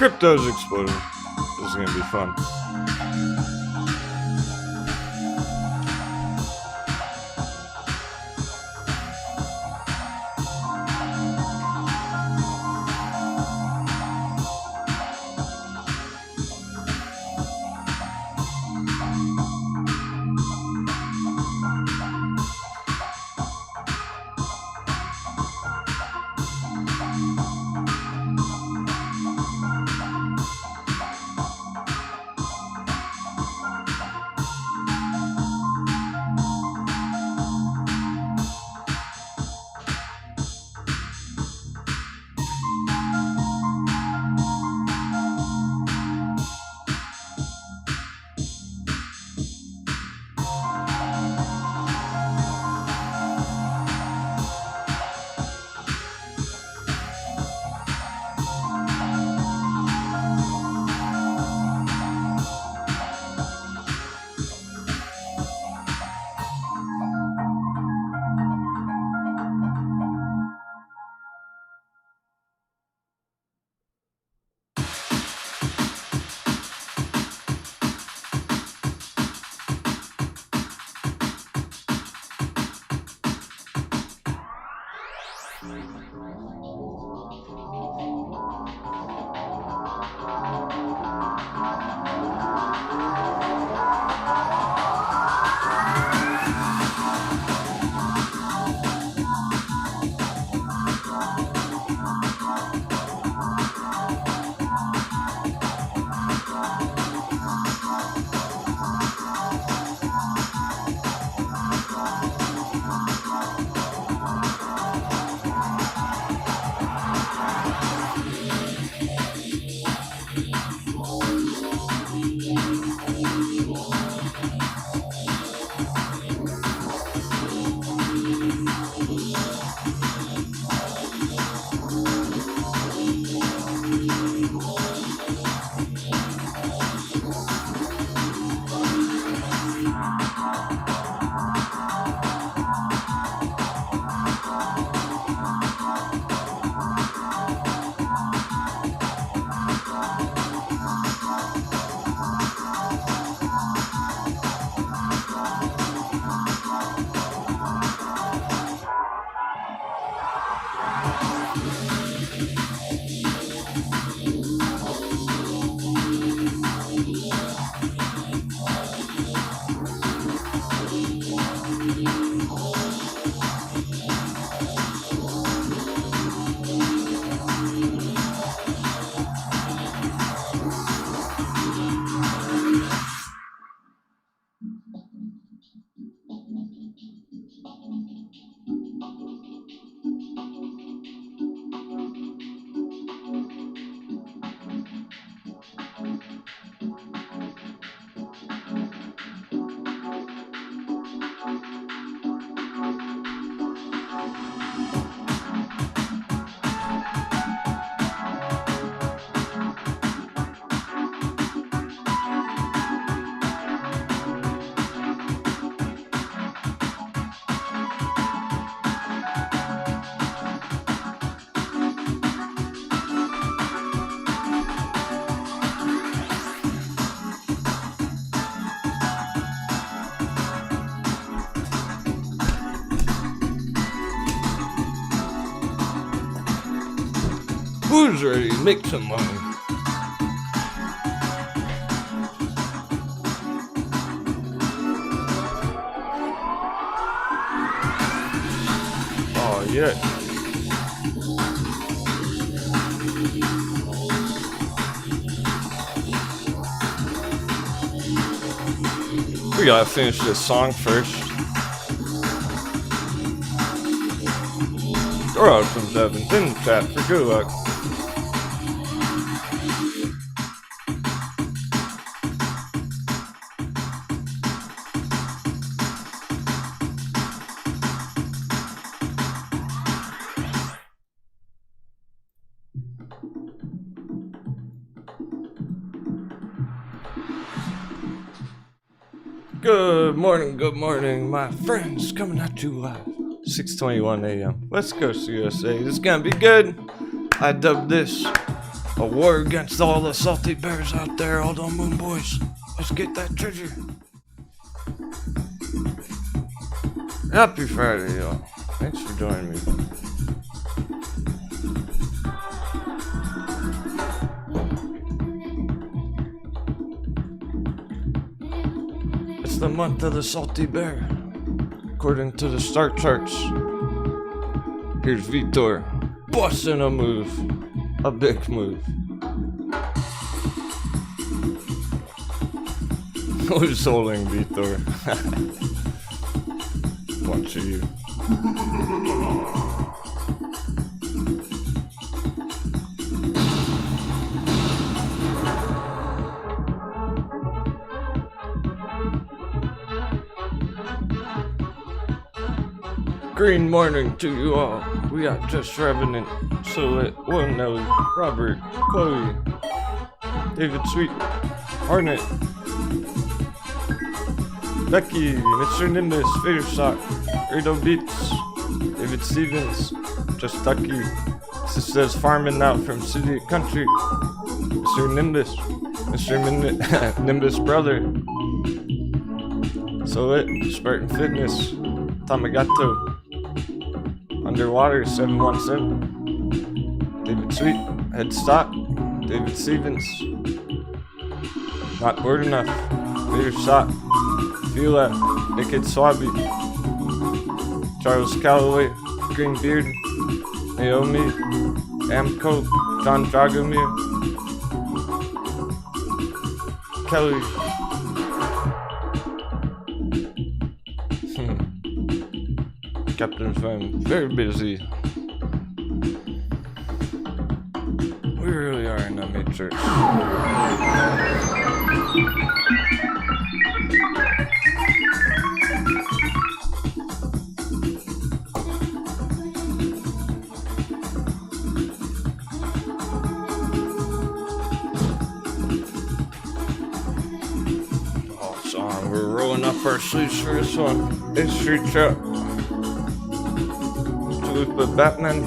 crypto's exploding. This is gonna be fun. Who's ready to make some money? Oh, yeah. We gotta finish this song first. Door opens up and then tap for good luck. Good morning, my friends. Coming at you live, 6:21 a.m. West Coast USA. This is gonna be good. I dubbed this A war against all the salty bears out there, all the moon boys. Let's get that treasure. Happy Friday, y'all. Thanks for joining me. It's the month of the salty bear, according to the star charts. Here's Vitor, busting a move, a big move. Who's holding Vitor? Bunch of you. Green morning to you all. We got Just Revenant, Silhouette, Will Nelly, Robert, Chloe, David Sweet, Hornet, Becky, Mr. Nimbus, Fader Sock, Erdo Beats, David Stevens, Just Ducky, Sisters Farming Out from City to Country, Mr. Nimbus, Mr. Nimbus Brother, Silhouette, Spartan Fitness, Tamagato, Underwater 717, David Sweet, Headstock, David Stevens, Not Bored Enough, Fader Sock, Fila, Naked Swabby, Charles Calloway, Green Beard, Naomi, Amco, John Dragomir, Kelly, Captain Femme, very busy. We really are in the matrix. We're rolling up our sleeves for this one. It's Street Trap. Chalupa Batman.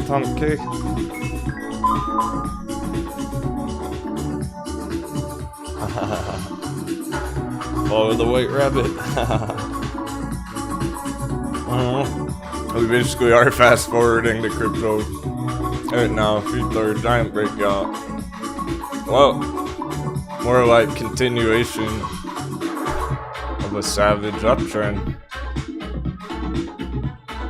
Tom K. Follow the White Rabbit. We basically are fast forwarding the crypto right now. Feature giant breakout. Well, more like continuation of a savage uptrend.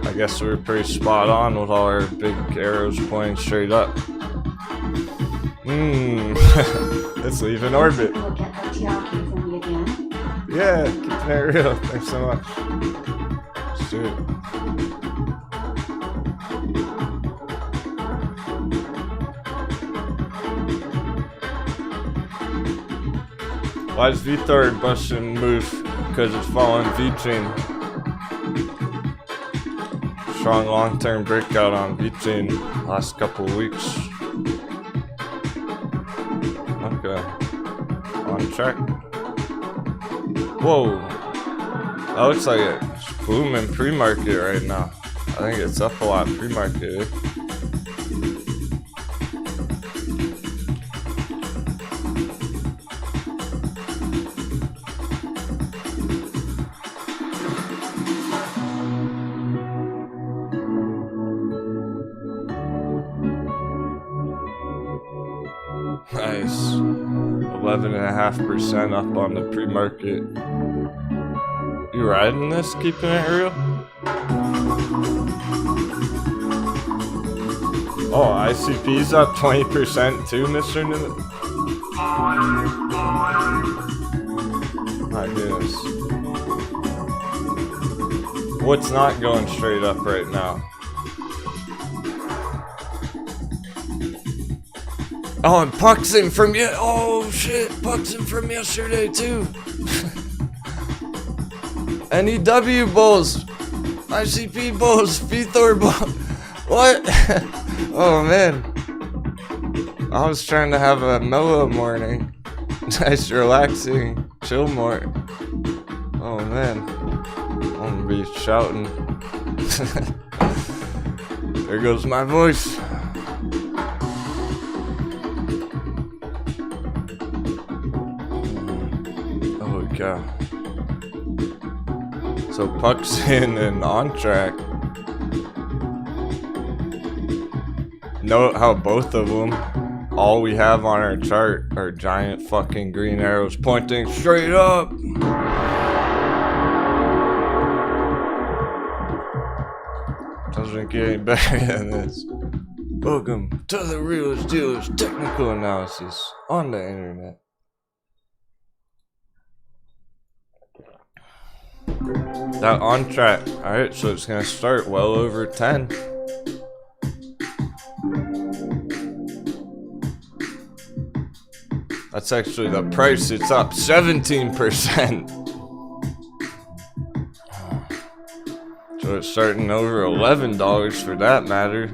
I guess we were pretty spot on with all our big arrows pointing straight up. Let's leave in orbit. Yeah, keeping it real. Thanks so much. Let's do it. Why is Vitor busting move? Because it's following V-Chain. Strong long-term breakout on V-Chain last couple of weeks. Okay. On track. Whoa. That looks like it's booming pre-market right now. I think it's up a lot pre-market. Nice. 11.5% up on the pre-market. You riding this, keeping it real? Oh, ICP's up 20% too, Mr. Nimbus. My goodness. What's not going straight up right now? Oh, and Puxing from oh shit, Puxing from yesterday too. NEW bulls, ICP bulls, Vitor bulls. What? Oh man. I was trying to have a mellow morning. Nice, relaxing, chill morning. Oh man. I'm gonna be shouting. There goes my voice. Oh god. So Puck's in and on track. Note how both of them, all we have on our chart are giant fucking green arrows pointing straight up. Doesn't get any better than this. Welcome to the Realist Dealers Technical Analysis on the internet. That on track. Alright, so it's gonna start well over 10. That's actually the price. It's up 17%. So it's starting over $11 for that matter.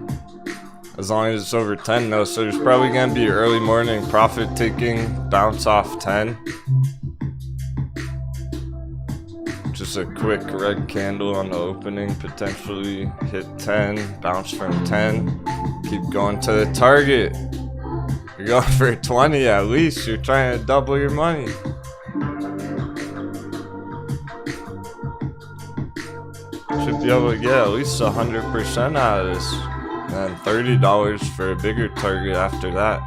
As long as it's over 10 though. So there's probably gonna be early morning profit taking, bounce off 10. Just a quick red candle on the opening, potentially hit 10, bounce from 10, keep going to the target. You're going for 20 at least, you're trying to double your money. Should be able to get at least 100% out of this. And $30 for a bigger target after that.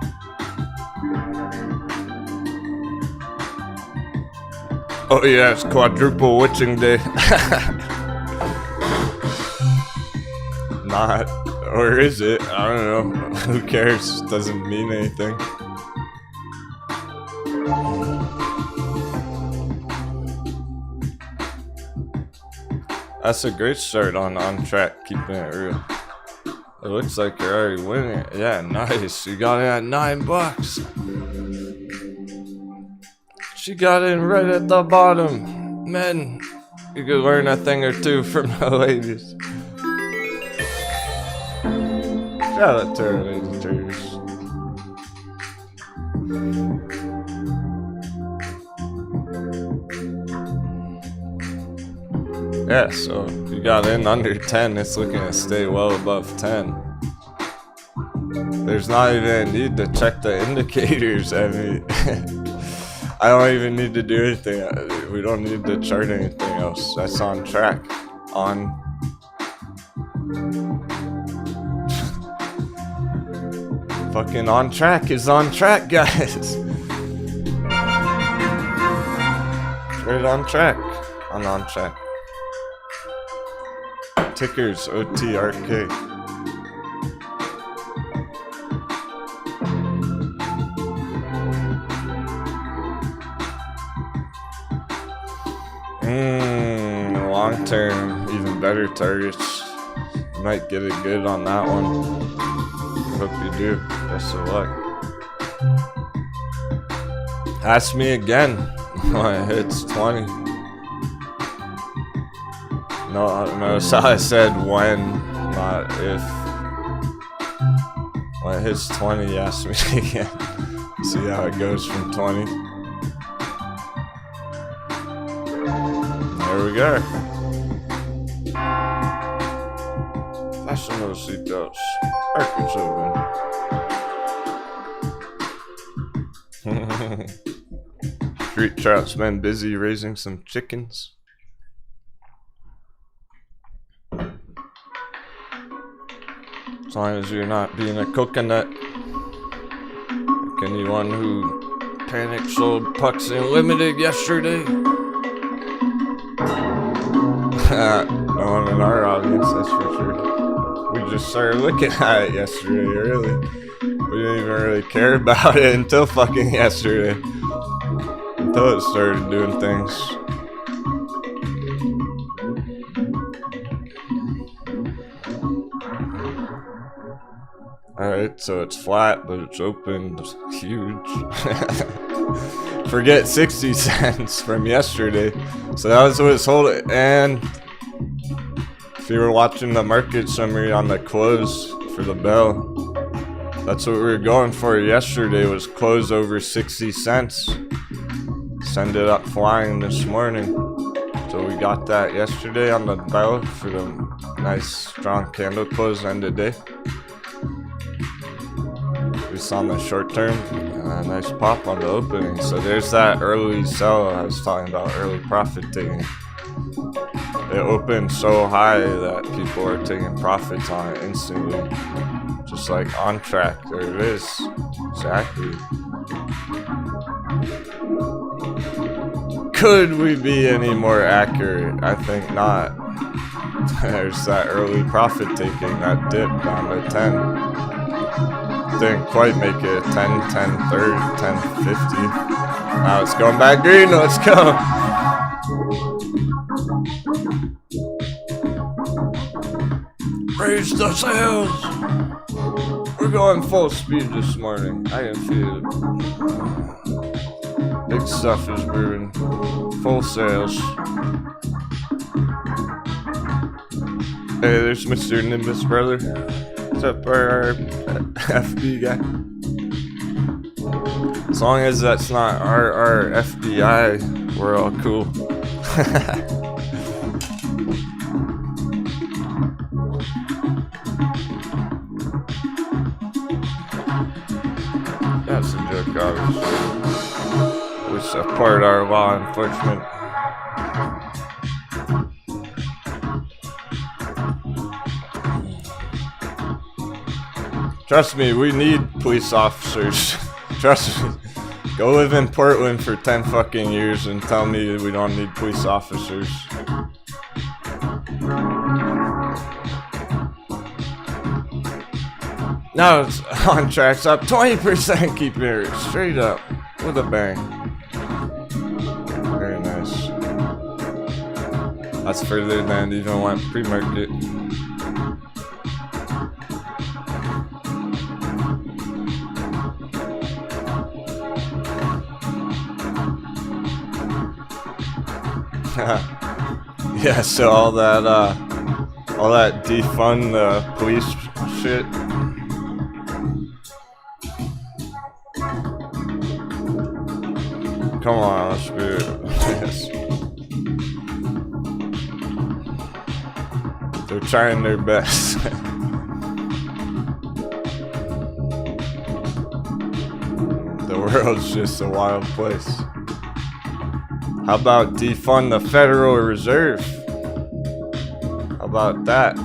Oh yeah, it's quadruple witching day. Not, or is it? I don't know. Who cares? Doesn't mean anything. That's a great start on track, keeping it real. It looks like you're already winning. Yeah, nice. You got it at $9. She got in right at the bottom. Men, you could learn a thing or two from the ladies. Shout out to our lady traders. Yeah, so if you got in under 10, it's looking to stay well above 10. There's not even a need to check the indicators. I mean, I don't even need to do anything. We don't need to chart anything else. That's on track. Fucking on track is on track, guys. Straight on track. On track. Tickers OTRK. Long term, even better targets. You might get it good on that one. Hope you do. Best of luck. Ask me again when it hits 20. No, notice how I said when, not if. When it hits 20, ask me again. See how it goes from 20. There we go. Fasten those seatbelts. Market's open. Street trout's been busy raising some chickens. As long as you're not being a coconut. Like anyone who panic sold Pucks Unlimited yesterday. No one in our audience, that's for sure. We just started looking at it yesterday, really. We didn't even really care about it until fucking yesterday. Until it started doing things. Alright, so it's flat, but it's open. It's huge. Forget 60 cents from yesterday. So that was what it's holding. And if you were watching the market summary on the close for the bell, that's what we were going for yesterday, was close over 60 cents. Send it up flying this morning. So we got that yesterday on the bell for the nice strong candle close end of day. We saw on the short term, a nice pop on the opening. So there's that early sell I was talking about, early profit taking. It opened so high that people are taking profits on it instantly. Just like on track, there it is. Exactly. Could we be any more accurate? I think not. There's that early profit taking, that dip down to 10. Didn't quite make it 10, 10, 30, 10, 50. Now it's going back green, let's go. Raise the sails. We're going full speed this morning. I can feel it. Big stuff is brewing. Full sails. Hey, there's Mr. Nimbus, brother. What's up, our FB guy? As long as that's not our FBI, we're all cool. That's a joke, obviously. We support our law enforcement. Trust me, we need police officers. Trust me. Go live in Portland for 10 fucking years and tell me we don't need police officers. Now it's on tracks up 20%, keeping it straight up with a bang. Very nice. That's further than even went pre-market. Yeah, so all that defund the police shit. Come on, let's do it. Yes. They're trying their best. The world's just a wild place. How about defund the Federal Reserve? How about that?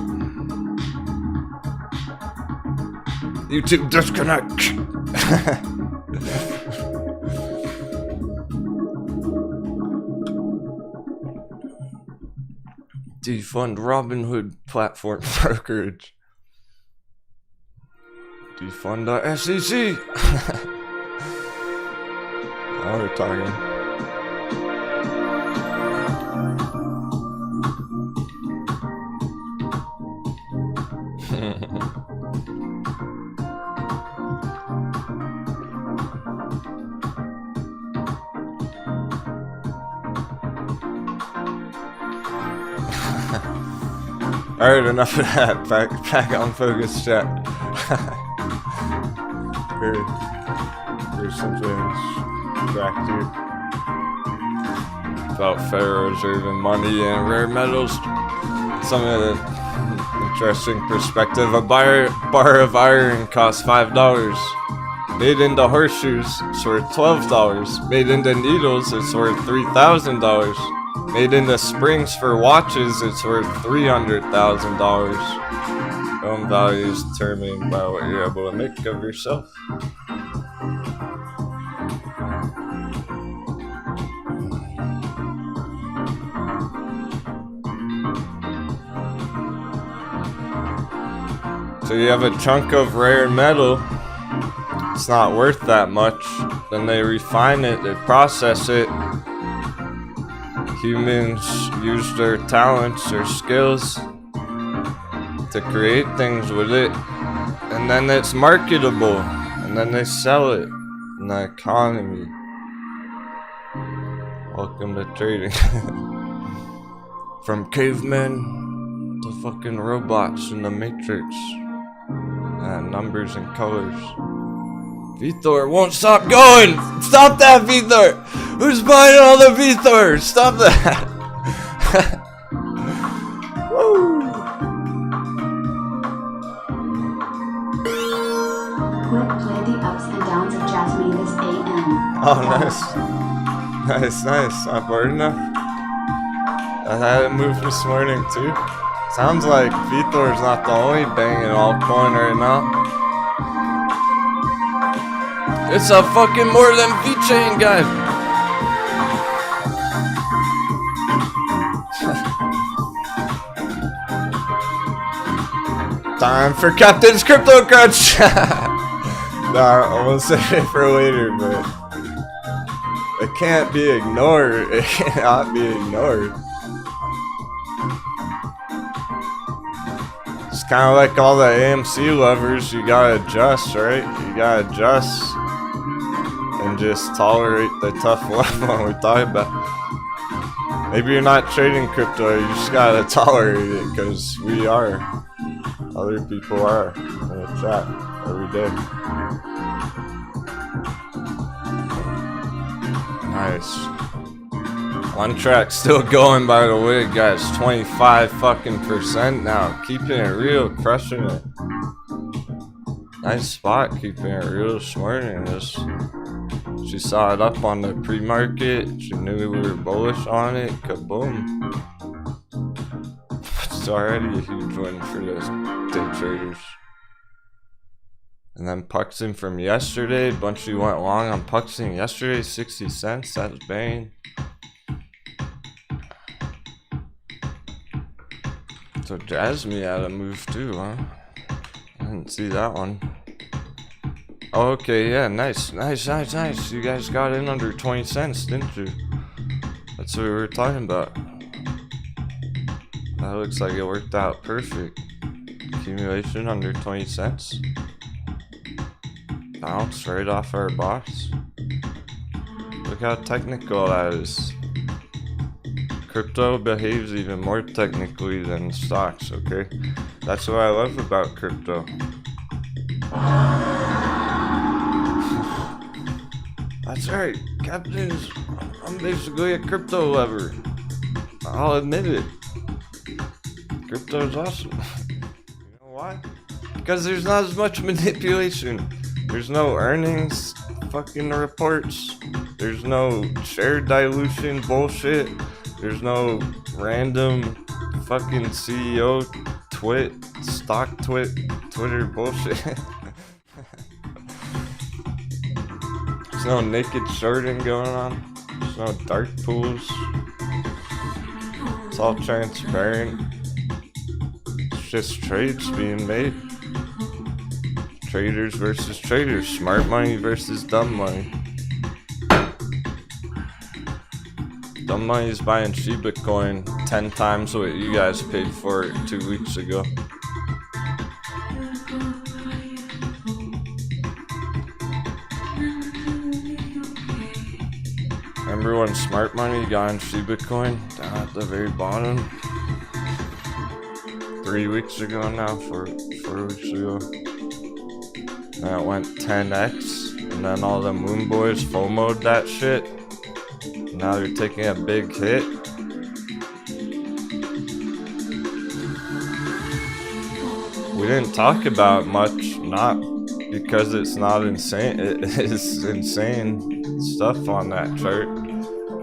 YouTube disconnect. Defund Robinhood platform brokerage. Defund the SEC. Now we're talking. Alright, enough of that. Back on focus, chat. Here's some things back here about Federal Reserve and money and rare metals. Some of the interesting perspective. A bar of iron costs $5. Made into horseshoes, it's worth $12. Made into needles, it's worth $3,000. Made into springs for watches, it's worth $300,000. Home value is determined by what you're able to make of yourself. So you have a chunk of rare metal, it's not worth that much, then they refine it, they process it. Humans use their talents, their skills to create things with it, and then it's marketable, and then they sell it in the economy. Welcome to trading. From cavemen to fucking robots in the Matrix, and numbers and colors. Vthor won't stop going! Stop that, Vthor! Who's buying all the Vthor? Stop that! Woo! Quick play the ups and downs of Jasmine this AM. Oh, nice. Nice. Not bored enough. I had it moved this morning too. Sounds like Vitor's not the only banging altcoin right now. It's a fucking more than V-Chain, guys. Time for Captain's Crypto Crunch. Nah, I'm gonna save it for later, but it can't be ignored. It cannot be ignored. It's kind of like all the AMC lovers. You gotta adjust, right? You gotta adjust and just tolerate the tough love when we're talking about. Maybe you're not trading crypto. You just gotta tolerate it, because we are. Other people are in the chat every day. Nice. One track still going, by the way, guys. 25% now. Keeping it real, crushing it. Nice spot, keeping it real this morning. She saw it up on the pre-market. She knew we were bullish on it. Kaboom. It's already a huge win for the day traders. And then Puxing from yesterday. Bunch of you went long on Puxing yesterday. 60 cents. That's bang. So Jasmine had a move too, huh? I didn't see that one. Oh, okay, yeah, nice. You guys got in under 20 cents, didn't you? That's what we were talking about. That looks like it worked out perfect. Accumulation under 20 cents. Bounce right off our box. Look how technical that is. Crypto behaves even more technically than stocks, okay? That's what I love about crypto. That's right, Captains. I'm basically a crypto lover. I'll admit it. Crypto's awesome. You know why? Because there's not as much manipulation. There's no earnings fucking reports. There's no share dilution bullshit. There's no random fucking CEO Twitter bullshit. There's no naked shorting going on. There's no dark pools. It's all transparent. It's just trades being made. Traders versus traders. Smart money versus dumb money. Dumb money is buying Shiba coin 10 times what you guys paid for it 2 weeks ago. Remember when smart money got in Shiba coin down at the very bottom? 3 weeks ago now, 4 weeks ago. And it went 10x, and then all the moon boys FOMO'd that shit. Now they're taking a big hit. We didn't talk about much, not because it's not insane. It is insane stuff on that chart.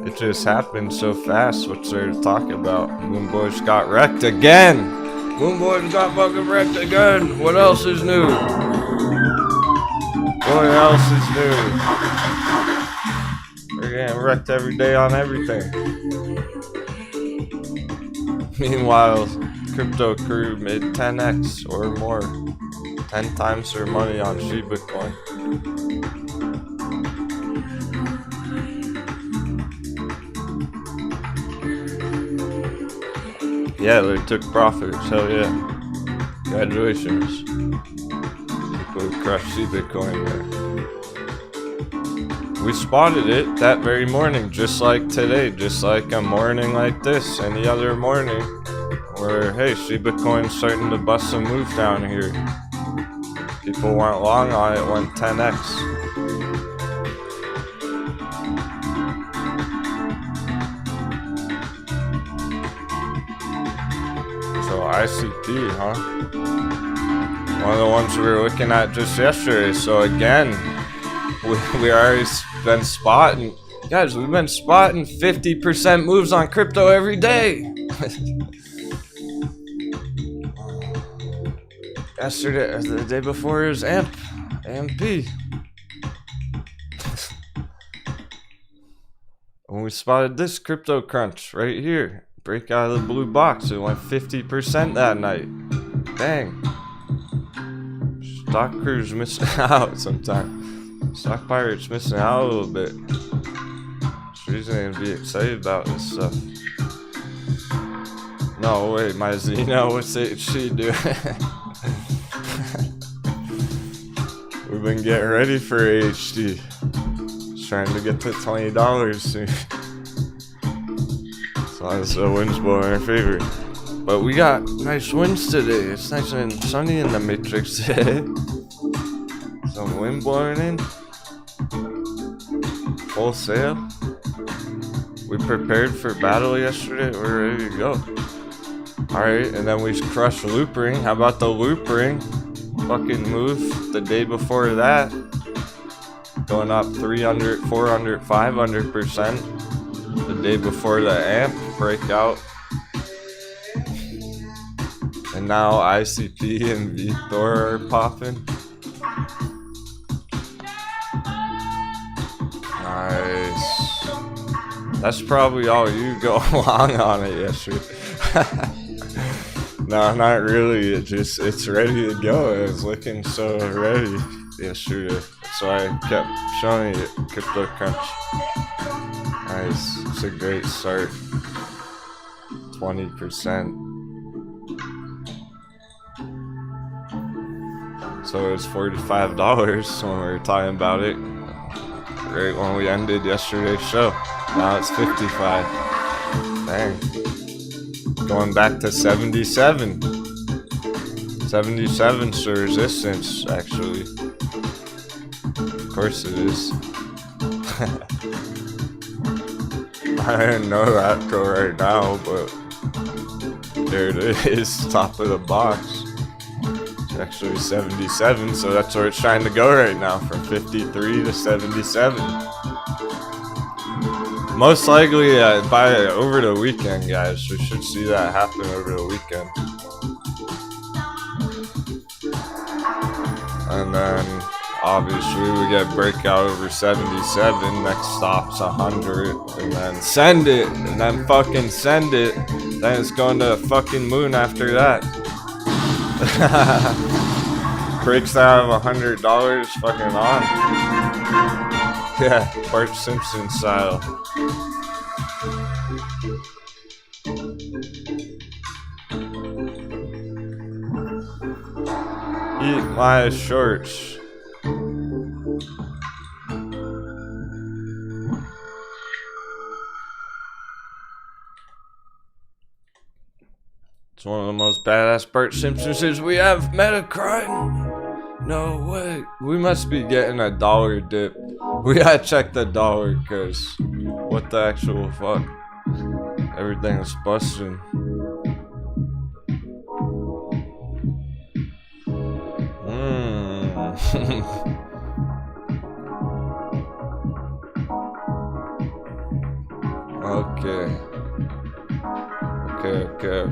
It just happened so fast. What's there to talk about? Moon boys got wrecked again. Moon boys got fucking wrecked again. What else is new? What else is new? We're getting wrecked every day on everything. Meanwhile, crypto crew made 10x or more. 10 times their money on Shiba coin. Yeah, they took profits. Hell yeah. Congratulations. People who crushed Shiba coin there. We spotted it that very morning, just like today, just like a morning like this, any other morning, where, hey, Shiba coin's starting to bust a move down here. People went long on it, went 10x. So ICP, huh? One of the ones we were looking at just yesterday. So again, we already been spotting. Guys, we've been spotting 50% moves on crypto every day. Yesterday, the day before, it was AMP. When we spotted this crypto crunch right here, break out of the blue box, it went 50% that night. Dang. Stock crew's missing out sometimes. Stock pirates missing out a little bit. There's reason to be excited about this stuff. No, wait, my Xeno, what's she doing? We've been getting ready for AHD. Just trying to get to $20 soon. As long as the wind's blowing in our favor. But we got nice winds today. It's nice and sunny in the Matrix today. Some wind blowing in. Full sail. We prepared for battle yesterday. We're ready to go. Alright, and then we crushed loop ring. How about the loop ring? Fucking move the day before that. Going up 300, 400, 500%. The day before the AMP breakout. And now ICP and Victor are popping. Nice. That's probably all you go along on it yesterday. No, not really. It's ready to go. It's looking so ready yesterday. So I kept showing you Crypto Crunch. Nice. It's a great start. 20%. So it was $45 when we were talking about it. Right when we ended yesterday's show. Now it's 55. Dang. Going back to 77. 77's the resistance, actually. Of course it is. I didn't know that till right now, but there it is, top of the box. It's actually 77, so that's where it's trying to go right now, from 53 to 77. Most likely by over the weekend, guys. We should see that happen over the weekend. And then obviously we get breakout over 77. Next stop's 100, and then send it, and then fucking send it. Then it's going to the fucking moon after that. Breaks out of $100, fucking on. Yeah, Bart Simpson style. Eat my shorts. It's one of the most badass Bart Simpsons we have. Metacrime. No way. We must be getting a dollar dip. We gotta check the dollar, cause what the actual fuck? Everything is busting.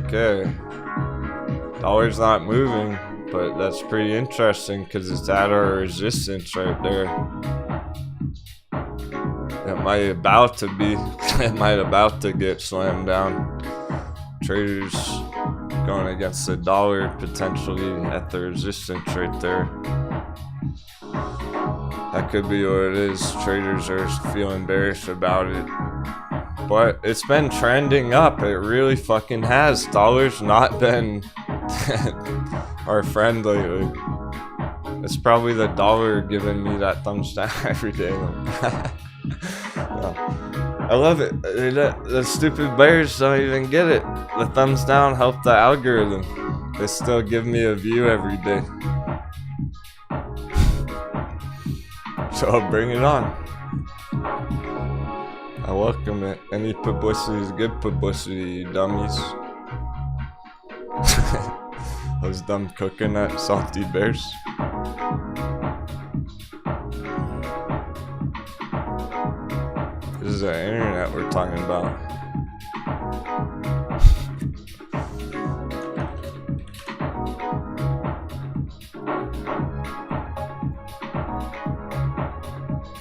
Okay. Dollar's not moving, but that's pretty interesting because it's at our resistance right there. It might about to be. It might about to get slammed down. Traders going against the dollar potentially at the resistance right there. That could be what it is. Traders are feeling bearish about it. But it's been trending up. It really fucking has. Dollar's not been our friend lately. It's probably the dollar giving me that thumbs down every day. I love it. The stupid bears don't even get it. The thumbs down help the algorithm. They still give me a view every day. So bring it on. I welcome it. Any publicity is good publicity, you dummies. Those dumb coconut salty bears. This is the internet we're talking about.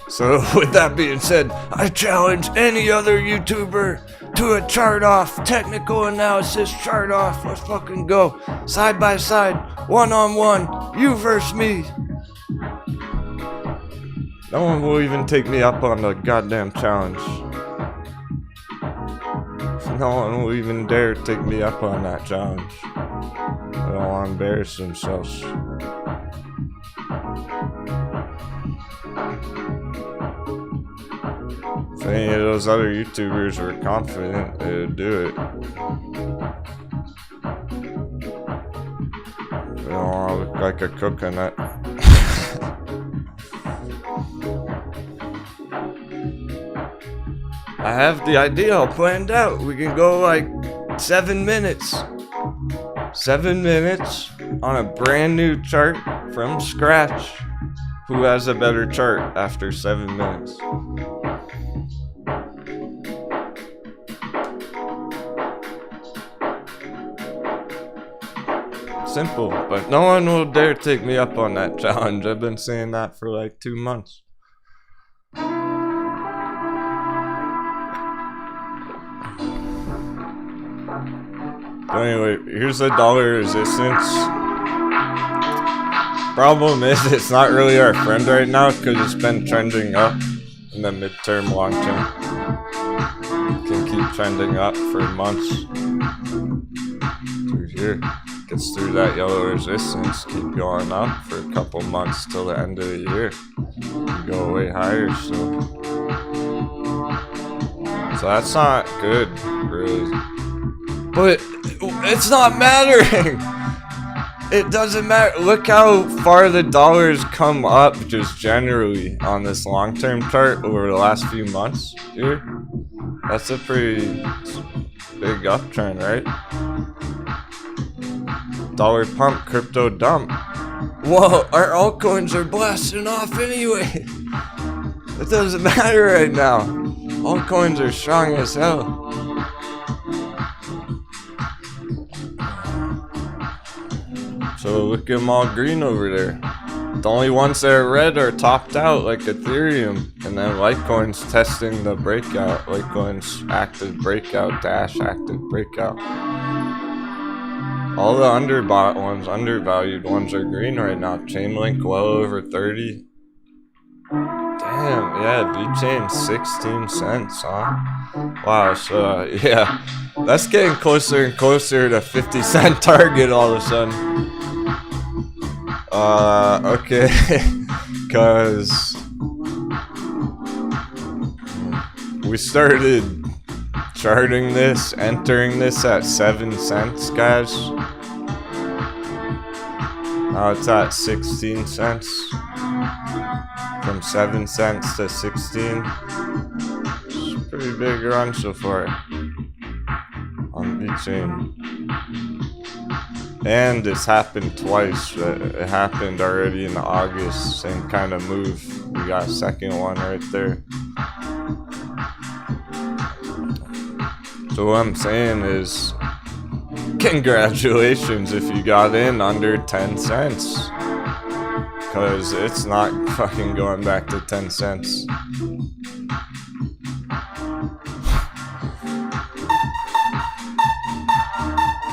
So with that being said, I challenge any other YouTuber to a chart off, technical analysis chart off. Let's fucking go. Side by side, one on one, you versus me. No one will even take me up on the goddamn challenge. No one will even dare take me up on that challenge. They don't want to embarrass themselves. If any of those other YouTubers were confident, they would do it. They don't want to look like a coconut. I have the idea all planned out. We can go like 7 minutes. 7 minutes on a brand new chart from scratch. Who has a better chart after 7 minutes? Simple, but no one will dare take me up on that challenge. I've been saying that for like 2 months. Anyway, here's the dollar resistance. Problem is, it's not really our friend right now because it's been trending up in the midterm, long term. It can keep trending up for months. Through here, gets through that yellow resistance, keep going up for a couple months till the end of the year. Go way higher, so that's not good, really. But it's not mattering. It doesn't matter. Look how far the dollar's come up just generally on this long-term chart over the last few months here. That's a pretty big uptrend, right? Dollar pump, crypto dump. Whoa, our altcoins are blasting off anyway. It doesn't matter right now. Altcoins are strong as hell. So look at them all green over there. The only ones that are red are topped out like Ethereum. And then Litecoin's testing the breakout. Litecoin's active breakout, Dash active breakout. All the underbought ones, undervalued ones are green right now. Chainlink well over 30. Damn, yeah, VChain 16 cents, huh? Wow, so yeah. That's getting closer and closer to 50-cent target all of a sudden. Okay, because we started charting this, entering this at 7 cents, guys. Now it's at 16 cents. From 7 cents to 16. It's a pretty big run so far on VChain. And it's happened twice. It happened already in August. Same kind of move. We got a second one right there. So what I'm saying is, congratulations if you got in under 10 cents. Because it's not fucking going back to 10 cents.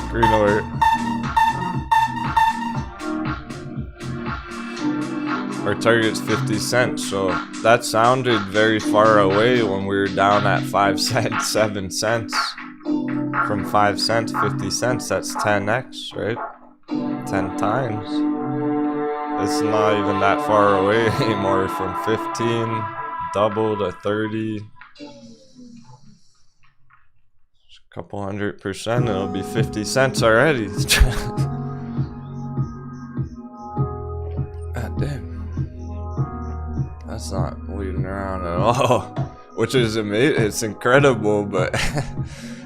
Green alert. Our target's 50 cents, so that sounded very far away when we were down at 5 cents, 7 cents. From 5 cents, 50 cents, that's 10x, right? 10 times. It's not even that far away anymore. From 15, double to 30. A couple 100%, it'll be 50 cents already. God damn. That's not waiting around at all. Which is amazing. It's incredible, but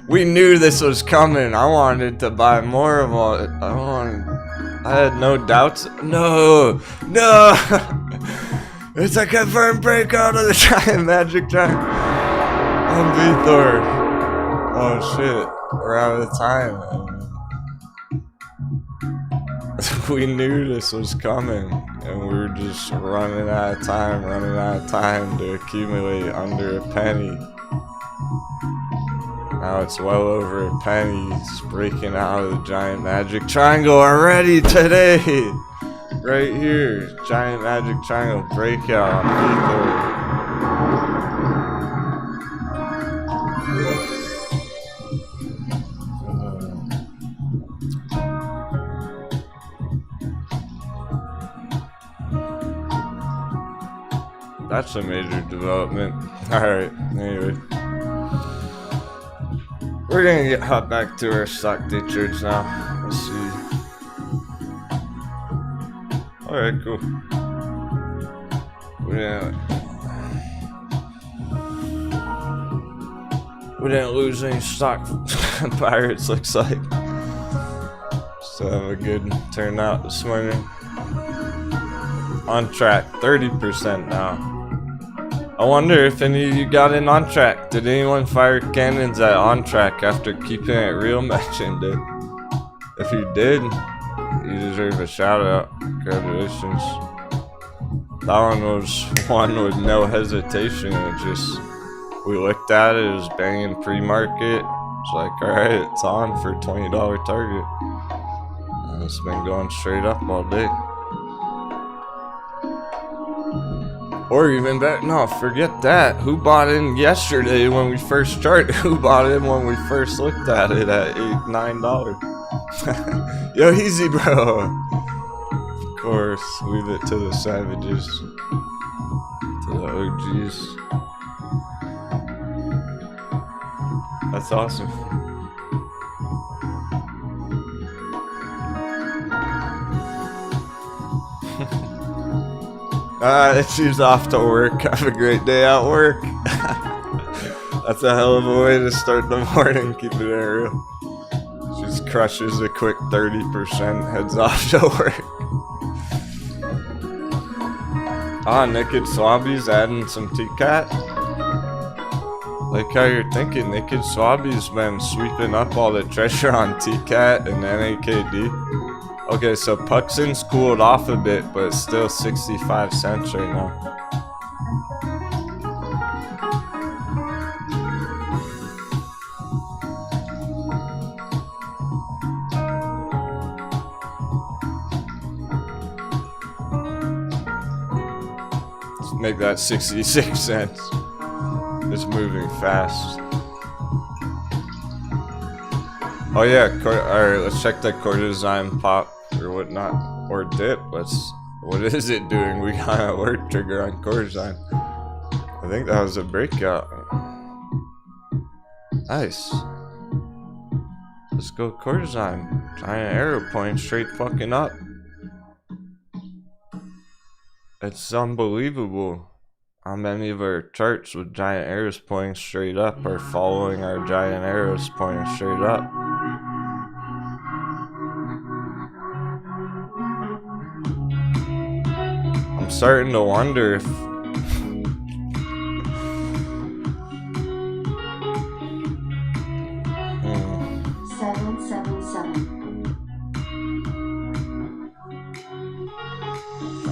We knew this was coming. I wanted to buy more of all. I had no doubts. No. It's a confirmed breakout of the giant magic giant on Vthor. Oh shit. We're out of time. We knew this was coming, and we were just running out of time to accumulate under a penny. Now it's well over a penny. It's breaking out of the giant magic triangle already today. Right here, giant magic triangle breakout on Vthor. That's a major development. Alright, anyway. We're gonna hop back to our stock day trades now. Let's see. Alright, cool. We didn't lose any stock. Pirates looks like. Still have a good turnout this morning. On track, 30% now. I wonder if any of you got in on track. Did anyone fire cannons at on track after keeping it real? Mentioned it. If you did, you deserve a shout out. Congratulations. That one was one with no hesitation. It just, we looked at it, it was banging pre-market. It's like, alright, it's on for $20 target. And it's been going straight up all day. Or even better, no, forget that. Who bought in yesterday when we first charted? Who bought in when we first looked at it at $8, $9? Yo, easy, bro. Of course, leave it to the savages, to the OGs. That's awesome. She's off to work. Have a great day at work. That's a hell of a way to start the morning. Keep it real. She just crushes a quick 30%, heads off to work. Naked Swabby's adding some TCAT. Like how you're thinking, Naked Swabby's been sweeping up all the treasure on TCAT and NAKD. Okay, so Puxin's cooled off a bit, but it's still 65 cents right now. Let's make that 66 cents. It's moving fast. Oh yeah, alright, let's check that courtesan pop or whatnot, or dip. What is it doing? We got a word trigger on courtesan. I think that was a breakout. Nice. Let's go courtesan. Giant arrow pointing straight fucking up. It's unbelievable how many of our charts with giant arrows pointing straight up are following our giant arrows pointing straight up. I'm starting to wonder if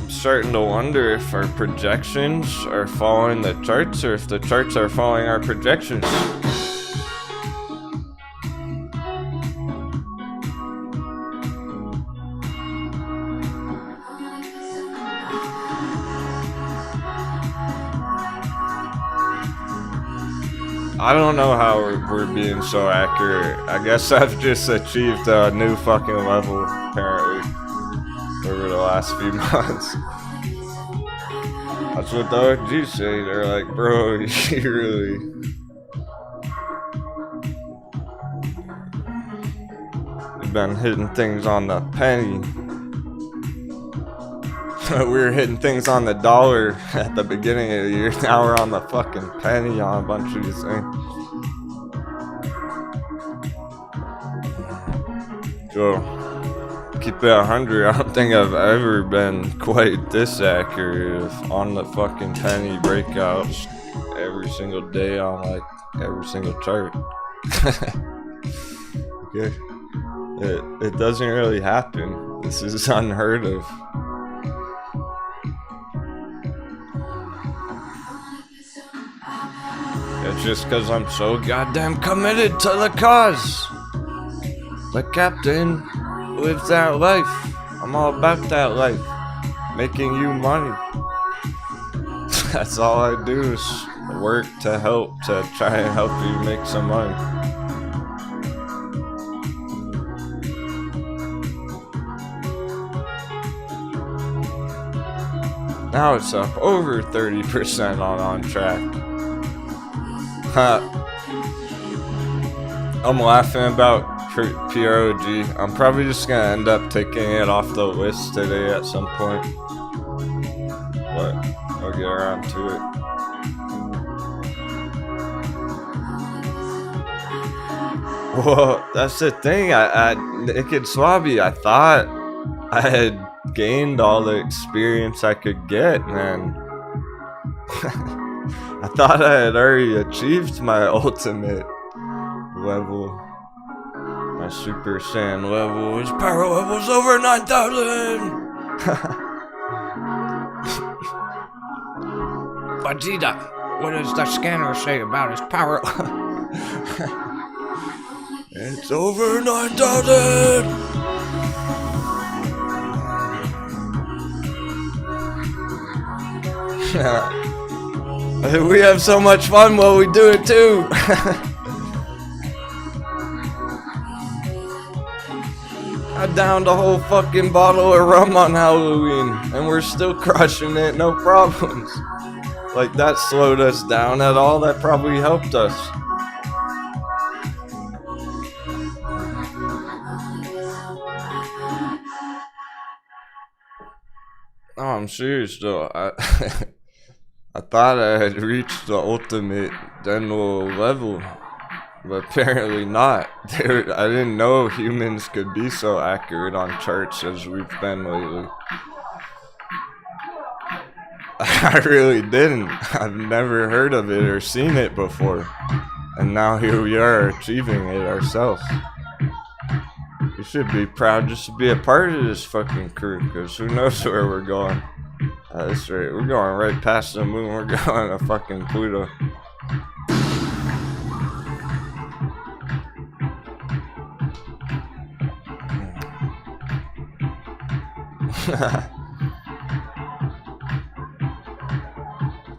starting to wonder if our projections are following the charts or if the charts are following our projections. I don't know how we're being so accurate. I guess I've just achieved a new fucking level, apparently, over the last few months. That's what the OGs say. They're like, bro, you really... You've been hitting things on the penny. We were hitting things on the dollar at the beginning of the year. Now we're on the fucking penny on a bunch of these things. So, keep it 100. I don't think I've ever been quite this accurate on the fucking penny breakouts every single day on like every single chart. Okay. It doesn't really happen. This is unheard of. It's just because I'm so goddamn committed to the cause. The captain lives that life. I'm all about that life. Making you money. That's all I do is work to help, to try and help you make some money. Now it's up over 30% on track. I'm laughing about PROG. I'm probably just gonna end up taking it off the list today at some point. But I'll get around to it. Well, that's the thing. Naked Swabby, I thought I had gained all the experience I could get, man. I thought I had already achieved my ultimate level. My Super Saiyan level. His power level's over 9,000! Vegeta, what does the scanner say about his power? It's over 9,000! We have so much fun while we do it too. I downed a whole fucking bottle of rum on Halloween and we're still crushing it, no problems. Like that slowed us down at all, that probably helped us. No, I'm serious though. I thought I had reached the ultimate Denwo level, but apparently not. I didn't know humans could be so accurate on charts as we've been lately. I really didn't. I've never heard of it or seen it before. And now here we are achieving it ourselves. We should be proud just to be a part of this fucking crew, because who knows where we're going. That's right, we're going right past the moon, we're going to fucking Pluto.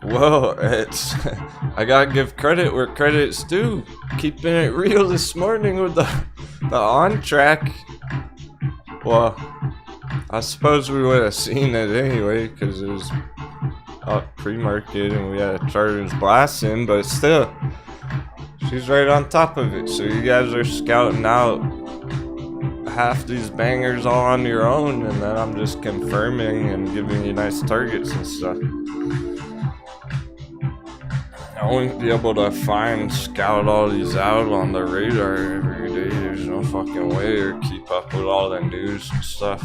Whoa, it's... I gotta give credit where credit's due. Keeping it real this morning with the on track. Well, I suppose we would have seen it anyway, because it was up pre-market and we had a charter's blast in, but still, she's right on top of it. So you guys are scouting out half these bangers all on your own, and then I'm just confirming and giving you nice targets and stuff. I wouldn't be able to scout all these out on the radar every day. There's no fucking way, or keep up with all the news and stuff.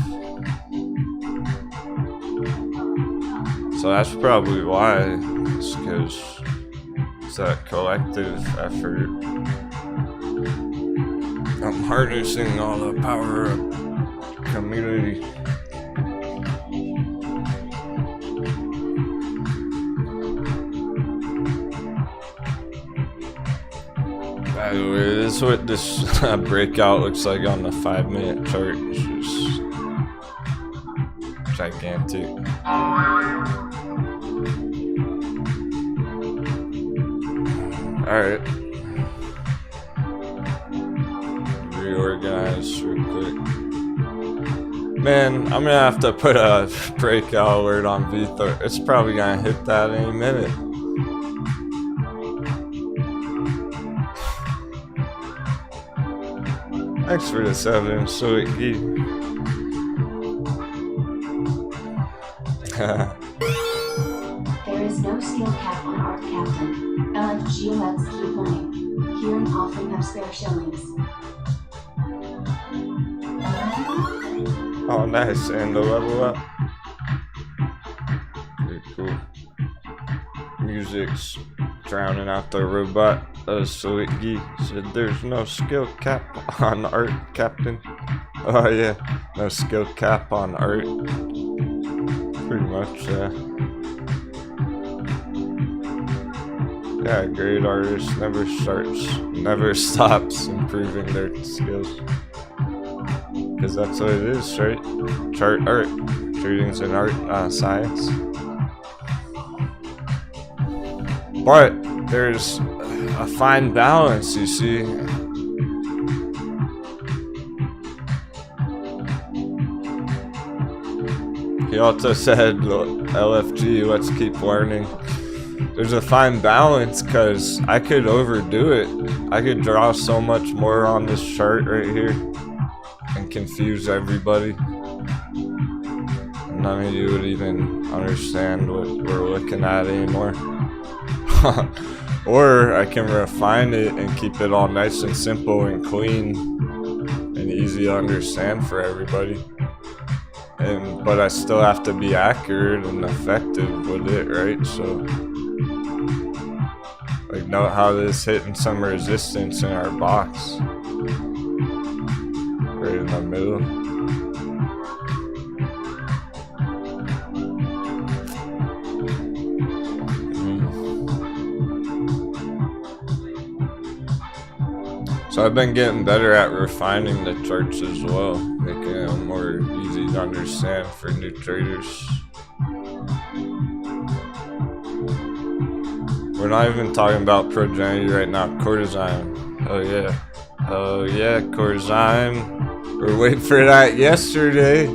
So that's probably why. It's because it's that collective effort. I'm harnessing all the power of community. By the way, this is what this breakout looks like on the 5-minute chart. It's just gigantic. Alright. Reorganize real quick. Man, I'm gonna have to put a breakout alert on V30. It's probably gonna hit that any minute. Thanks for the 7, sweet key. There is no steel cap on Art Captain. LFG, let's keep winning. Here and offering up spare shillings. Oh, nice. And the level up. Very cool. Music's drowning out the robot. Soigi said there's no skill cap on art, Captain. Oh yeah, no skill cap on art. Pretty much, yeah. Yeah, a great artist never stops improving their skills. Because that's what it is, right? Chart art. Treating's an art, science. But there's a fine balance, you see. He also said, LFG, let's keep learning. There's a fine balance because I could overdo it. I could draw so much more on this chart right here and confuse everybody. None of you would even understand what we're looking at anymore. Or I can refine it and keep it all nice and simple and clean and easy to understand for everybody. But I still have to be accurate and effective with it, right? So, like, note how this hitting some resistance in our box. Right in the middle. So I've been getting better at refining the charts as well, making them more easy to understand for new traders. We're not even talking about progeny right now, courtesan. Oh yeah. Oh yeah, courtesan. We were waiting for that yesterday.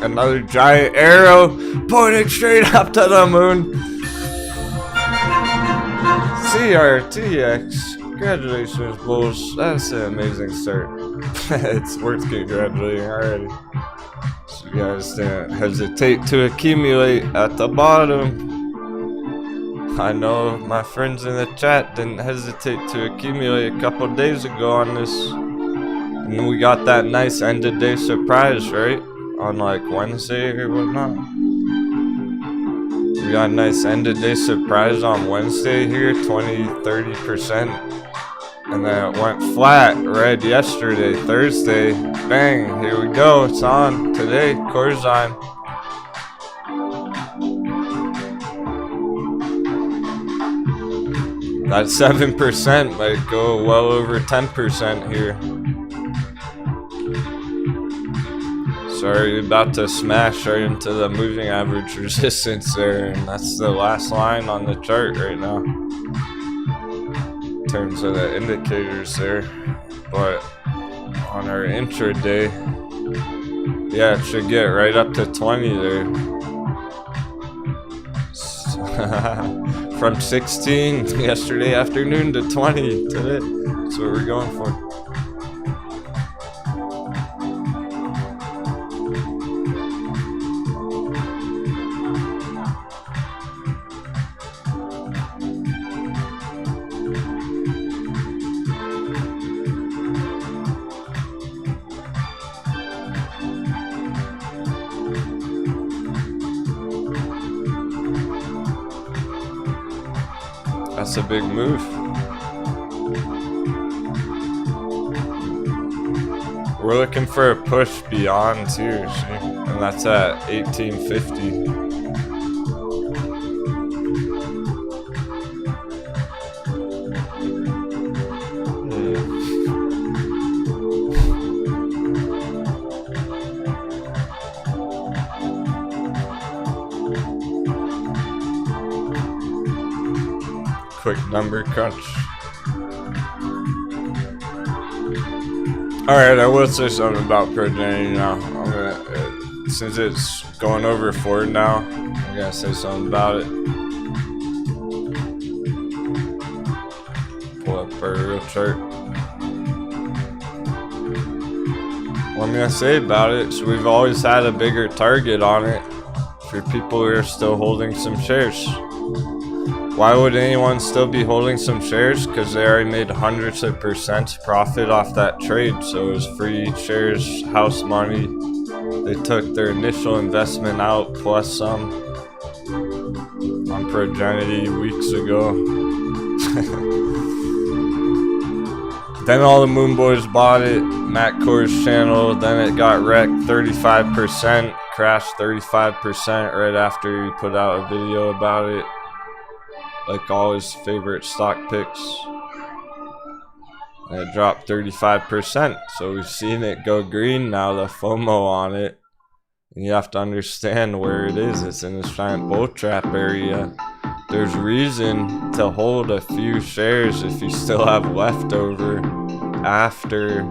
Another giant arrow pointing straight up to the moon. CRTX, congratulations, bulls. That's an amazing start. It's worth congratulating already. So you guys didn't hesitate to accumulate at the bottom. I know my friends in the chat didn't hesitate to accumulate a couple days ago on this. And then we got that nice end of day surprise, right? On like Wednesday or whatnot. We got a nice end of day surprise on Wednesday here, 20-30%. And then it went flat red yesterday, Thursday. Bang, here we go, it's on today, courtesan. That 7% might go well over 10% here. Sorry, about to smash right into the moving average resistance there, and that's the last line on the chart right now in terms of the indicators there. But on our intraday, yeah, it should get right up to 20 there. From 16 yesterday afternoon to 20 today. That's what we're going for. That's a big move. We're looking for a push beyond too, see? And that's at 1850. Quick number crunch. Alright, I will say something about progeny now. I'm gonna, since it's going over 4 now, I'm gonna say something about it. Pull up our real chart. What I'm gonna say about it is we've always had a bigger target on it for people who are still holding some shares. Why would anyone still be holding some shares? Because they already made hundreds of percent profit off that trade, so it was free shares, house money. They took their initial investment out plus some on Progenity weeks ago. Then all the Moon Boys bought it, Matt Core's channel, then it got wrecked 35%, crashed 35% right after he put out a video about it. Like all his favorite stock picks. And it dropped 35%, so we've seen it go green now, the FOMO on it. And you have to understand where it is. It's in this giant bull trap area. There's reason to hold a few shares if you still have leftover after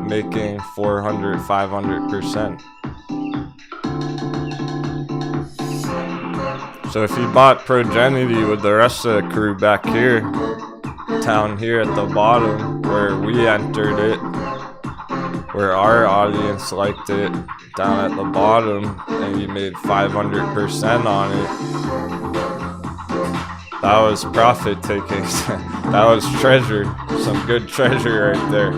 making 400, 500%. So if you bought Progenity with the rest of the crew back here, down here at the bottom where we entered it, where our audience liked it, down at the bottom, and you made 500% on it, that was profit taking. That was treasure. Some good treasure right there.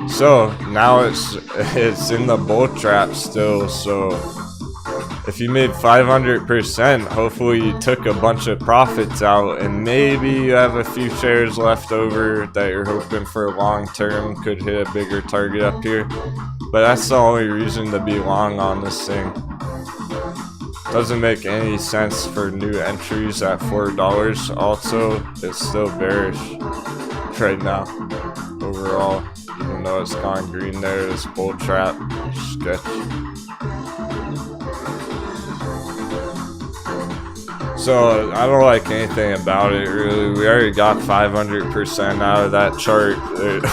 So now it's in the bull trap still. So if you made 500%, hopefully you took a bunch of profits out, and maybe you have a few shares left over that you're hoping for long term could hit a bigger target up here. But that's the only reason to be long on this thing. Doesn't make any sense for new entries at $4. Also, it's still bearish right now overall. Even though it's gone green there, this bull trap sketch. So I don't like anything about it really. We already got 500% out of that chart.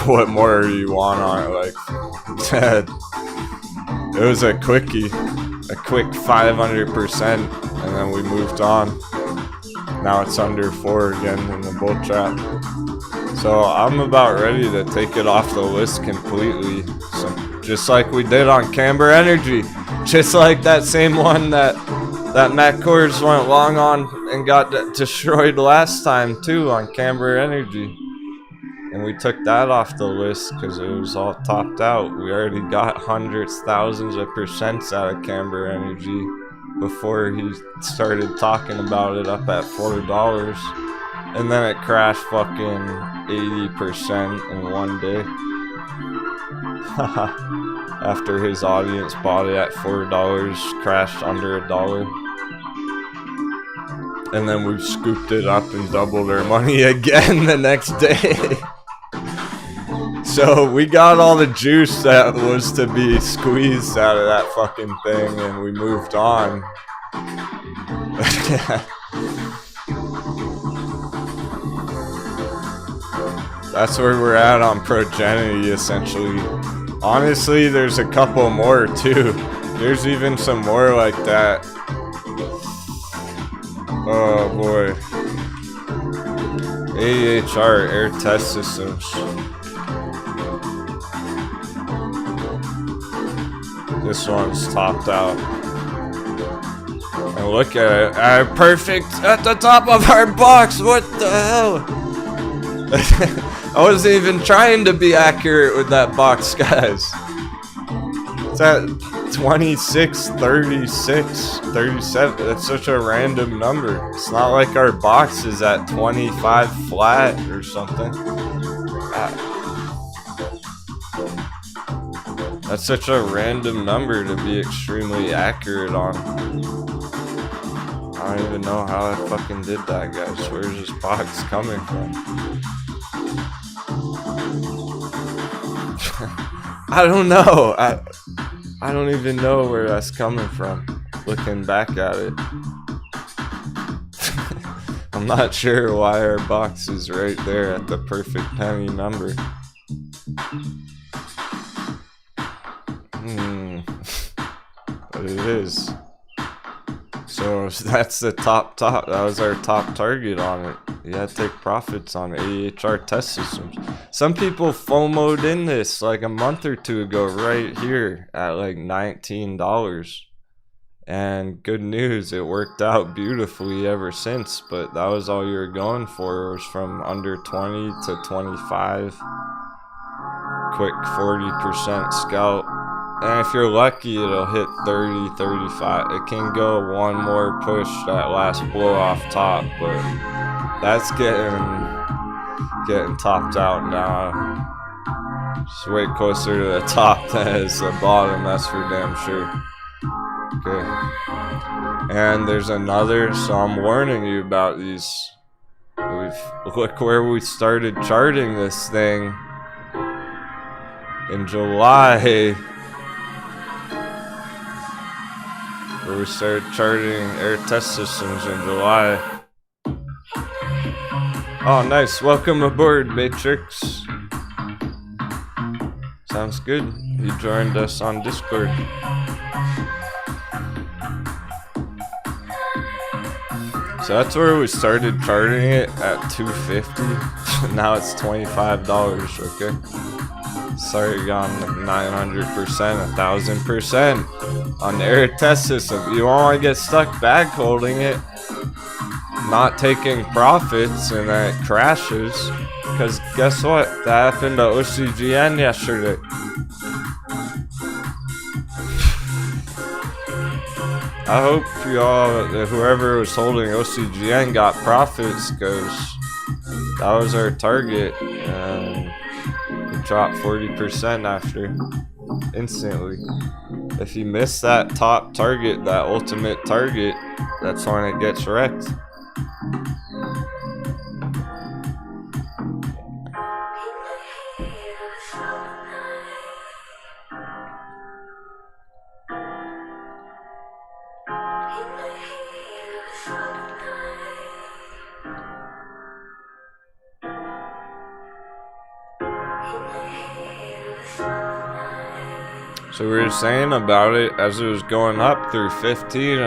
What more do you want on it? Like, it was a quickie, a quick 500%, and then we moved on. Now it's under 4 again in the bull trap. So I'm about ready to take it off the list completely. So, just like we did on Camber Energy. Just like that same one that Matt Coors went long on and got destroyed last time too on Camber Energy. And we took that off the list because it was all topped out. We already got hundreds, thousands of percents out of Camber Energy before he started talking about it up at $4. And then it crashed fucking 80% in one day. After his audience bought it at $4, crashed under $1. And then we scooped it up and doubled our money again the next day. So we got all the juice that was to be squeezed out of that fucking thing, and we moved on. That's where we're at on Progenity, essentially. Honestly, there's a couple more too. There's even some more like that. Oh boy. AHR, Air Test Systems. This one's topped out. And look at it. Perfect at the top of our box. What the hell? I wasn't even trying to be accurate with that box, guys. It's at 26, 36, 37. That's such a random number. It's not like our box is at 25 flat or something. That's such a random number to be extremely accurate on. I don't even know how I fucking did that, guys. Where's this box coming from? I don't know. I don't even know where that's coming from. Looking back at it. I'm not sure why our box is right there at the perfect penny number. But it is. So that's the top. That was our top target on it. You had to take profits on AHR test systems. Some people FOMO'd in this like a month or two ago right here at like $19. And good news, it worked out beautifully ever since, but that was all you were going for, was from under 20 to 25. Quick 40% scalp. And if you're lucky, it'll hit 30, 35. It can go one more push, that last blow off top, but that's getting topped out now. It's way closer to the top than it is the bottom, that's for damn sure. Okay. And there's another, so I'm warning you about these. Look where we started charting this thing. In July, where we started charting air test systems in July. Oh, nice. Welcome aboard, Matrix. Sounds good. You joined us on Discord. So that's where we started charting it at $250. Now it's $25, okay? Sorry, gone 900%, 1000% on the air test system. You don't want to get stuck back holding it, not taking profits, and then it crashes. Because guess what? That happened to OCGN yesterday. I hope y'all, whoever was holding OCGN, got profits, because that was our target. And it dropped 40% after, instantly. If you miss that top target, that ultimate target, that's when it gets wrecked. So we were saying about it as it was going up through 15,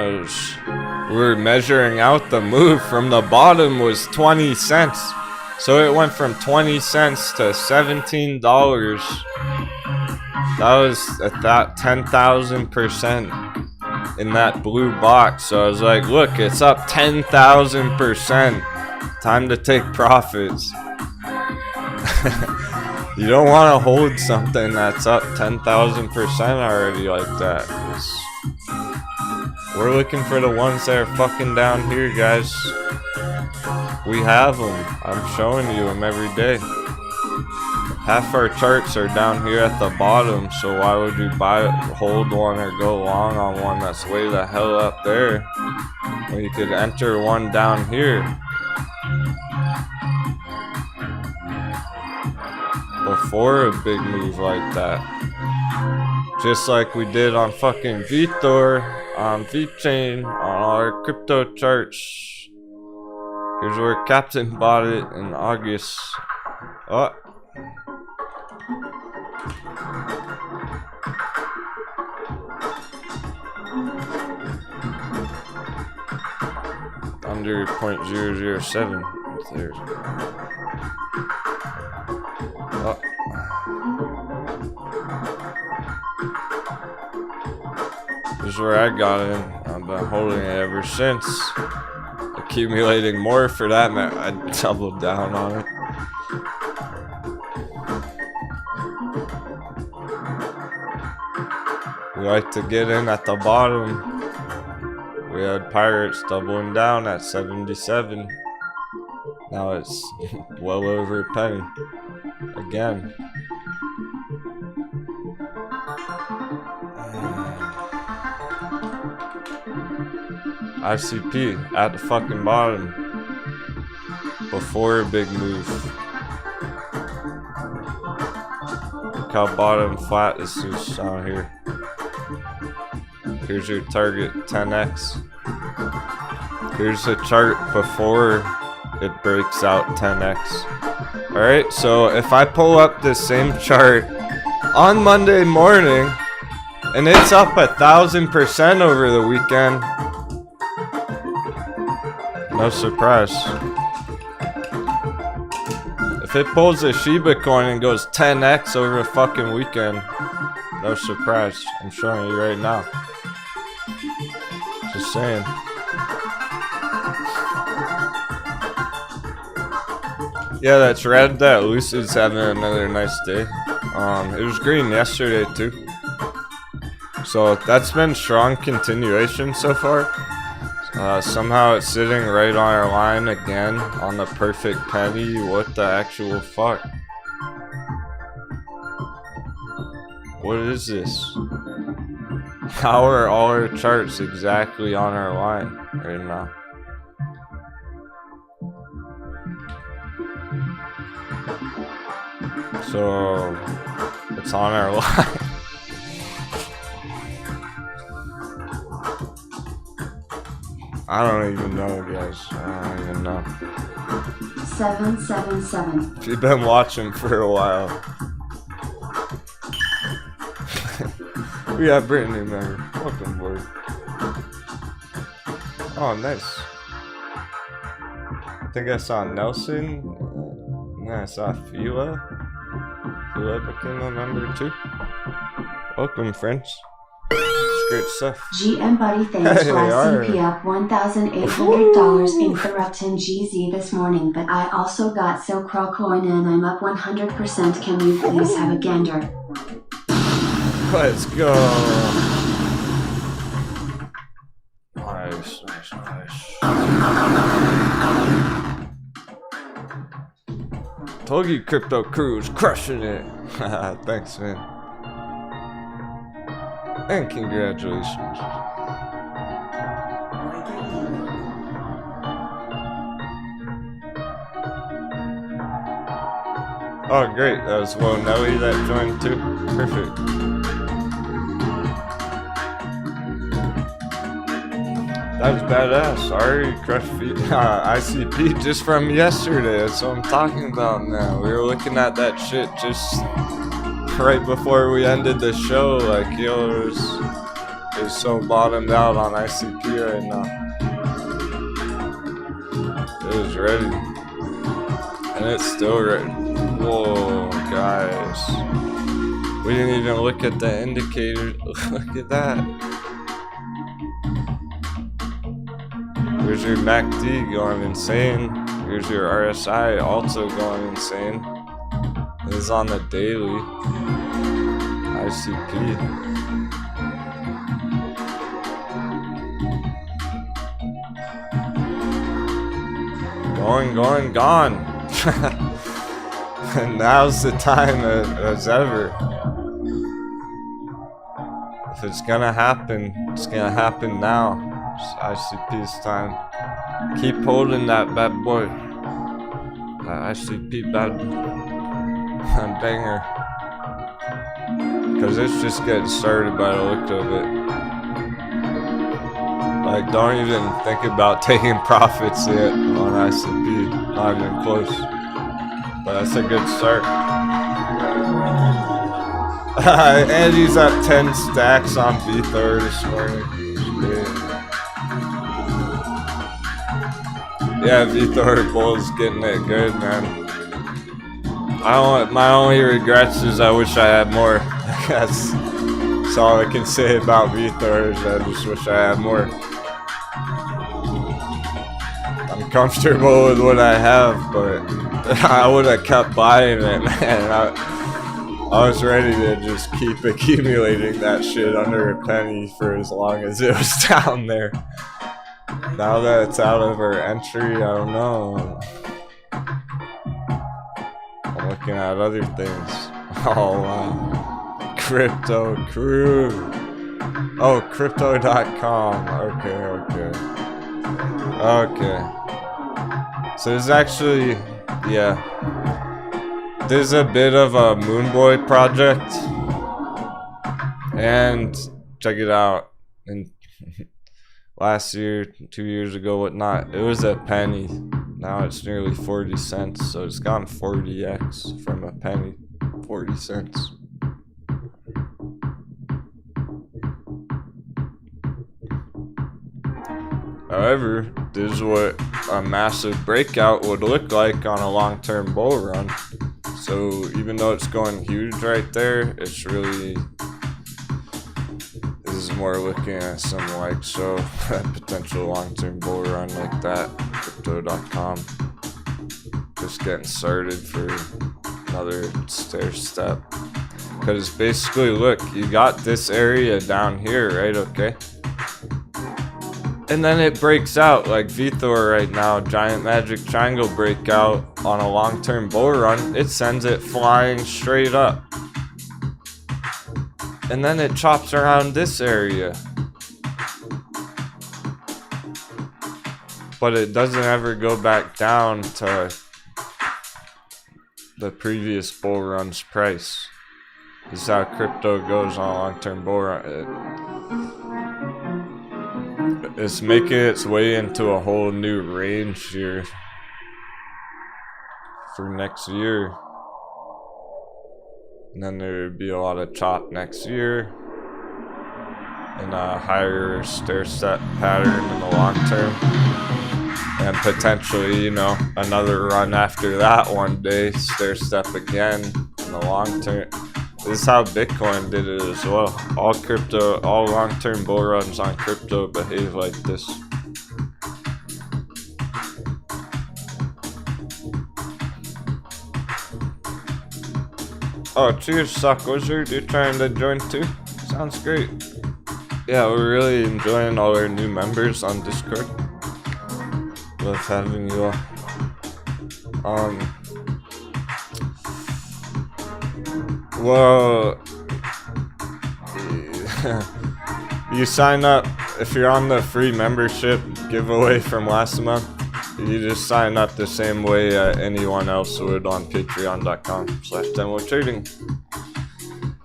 we were measuring out the move from the bottom was 20 cents. So it went from 20 cents to $17. That was at that 10,000% in that blue box. So I was like, look, it's up 10,000%. Time to take profits. You don't want to hold something that's up 10,000% already like that. We're looking for the ones that are fucking down here, guys. We have them. I'm showing you them every day. Half our charts are down here at the bottom, so why would you hold one or go long on one that's way the hell up there when you could enter one down here? Before a big move like that, just like we did on fucking VeThor, on VeChain, on all our crypto charts. Here's where Captain bought it in August. Oh. Under 0.007. There. Oh. This is where I got in. I've been holding it ever since. Accumulating more for that, man. I doubled down on it. We like to get in at the bottom. We had pirates doubling down at 77. Now it's well over a penny. Again. ICP at the fucking bottom. Before a big move. Look how bottom flat this is down here. Here's your target 10x. Here's a chart before it breaks out 10x. Alright, so if I pull up this same chart on Monday morning and it's up 1,000% over the weekend, no surprise. If it pulls a Shiba coin and goes 10x over a fucking weekend, no surprise. I'm showing you right now. saying. Yeah, that's red that Lucid's having another nice day. It was green yesterday too. So that's been strong continuation so far. Somehow it's sitting right on our line again on the perfect penny. What the actual fuck? What is this? How are all our charts exactly on our line right now? So it's on our line. I don't even know, guys. I don't even know. 777. If you've been watching for a while. We got Brittany, man. Welcome, board. Oh, nice. I think I saw Nelson. Yeah, I saw Fila. Fila became a member too. Welcome, friends. It's great stuff. GM Buddy, thanks for ICP up $1,800 in corrupting GZ this morning, but I also got Silk Roll coin and I'm up 100%. Can you please have a gander? Let's go. Nice, nice, nice. Told you Crypto Crew's crushing it. Thanks, man. And congratulations. Oh, great. That was Lo Nelly that joined too. Perfect. That was badass. Sorry, crushed feet. ICP just from yesterday. That's what I'm talking about now. We were looking at that shit just right before we ended the show. Like, yo, it's so bottomed out on ICP right now. It was ready. And it's still ready. Whoa, guys. We didn't even look at the indicator. Look at that. Here's your MACD going insane. Here's your RSI also going insane. This is on the daily. ICP. Going, gone. And now's the time as ever. If it's gonna happen, it's gonna happen now. It's ICP's time. Keep holding that bad boy. That ICP bad banger. Cause it's just getting started by the look of it. Like, don't even think about taking profits yet on ICP. Not even close. But that's a good start. Andy's at 10 stacks on VThor this morning. Yeah, VThor Bull's getting it good, man. My only regrets is I wish I had more. That's all I can say about VThor is I just wish I had more. I'm comfortable with what I have, but I would have kept buying it, man. I was ready to just keep accumulating that shit under a penny for as long as it was down there. Now that it's out of our entry, I don't know. I'm looking at other things. Oh, wow. Crypto Crew. Oh, crypto.com. Okay. So there's actually, yeah. There's a bit of a Moonboy project. And check it out. And last year, 2 years ago, whatnot, it was a penny. Now it's nearly 40 cents. So it's gone 40x from a penny. 40 cents. However, this is what a massive breakout would look like on a long-term bull run. So even though it's going huge right there, it's really, this is is more looking at some like show potential long-term bull run like that. Crypto.com. Just getting started for another stair step. Because basically, look, you got this area down here, right? Okay. And then it breaks out like Vthor right now, giant magic triangle breakout on a long-term bull run. It sends it flying straight up. And then it chops around this area. But it doesn't ever go back down to the previous bull run's price. This is how crypto goes on a long-term bull run. It's making its way into a whole new range here for next year. And then there would be a lot of chop next year and a higher stair step pattern in the long term. And potentially, you know, another run after that one day, stair step again in the long term. This is how Bitcoin did it as well. All crypto, all long-term bull runs on crypto behave like this. Oh, cheers, Sock Wizard. You're trying to join too? Sounds great. Yeah, we're really enjoying all our new members on Discord. Love having you all. Well, you sign up if you're on the free membership giveaway from last month. You just sign up the same way anyone else would on patreon.com/Denwo trading.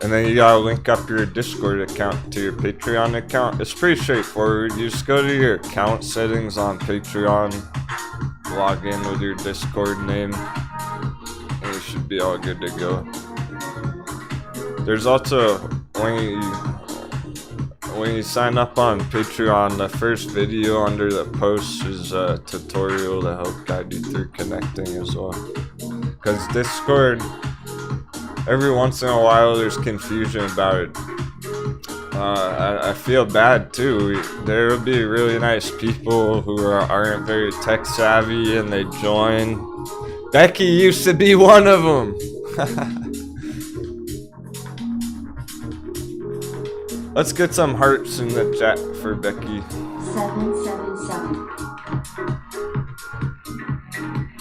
And then you gotta link up your Discord account to your Patreon account. It's pretty straightforward. You just go to your account settings on Patreon, log in with your Discord name, and you should be all good to go. There's also, when you sign up on Patreon, the first video under the post is a tutorial to help guide you through connecting as well. Because Discord, every once in a while there's confusion about it. I feel bad too. There will be really nice people who aren't very tech savvy and they join. Becky used to be one of them. Let's get some hearts in the chat for Becky. 777.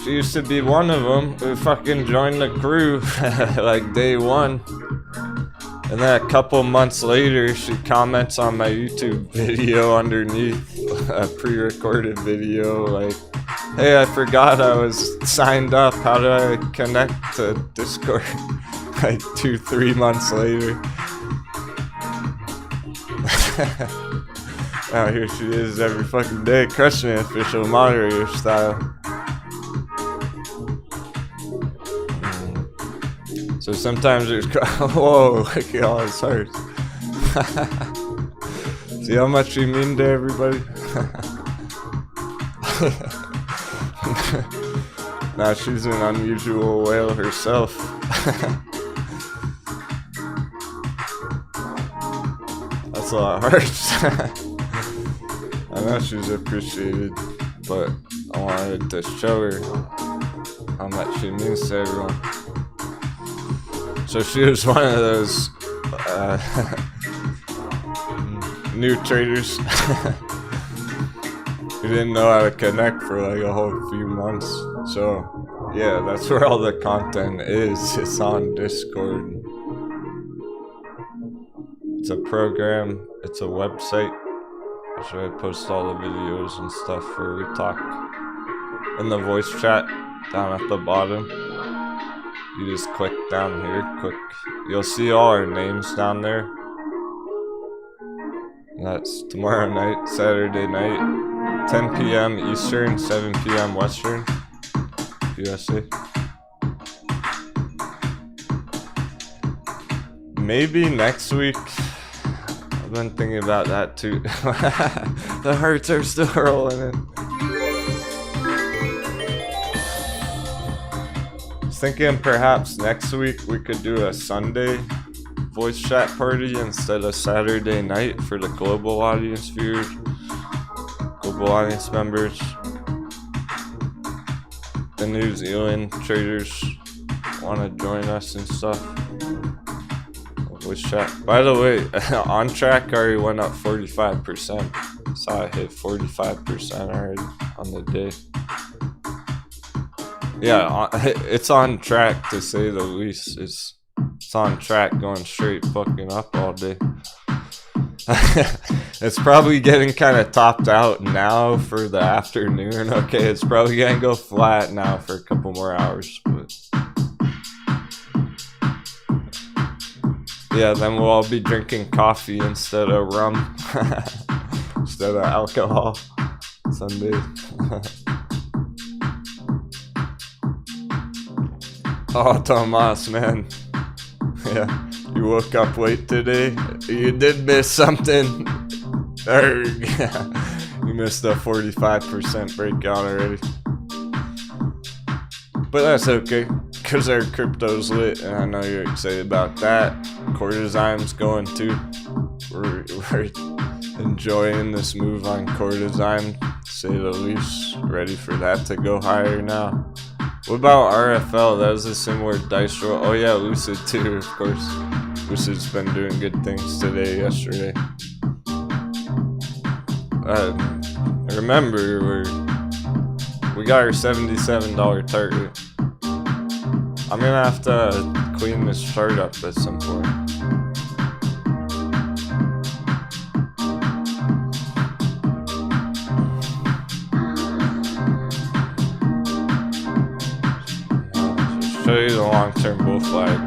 She used to be one of them who fucking joined the crew like day one. And then a couple months later, she comments on my YouTube video underneath a pre-recorded video like, hey, I forgot I was signed up. How do I connect to Discord? Like 2-3 months later. Oh, here she is every fucking day, crushing it, official moderator style. So sometimes there's whoa, look at all his hearts. See how much you mean to everybody? Nah, she's an unusual whale herself. That's a lot of hearts. I know she's appreciated, but I wanted to show her how much she means to everyone. So she was one of those new traders who didn't know how to connect for like a whole few months. So yeah, that's where all the content is. It's on Discord. It's a program, it's a website. That's where I post all the videos and stuff where we talk in the voice chat down at the bottom. You just click down here, you'll see all our names down there. And that's tomorrow night, Saturday night, 10 p.m. Eastern, 7 p.m. Western, USA. Maybe next week. I've been thinking about that too. The hearts are still rolling in. Thinking perhaps next week we could do a Sunday voice chat party instead of Saturday night for the global audience viewers, global audience members. The New Zealand traders want to join us and stuff. Voice chat. By the way, on track already went up 45%. Saw it hit 45% already on the day. Yeah, it's on track to say the least. It's on track, going straight fucking up all day. It's probably getting kind of topped out now for the afternoon. Okay, it's probably gonna go flat now for a couple more hours, but yeah, then we'll all be drinking coffee instead of rum, instead of alcohol Sunday. Oh, Tomas, man. Yeah, you woke up late today. You did miss something. Yeah, you missed a 45% breakout already. But that's okay, because our crypto's lit, and I know you're excited about that. Courtesan's going too. We're enjoying this move on Courtesan, to say the least. Ready for that to go higher now. What about RFL? That was a similar dice roll. Oh yeah, Lucid too, of course. Lucid's been doing good things today, yesterday. Remember, we got our $77 target. I'm gonna have to clean this chart up at some point. Show you the long-term bull flag.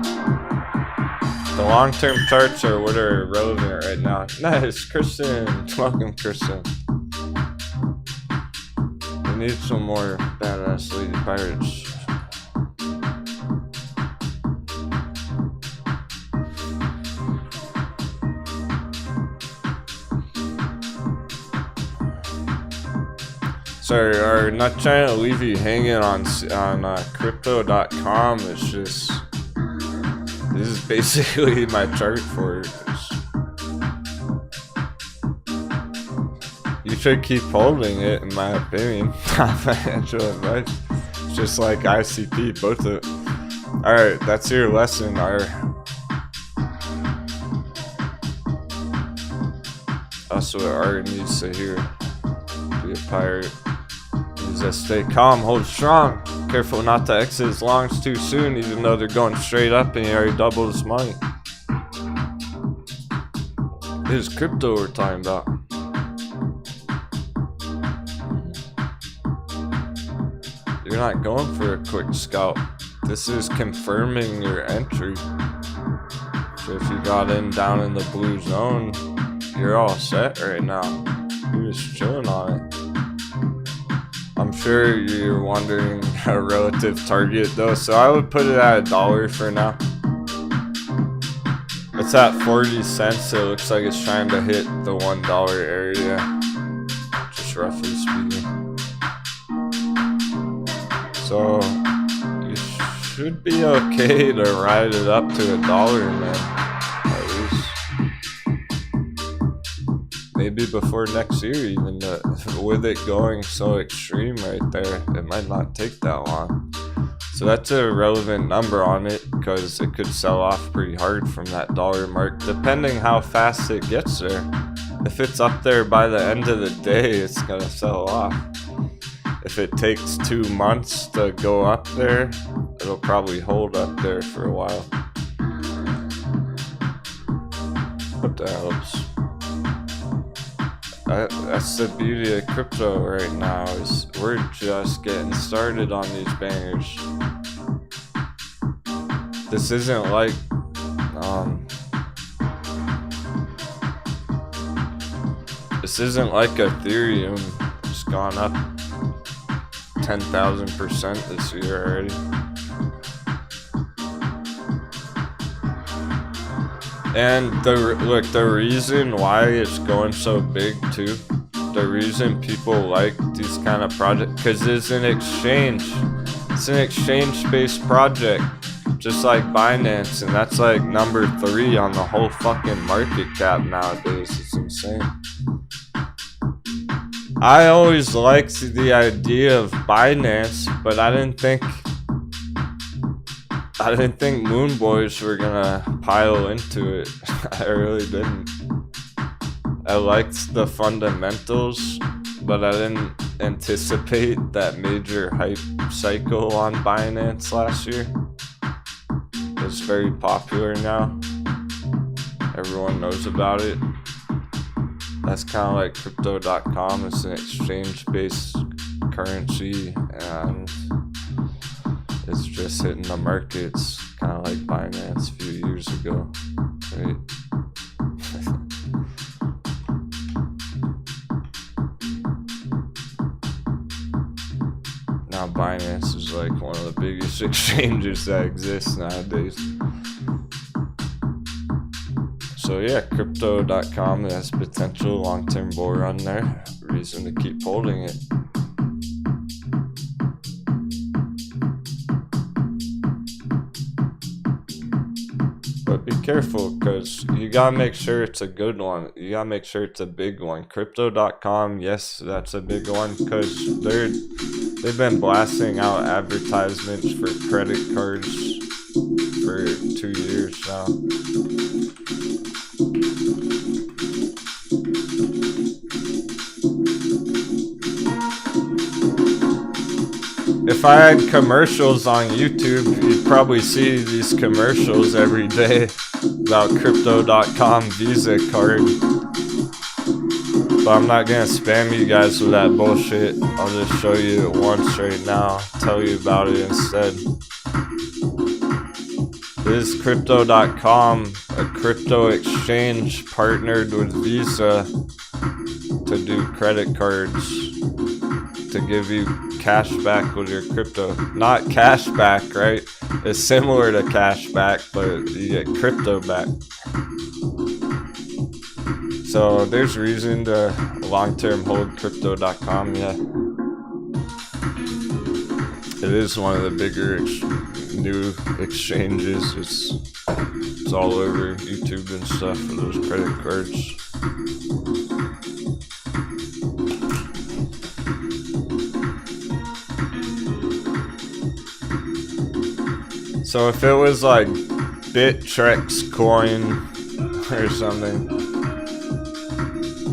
The long-term charts are what are relevant right now. Nice, Kristen. Welcome, Kristen. We need some more badass lady pirates. Sorry, we're not trying to leave you hanging on crypto.com. It's just, this is basically my chart for it. You should keep holding it, in my opinion. Financial advice. It's just like ICP, both of it. Alright, that's your lesson, That's what Art needs to hear. Be a pirate. Needs to stay calm, hold strong. Careful not to exit his longs too soon, even though they're going straight up and he already doubled his money. It is crypto we're talking about. You're not going for a quick scalp. This is confirming your entry. So if you got in down in the blue zone, you're all set right now. You're just chilling on it. I'm sure you're wondering a relative target though, so I would put it at $1 for now. It's at 40 cents, so it looks like it's trying to hit the $1 area, just roughly speaking. So you should be okay to ride it up to $1, man. At least. Maybe before next year, even with it going so extreme right there, it might not take that long. So that's a relevant number on it, because it could sell off pretty hard from that $1 mark, depending how fast it gets there. If it's up there by the end of the day, it's gonna sell off. If it takes 2 months to go up there, it'll probably hold up there for a while. But that helps. That's the beauty of crypto right now, is we're just getting started on these bangers. This isn't like Ethereum. It's gone up 10,000% this year already. And the reason why it's going so big too, the reason people like these kind of projects, because it's an exchange-based project. just like Binance, and that's like number 3 on the whole fucking market cap nowadays. It's insane. I always liked the idea of Binance, but I didn't think Moon Boys were gonna pile into it. I really didn't. I liked the fundamentals, but I didn't anticipate that major hype cycle on Binance last year. It's very popular now. Everyone knows about it. That's kind of like Crypto.com. It's an exchange-based currency, and it's just hitting the markets, kind of like Binance a few years ago, right? Now Binance is like one of the biggest exchanges that exist nowadays. So yeah, Crypto.com has potential long-term bull run there. Reason to keep holding it. But be careful, because you gotta make sure it's a good one. You gotta make sure it's a big one. Crypto.com, yes, that's a big one, because they've been blasting out advertisements for credit cards for 2 years now. If I had commercials on YouTube, you'd probably see these commercials every day about Crypto.com Visa card. But I'm not gonna spam you guys with that bullshit. I'll just show you it once right now, tell you about it instead. This is Crypto.com, a crypto exchange partnered with Visa to do credit cards to give you cash back with your crypto. Not cash back, right? It's similar to cash back, but you get crypto back. So there's reason to long-term hold Crypto.com, yeah. It is one of the bigger new exchanges. It's all over YouTube and stuff for those credit cards. So if it was like Bittrex coin or something,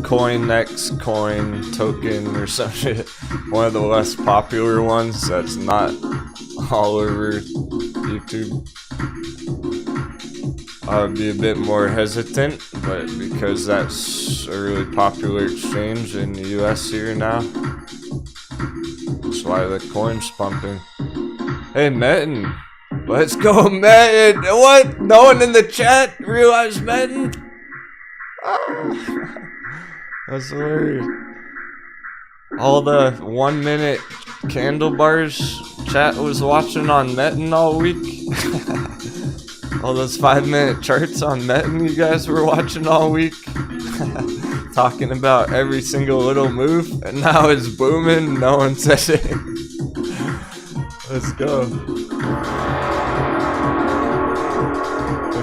CoinX coin token or some shit, one of the less popular ones that's not all over YouTube, I would be a bit more hesitant, but because that's a really popular exchange in the US here now, that's why the coin's pumping. Hey Metin, let's go Metin! What? No one in the chat realized Metin? That's hilarious. All the 1 minute candle bars chat was watching on Metin all week. All those 5 minute charts on Metin you guys were watching all week. Talking about every single little move, and now it's booming, no one says it. Let's go.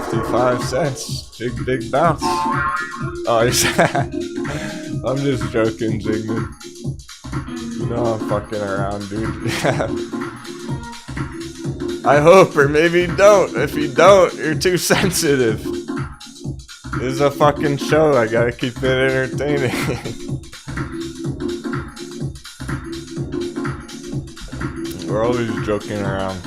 55 cents. Big bounce. Oh, I'm just joking, Jigman. You know I'm fucking around, dude. I hope, or maybe don't. If you don't, you're too sensitive. This is a fucking show. I gotta keep it entertaining. We're always joking around.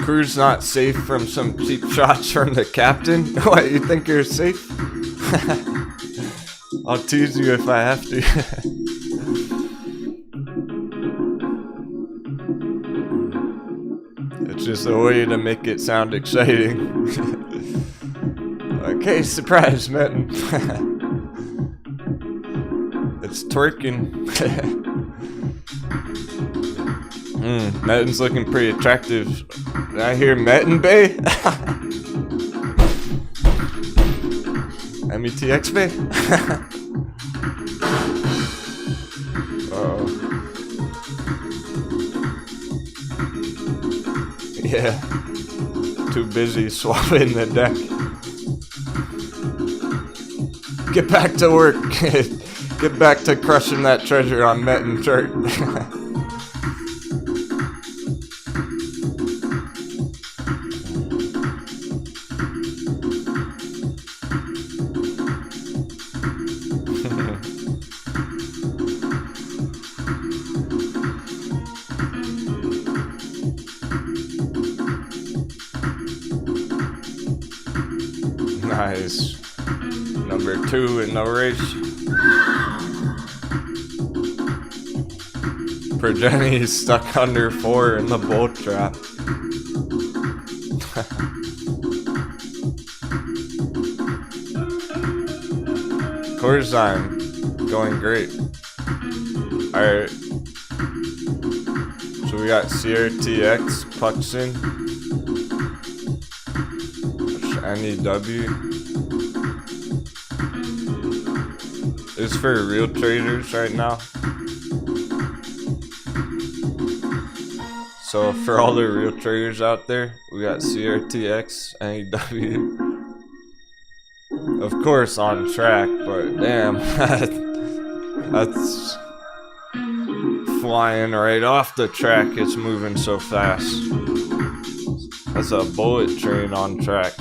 Crew's not safe from some cheap shots from the captain? What, you think you're safe? I'll tease you if I have to. It's just a way to make it sound exciting. Okay, surprise, Metin. It's twerking. Metin's looking pretty attractive. Did I hear Metin Bay? METX Bay? Uh-oh. Yeah. Too busy swapping the deck. Get back to work. Get back to crushing that treasure on Met and Chart. Nice. Number 2 in the race. Progeny is stuck under 4 in the bull trap. Corzine, going great. Alright. So we got CRTX, Puxin, NEW. This is for real traders right now. So for all the real traders out there, we got CRTX, NEW. Of course on track, but damn, that's flying right off the track. It's moving so fast. That's a bullet train on track.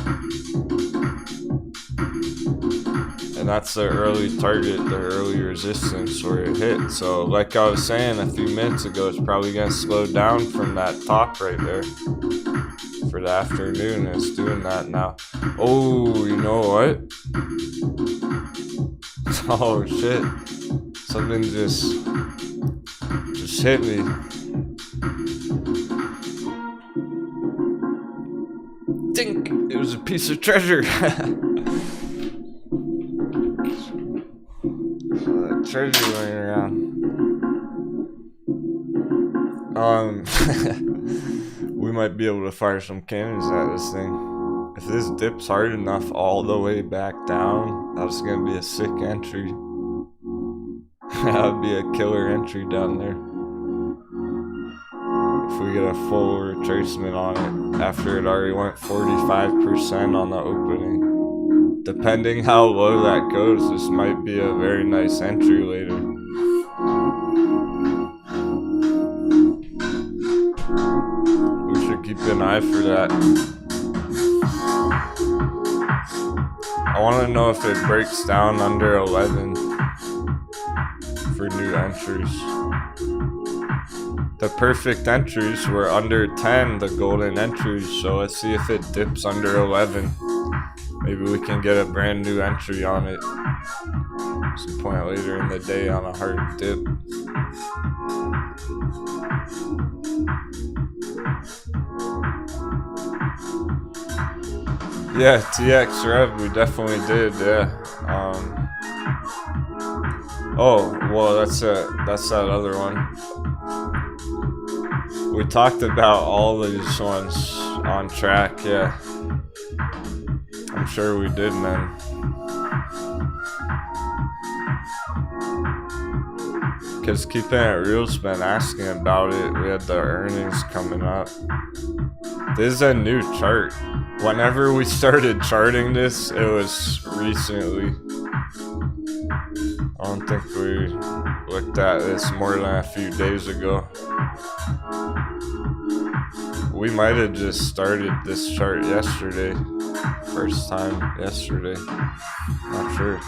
And that's the early target, the early resistance where it hit. So like I was saying a few minutes ago, it's probably gonna slow down from that top right there for the afternoon. It's doing that now. Oh, you know what? Oh shit. Something just hit me. Dink! It was a piece of treasure. Treasure laying around. We might be able to fire some cannons at this thing. If this dips hard enough all the way back down, that's gonna be a sick entry. That would be a killer entry down there. If we get a full retracement on it after it already went 45% on the opening. Depending how low that goes, this might be a very nice entry later. We should keep an eye for that. I want to know if it breaks down under 11 for new entries. The perfect entries were under 10, the golden entries, so let's see if it dips under 11. Maybe we can get a brand new entry on it some point later in the day on a hard dip. Yeah, TX Rev, we definitely did, yeah. Oh, well, that's that other one. We talked about all these ones on track, yeah. I'm sure we did, man. Because Keeping It Real's been asking about it. We had the earnings coming up. This is a new chart. Whenever we started charting this, it was recently. I don't think we looked at this more than a few days ago. We might have just started this chart yesterday. First time yesterday. Not sure.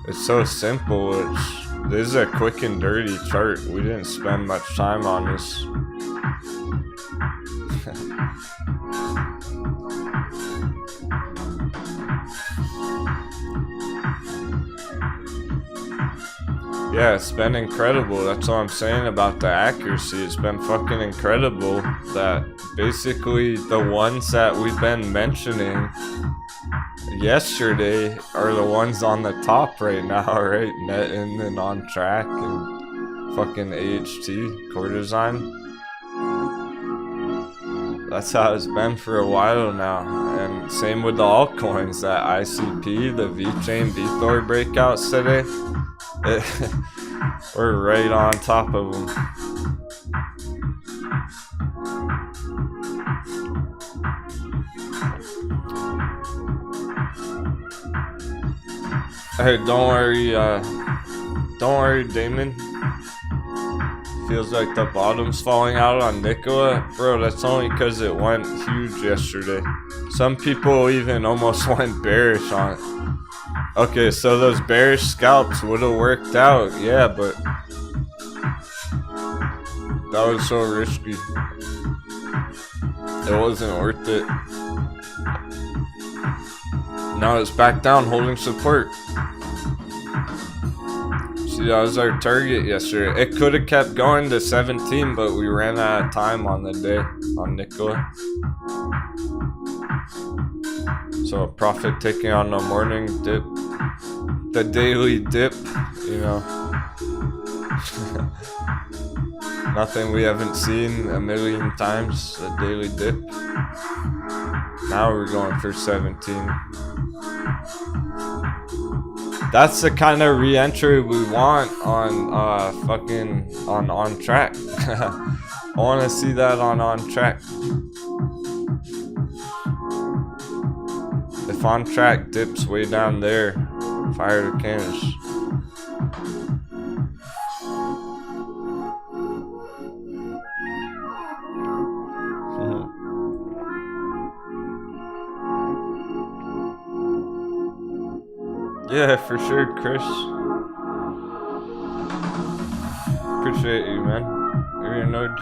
It's so simple. This is a quick and dirty chart. We didn't spend much time on this. Yeah, it's been incredible. That's all I'm saying about the accuracy. It's been fucking incredible that basically the ones that we've been mentioning yesterday are the ones on the top right now, right? Netting and On Track and fucking AHT, Core Design. That's how it's been for a while now. And same with the altcoins, that ICP, the VeChain, VeThor breakouts today. We're right on top of them. Hey, don't worry, Damon. Feels like the bottom's falling out on Nikola. Bro, that's only because it went huge yesterday. Some people even almost went bearish on it. Okay, so those bearish scalps would have worked out. Yeah, but that was so risky. It wasn't worth it. Now it's back down holding support. See, that was our target yesterday. It could have kept going to 17, but we ran out of time on the day on Nikola. So profit taking on the morning dip. The daily dip, you know. Nothing we haven't seen a million times, a daily dip. Now we're going for 17. That's the kind of re-entry we want on on track. I want to see that on track. If on track dips way down there, fire the cannons. Yeah, for sure, Chris. Appreciate you, man. You're an OG.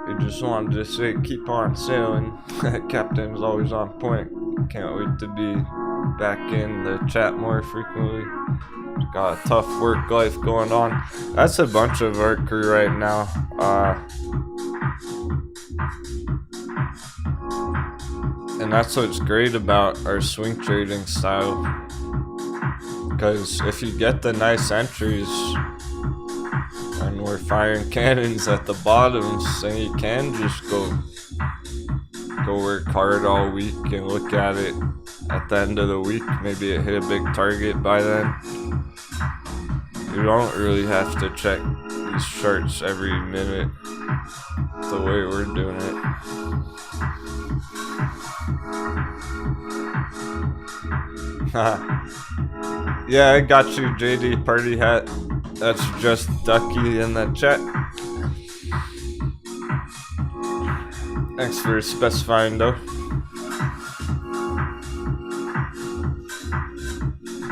We just wanted to say, keep on sailing. Captain's always on point. Can't wait to be back in the chat more frequently. Got a tough work life going on. That's a bunch of our crew right now. And that's what's great about our swing trading style. Because if you get the nice entries and we're firing cannons at the bottoms, then you can just go work hard all week and look at it at the end of the week. Maybe it hit a big target by then. You don't really have to check these charts every minute the way we're doing it. Yeah, I got you, JD Party Hat. That's just Ducky in the chat. Thanks for specifying, though.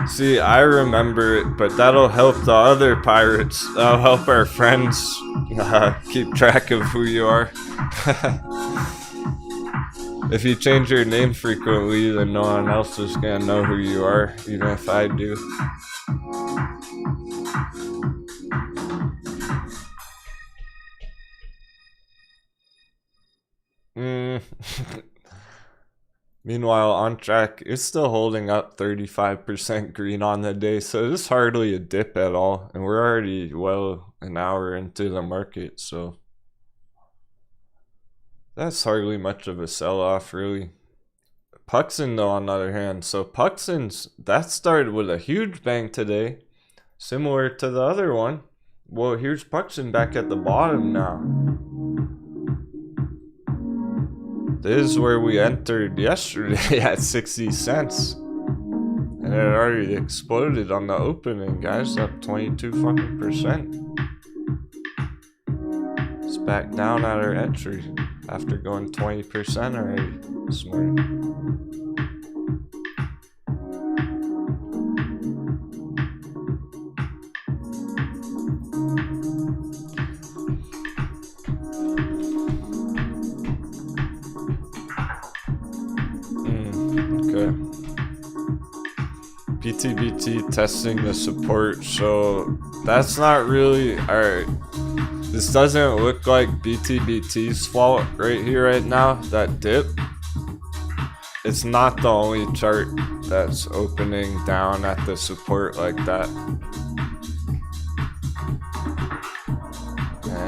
See, I remember it, but that'll help the other pirates. That'll help our friends keep track of who you are. If you change your name frequently, then no one else is gonna know who you are, even if I do. Meanwhile, on track, it's still holding up 35% green on the day, so this is hardly a dip at all, and we're already well an hour into the market, so that's hardly much of a sell-off, really. Puxin, though, on the other hand, so Puxin's, that started with a huge bang today, similar to the other one. Well, here's Puxin back at the bottom now. This is where we entered yesterday at 60 cents. And it already exploded on the opening, guys, up 22 fucking %. It's back down at our entry after going 20% already this morning. BTBT testing the support, so that's not really alright. This doesn't look like BTBT's fault right here right now, that dip. It's not the only chart that's opening down at the support like that.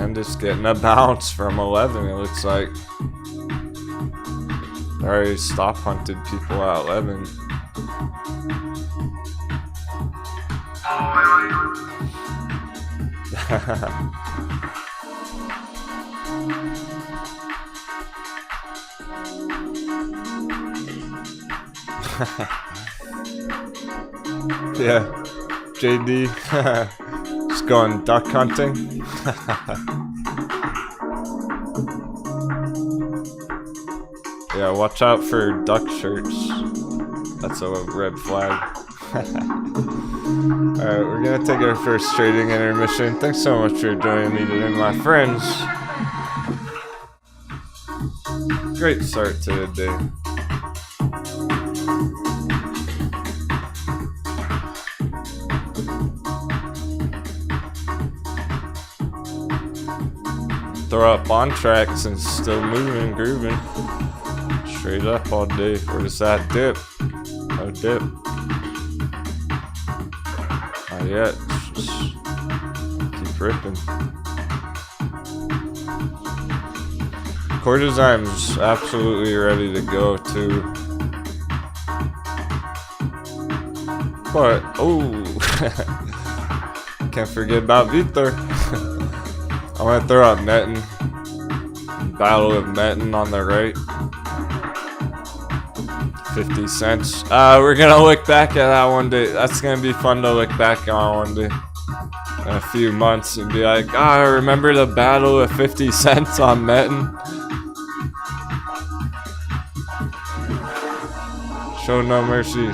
And it's getting a bounce from 11, it looks like. I already stop hunted people at 11. Yeah, JD. Just going duck hunting. Yeah, watch out for duck shirts. That's a red flag. Alright, we're gonna take our first trading intermission. Thanks so much for joining me today, my friends. Great start to the day. Throw up on tracks and still moving, grooving. Straight up all day. Where's that dip? No dip. Not yet. Just keep ripping. Core design's absolutely ready to go too. But can't forget about Vitor. I'm gonna throw out Metin. Battle of Metin on the right. 50 cents. We're gonna look back at that one day. That's gonna be fun to look back on one day. In a few months and be like, I remember the battle of 50 cents on Metin. Show no mercy.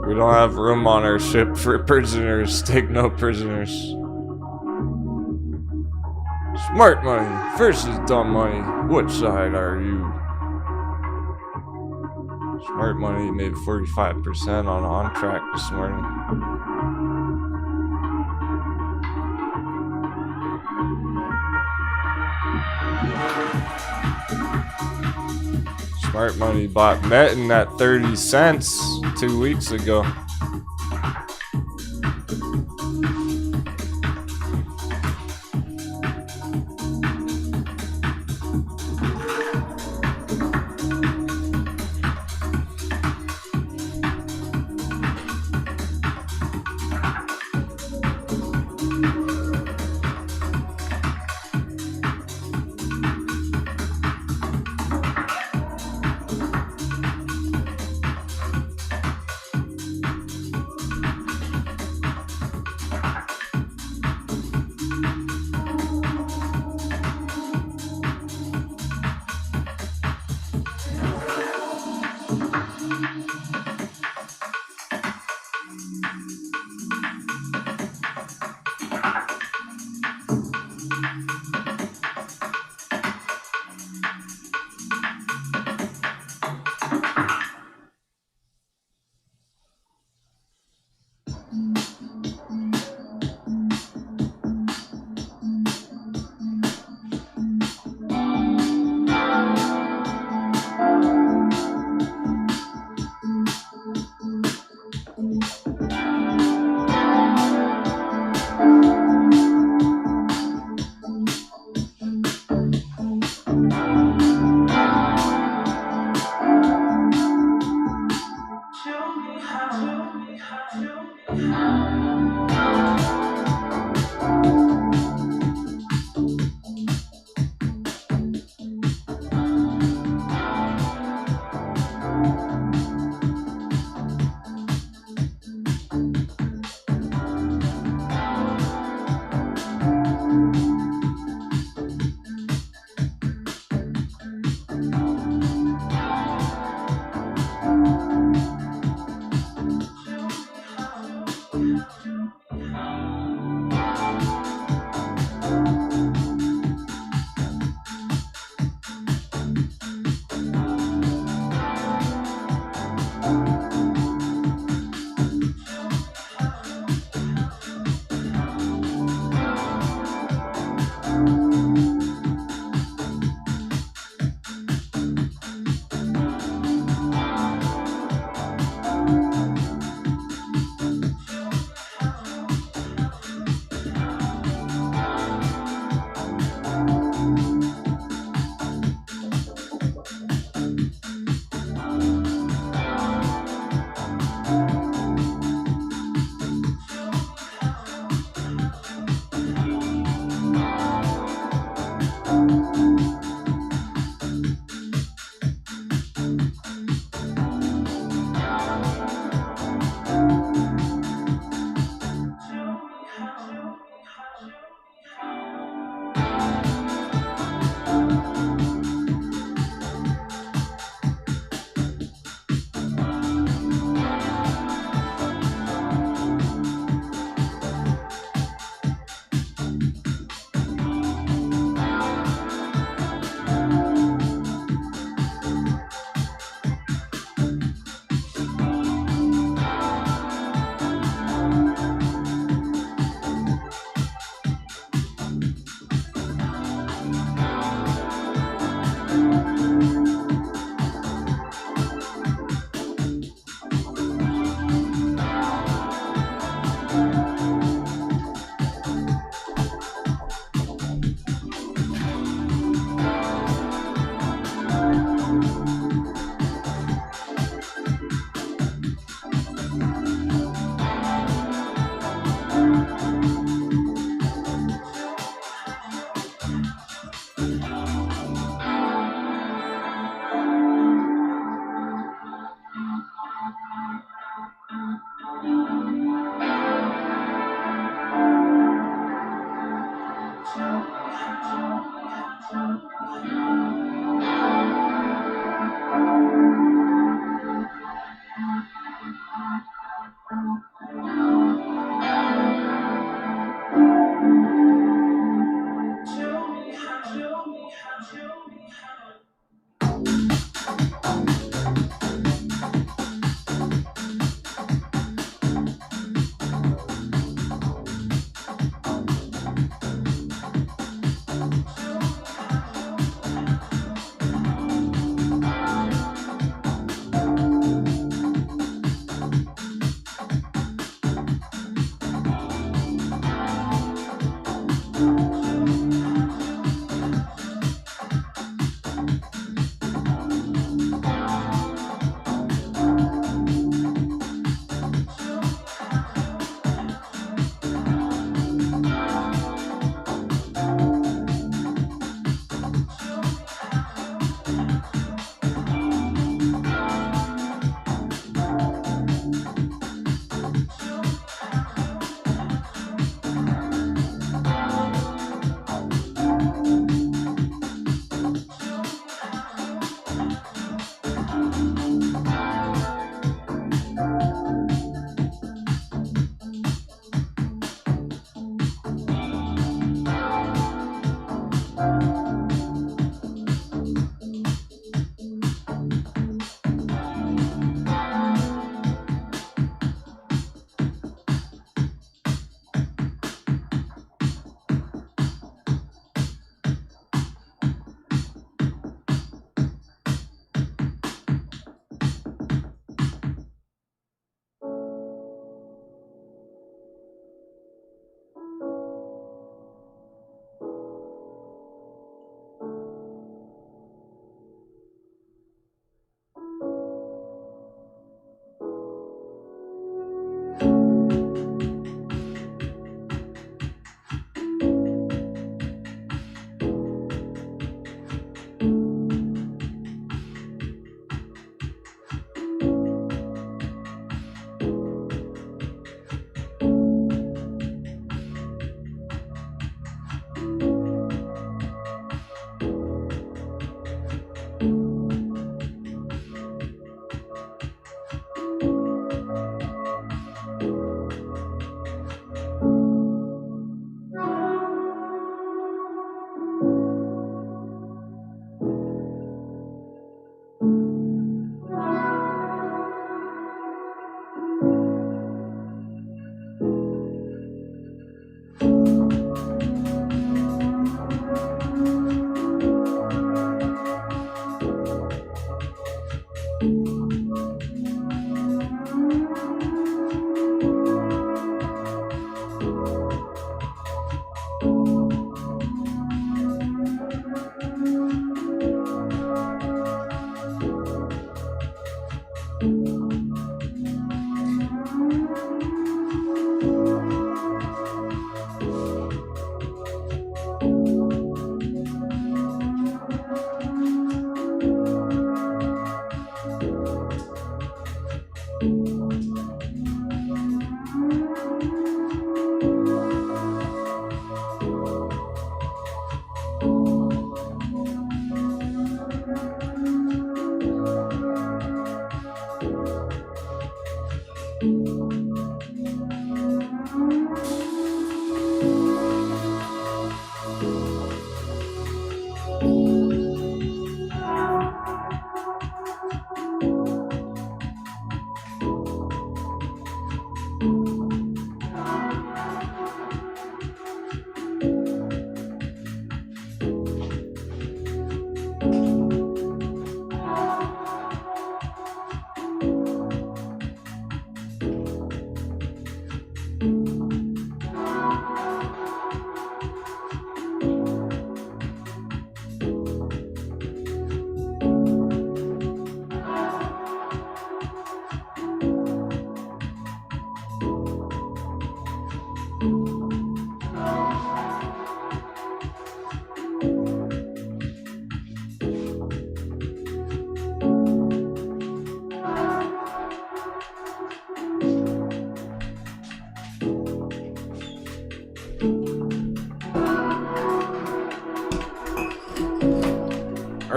We don't have room on our ship for prisoners. Take no prisoners. Smart money versus dumb money. Which side are you? Smart money made 45% on track this morning. Smart money bought Metin at 30 cents 2 weeks ago.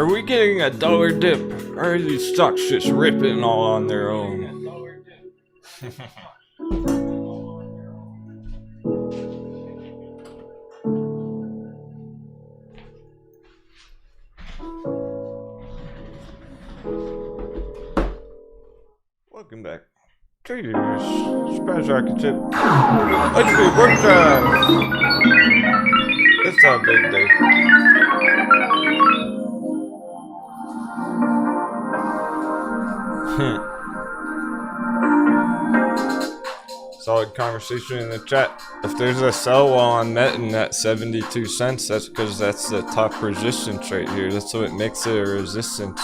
Are we getting a dollar dip? Or are these stocks just ripping all on their own? Welcome back. Traders, Surprise Rocket Ship. Let's be work drive. It's a big day. Solid conversation in the chat. If there's a sell wall on netting at 72 cents, that's because that's the top resistance right here. That's what makes it a resistance.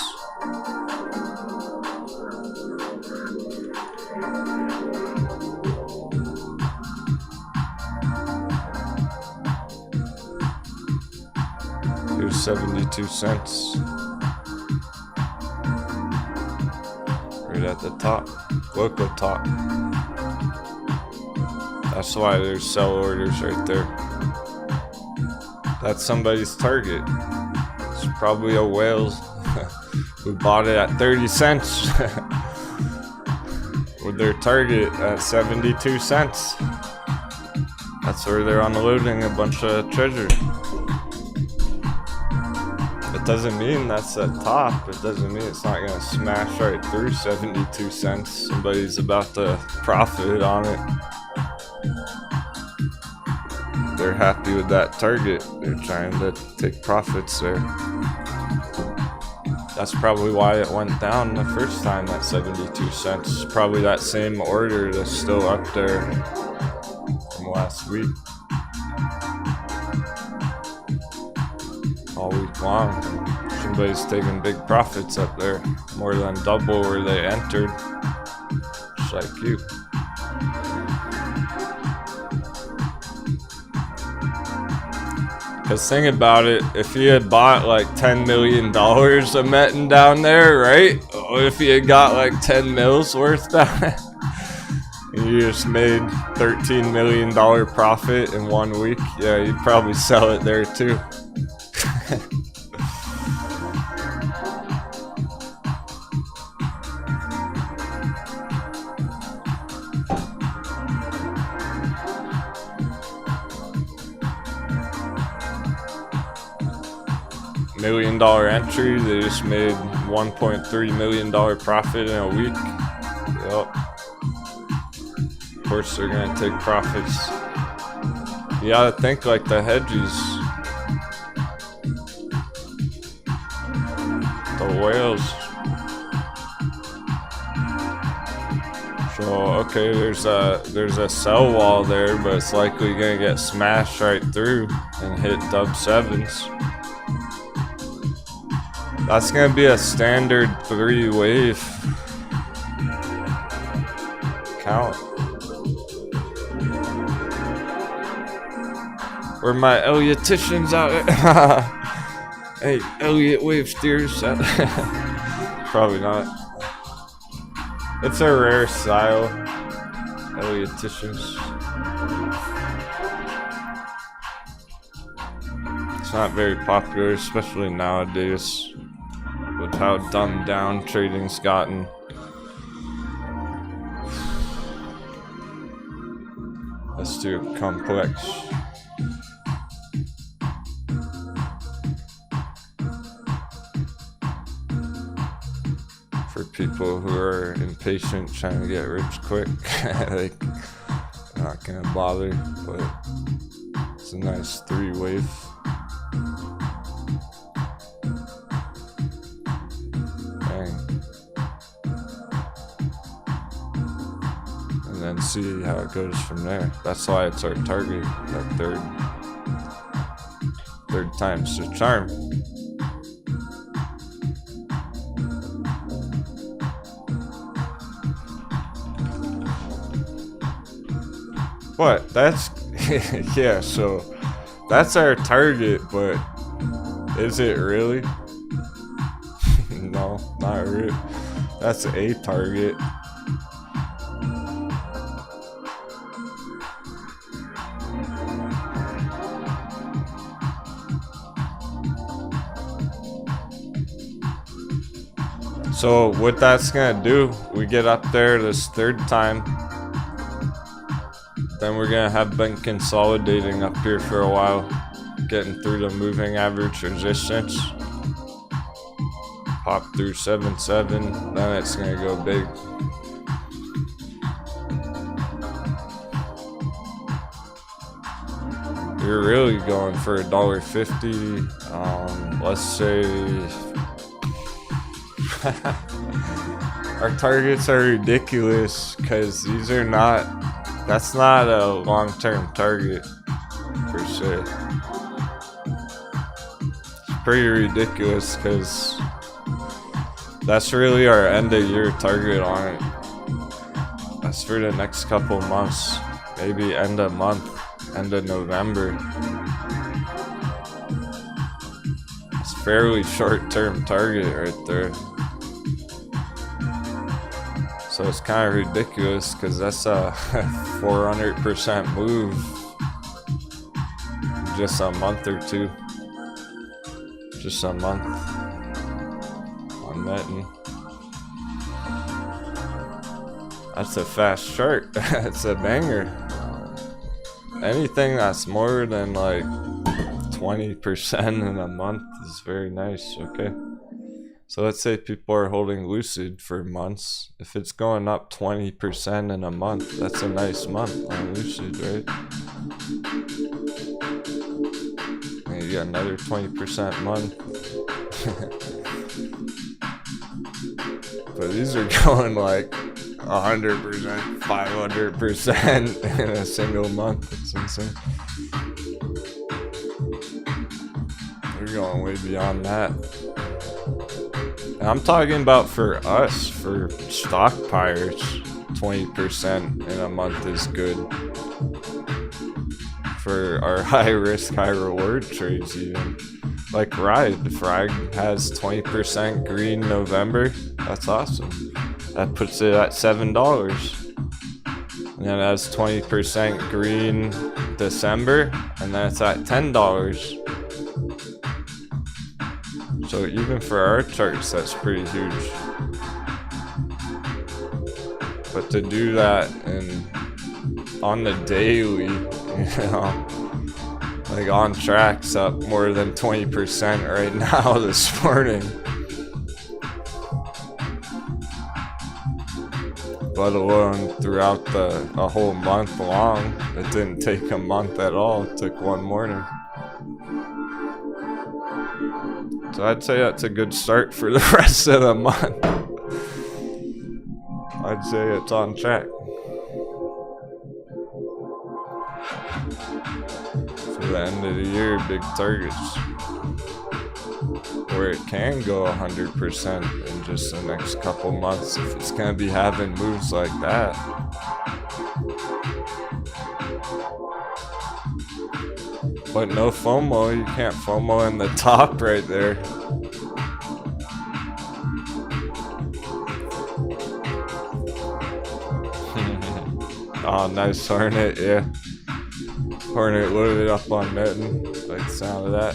Here's 72 cents. Right at the top. Local top. That's why there's sell orders right there. That's somebody's target. It's probably a whale who bought it at 30 cents with their target at 72 cents. That's where they're unloading a bunch of treasure. It doesn't mean that's the top. It doesn't mean it's not gonna smash right through 72 cents. Somebody's about to profit on it. They're happy with that target. They're trying to take profits there. That's probably why it went down the first time at 72 cents. Probably that same order that's still up there from last week. All week long. Somebody's taking big profits up there. More than double where they entered. Just like you. Cause think about it, if you had bought like $10 million of Metin down there, right? What if you had got like 10 mils worth down there? And you just made $13 million profit in 1 week? Yeah, you'd probably sell it there too. $1 million entry, they just made $1.3 million profit in a week. Yep. Of course they're gonna take profits. You gotta think like the hedges. The whales. So okay, there's a sell wall there, but it's likely gonna get smashed right through and hit dub sevens. That's gonna be a standard 3-wave count. Where my Elliotticians out there? Hey, Elliott wave steers. Probably not. It's a rare style. Elliotticians. It's not very popular, especially nowadays. With how dumbed down trading's gotten. Let's do complex. For people who are impatient trying to get rich quick, like, not gonna bother, but it's a nice 3-wave. And see how it goes from there. That's why it's our target, that third time's the charm. What? That's yeah, so that's our target, but is it really? No, not really. That's a target. So what that's gonna do, we get up there this third time, then we're gonna have been consolidating up here for a while, getting through the moving average resistance, pop through 7.7, then it's gonna go big. You're really going for $1.50. Let's say our targets are ridiculous because these are not. That's not a long-term target per se. It's pretty ridiculous because that's really our end-of-year target on it. That's for the next couple months, maybe end of month. End of November. It's fairly short-term target right there. So it's kind of ridiculous because that's a 400% move in just a month or two. Just a month on Metin. That's a fast chart. It's a banger. Anything that's more than like 20% in a month is very nice. Okay, so let's say people are holding Lucid for months. If it's going up 20% in a month, that's a nice month on Lucid, right? And you get another 20% month. But these are going like 100%, 500% in a single month. It's insane. We're going way beyond that. And I'm talking about for us, for stock pirates, 20% in a month is good. For our high risk, high reward trades even. Like Ride, if Ride has 20% green November, that's awesome. That puts it at $7. And then it has 20% green December, and then it's at $10. So even for our charts, that's pretty huge. But to do that on the daily, you know, like on track's up more than 20% right now this morning. Let alone throughout a whole month long. It didn't take a month at all. It took one morning. So I'd say that's a good start for the rest of the month. I'd say it's on track. For the end of the year, big targets. Where it can go 100% in just the next couple months if it's gonna be having moves like that. But no FOMO, you can't FOMO in the top right there. Oh, nice Hornet, yeah. Hornet loaded up on Metin, like the sound of that.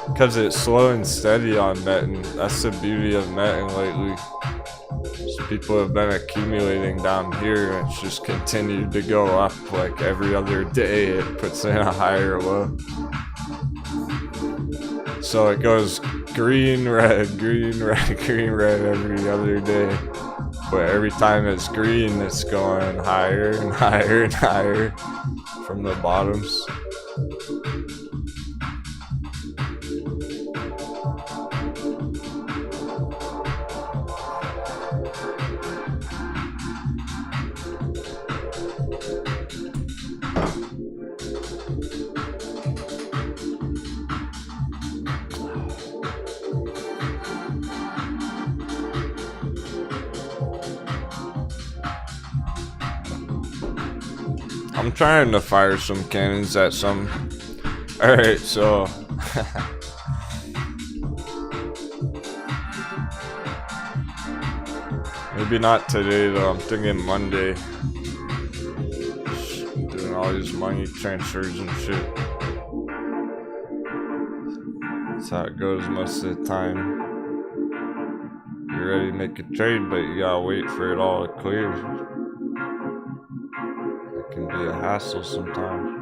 Because it's slow and steady on Metin. That's the beauty of Metin lately. So people have been accumulating down here and it's just continued to go up like every other day. It puts in a higher low. So it goes green, red, green, red, green, red every other day. But every time it's green, it's going higher and higher and higher from the bottoms. I'm trying to fire some cannons at some. Alright, so maybe not today though, I'm thinking Monday. Doing all these money transfers and shit. That's how it goes most of the time. you're ready to make a trade, but you gotta wait for it all to clear. It can be a hassle sometimes.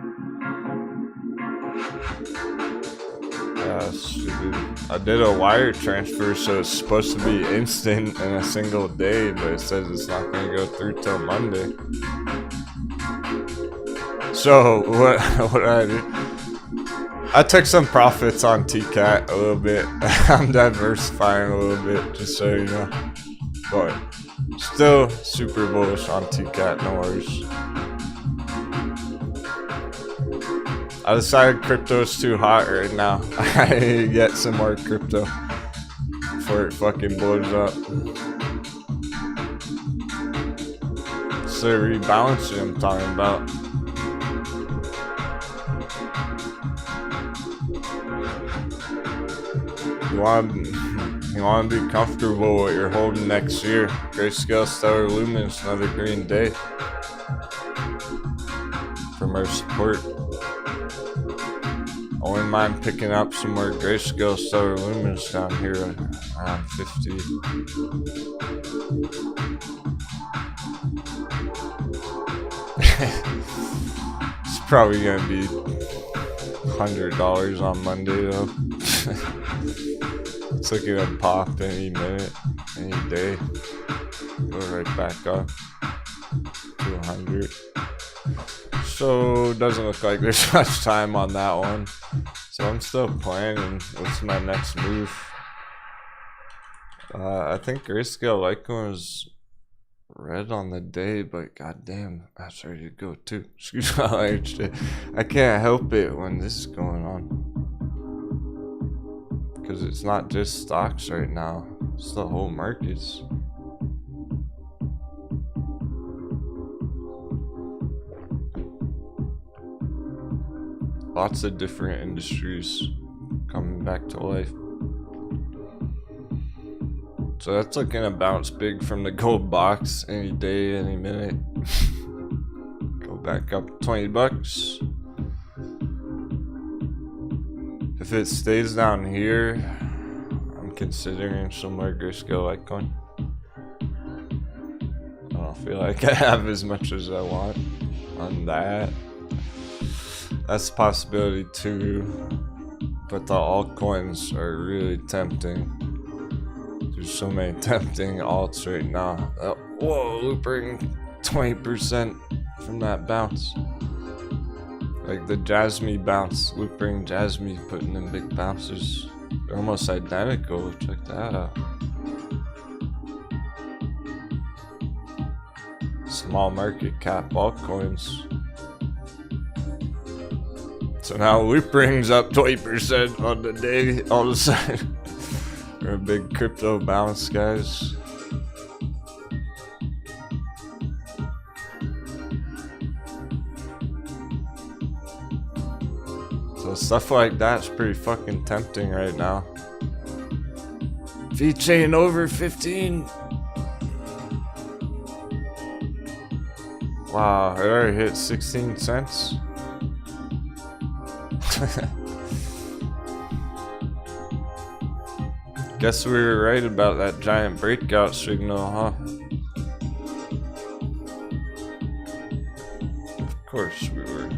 Yeah, stupid. I did a wire transfer, so it's supposed to be instant in a single day, but it says it's not gonna go through till Monday. So what I did, I took some profits on TCAT a little bit. I'm diversifying a little bit, just so you know. But still super bullish on TCAT, no worries. I decided crypto's too hot right now. I need to get some more crypto before it fucking blows up. It's the rebalancing I'm talking about. You want to be comfortable with what you're holding next year. Grayscale, Stellar, Lumens, another green day from our support. I wouldn't mind picking up some more Grayscale, Stellar, Lumens down here around 50. It's probably gonna be $100 on Monday though. It's looking to pop any minute, any day. Go right back up to 100. So it doesn't look like there's much time on that one. So I'm still planning what's my next move. I think Grayscale Litecoin was red on the day, but goddamn, that's ready to go too. Excuse my language. I can't help it when this is going on. Because it's not just stocks right now, it's the whole markets. Lots of different industries coming back to life. So that's looking to bounce big from the gold box any day, any minute. Go back up $20. If it stays down here, I'm considering some more Grayscale Litecoin. I don't feel like I have as much as I want on that. That's a possibility too. But the altcoins are really tempting. There's so many tempting alts right now. Whoa, looping 20% from that bounce. Like the Jasmine bounce, looping Jasmine, putting in big bounces. They're almost identical, check that out. Small market cap altcoins. So now looping's up 20% on the day, all of a sudden. We're a big crypto bounce, guys. So stuff like that's pretty fucking tempting right now. V-chain over 15. Wow, it already hit 16 cents. Guess we were right about that giant breakout signal, huh? Of course we were.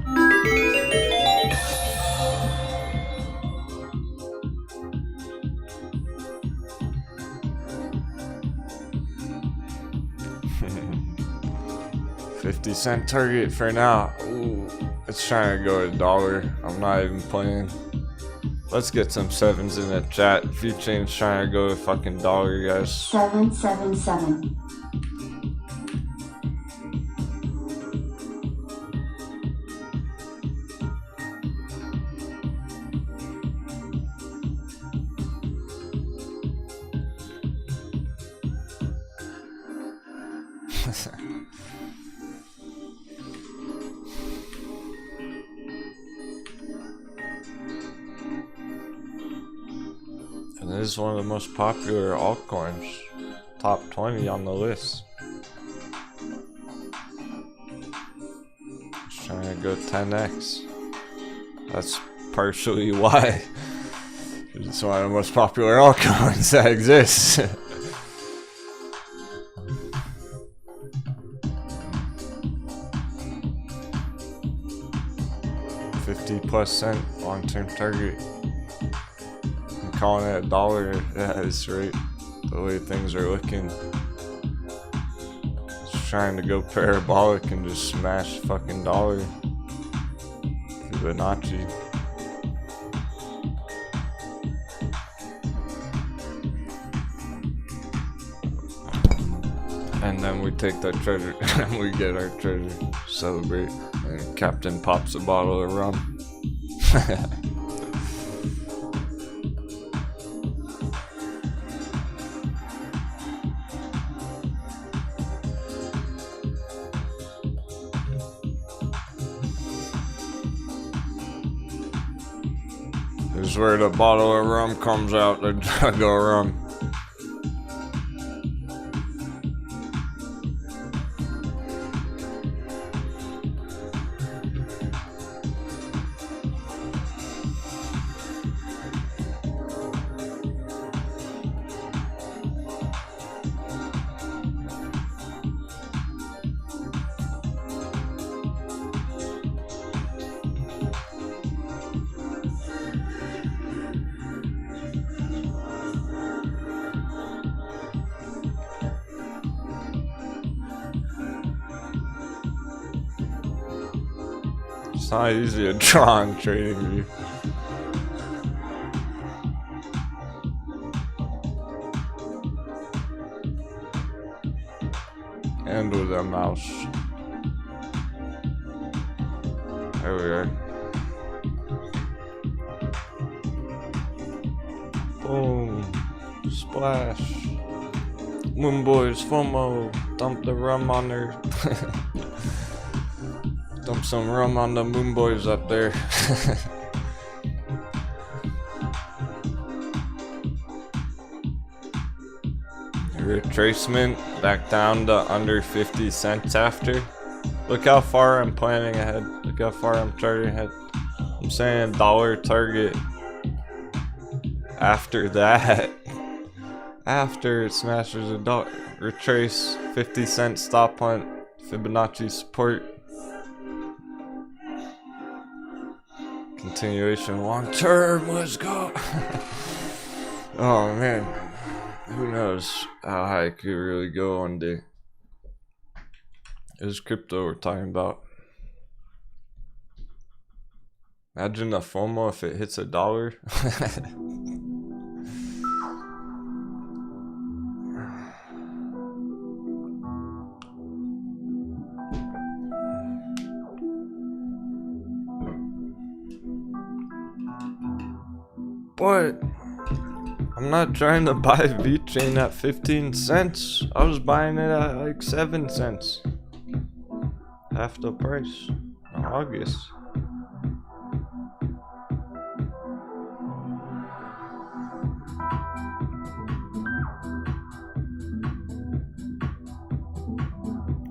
$0.50 target for now. Ooh, it's trying to go $1. I'm not even playing. Let's get some sevens in the chat. V-chain's trying to go to fucking $1, guys. 777. And this is one of the most popular altcoins. Top 20 on the list. Just trying to go 10x. That's partially why. It's one of the most popular altcoins that exists. 50+ cent long-term target. I'm calling it $1. Yeah, that's right. The way things are looking. Just trying to go parabolic and just smash fucking dollar. Fibonacci. And then we take that treasure and we get our treasure. Celebrate. And Captain pops a bottle of rum. This is where the bottle of rum comes out, the jug of rum. It's not easy to draw on trading view. And with a mouse. There we are. Boom. Splash. Moon Boys FOMO. Dump the rum on there. Dump some rum on the Moon Boys up there. Retracement back down to under 50 cents after. Look how far I'm planning ahead. Look how far I'm charting ahead. I'm saying dollar target after that. After it smashes a dollar. Retrace 50-cent stop hunt. Fibonacci support. Continuation long term, let's go. Oh man, who knows how high it could really go one day. It is crypto we're talking about. Imagine the FOMO if it hits $1. What? I'm not trying to buy VeChain at 15 cents. I was buying it at like 7 cents. Half the price in August.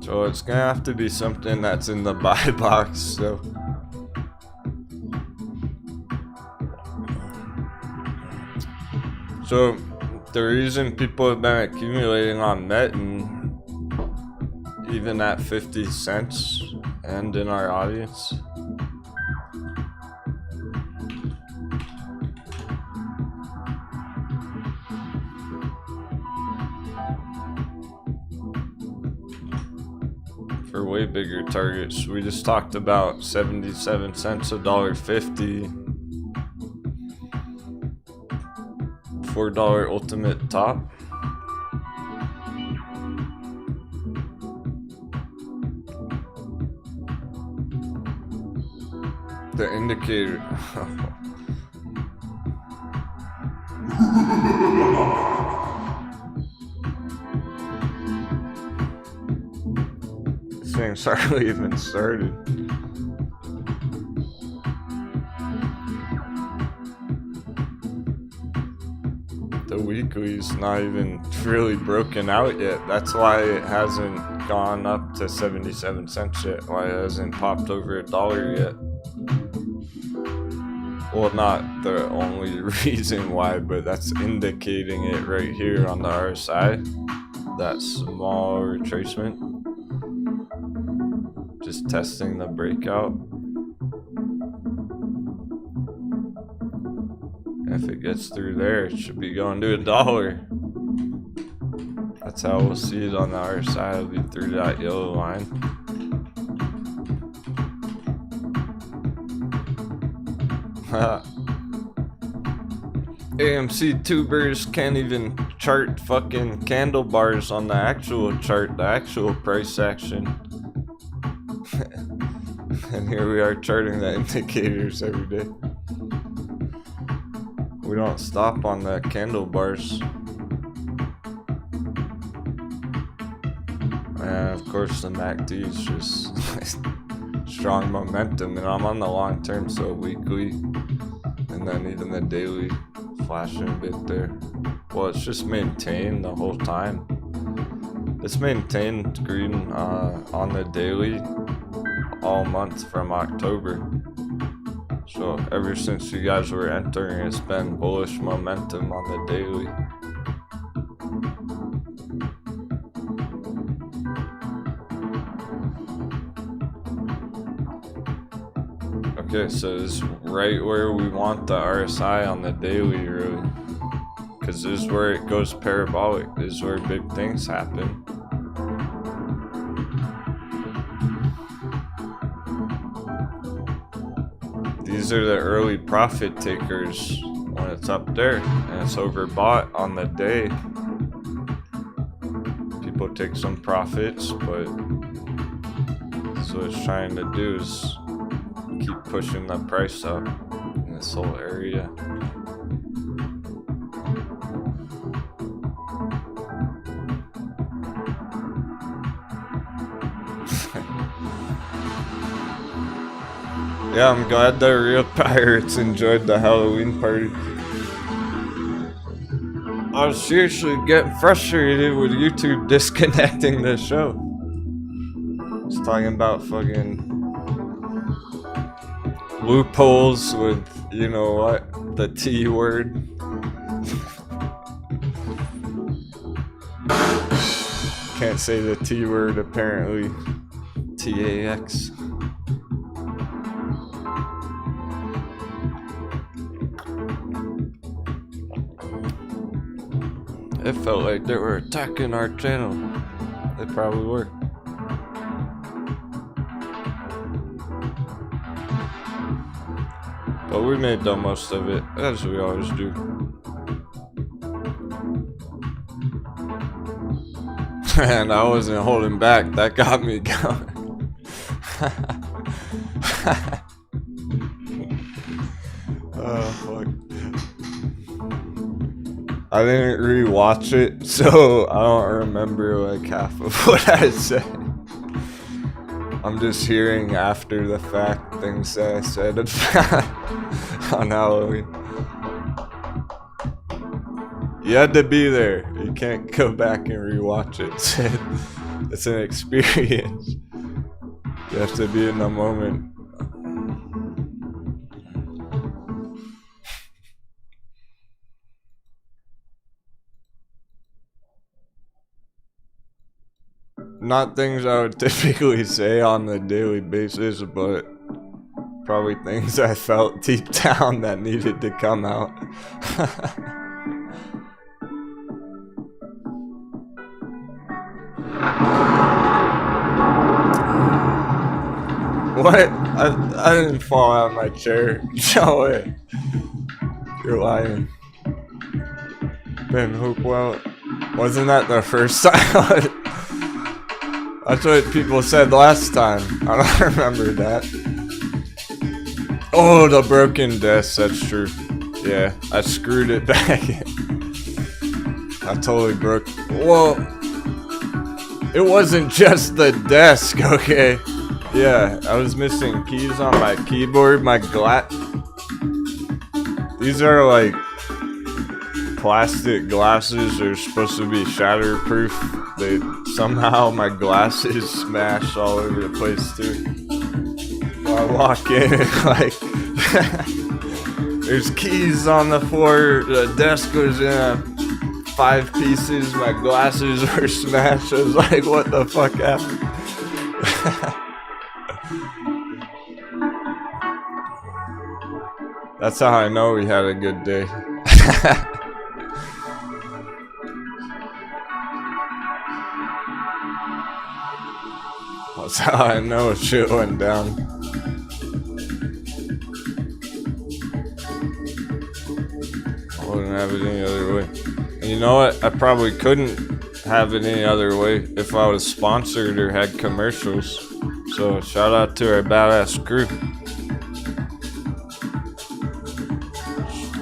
So it's gonna have to be something that's in the buy box, so. So, the reason people have been accumulating on Net and even at 50 cents and in our audience. For way bigger targets, we just talked about 77 cents, $1.50. $4 ultimate top. The indicator. This thing's hardly even started. The weekly's not even really broken out yet. That's why it hasn't gone up to 77 cents yet. Why it hasn't popped over $1 yet. Well, not the only reason why, but that's indicating it right here on the RSI. That small retracement. Just testing the breakout. If it gets through there, it should be going to $1. That's how we'll see it on the RSI. It'll be through that yellow line. AMC tubers can't even chart fucking candle bars on the actual chart, the actual price action. And here we are charting the indicators every day. We don't stop on the candle bars. And of course the MACD is just strong momentum, and I'm on the long term, so weekly, and then even the daily flashing a bit there. Well, it's just maintained the whole time. It's maintained green on the daily all month from October. So ever since you guys were entering, it's been bullish momentum on the daily. Okay, so it's right where we want the RSI on the daily, really. Because this is where it goes parabolic. This is where big things happen. These are the early profit takers when it's up there and it's overbought on the day. People take some profits, but that's what it's trying to do, is keep pushing the price up in this whole area. Yeah, I'm glad the real pirates enjoyed the Halloween party. I was seriously getting frustrated with YouTube disconnecting the show. It's talking about fucking loopholes with, you know what, the T word. Can't say the T word apparently. TAX. It felt like they were attacking our channel. They probably were. But we made the most of it, as we always do. And I wasn't holding back, that got me going. Oh, fuck. I didn't rewatch it, so I don't remember like half of what I said. I'm just hearing after the fact things that I said on Halloween. You had to be there. You can't go back and rewatch it. It's an experience. You have to be in the moment. Not things I would typically say on a daily basis, but probably things I felt deep down that needed to come out. What? I didn't fall out of my chair. No way. You're lying. Ben Hopewell. Wasn't that the first time? That's what people said last time. I don't remember that. Oh, the broken desk. That's true. Yeah, I screwed it back in. I totally broke. Well, it wasn't just the desk, okay? Yeah, I was missing keys on my keyboard. My These are like plastic glasses. They're supposed to be shatterproof. Somehow my glasses smashed all over the place too. I walk in and like there's keys on the floor. The desk was in 5 pieces. My glasses were smashed. I was like, what the fuck happened? That's how I know we had a good day. That's how I know shit went down. I wouldn't have it any other way. And you know what? I probably couldn't have it any other way if I was sponsored or had commercials. So shout out to our badass crew.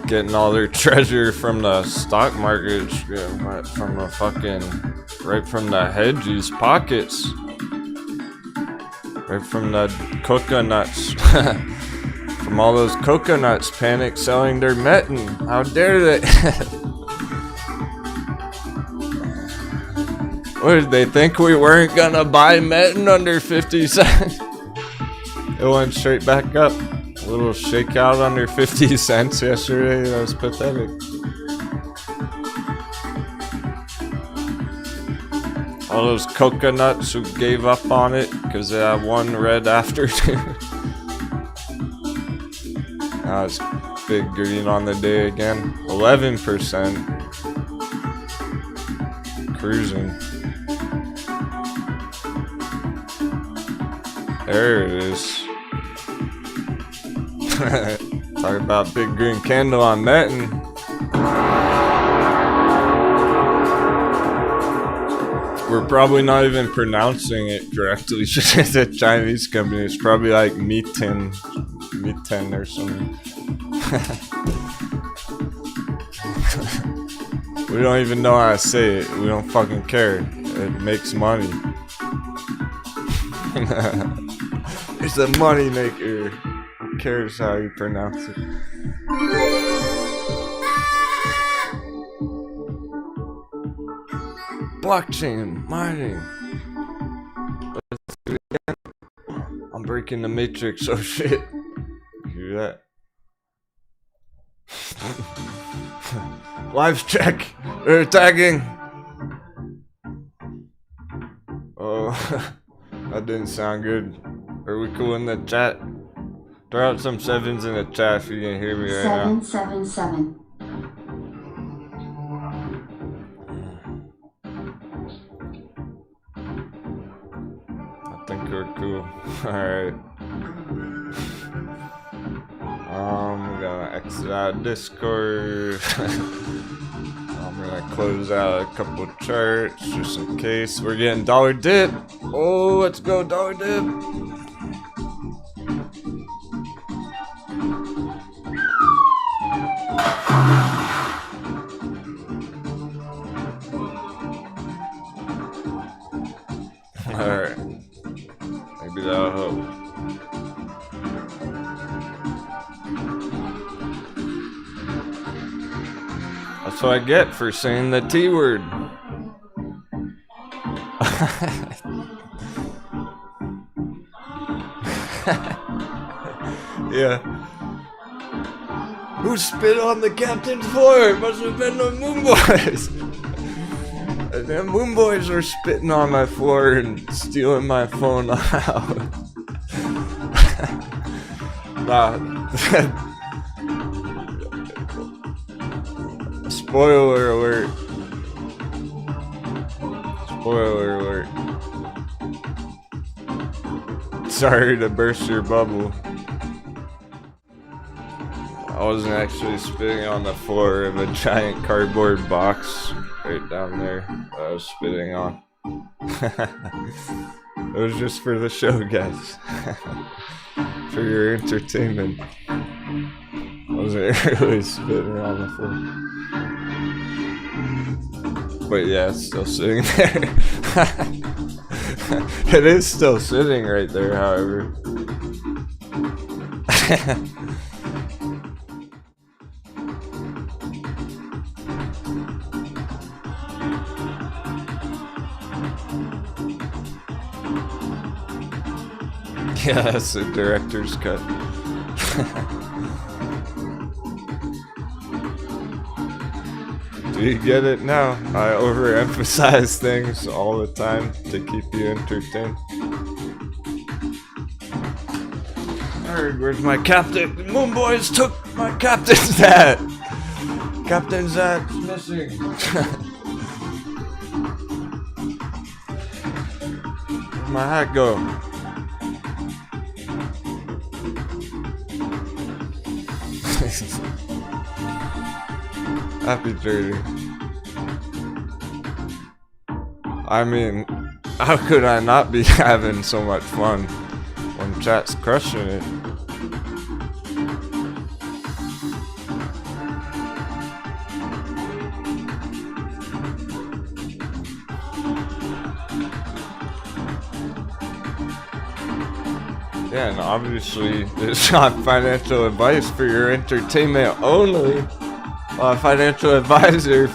Getting all their treasure from the stock market, from the fucking, right from the hedgies' pockets. Right from the coconuts. From all those coconuts panic selling their metin. How dare they? What did they think we weren't gonna buy metin under 50 cents? It went straight back up. A little shakeout under 50 cents yesterday. That was pathetic. All those coconuts who gave up on it because they had one red afternoon. Now it's big green on the day again. 11%. Cruising. There it is. Talk about big green candle on metin. We're probably not even pronouncing it correctly. It's a Chinese company. It's probably like Miten or something. We don't even know how to say it. We don't fucking care. It makes money. It's a money maker. Who cares how you pronounce it? Blockchain mining. Let's do it again. I'm breaking the matrix. Oh shit. You hear that? Live check. They're attacking. Oh, that didn't sound good. Are we cool in the chat? Throw out some sevens in the chat if you can hear me right now. 777. I think we're cool. Alright. I'm gonna exit out of Discord. I'm gonna close out a couple of charts just in case. We're getting dollar dip. Oh, let's go dollar dip. Alright. Maybe that'll help. That's what I get for saying the T word. Yeah. Who spit on the captain's floor? It must have been the Moon Boys. And the Moon Boys are spitting on my floor and stealing my phone out. Nah. Spoiler alert. Spoiler alert. Sorry to burst your bubble. I wasn't actually spitting on the floor of a giant cardboard box right down there that I was spitting on. It was just for the show, guys. For your entertainment. I wasn't really spitting on the floor. But yeah, it's still sitting there. It is still sitting right there, however. Yeah, that's the director's cut. Do you get it now? I overemphasize things all the time to keep you entertained. Alright, where's my captain? The Moon Boys took my captain's hat! Captain's hat's missing. Where'd my hat go? Happy journey. I mean, how could I not be having so much fun when chat's crushing it? Yeah, and obviously it's not financial advice for your entertainment only. Financial advisor.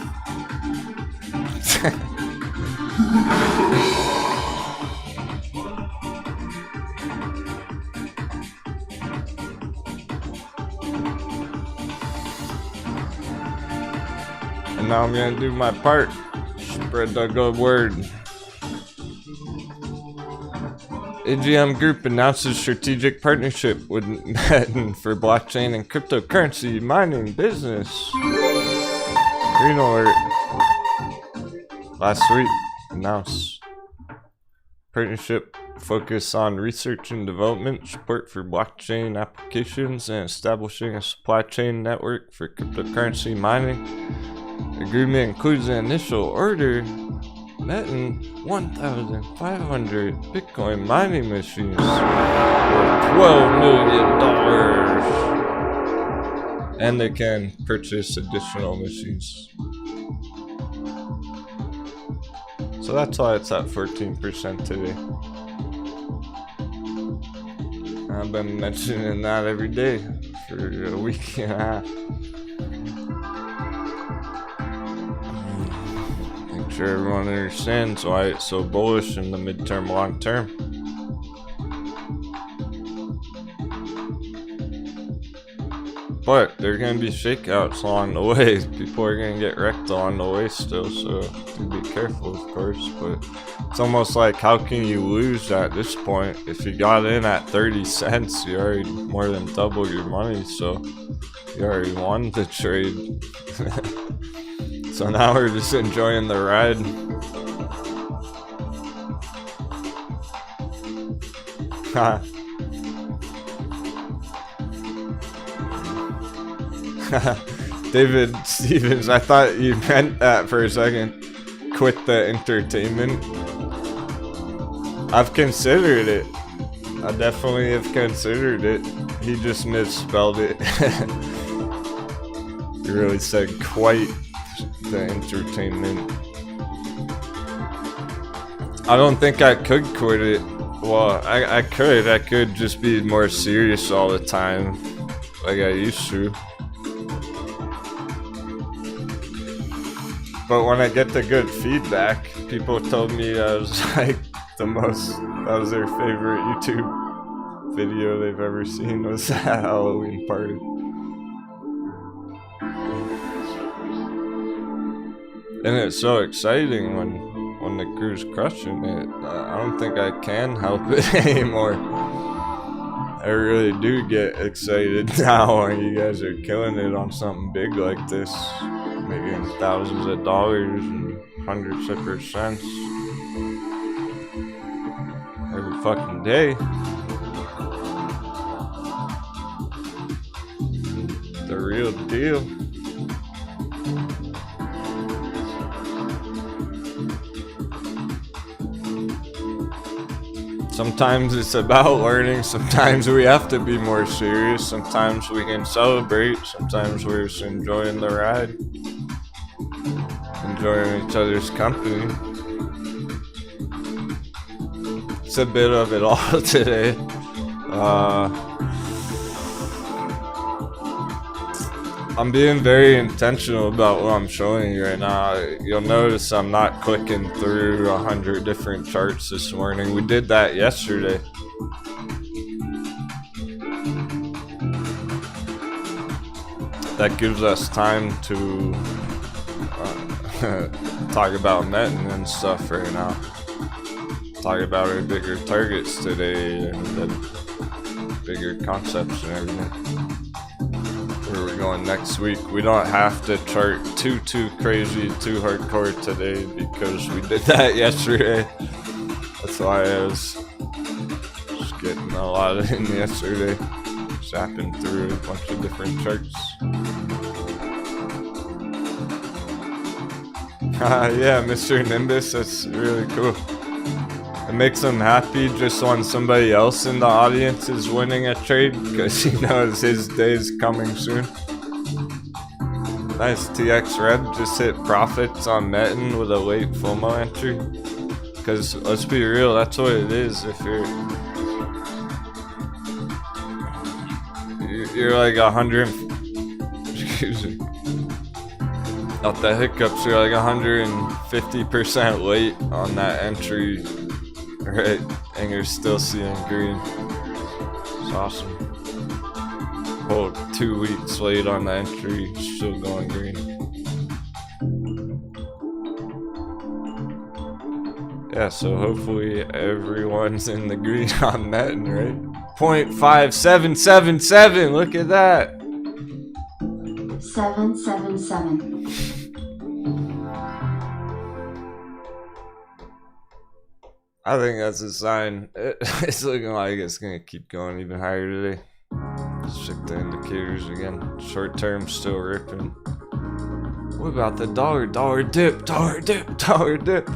And now I'm gonna do my part. Spread the good word. AGM Group announces strategic partnership with Metin for blockchain and cryptocurrency mining business. Green alert. Last week announced partnership focus on research and development, support for blockchain applications, and establishing a supply chain network for cryptocurrency mining. Agreement includes an initial order Metin 1,500 Bitcoin mining machines for $12 million. And they can purchase additional machines. So that's why it's at 14% today. I've been mentioning that every day for a week and a half. Sure everyone understands why it's so bullish in the midterm long term. But there are gonna be shakeouts along the way. People are gonna get wrecked along the way still, so do be careful, of course. But it's almost like, how can you lose at this point? If you got in at 30 cents, you already more than double your money, so you already won the trade. So now we're just enjoying the ride. David Stevens, I thought you meant that for a second. Quit the entertainment. I've considered it. I definitely have considered it. He just misspelled it. He really said quite the entertainment. I don't think I could quit it. Well, I could just be more serious all the time like I used to. But when I get the good feedback, people told me I was like that was their favorite YouTube video they've ever seen, was that Halloween party. And it's so exciting when the crew's crushing it. I don't think I can help it anymore. I really do get excited now when you guys are killing it on something big like this. Making thousands of dollars and hundreds of percents every fucking day. The real deal. Sometimes it's about learning, sometimes we have to be more serious, sometimes we can celebrate, sometimes we're just enjoying the ride, enjoying each other's company. It's a bit of it all today. I'm being very intentional about what I'm showing you right now. You'll notice I'm not clicking through 100 different charts this morning. We did that yesterday. That gives us time to talk about Metin and stuff right now. Talk about our bigger targets today, and then bigger concepts and everything. Where we're going next week. We don't have to chart too crazy, too hardcore today because we did that yesterday. That's why I was just getting a lot in yesterday. Zapping through a bunch of different charts. Yeah, Mr. Nimbus, that's really cool. It makes him happy just when somebody else in the audience is winning a trade because he knows his day is coming soon. Nice, TX Red just hit profits on Metin with a late FOMO entry. Because let's be real, that's what it is. If you're like 100, excuse me. Out the hiccups, you're like 150% late on that entry, right? And you're still seeing green. It's awesome. Whole 2 weeks late on the entry, still going green. Yeah, so hopefully everyone's in the green on Metin, right? 0.5777, look at that. 777. I think that's a sign. It's looking like it's gonna keep going even higher today. Let's check the indicators again. Short term still ripping. What about the dollar? Dollar dip, dollar dip, dollar dip.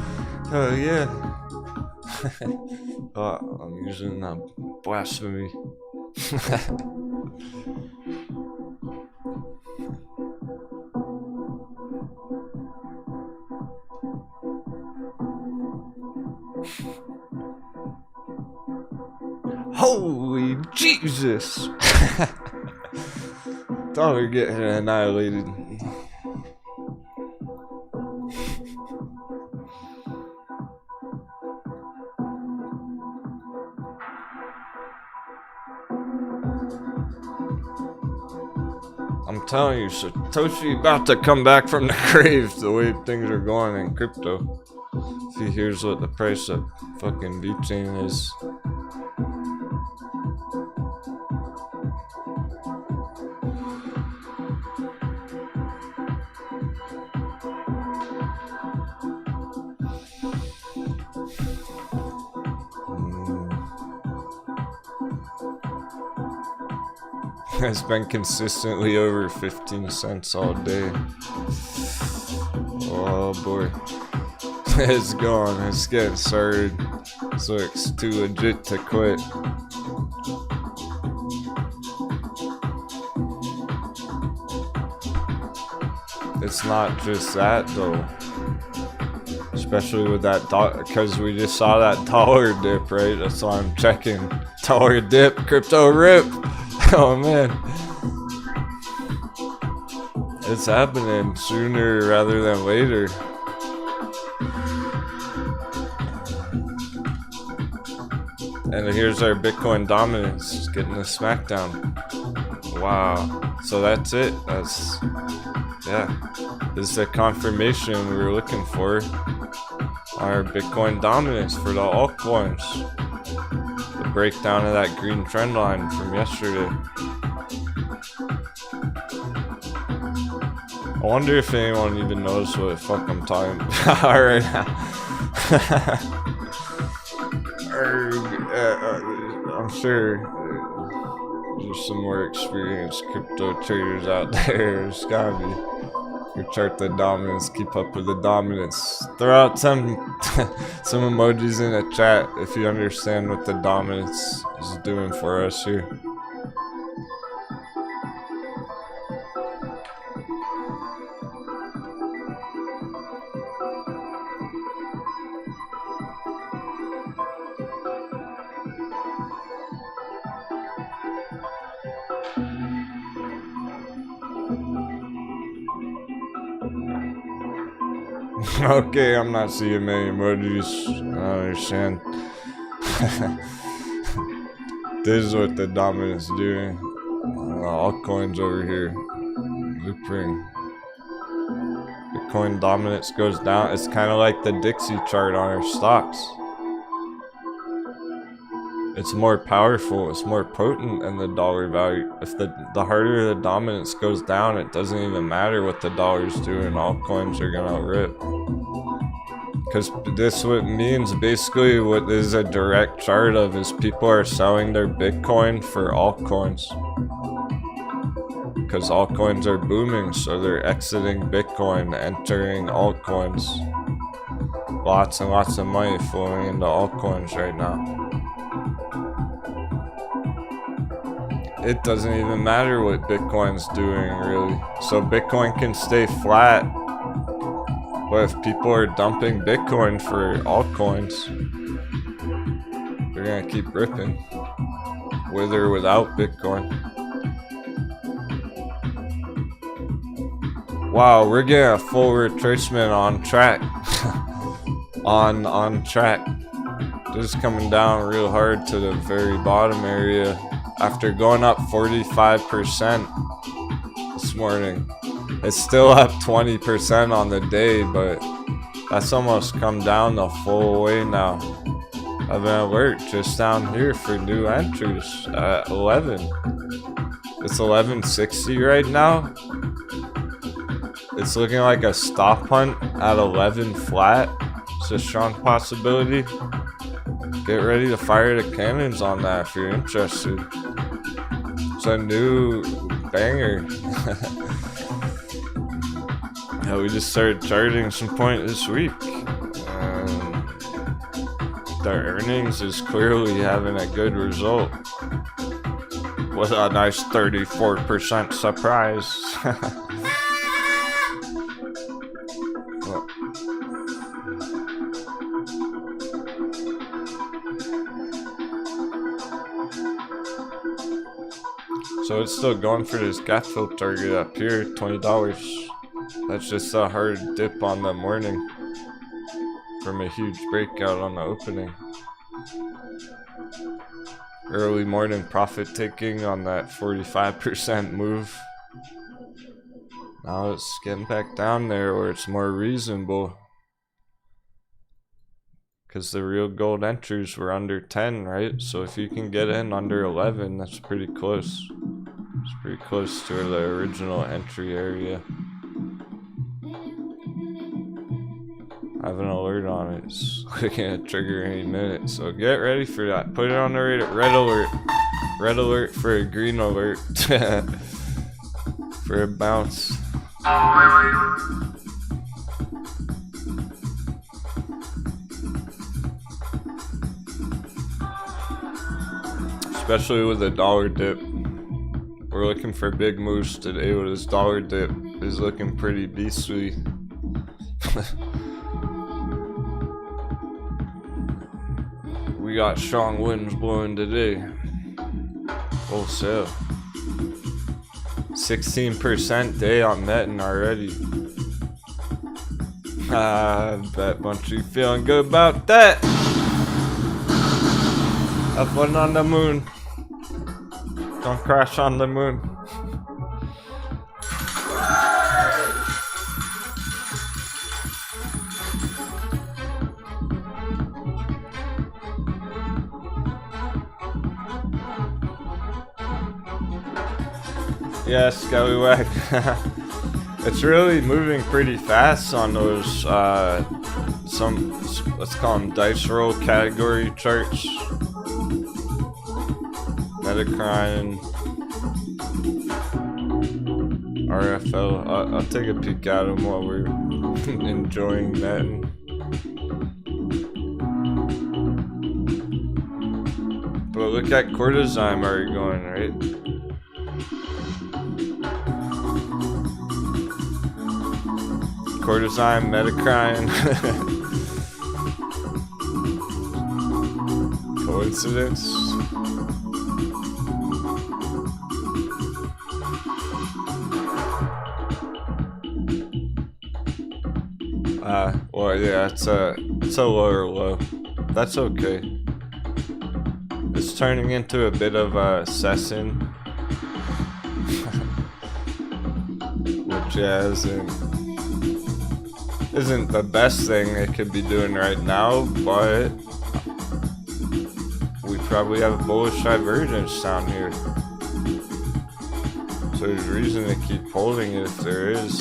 Oh yeah. Oh, I'm using blasphemy. Holy Jesus! Thought we were getting annihilated. I'm telling you, Satoshi about to come back from the grave the way things are going in crypto. If he hears what the price of fucking VeChain is. It's been consistently over 15 cents all day. Oh boy. It's gone. It's getting started. So it's too legit to quit. It's not just that though. Especially with that because we just saw that dollar dip, right? That's why I'm checking. Dollar dip, crypto rip. Oh man. It's happening sooner rather than later. And here's our Bitcoin dominance, just getting a smackdown. Wow. So that's it. That's, yeah. This is the confirmation we were looking for. Our Bitcoin dominance for the altcoins. The breakdown of that green trend line from yesterday. I wonder if anyone even knows what the fuck I'm talking about right now. I'm sure there's some more experienced crypto traders out there. There's gotta be. You chart the dominance, keep up with the dominance. Throw out some emojis in the chat if you understand what the dominance is doing for us here. Okay, I'm not seeing many emojis. I don't understand. This is what the dominance is doing. Altcoins over here. Loop ring. Bitcoin dominance goes down. It's kind of like the Dixie chart on our stocks. It's more powerful, it's more potent than the dollar value. If the harder the dominance goes down, it doesn't even matter what the dollar's doing, altcoins are gonna rip. Because this what means, basically what is a direct chart of is people are selling their Bitcoin for altcoins. Because altcoins are booming, so they're exiting Bitcoin, entering altcoins. Lots and lots of money flowing into altcoins right now. It doesn't even matter what Bitcoin's doing, really. So Bitcoin can stay flat, but if people are dumping Bitcoin for altcoins, they're gonna keep ripping, with or without Bitcoin. Wow, we're getting a full retracement on track. on track. Just coming down real hard to the very bottom area after going up 45% this morning. It's still up 20% on the day, but that's almost come down the full way now. I have an alert just down here for new entries at 11. It's 1160 right now. It's looking like a stop hunt at 11 flat. It's a strong possibility. Get ready to fire the cannons on that if you're interested. It's a new banger. Yeah, we just started charting some point this week. The earnings is clearly having a good result. With a nice 34% surprise. So it's still going for this gap fill target up here, $20. That's just a hard dip on the morning from a huge breakout on the opening. Early morning profit taking on that 45% move. Now it's getting back down there where it's more reasonable. Because the real gold entries were under 10, right? So if you can get in under 11, that's pretty close. It's pretty close to the original entry area. I have an alert on it. It's gonna trigger any minute, so get ready for that. Put it on the red alert. Red alert for a green alert. For a bounce. Especially with the dollar dip. We're looking for big moves today with this dollar dip. Is looking pretty beastly. We got strong winds blowing today. Wholesale. 16% day on Metin already. I bet bunch of you feeling good about that. Have fun on the moon. Don't crash on the moon. Yeah, Scallywag. It's really moving pretty fast on those, let's call them dice roll category charts. Metacrine, RFL. I'll take a peek at them while we're enjoying that. But look at Cordyzyme already going, right? Cordyzyme, Metacrine. Coincidence? Well, yeah, it's a lower low. That's okay. It's turning into a bit of a session. Which, yeah, isn't the best thing it could be doing right now, but we probably have bullish divergence down here. So there's reason to keep holding it if there is.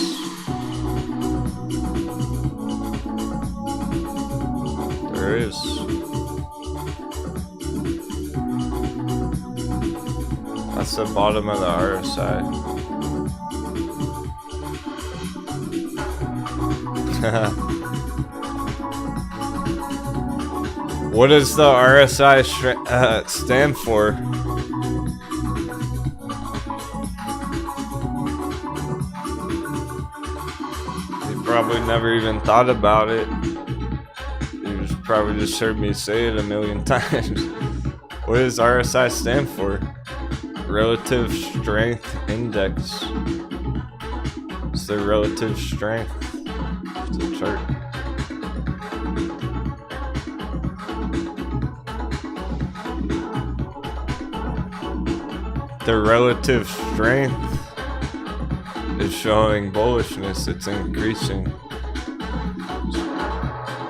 There is. That's the bottom of the RSI. What does the RSI stand for? You probably never even thought about it. You probably just heard me say it a million times. What does RSI stand for? Relative Strength Index. It's the relative strength of the chart. The relative strength is showing bullishness, it's increasing.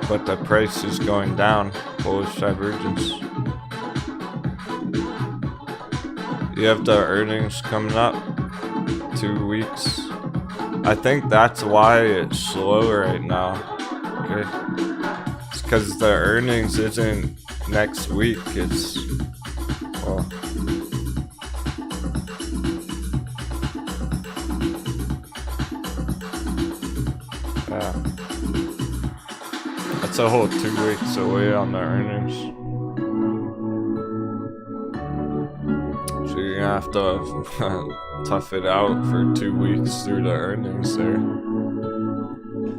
But the price is going down, bullish divergence. You have the earnings coming up, 2 weeks. I think that's why it's slow right now. Okay, it's because the earnings isn't next week. It's well, yeah, that's a whole 2 weeks away on the earnings. So you're gonna have to tough it out for 2 weeks through the earnings there.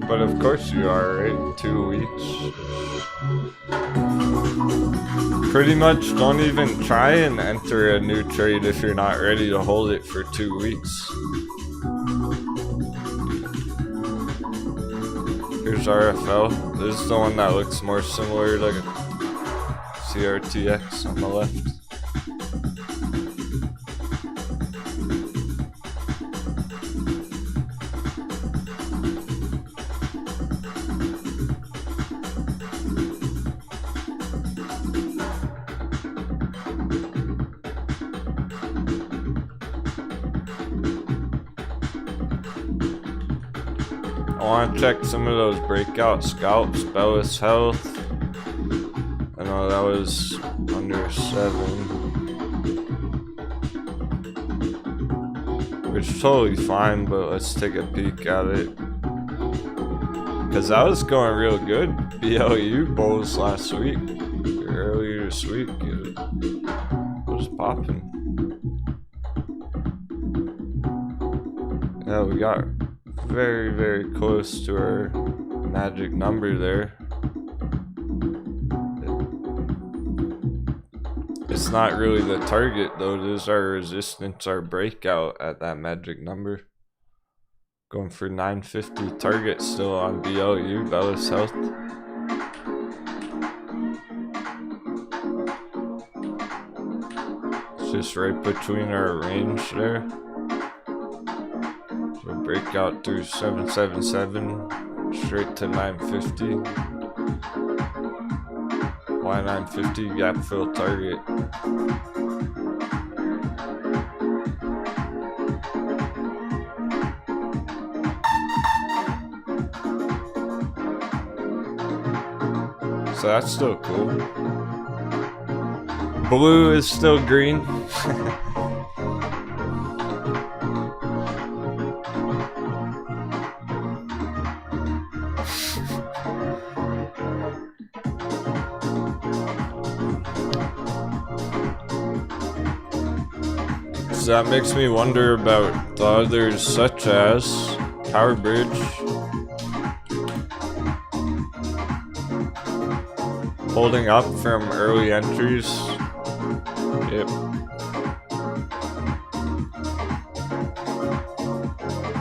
But of course you are, right? 2 weeks. Pretty much don't even try and enter a new trade if you're not ready to hold it for 2 weeks. Here's RFL. This is the one that looks more similar to CRTX on the left. I want to check some of those breakout scalps. Bellis Health. I know that was under 7. Which is totally fine, but let's take a peek at it. Because that was going real good. BLU bulls last week. Earlier this week. It was popping. Yeah, we got very, very close to our magic number there. It's not really the target though, it is our resistance, our breakout at that magic number. Going for 950 target still on BLU, Bellis Health. It's just right between our range there. Breakout through 777 straight to 950. Why 950? Gap fill target. So that's still cool. Blue is still green. So that makes me wonder about the others such as Power Bridge. Holding up from early entries. Yep.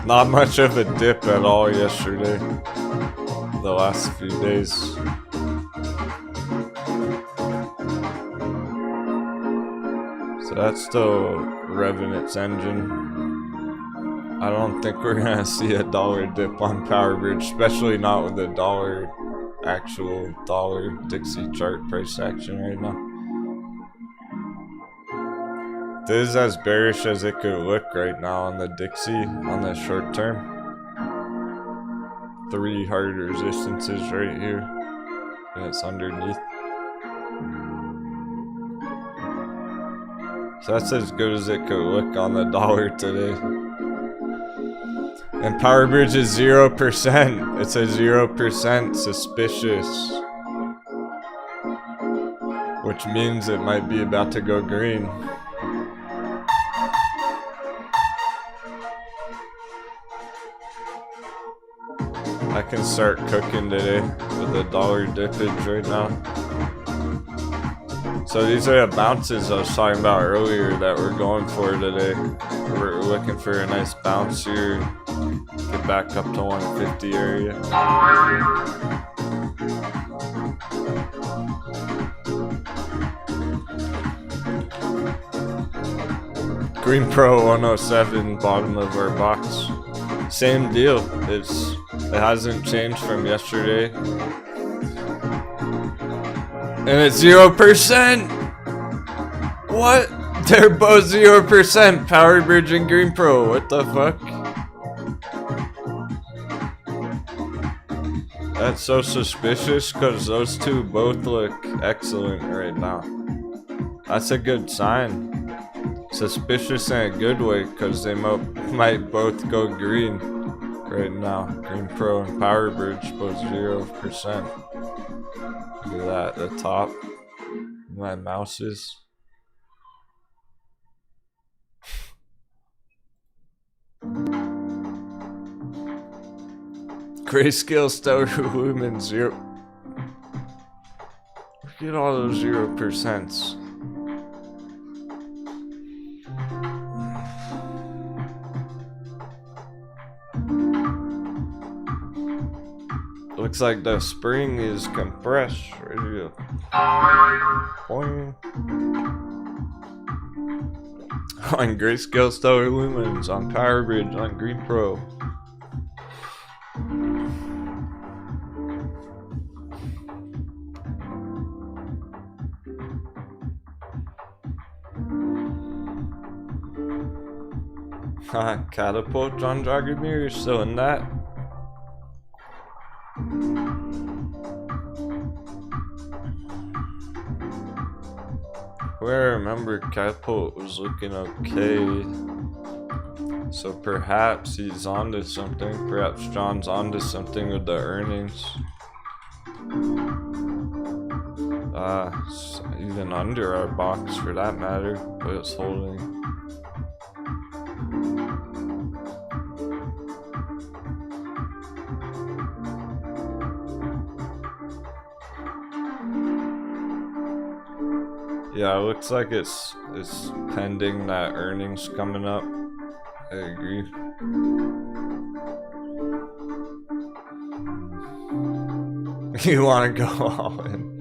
Not much of a dip at all yesterday. The last few days. So that's still revving its engine. I don't think we're gonna see a dollar dip on Power Bridge, especially not with a dollar, actual dollar Dixie chart price action right now. This is as bearish as it could look right now on the Dixie on the short term. 3 hard resistances right here, and it's underneath. So that's as good as it could look on the dollar today. And Power Bridge is 0%. It's a 0% suspicious, which means it might be about to go green. I can start cooking today with a dollar dippage right now. So these are the bounces I was talking about earlier that we're going for today. We're looking for a nice bounce here. Get back up to 150 area. Green Pro 107, bottom of our box. Same deal. It hasn't changed from yesterday. And it's 0%! What? They're both 0%, Power Bridge and Green Pro. What the fuck? That's so suspicious because those two both look excellent right now. That's a good sign. Suspicious in a good way because they might both go green right now. Green Pro and Power Bridge both 0%. Look at that, the top. My mouse is. Grayscale Stellar Lumen 0. Look at all those 0%s. Looks like the spring is compressed. Ready to point. On Grayscale Stellar Lumens, on Power Bridge, on Green Pro. Catapult, John Dragomir, you're still in that. Where I remember Catapult was looking okay. So perhaps he's onto something. Perhaps John's onto something with the earnings. Even under our box for that matter, but it's holding. Yeah, it looks like it's pending that earnings coming up. I agree. You want to go all in?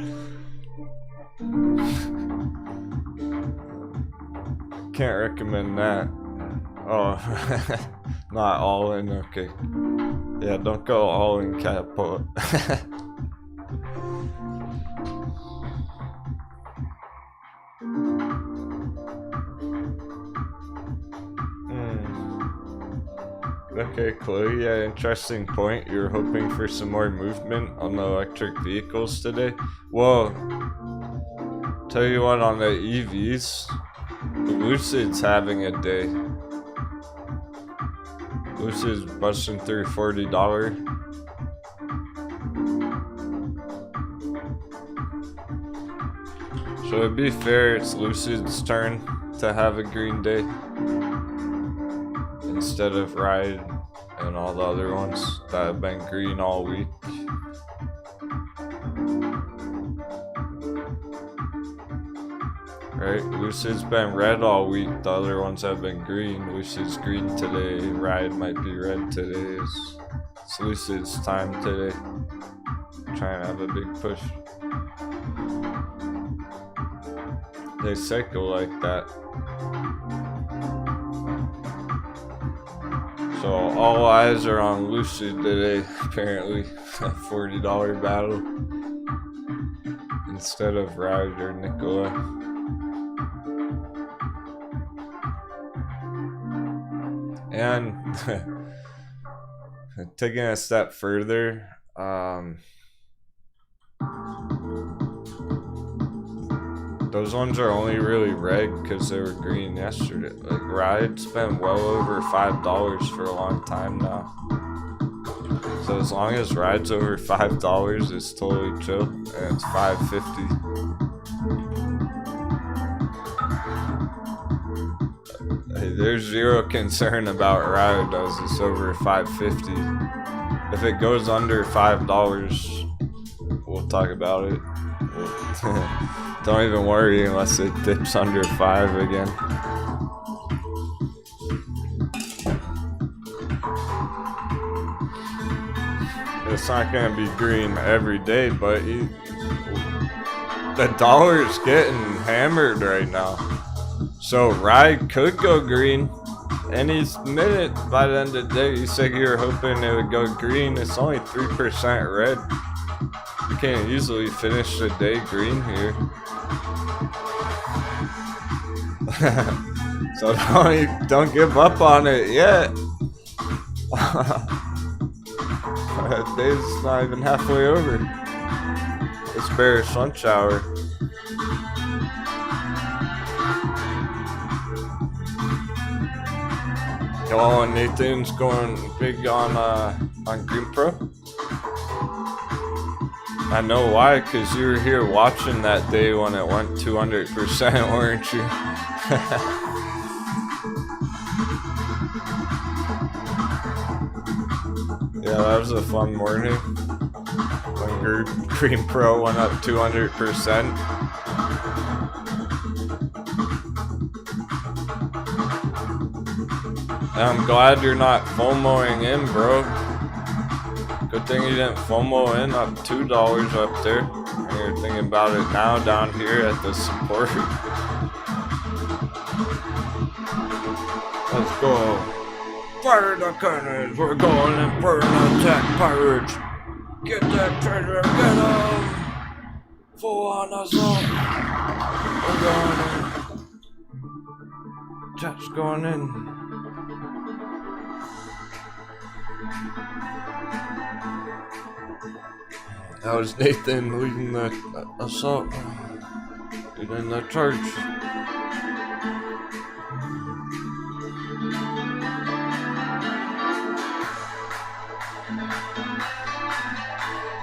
Can't recommend that. Oh, not all in. Okay. Yeah, don't go all in Catapult. Okay, Chloe, yeah, interesting point. You're hoping for some more movement on the electric vehicles today? Well, tell you what, on the EVs, Lucid's having a day. Lucid's busting through $40. So to be fair, it's Lucid's turn to have a green day instead of Ride and all the other ones that have been green all week. Right, Lucid's been red all week, the other ones have been green. Lucid's green today, Ride might be red today. It's Lucid's time today. Trying to have a big push. They cycle like that. So all eyes are on Lucid today, apparently. A $40 battle instead of Ride or Nikola. And taking a step further, those ones are only really red because they were green yesterday. Like, ride's been well over $5 for a long time now. So as long as ride's over $5, it's totally chill, and it's $5.50. Hey, there's zero concern about ride as it's over $5.50. If it goes under $5, we'll talk about it. Don't even worry unless it dips under 5 again. It's not gonna be green every day, but the dollar's getting hammered right now. So ride could go green any minute by the end of the day. You said you were hoping it would go green. It's only 3% red. You can't easily finish the day green here. So don't give up on it yet. The day's not even halfway over. It's bare sunshine. Oh, and Nathan's going big on Green Pro. I know why, because you were here watching that day when it went 200%, weren't you? Yeah, that was a fun morning when Green Pro went up 200%. I'm glad you're not FOMOing in, bro. Good thing you didn't FOMO in up $2 up there. And you're thinking about it now down here at the support. Let's go. Fire the cannons. We're going and burn attack pirates. Get that treasure. Get them. Full on assault. We're going in. Jet's going in. That was Nathan leading the assault, leading the charge.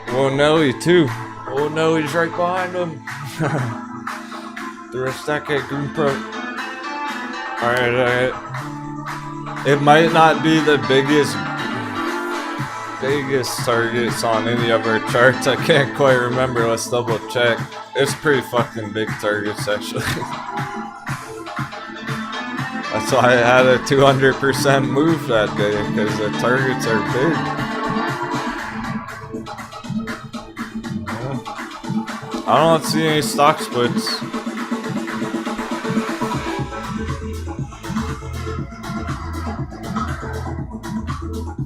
Oh, Nelly too. Oh, Nelly's right behind him. They're a stack at Green Pro. Alright. It might not be the biggest targets on any of our charts. I can't quite remember. Let's double check. It's pretty fucking big targets, actually. That's why I had a 200% move that day, because the targets are big. I don't see any stock splits.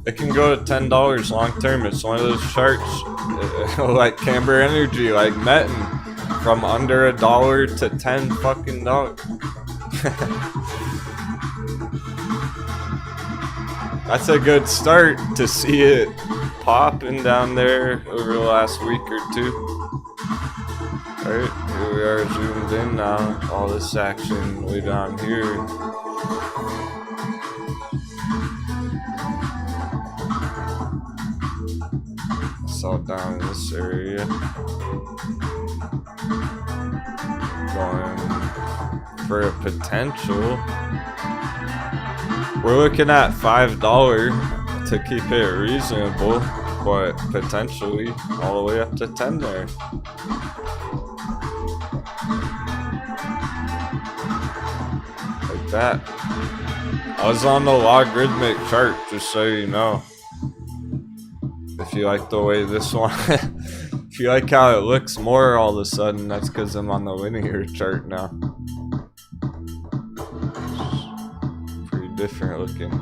It can go to $10 long term. It's one of those charts like Camber Energy, like Metin, from under $1 to $10 fucking dollars. That's a good start to see it popping down there over the last week or two. Alright, here we are zoomed in now. All this action way down here. It's all down in this area. Going for a potential. We're looking at $5 to keep it reasonable, but potentially all the way up to 10 there. Like that. I was on the logarithmic chart, just so you know. If you like the way this one, if you like how it looks more all of a sudden, that's because I'm on the linear chart now. Pretty different looking.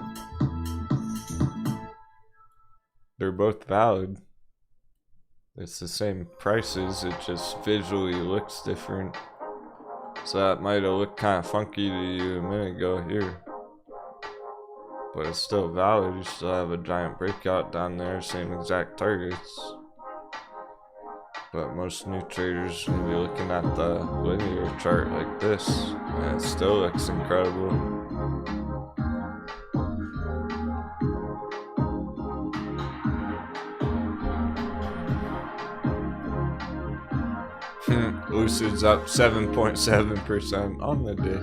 They're both valid. It's the same prices, it just visually looks different. So that might have looked kind of funky to you a minute ago here. but it's still valid. You still have a giant breakout down there, same exact targets. But most new traders will be looking at the linear chart like this, and it still looks incredible. Lucid's up 7.7% on the day.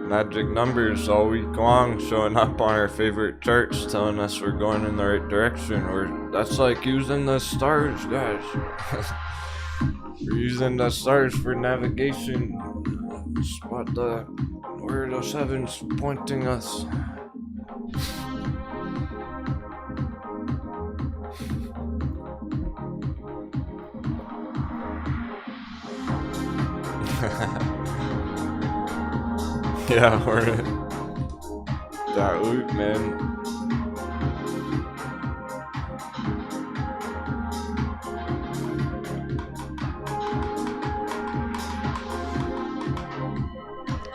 Magic numbers all week long showing up on our favorite charts, telling us we're going in the right direction. That's like using the stars, guys. We're using the stars for navigation. Spot where those heavens pointing us. Yeah, we're that loot, man.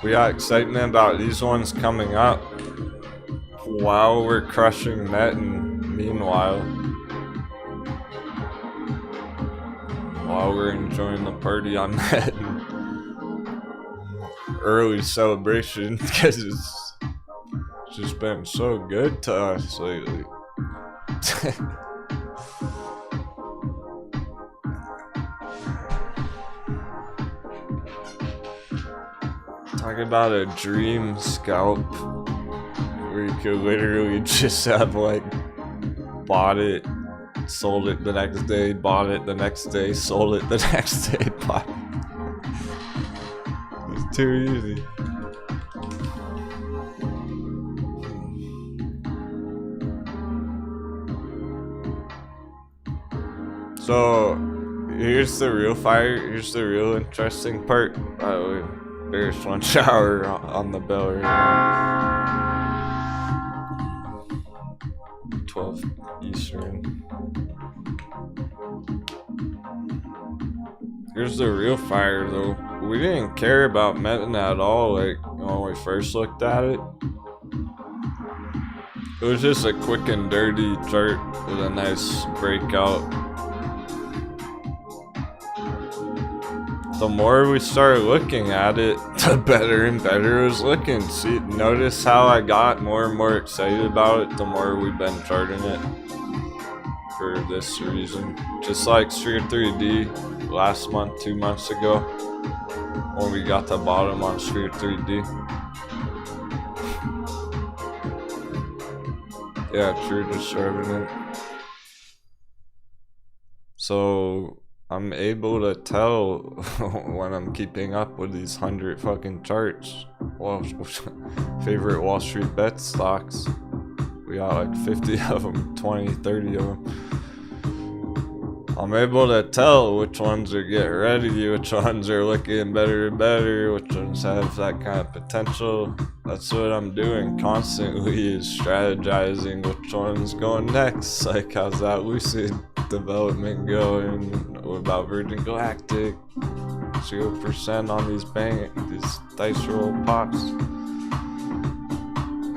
We got excitement about these ones coming up while we're crushing net, and meanwhile, while we're enjoying the party on net. Early celebration, because it's just been so good to us lately. Talk about a dream scalp where you could literally just have like bought it, sold it the next day, bought it the next day, sold it the next day, bought it. It's too easy. So here's the real fire. Here's the real interesting part. There's one shower on the bell right now. 12 Eastern. Here's the real fire though. We didn't care about Metin at all, like when we first looked at it. It was just a quick and dirty chart with a nice breakout. The more we started looking at it, the better and better it was looking. See, notice how I got more and more excited about it the more we've been charting it. For this reason. Just like Sphere 3D last month, 2 months ago, when we got the bottom on Sphere 3D. Yeah, true, just serving it. So I'm able to tell when I'm keeping up with these 100 fucking charts. Well, favorite Wall Street bet stocks. We got like 50 of them, 20, 30 of them. I'm able to tell which ones are getting ready, which ones are looking better and better, which ones have that kind of potential. That's what I'm doing constantly, is strategizing which one's going next. Like, how's that Lucid development going? What about Virgin Galactic? 0% on these dice roll pops.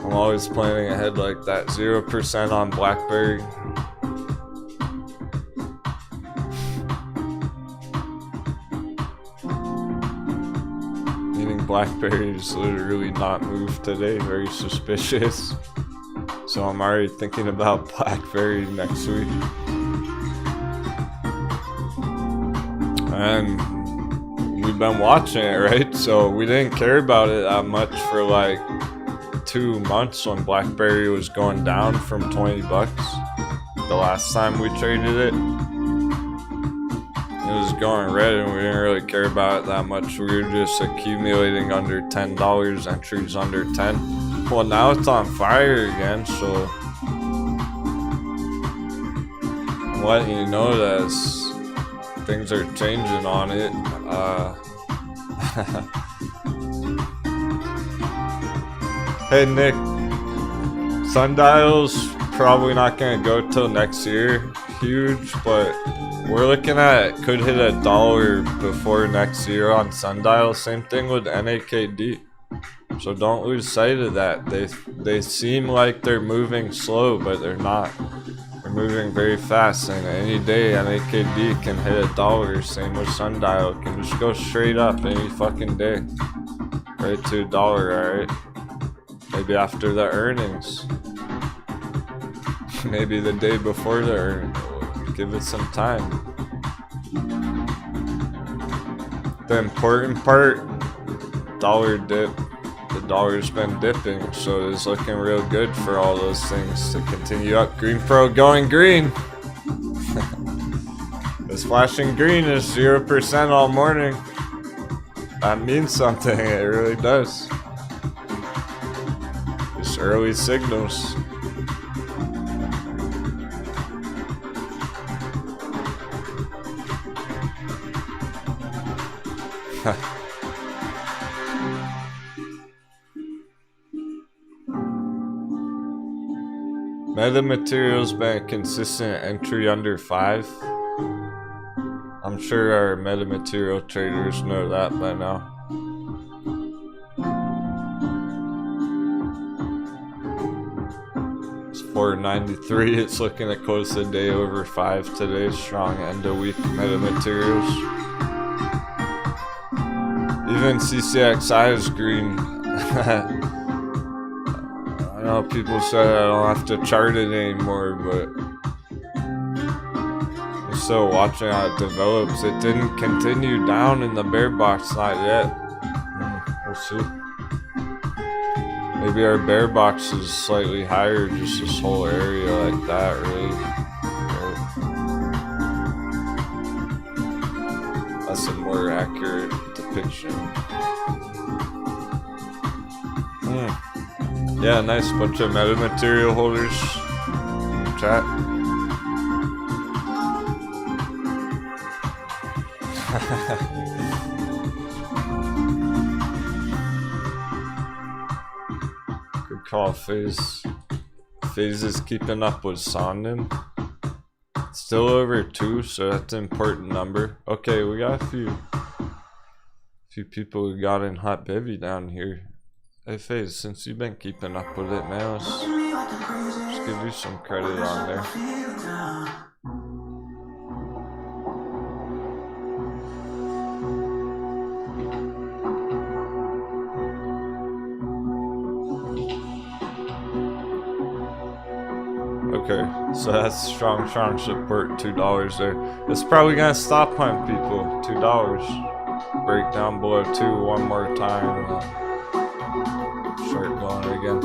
I'm always planning ahead like that. 0% on BlackBerry. BlackBerry is literally not moved today, very suspicious. So I'm already thinking about BlackBerry next week. And we've been watching it, right? So we didn't care about it that much for like 2 months when BlackBerry was going down from 20 bucks. The last time we traded it. It was going red and we didn't really care about it that much. We were just accumulating under $10, entries under 10. Well, now it's on fire again, so I'm letting you know that things are changing on it. Hey Nick, Sundial's probably not gonna go till next year. Huge, but we're looking at could hit $1 before next year on Sundial. Same thing with NAKD. So don't lose sight of that. They seem like they're moving slow, but they're not. They're moving very fast, and any day NAKD can hit $1. Same with Sundial. Can just go straight up any fucking day. Right to $1, alright? Maybe after the earnings. Maybe the day before the earnings. Give it some time. The important part, dollar dip. The dollar's been dipping, so it's looking real good for all those things to continue up. Green Pro going green. This flashing green is 0% all morning. That means something, it really does. Just early signals. Metamaterial's been a consistent entry under 5. I'm sure our metamaterial traders know that by now. It's 493. It's looking to close the day over 5 today. Strong end of week metamaterials. Even CCXI is green. I know people said I don't have to chart it anymore, but I'm still watching how it develops. It didn't continue down in the bear box, not yet. We'll see. Maybe our bear box is slightly higher, just this whole area like that, really. That's a more accurate depiction. Yeah, nice bunch of metamaterial holders. Chat. Good call, FaZe. FaZe is keeping up with Sonden. Still over 2, so that's an important number. Okay, we got a few people who got in hot baby down here. Hey FaZe, since you've been keeping up with it, man, let's give you some credit on there. Okay, so that's strong support, $2 there. It's probably gonna stop on people, $2. Break down below 2 one more time. Start going again.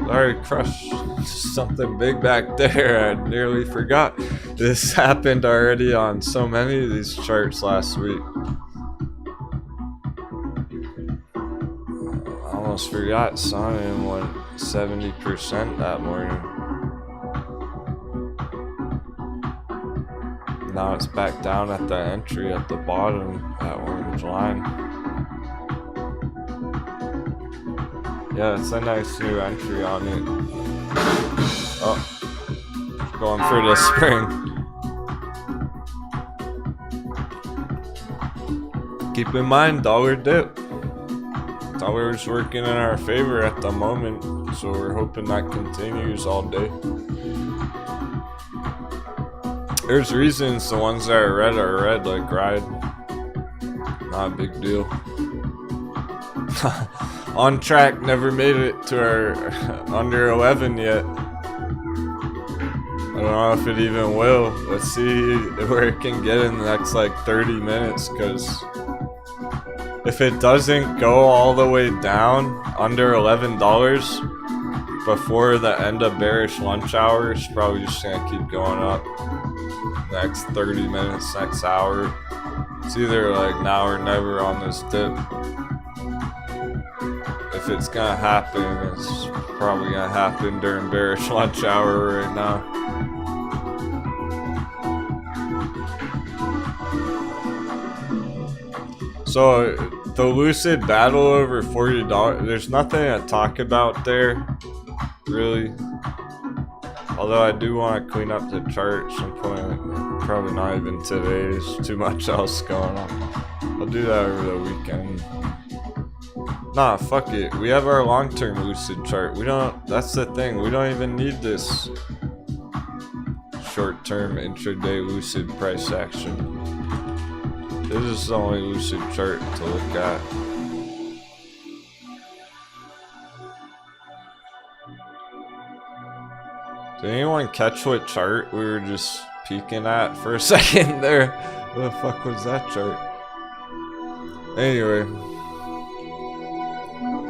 Sorry, crushed something big back there. I nearly forgot. This happened already on so many of these charts last week. I almost forgot Sonnen went 70% that morning. Now it's back down at the entry at the bottom, that orange line. Yeah, it's a nice new entry on it. Oh, going for the spring. Keep in mind, dollar dip. Dollar's working in our favor at the moment, so we're hoping that continues all day. There's reasons the ones that are red, like ride. Not a big deal. On track, never made it to our under 11 yet. I don't know if it even will. Let's see where it can get in the next like 30 minutes, because if it doesn't go all the way down under $11 before the end of bearish lunch hour, it's probably just gonna keep going up. Next 30 minutes, next hour. It's either like now or never on this dip. If it's gonna happen, it's probably gonna happen during bearish lunch hour right now. So the Lucid battle over $40, there's nothing to talk about there, really. Although I do want to clean up the chart at some point. Probably not even today, there's too much else going on. I'll do that over the weekend. Nah, fuck it. We have our long-term lucid chart. We don't, that's the thing. We don't even need this short-term intraday lucid price action. This is the only lucid chart to look at. Did anyone catch what chart we were just peeking at for a second there? What the fuck was that chart? Anyway,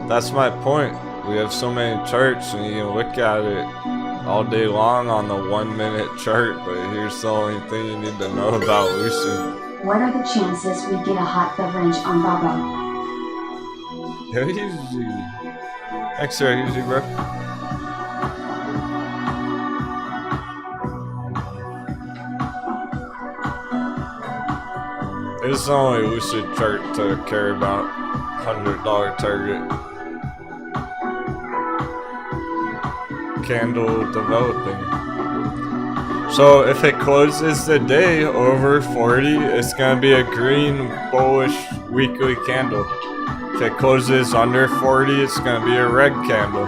that's my point. We have so many charts and you can look at it all day long on the 1 minute chart, but here's the only thing you need to know about lucid. What are the chances we get a hot beverage on Baba? Yo, easy. Thanks, sir. Easy, bro. It's the only lucid chart to care about. $100 target. Candle developing. So if it closes the day over 40, it's gonna be a green bullish weekly candle. If it closes under 40, it's gonna be a red candle.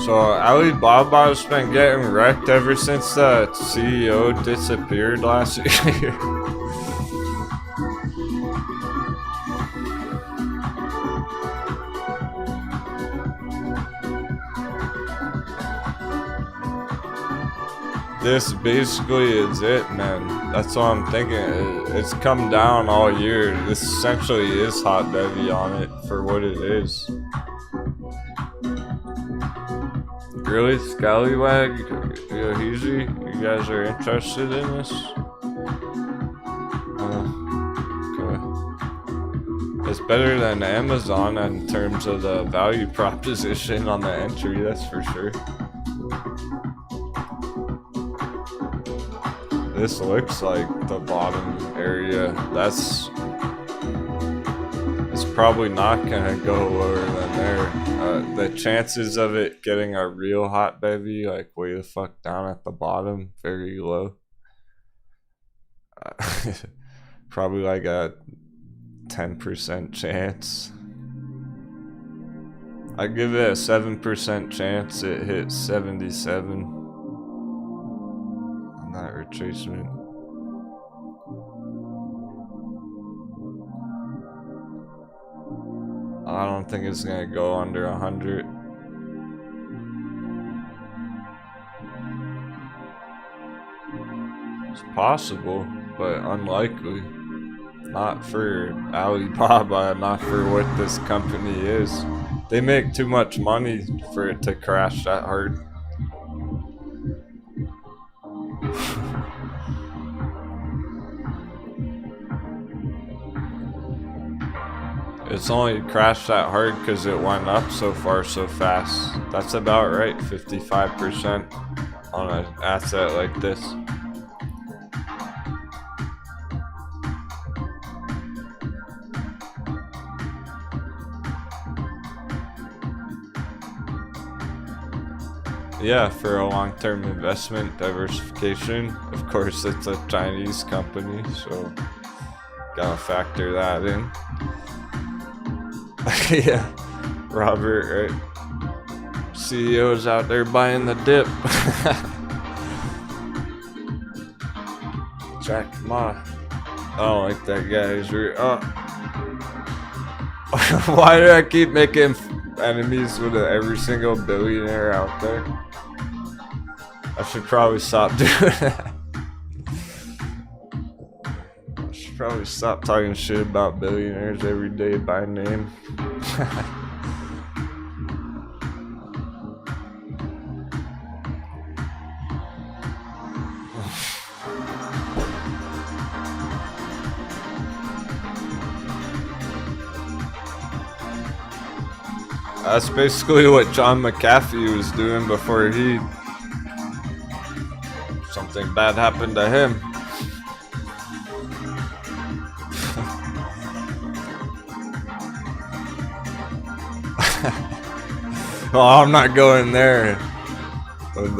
So Alibaba's been getting wrecked ever since the CEO disappeared last year. This basically is it, man. That's what I'm thinking. It's come down all year. This essentially is hot bevy on it for what it is. Really, Scallywag, Yohizi, you guys are interested in this? Okay. It's better than Amazon in terms of the value proposition on the entry, that's for sure. This looks like the bottom area. It's probably not gonna go lower than there. The chances of it getting a real hot bevy, like way the fuck down at the bottom, very low. Probably like a 10% chance. I give it a 7% chance it hits 77 on that retracement. I don't think it's gonna go under 100. It's possible, but unlikely. Not for Alibaba, not for what this company is. They make too much money for it to crash that hard. It's only crashed that hard because it went up so far so fast. That's about right, 55% on an asset like this. Yeah, for a long-term investment diversification. Of course, it's a Chinese company, so gotta factor that in. Yeah, Robert, right? CEO's out there buying the dip. Jack Ma. I don't like that guy. He's why do I keep making enemies with every single billionaire out there? I should probably stop doing that. I should probably stop talking shit about billionaires every day by name. That's basically what John McAfee was doing before something bad happened to him. Oh, I'm not going there. But,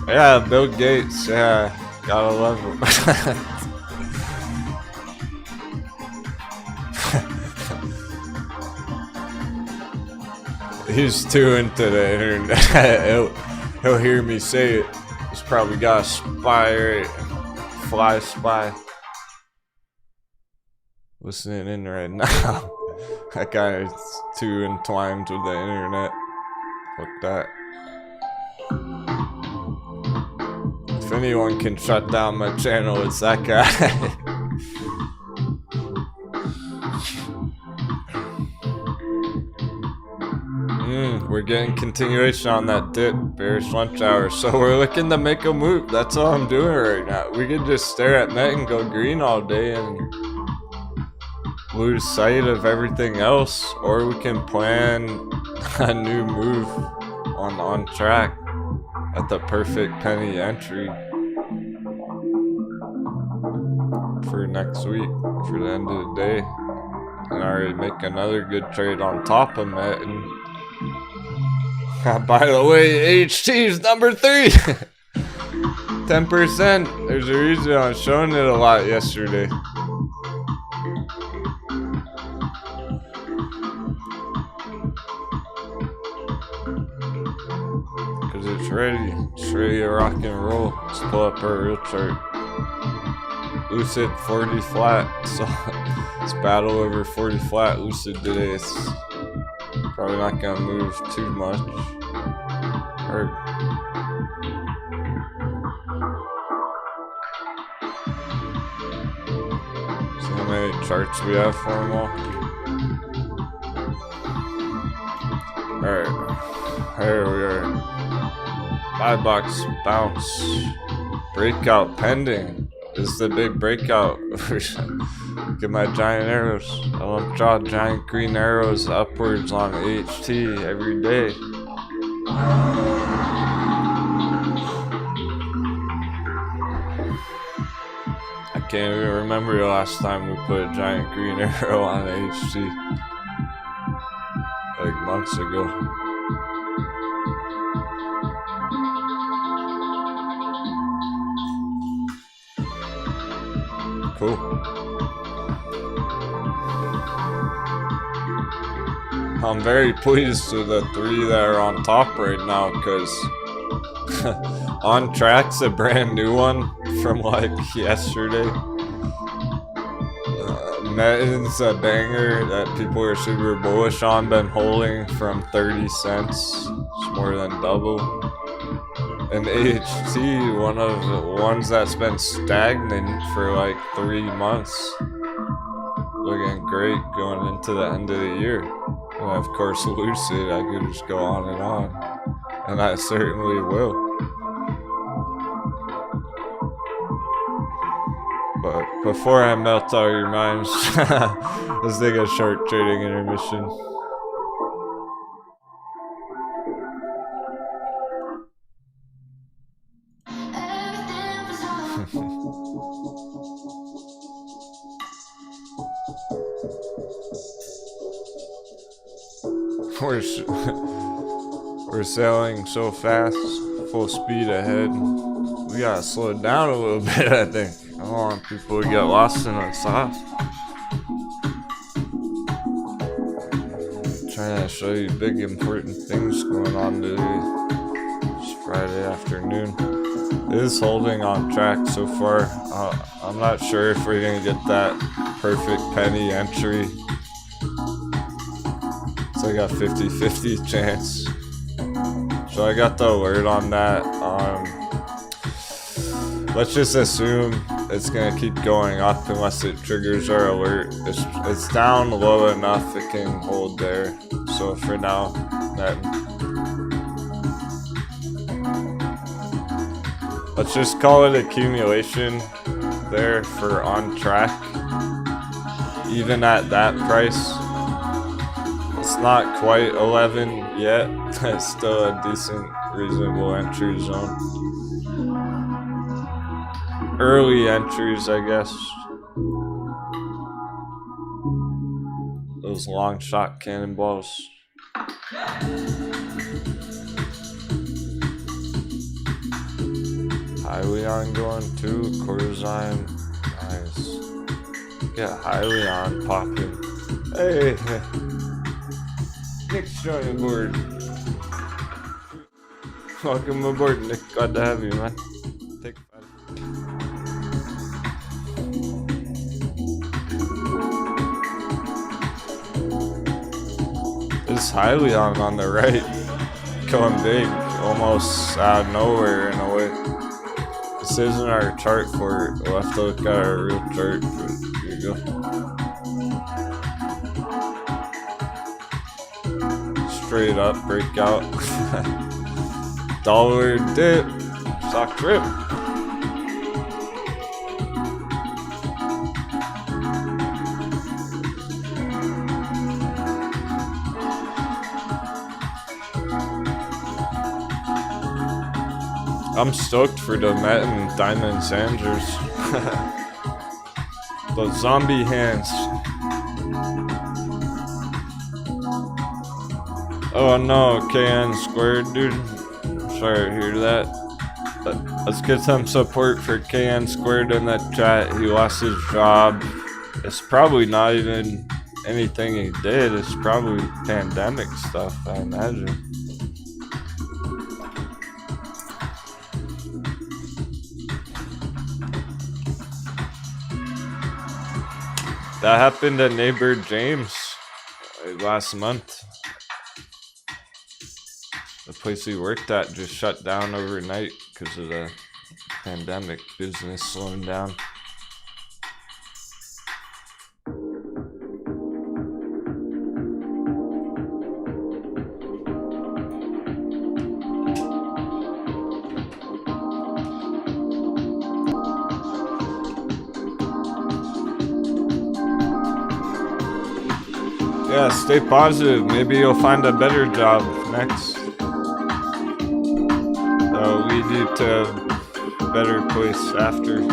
yeah, Bill Gates. Yeah, gotta love him. He's too into the internet. he'll hear me say it. He's probably got a fly spy listening in right now. That guy is too entwined with the internet. Fuck that. If anyone can shut down my channel, it's that guy. We're getting continuation on that dip, bearish lunch hour. So we're looking to make a move. That's all I'm doing right now. We could just stare at Met and go green all day and lose sight of everything else, or we can plan a new move on track at the perfect penny entry for next week, for the end of the day, and already make another good trade on top of Met. And by the way, HT is number 3. 10%. There's a reason I was showing it a lot yesterday. Cause it's ready. It's ready to rock and roll. Let's pull up our real chart. Lucid 40 flat. So it's battle over 40 flat. Lucid today. It's probably not gonna move too much. Or see how many charts we have for them all. Alright, here we are. Buy box bounce. Breakout pending. This is the big breakout. Look at my giant arrows. I don't draw giant green arrows upwards on HT every day. I can't even remember the last time we put a giant green arrow on HT. Like months ago. Cool. I'm very pleased with the 3 that are on top right now, because On Track's a brand new one from like yesterday. Metin's a banger that people are super bullish on, been holding from 30 cents. It's more than double. And AHT, one of the ones that's been stagnant for like 3 months. Looking great going into the end of the year. And of course Lucid, I could just go on. And I certainly will. But before I melt all your minds, let's take a short trading intermission. We're sailing so fast, full speed ahead. We gotta slow it down a little bit, I think. I don't want people to get lost in the sauce. Trying to show you big important things going on today. It's Friday afternoon. It is holding on track so far. I'm not sure if we're gonna get that perfect penny entry. It's like a 50-50 chance. So I got the alert on that. Let's just assume it's gonna keep going up unless it triggers our alert. It's down low enough it can hold there. So for now, let's just call it accumulation there for On Track. Even at that price, it's not quite 11 yet. It's still a decent, reasonable entry zone. Early entries, I guess. Those those long shot cannonballs. Highly on going to Corzine. Nice. Get highly on popping. Hey, Nick's joining aboard. Welcome aboard, Nick. Glad to have you, man. Take 5. This highly on the right, going big, almost out of nowhere in a way. This isn't our chart for it. We'll have to look at our real chart. But here you go. Straight up, breakout. Dollar dip. Stock trip. I'm stoked for the Met and Diamond Sanders. Those zombie hands. Oh no, KN squared, dude. Sorry to hear that. Let's get some support for KN squared in that chat. He lost his job. It's probably not even anything he did. It's probably pandemic stuff, I imagine. That happened to neighbor James last month. The place he worked at just shut down overnight because of the pandemic, business slowing down. Yeah, stay positive. Maybe you'll find a better job next. That'll lead you to a better place after.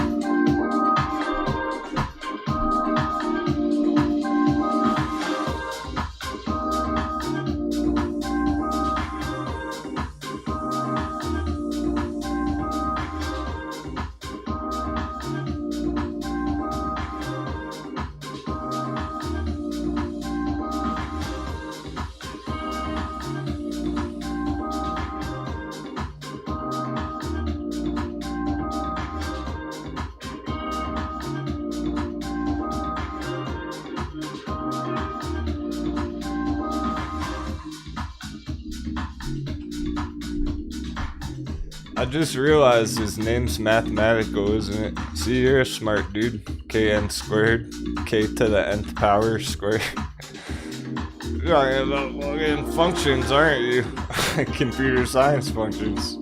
I just realized his name's mathematical, isn't it? See, you're a smart dude. KN squared. K to the nth power squared. You're talking about fucking functions, aren't you? Computer science functions.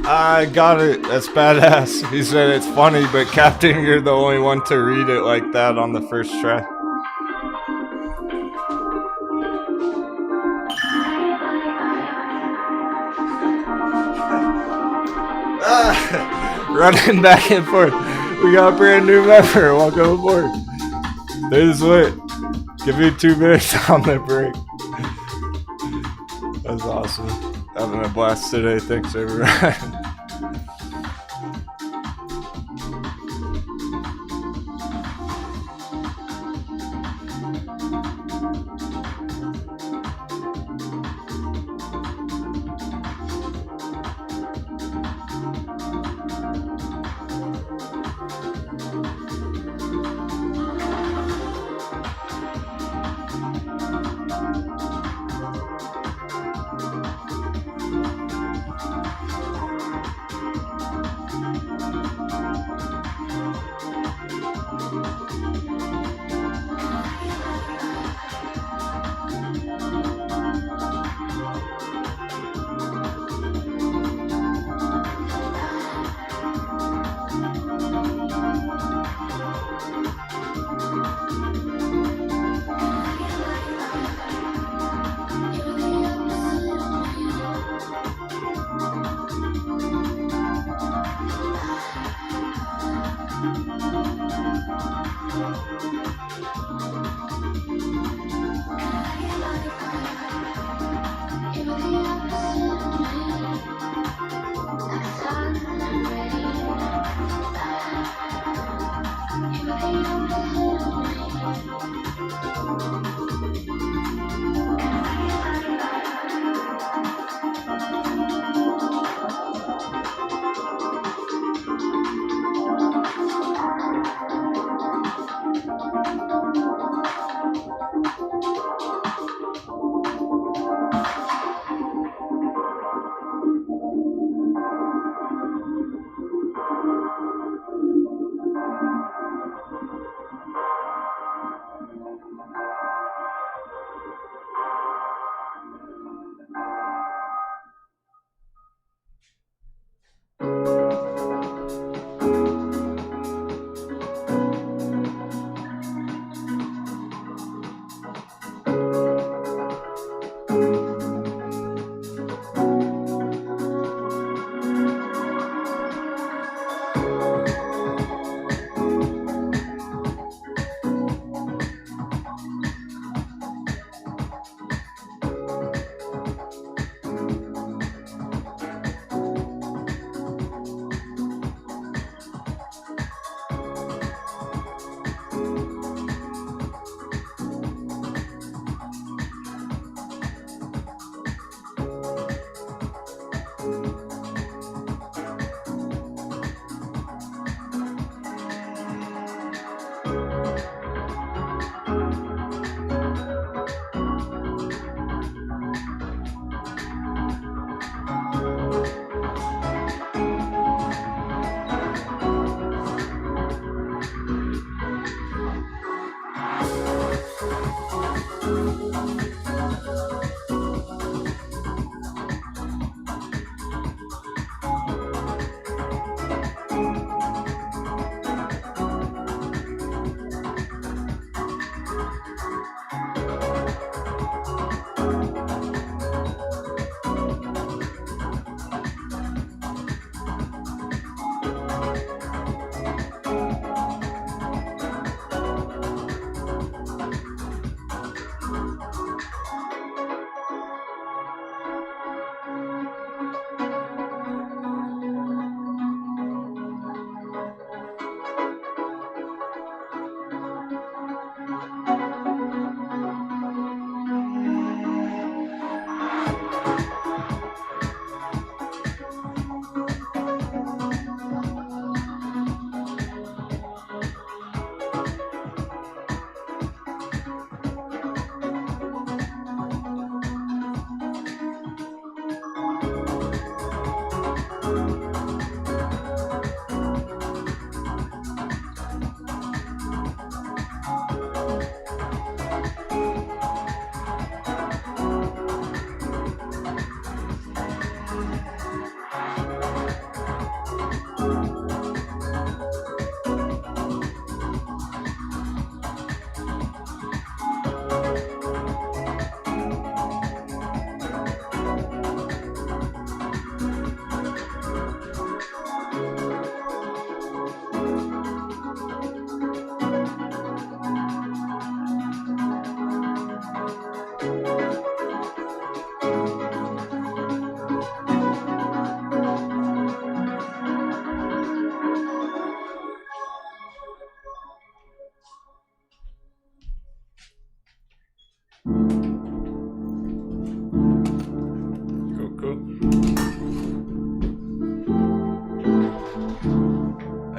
I got it. That's badass. He said it's funny, but Captain, you're the only one to read it like that on the first try. Running back and forth. We got a brand new member. Welcome aboard. This is lit. Give me 2 minutes on the break. That's awesome. Having a blast today. Thanks, everyone.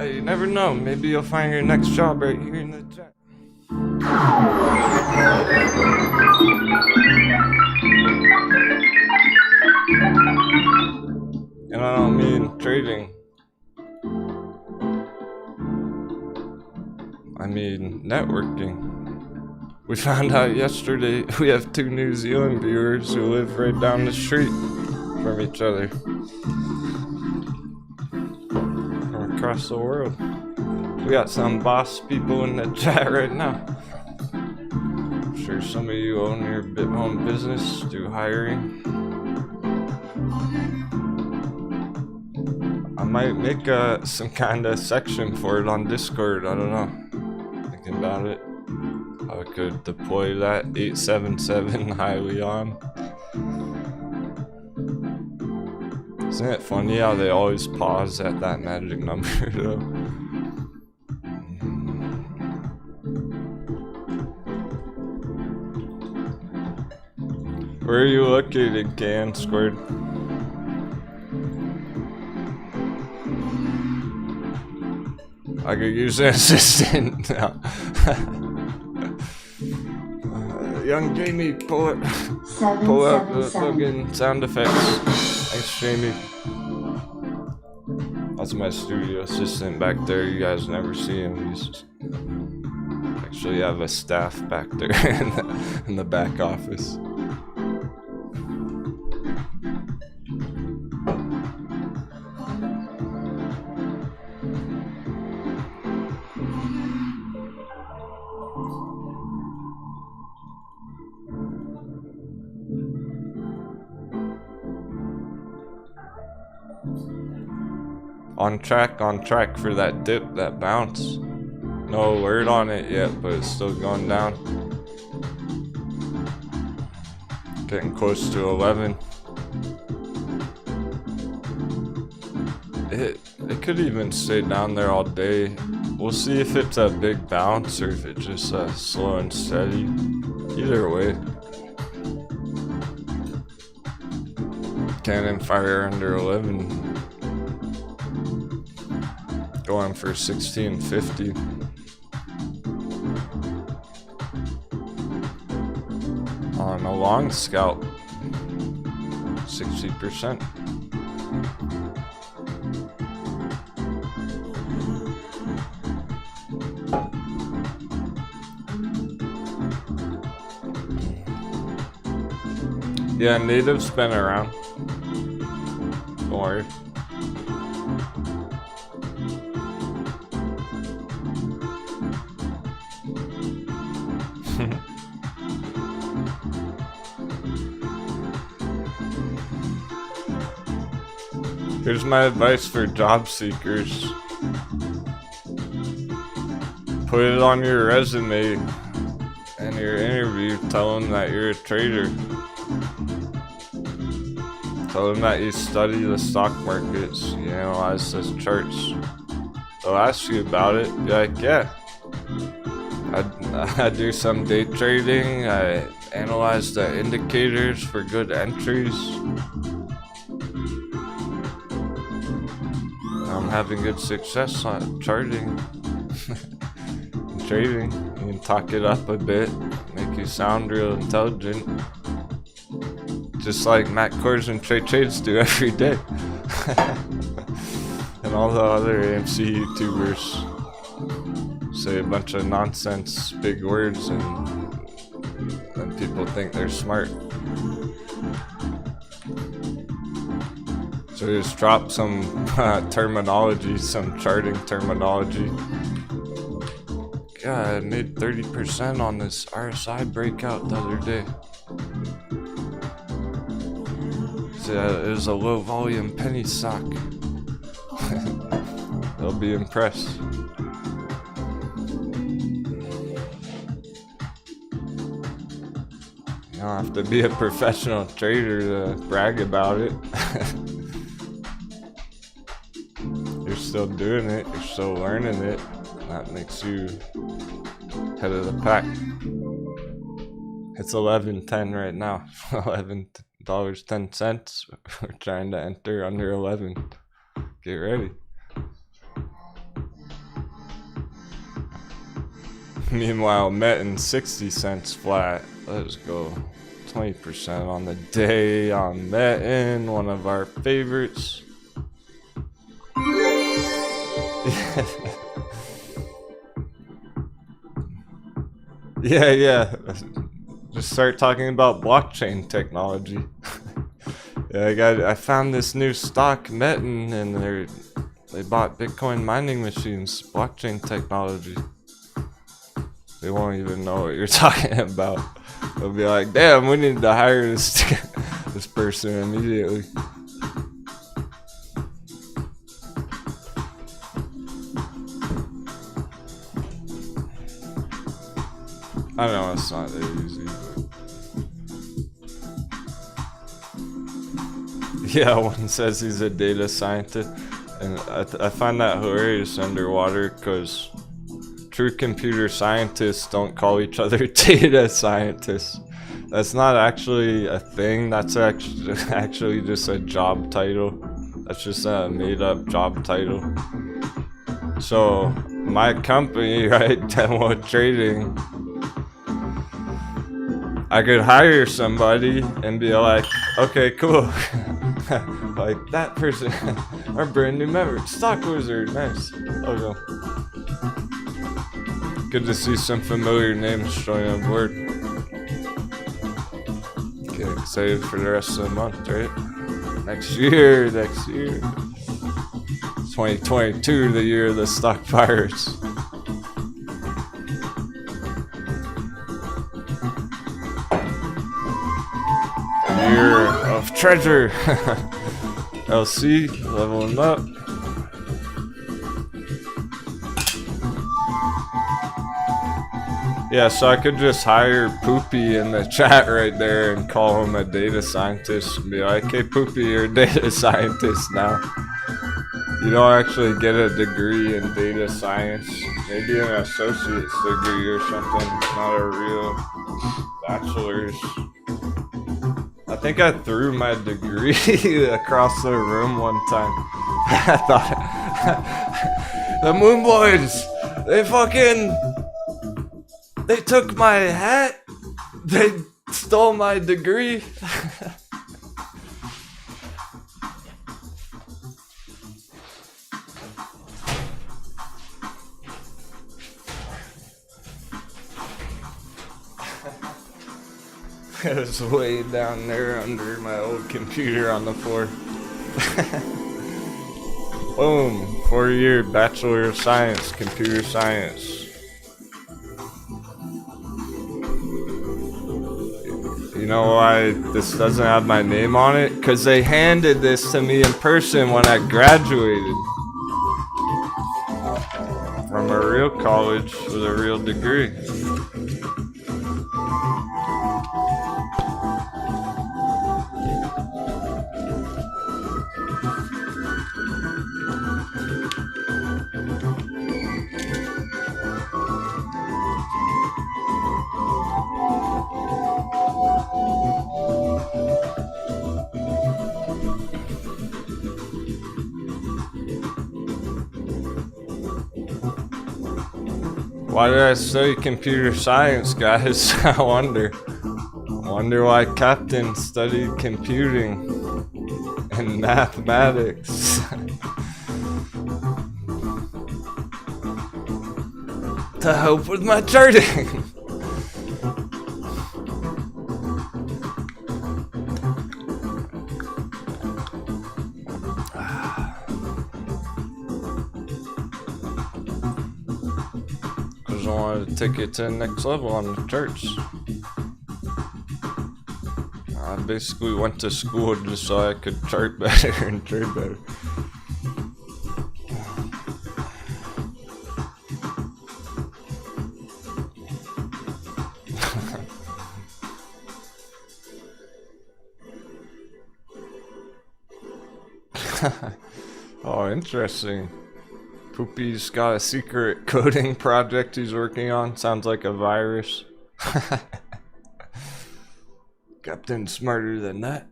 Hey, you never know. Maybe you'll find your next job right here in the chat. And I don't mean trading. I mean, networking. We found out yesterday we have 2 New Zealand viewers who live right down the street from each other. From across the world. We got some boss people in the chat right now. I'm sure some of you own your own business, do hiring. I might make some kind of section for it on Discord, I don't know. Thinking about it. I could deploy that 877 highly on. Isn't it funny how they always pause at that magic number though? Where are you located, Can Squared? I could use an assistant now. Young Jamie, pull up the fucking sound effects. Thanks, Jamie. That's my studio assistant back there. You guys never see him. He's actually have a staff back there in the back office. On track for that dip, that bounce. No word on it yet, but it's still going down. Getting close to 11. It could even stay down there all day. We'll see if it's a big bounce or if it's just slow and steady. Either way. Cannon fire under 11. Going for 1650. On a long scalp, 60%. Yeah, native's been around. Don't worry. Here's my advice for job seekers. Put it on your resume and your interview. Tell them that you're a trader. Tell them that you study the stock markets. You analyze the charts. They'll ask you about it. Be like, yeah. I do some day trading. I analyze the indicators for good entries. I'm having good success on charting. Trading. You can talk it up a bit, make you sound real intelligent. Just like Matt Kors and Trey Trades do every day. And all the other AMC YouTubers say a bunch of nonsense, big words, and people think they're smart. So just drop some terminology, some charting terminology. Yeah, I made 30% on this RSI breakout the other day. So, it was a low volume penny stock. They'll be impressed. You don't have to be a professional trader to brag about it. You're still doing it, you're still learning it. That makes you head of the pack. It's 11.10 right now. $11.10. We're trying to enter under 11. Get ready. Meanwhile, Metin 60 cents flat. Let's go. 20% on the day on Metin, one of our favorites. Yeah. Just start talking about blockchain technology. Yeah, I found this new stock, Metin, and they bought Bitcoin mining machines, blockchain technology. They won't even know what you're talking about. They'll be like, damn, we need to hire this person immediately. I know it's not that easy. Yeah, one says he's a data scientist, and I find that hilarious underwater because true computer scientists don't call each other data scientists. That's not actually a thing. That's actually just a job title. That's just a made-up job title. So my company, right, Denwo Trading, I could hire somebody and be like, okay, cool. Like that person, our brand new member, Stock Wizard, nice. Okay. Good to see some familiar names join on board. Get excited for the rest of the month, right? Next year. 2022, the year of the stock virus. Year of treasure. LC, leveling up. Yeah, so I could just hire Poopy in the chat right there and call him a data scientist and be like, hey Poopy, you're a data scientist now. You don't actually get a degree in data science. Maybe an associate's degree or something, not a real bachelor's. I think I threw my degree across the room one time. I thought the Moon Boys, they took my hat. They stole my degree. It was way down there under my old computer on the floor. Boom. 4-year Bachelor of Science, Computer Science. You know why this doesn't have my name on it? Because they handed this to me in person when I graduated. From a real college with a real degree. Why did I study computer science, guys? I wonder why Captain studied computing and mathematics. To help with my charting. I wanted to take it to the next level on the charts. I basically went to school just so I could chart better and trade better. Oh, interesting. Poopy's got a secret coding project he's working on. Sounds like a virus. Captain's smarter than that.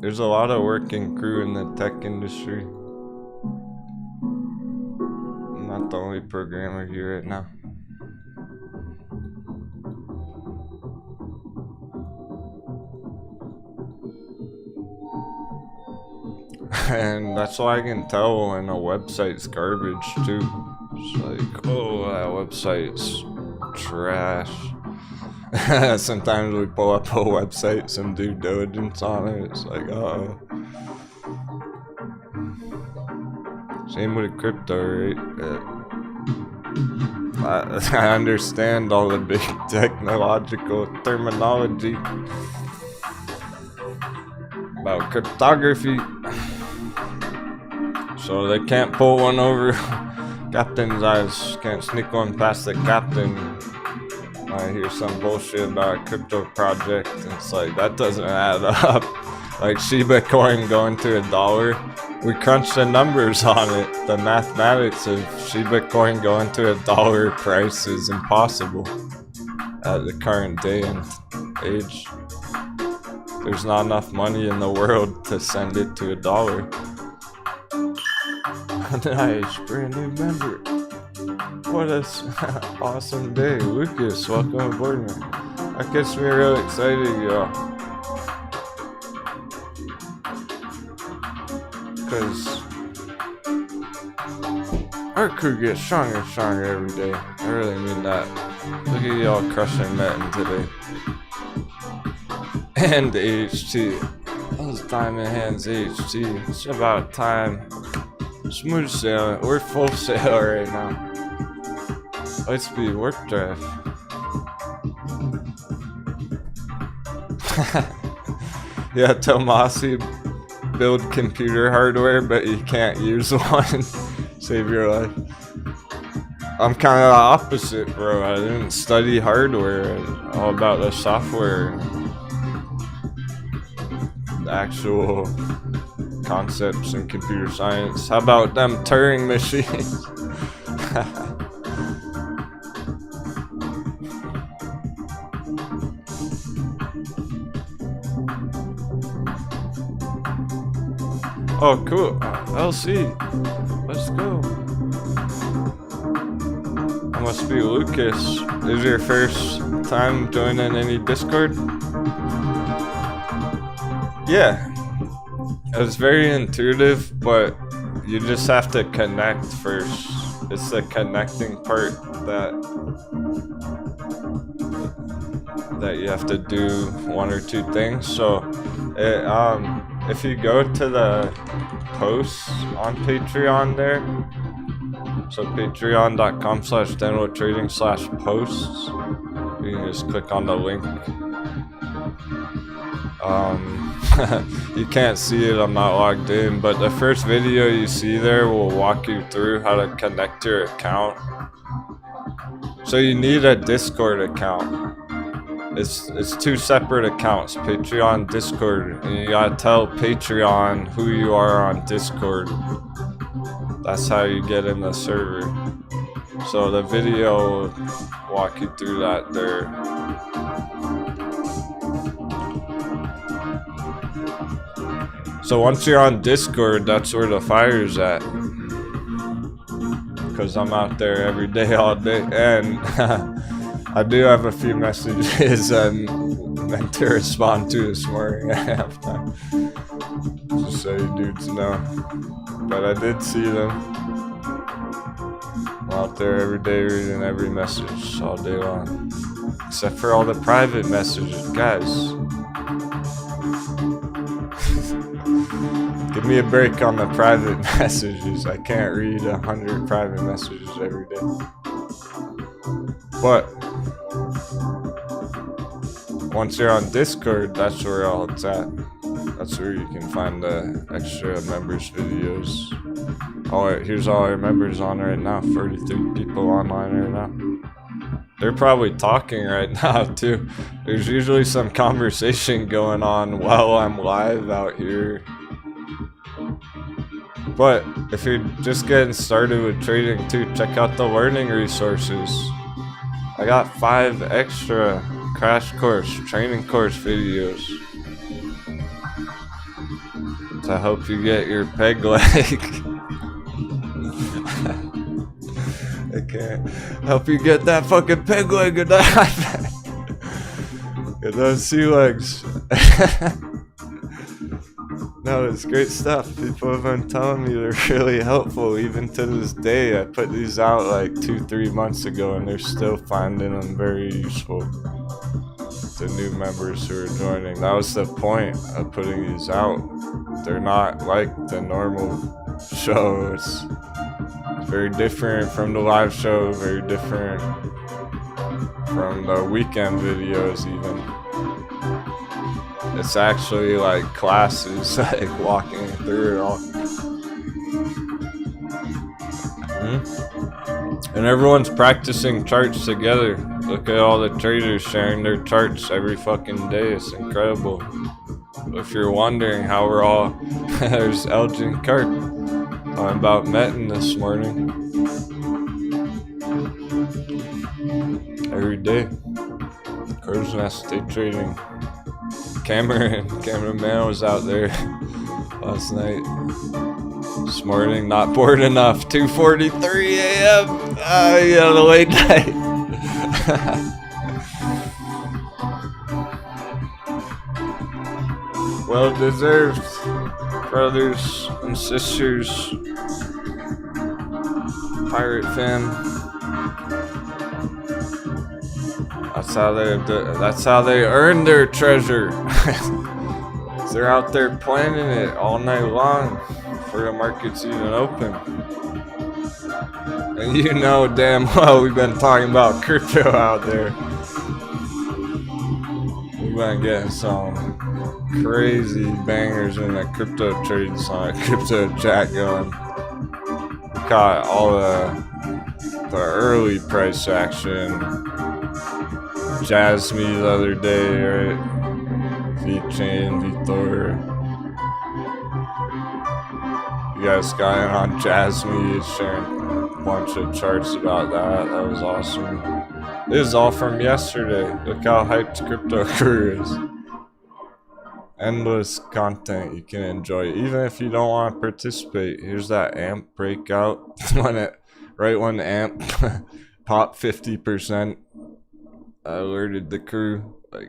There's a lot of working crew in the tech industry. I'm not the only programmer here right now. And that's why I can tell when a website's garbage too. It's like, oh, that website's trash. Sometimes we pull up a website, some due diligence on it, it's like, uh-oh. Same with crypto, right? I understand all the big technological terminology about cryptography, so they can't pull one over captain's eyes, can't sneak one past the captain. I hear some bullshit about a crypto project, and it's like, that doesn't add up. Like Shiba coin going to $1, we crunched the numbers on it. The mathematics of Shiba coin going to $1 price is impossible at the current day and age. There's not enough money in the world to send it to $1. Nice, brand new member. What a awesome day. Lucas, welcome aboard, man. That gets me real excited, y'all. Because our crew gets stronger and stronger every day. I really mean that. Look at y'all crushing Metin today. And HT. Those diamond hands, HT. It's about time. Smooth sailing. We're full sail right now. Lightspeed warp drive. Yeah, Tomasi, build computer hardware, but you can't use one. Save your life. I'm kind of the opposite, bro. I didn't study hardware. It's all about the software. The actual concepts in computer science. How about them Turing machines? Oh, cool. LC. Let's go. I must be Lucas. Is your first time joining any Discord? Yeah. It's very intuitive, but you just have to connect first. It's the connecting part that you have to do one or two things. So if you go to the posts on Patreon there, so patreon.com/denwotrading/posts, you can just click on the link. You can't see it, I'm not logged in, but the first video you see there will walk you through how to connect your account. So you need a Discord account. It's two separate accounts, Patreon, Discord, and you gotta tell Patreon who you are on Discord. That's how you get in the server. So the video will walk you through that there. So once you're on Discord, that's where the fire's at. Because I'm out there every day, all day, and I do have a few messages I'm meant to respond to this morning at halftime. Just so you dudes know. But I did see them. I'm out there every day reading every message all day long. Except for all the private messages. Guys. Give me a break on the private messages. I can't read 100 private messages every day. But once you're on Discord, that's where all it's at. That's where you can find the extra members videos. Here's all our members on right now. 43 people online right now. They're probably talking right now too. There's usually some conversation going on while I'm live out here. But if you're just getting started with trading too, check out the learning resources. I got 5 extra crash course, training course videos to help you get your peg leg. I can't help you get that fucking peg leg and that. Get those sea legs. No, it's great stuff. People have been telling me they're really helpful even to this day. I put these out like 2-3 months ago and they're still finding them very useful to new members who are joining. That was the point of putting these out. They're not like the normal show. It's very different from the live show, very different from the weekend videos even. It's actually like classes, like walking through it all. And everyone's practicing charts together. Look at all the traders sharing their charts every fucking day. It's incredible. If you're wondering how we're all... There's Elgin Cart talking about Metin this morning. Every day. Crow's Nest day trading. Cameraman was out there last night. This morning, not bored enough. 2:43 a.m. You had a late night. Well deserved, brothers and sisters. Pirate fam. That's how they earn their treasure. They're out there planning it all night long before the market's even open. And you know damn well we've been talking about crypto out there. We've been getting some crazy bangers in the crypto trades on a crypto chat going. Caught all the early price action. Jasmy the other day, right? V-Chain, V-Thor. You guys got in on Jasmy, sharing a bunch of charts about that. That was awesome. This is all from yesterday. Look how hyped Crypto Crew is. Endless content you can enjoy, even if you don't want to participate. Here's that AMP breakout. Right when the AMP popped 50%. I alerted the crew, like,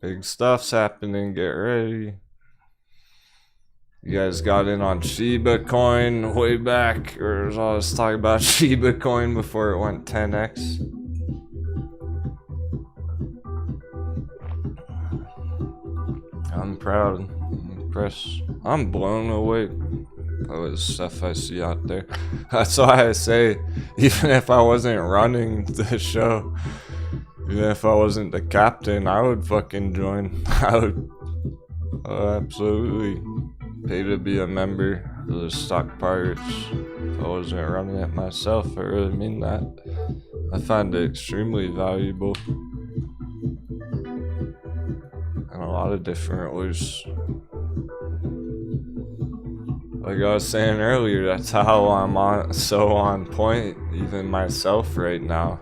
big stuff's happening, get ready. You guys got in on Shiba Coin way back, or was all this talk about Shiba Coin before it went 10x. I'm proud, I'm impressed, I'm blown away. All the stuff I see out there. That's why I say, even if I wasn't running the show, even if I wasn't the captain, I would fucking join. I would absolutely pay to be a member of the Stock Pirates. If I wasn't running it myself, I really mean that. I find it extremely valuable in a lot of different ways. Like I was saying earlier, that's how I'm on point, even myself right now.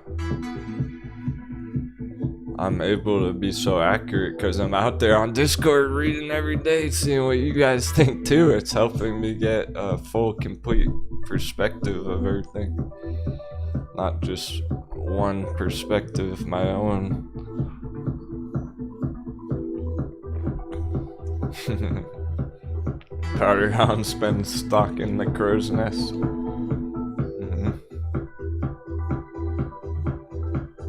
I'm able to be so accurate because I'm out there on Discord reading every day, seeing what you guys think too. It's helping me get a full, complete perspective of everything. Not just one perspective, my own. Powderhound's been stalking the crow's nest.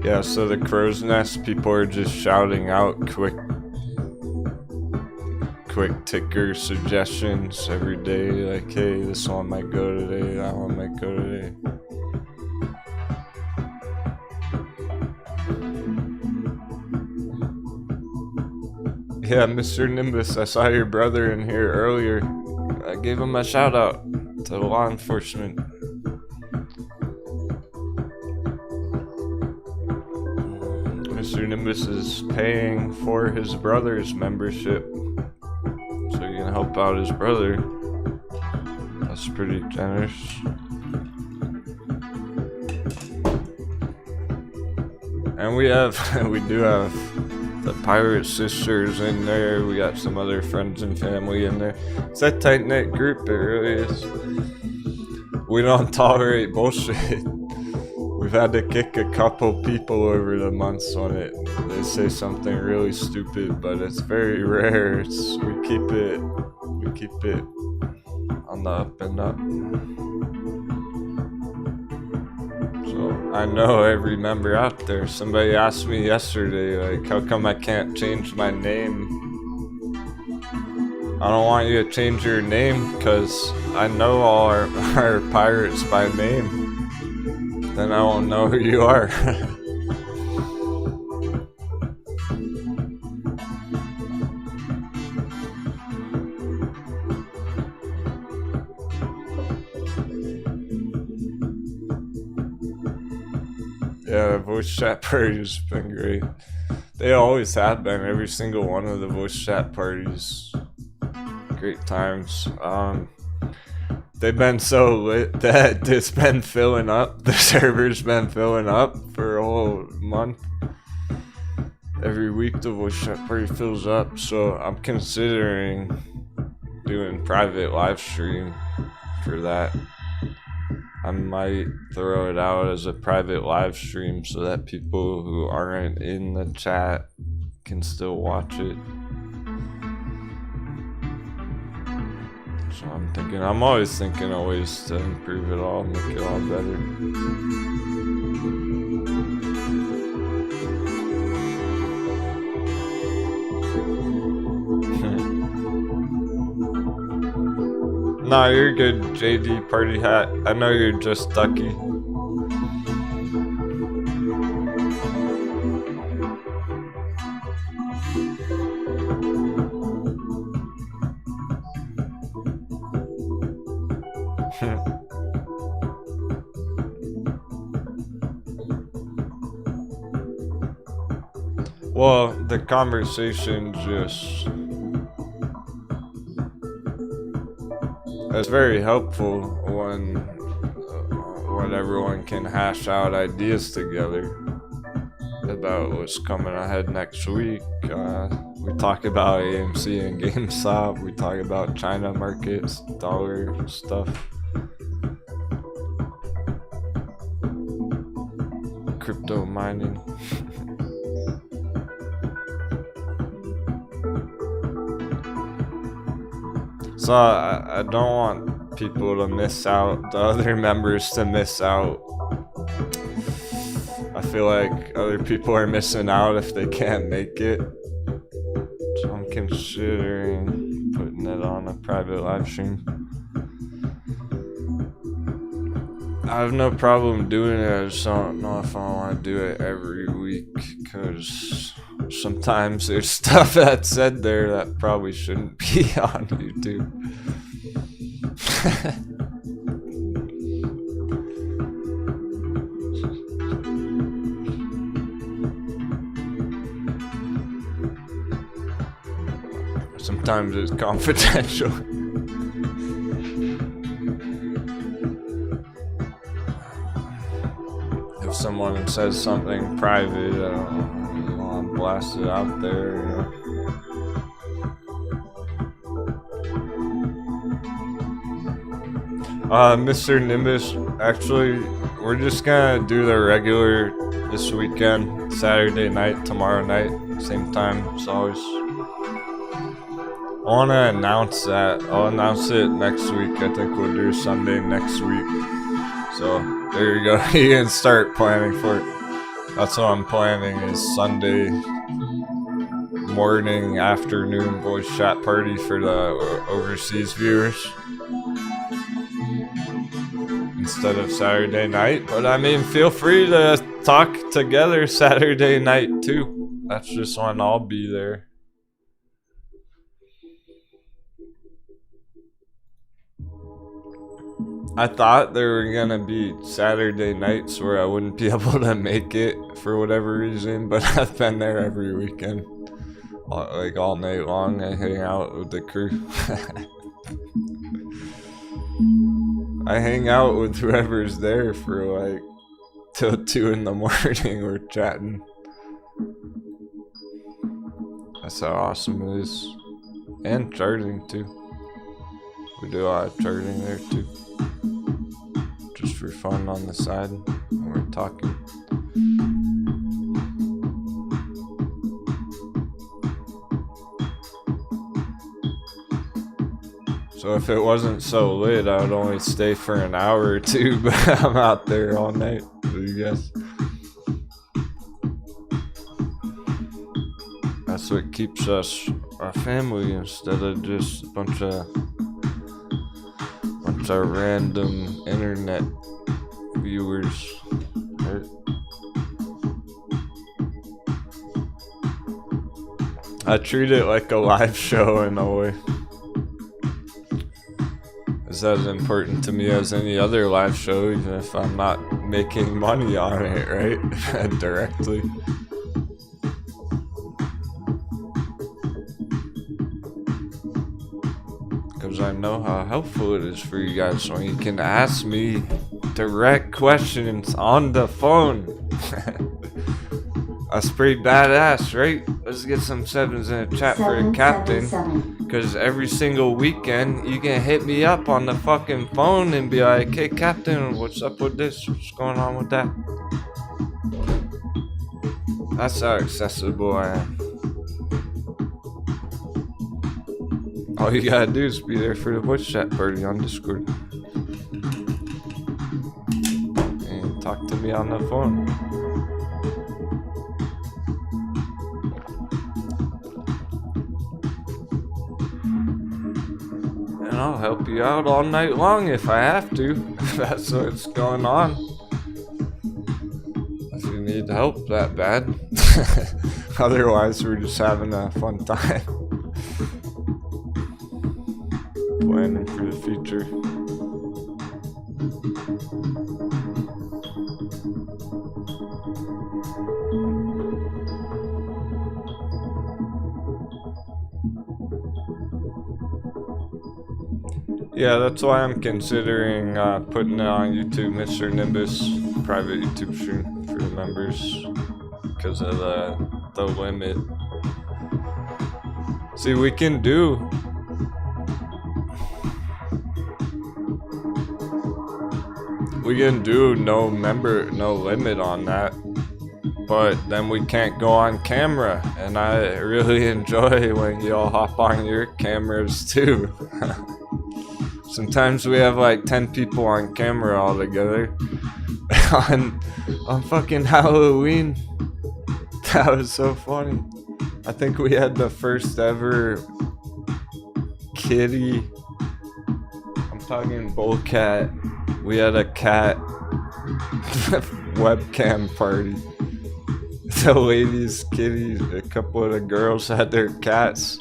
Yeah, so the crow's nest, people are just shouting out quick ticker suggestions every day, like, hey, this one might go today, that one might go today. Yeah, Mr. Nimbus, I saw your brother in here earlier. I gave him a shout out to law enforcement. Mr. Nimbus is paying for his brother's membership so he can help out his brother. That's pretty generous. And we do have the Pirate Sisters in there. We got some other friends and family in there. It's a tight-knit group, it really is. We don't tolerate bullshit. We've had to kick a couple people over the months on it. They say something really stupid, but it's very rare. We keep it on the up and up. So I know every member out there. Somebody asked me yesterday, like, how come I can't change my name? I don't want you to change your name because I know all our pirates by name. Then I won't know who you are. Yeah, the voice chat parties have been great. They always have been. Every single one of the voice chat parties. Great times. They've been so lit that it's been filling up. The server's been filling up for a whole month. Every week the voice chat party fills up, so I'm considering doing private live stream for that. I might throw it out as a private live stream so that people who aren't in the chat can still watch it. So I'm always thinking of ways to improve it all, make it all better. Nah, you're good, JD Party Hat. I know you're just Ducky. Well, the conversation just... it's very helpful when everyone can hash out ideas together about what's coming ahead next week. We talk about AMC and GameStop. We talk about China markets, dollar stuff, crypto mining. So I don't want people to miss out, the other members to miss out. I feel like other people are missing out if they can't make it. So I'm considering putting it on a private live stream. I have no problem doing it, I just don't know if I want to do it every week, because sometimes there's stuff that's said there that probably shouldn't be on YouTube. Sometimes it's confidential. If someone says something private, I don't want to blast it out there, you know. Mr. Nimbus, actually, we're just gonna do the regular this weekend, Saturday night, tomorrow night, same time as always. I want to announce that. I'll announce it next week. I think we'll do Sunday next week. So, there you go. You can start planning for it. That's what I'm planning, is Sunday morning, afternoon voice chat party for the overseas viewers instead of Saturday night. But I mean, feel free to talk together Saturday night too. That's just when I'll be there. I thought there were gonna be Saturday nights where I wouldn't be able to make it for whatever reason, but I've been there every weekend. Like all night long, I hang out with the crew. I hang out with whoever's there for like till 2 in the morning. We're chatting. That's how awesome it is. And charting too. We do a lot of charting there too. just for fun on the side when we're talking. So if it wasn't so lit, I would only stay for an hour or two, but I'm out there all night with you guys. That's what keeps us our family instead of just a bunch of random internet viewers. Right? I treat it like a live show in a way. It's as important to me as any other live show, even if I'm not making money on it, right? Directly. Because I know how helpful it is for you guys when you can ask me direct questions on the phone. That's pretty badass, right? Let's get some sevens in the chat for a captain. Because every single weekend you can hit me up on the fucking phone and be like, hey captain, what's up with this? What's going on with that? That's how accessible I am. All you gotta do is be there for the voice chat party on Discord. And talk to me on the phone. And I'll help you out all night long if I have to. If that's what's going on. If you need help that bad. Otherwise, we're just having a fun time. Planning for the future. Yeah, that's why I'm considering putting it on YouTube, Mr. Nimbus, private YouTube stream for the members, because of the limit. See, we can do no limit on that, but then we can't go on camera, and I really enjoy when y'all hop on your cameras too. Sometimes we have like 10 people on camera all together on fucking Halloween. That was so funny. I think we had the first ever kitty, I'm talking bull cat. We had a cat webcam party. The ladies' kitties, a couple of the girls had their cats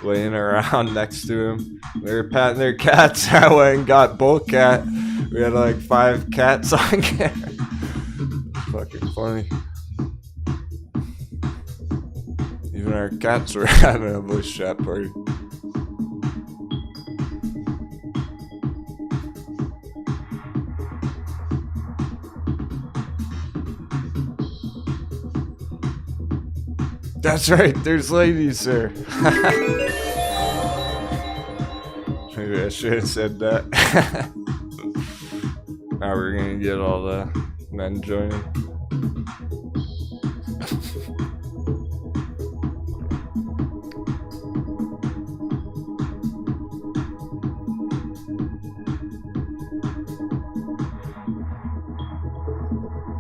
laying around next to him. They were patting their cats. I went and got bull cat. We had like 5 cats on camera. Fucking funny. Even our cats were having a voice chat party. That's right, there's ladies there. Maybe I should have said that. Now we're gonna get all the men joining.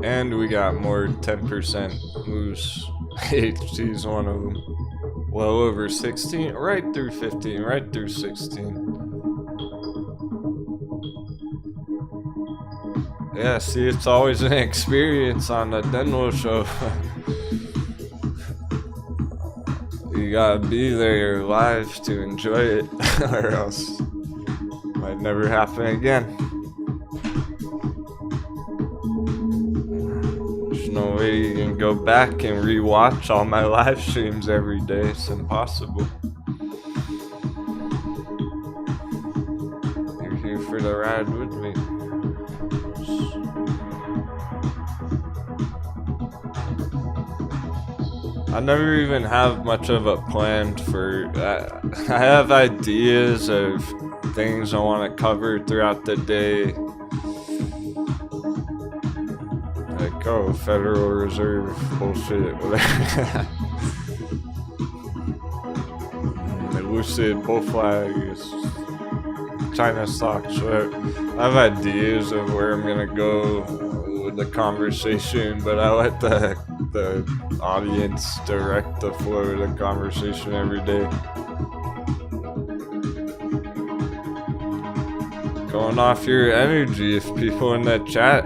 And we got more 10% moves. HT's one of them. Well over 16, right through 15, right through 16. Yeah, see, it's always an experience on the Denwo show. You gotta be there live to enjoy it, or else it might never happen again. No way you can go back and rewatch all my live streams every day. It's impossible. You're here for the ride with me. I never even have much of a plan for that. I have ideas of things I want to cover throughout the day. Like, oh, Federal Reserve bullshit, whatever. Lucid, Bull Flags, China stocks. So I have ideas of where I'm gonna go with the conversation, but I let the audience direct the flow of the conversation every day. Going off your energy. If people in the chat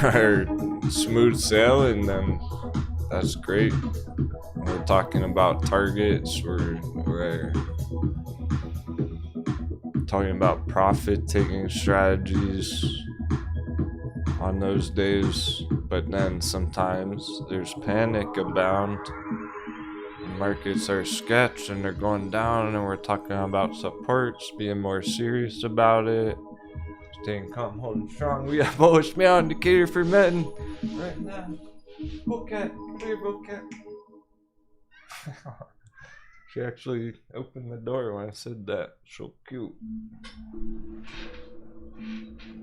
are smooth sailing, then that's great. We're talking about targets. We're talking about profit taking strategies on those days, but then sometimes there's panic abound. Markets are sketch and they're going down, and we're talking about supports, being more serious about it, staying calm, holding strong. We have bullish meow indicator for men right now. Bullcat, come here, Bullcat. She actually opened the door when I said that. So cute.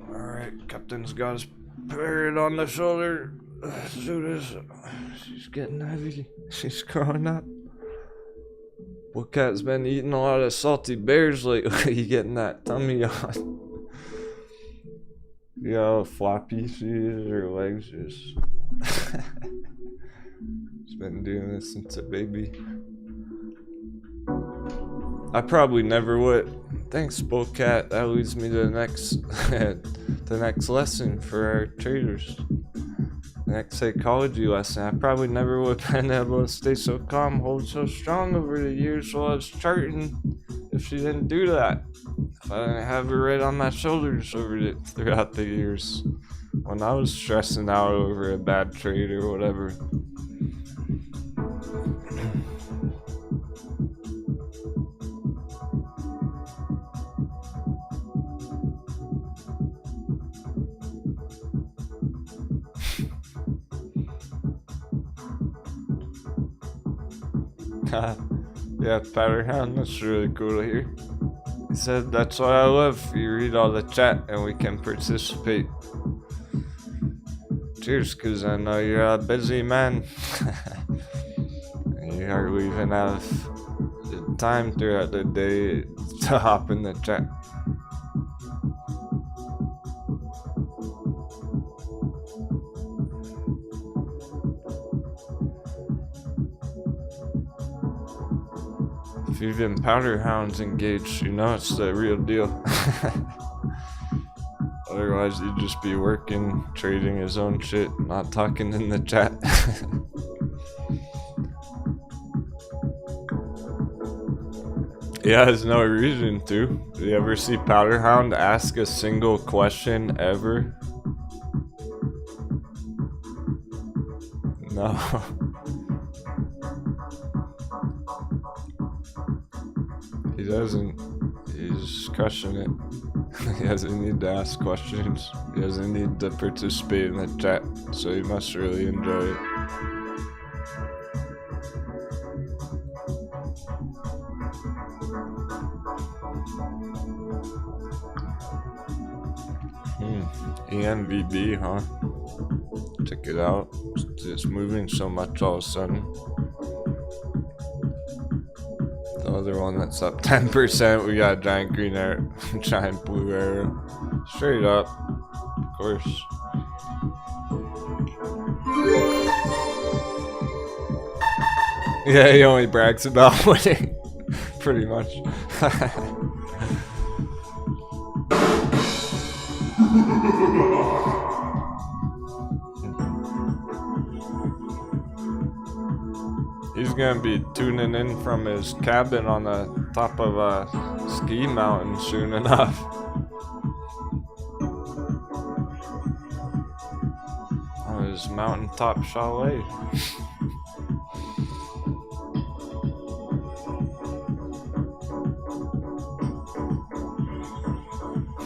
Alright, Captain's got his parrot on the shoulder. Let's do this. She's getting heavy. She's growing up. Bullcat's been eating a lot of salty bears lately, getting that tummy on. You know how floppy she is, her legs just... She's been doing this since a baby. I probably never would. Thanks, Bullcat. That leads me to the next lesson for our traders. The next psychology lesson. I probably never would have been able to stay so calm, hold so strong over the years while I was charting if she didn't do that. If I didn't have her right on my shoulders throughout the years when I was stressing out over a bad trade or whatever. Yeah, Powderhound, that's really cool to hear. He said, that's what I love. You read all the chat and we can participate. Cheers, cause I know you're a busy man. And you hardly even have the time throughout the day to hop in the chat. If even Powderhound's engaged, you know it's the real deal. Otherwise, you'd just be working, trading his own shit, not talking in the chat. Yeah, there's no reason to. Do you ever see Powderhound ask a single question ever? No. He doesn't. He's crushing it. He doesn't need to ask questions. He doesn't need to participate in the chat, so he must really enjoy it. EMVB, huh? Check it out. It's moving so much all of a sudden. The other one that's up 10%, we got giant green arrow, giant blue arrow. Straight up, of course. Yeah, he only brags about winning, pretty much. He's gonna be tuning in from his cabin on the top of a ski mountain soon enough. On his mountaintop chalet.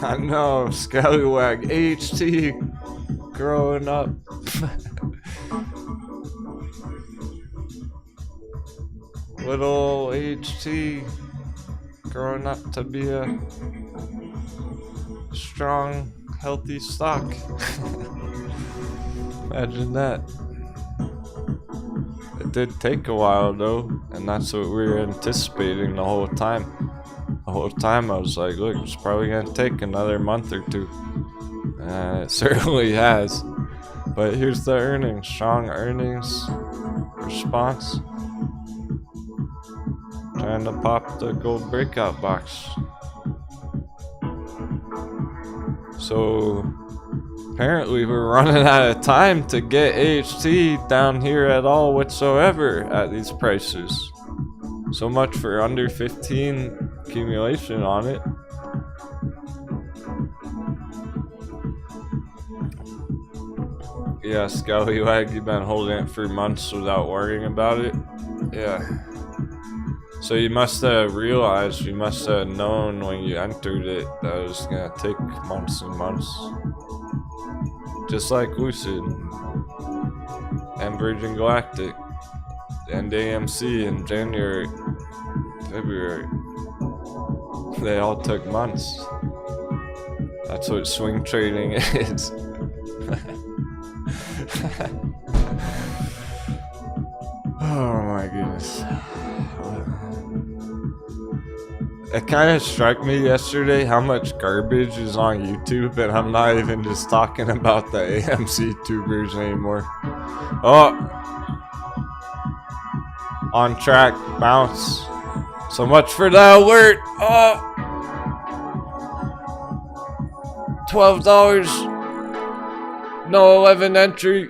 I know, Scallywag, HT, growing up. Little HT, growing up to be a strong, healthy stock. Imagine that. It did take a while though, and that's what we were anticipating the whole time. The whole time I was like, look, it's probably gonna take another month or two. It certainly has. But here's the earnings. Strong earnings response. Trying to pop the gold breakout box. So apparently we're running out of time to get AHT down here at all whatsoever at these prices. So much for under 15 accumulation on it. Yeah, Scallywag, you've been holding it for months without worrying about it. Yeah. So you must have realized, you must have known when you entered it that it was gonna take months and months. Just like Lucid and Virgin Galactic and AMC in January, February. They all took months. That's what swing trading is. Oh my goodness. It kind of struck me yesterday how much garbage is on YouTube, and I'm not even just talking about the AMC tubers anymore. Oh! On track, bounce. So much for the alert! Oh! $12. No 11 entry.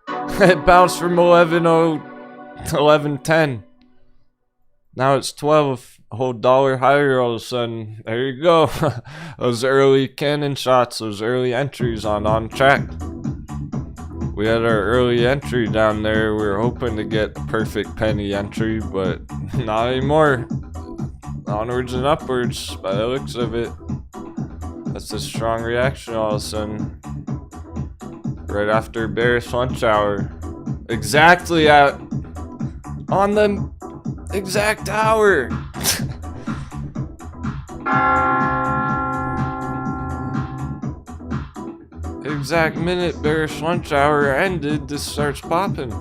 It bounced from 11.10. Now it's 12. A whole dollar higher all of a sudden. There you go. Those early cannon shots, those early entries on track. We had our early entry down there. We were hoping to get perfect penny entry, but not anymore. Onwards and upwards by the looks of it. That's a strong reaction all of a sudden. Right after bearish lunch hour. Exactly on the exact hour. Exact minute bearish lunch hour ended, this starts popping.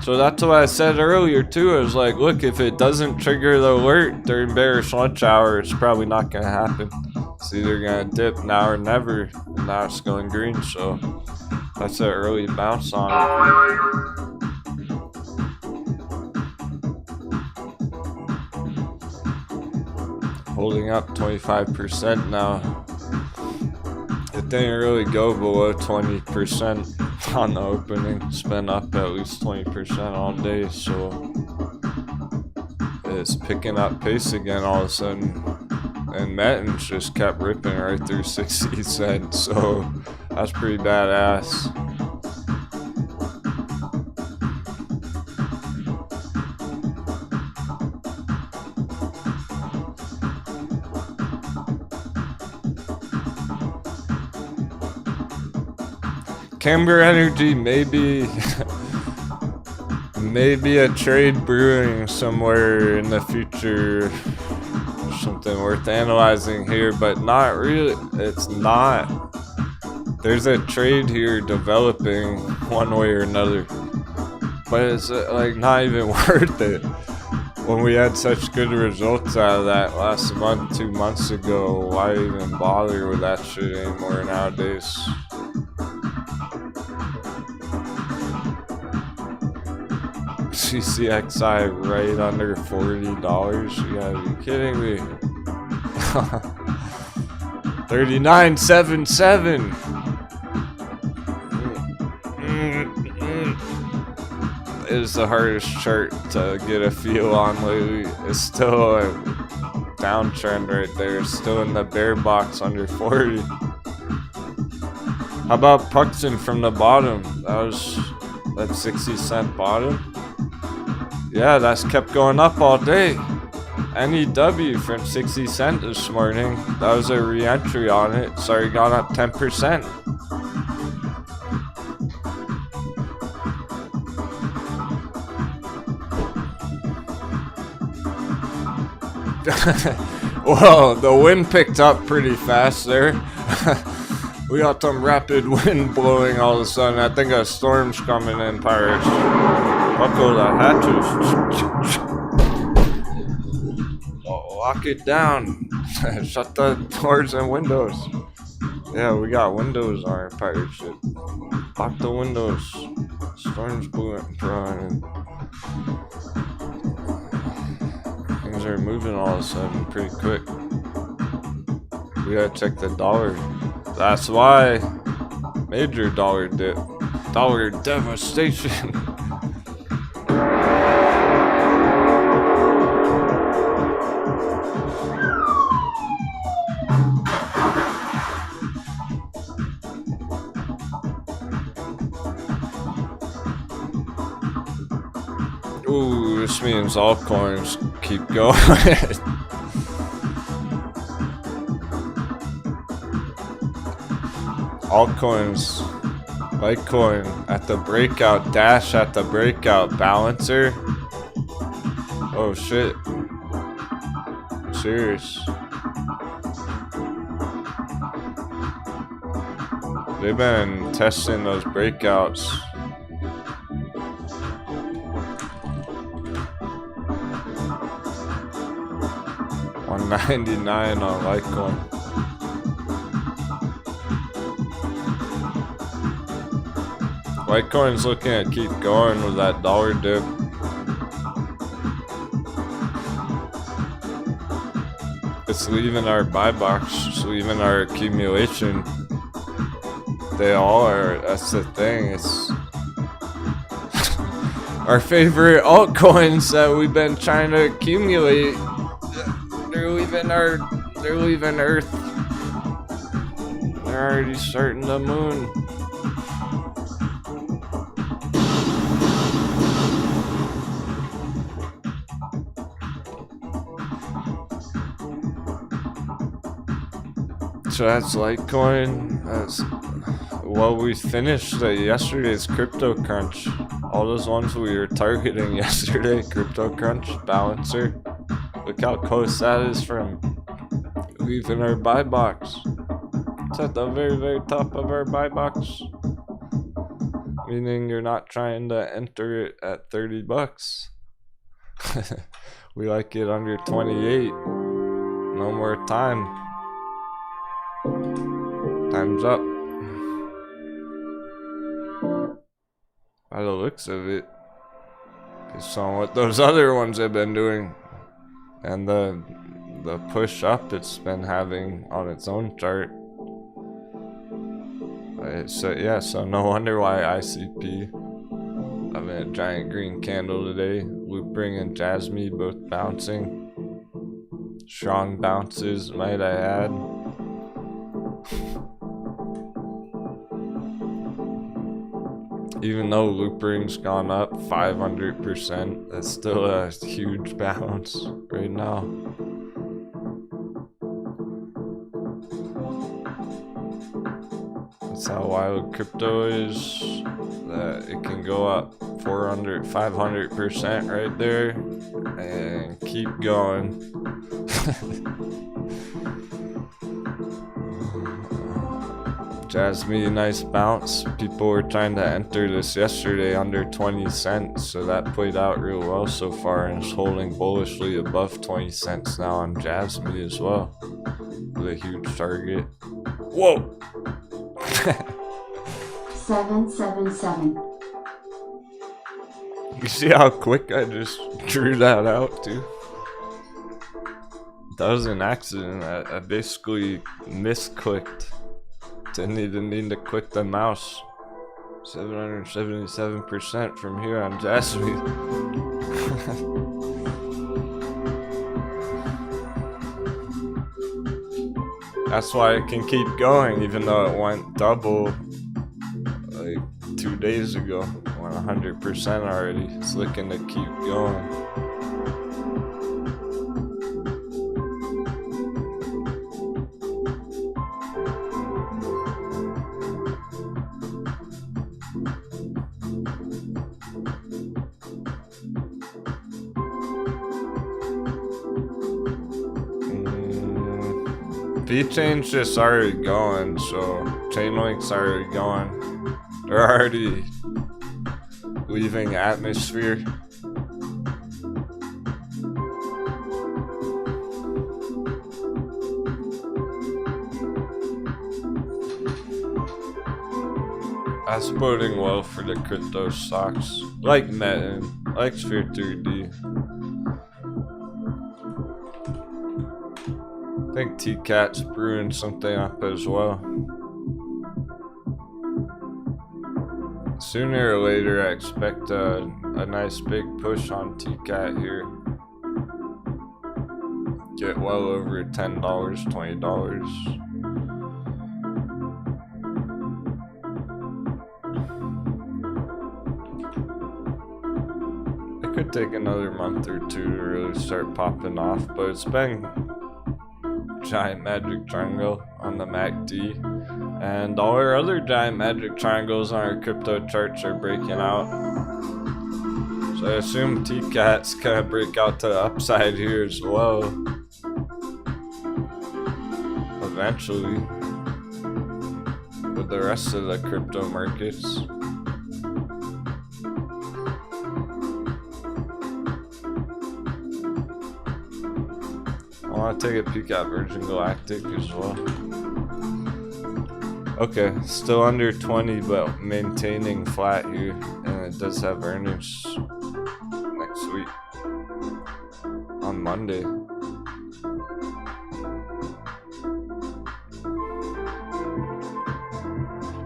So that's what I said earlier too. I was like, look, if it doesn't trigger the alert during bearish lunch hour, it's probably not gonna happen. It's either gonna dip now or never, and now it's going green. So that's an early bounce on it. Holding up 25% now. It didn't really go below 20% on the opening. It's been up at least 20% all day, so it's picking up pace again all of a sudden. And Mettons just kept ripping right through 60 cents, so that's pretty badass. Camber Energy maybe a trade brewing somewhere in the future. Something worth analyzing here, but not really. It's not. There's a trade here developing one way or another, but it's like not even worth it. When we had such good results out of that last month, 2 months ago, why even bother with that shit anymore nowadays? CCXI right under $40. You gotta be kidding me. 39.77. Is the hardest chart to get a feel on lately. It's still a downtrend right there. It's still in the bear box under 40. How about Puxton from the bottom? That 60-cent bottom. Yeah, that's kept going up all day. NEW from 60 cent this morning. That was a re-entry on it. It's already gone up 10%. Whoa, the wind picked up pretty fast there. We got some rapid wind blowing all of a sudden. I think a storm's coming in, pirates. Buckle the hatches. Oh, lock it down. Shut the doors and windows. Yeah, we got windows on our pirate ship. Lock the windows. Storm's blowing. Things are moving all of a sudden pretty quick. We gotta check the dollar. That's why. Major dollar dip. Dollar devastation. Ooh, this means altcoins keep going. Altcoins, Litecoin at the breakout, Dash at the breakout, Balancer. Oh shit. Serious. They've been testing those breakouts. $199 on Litecoin. Litecoin's looking to keep going with that dollar dip. It's leaving our buy box, it's leaving our accumulation. They all are, that's the thing, it's our favorite altcoins that we've been trying to accumulate. They're leaving Earth. They're already starting the moon. So that's Litecoin. That's well, we finished yesterday's crypto crunch. All those ones we were targeting yesterday, crypto crunch, Balancer. Look how close that is from leaving our buy box. It's at the very, very top of our buy box. Meaning you're not trying to enter it at 30 bucks. We like it under 28. No more time. Time's up. By the looks of it, based on what those other ones have been doing, and the push up it's been having on its own chart. So yeah, so no wonder why ICP having a giant green candle today. Loopring and Jasmine both bouncing. Strong bounces, might I add. Even though Loopering's gone up 500%, that's still a huge bounce right now. That's how wild crypto is, that it can go up 500% right there and keep going. Jasmine, nice bounce. People were trying to enter this yesterday under 20 cents, so that played out real well so far and is holding bullishly above 20 cents now on Jasmine as well, with a huge target. Whoa! 777. You see how quick I just drew that out too? That was an accident. I basically misclicked. Didn't even need to click the mouse. 777% from here on Jasmine. That's why it can keep going, even though it went double like 2 days ago. It went 100% already. It's looking to keep going. V-Chain's just already going, so chain link's already gone. They're already leaving atmosphere. That's boding well for the crypto stocks, like Meta, like Sphere 3D. I think T-Cat's brewing something up as well. Sooner or later, I expect a nice big push on T-Cat here. Get well over $10, $20. It could take another month or two to really start popping off, but it's been giant magic triangle on the MACD, and all our other giant magic triangles on our crypto charts are breaking out. So I assume T-Cat's gonna break out to the upside here as well eventually with the rest of the crypto markets. I want to take a peek at Virgin Galactic as well. Okay, still under 20, but maintaining flat here, and it does have earnings next week on Monday.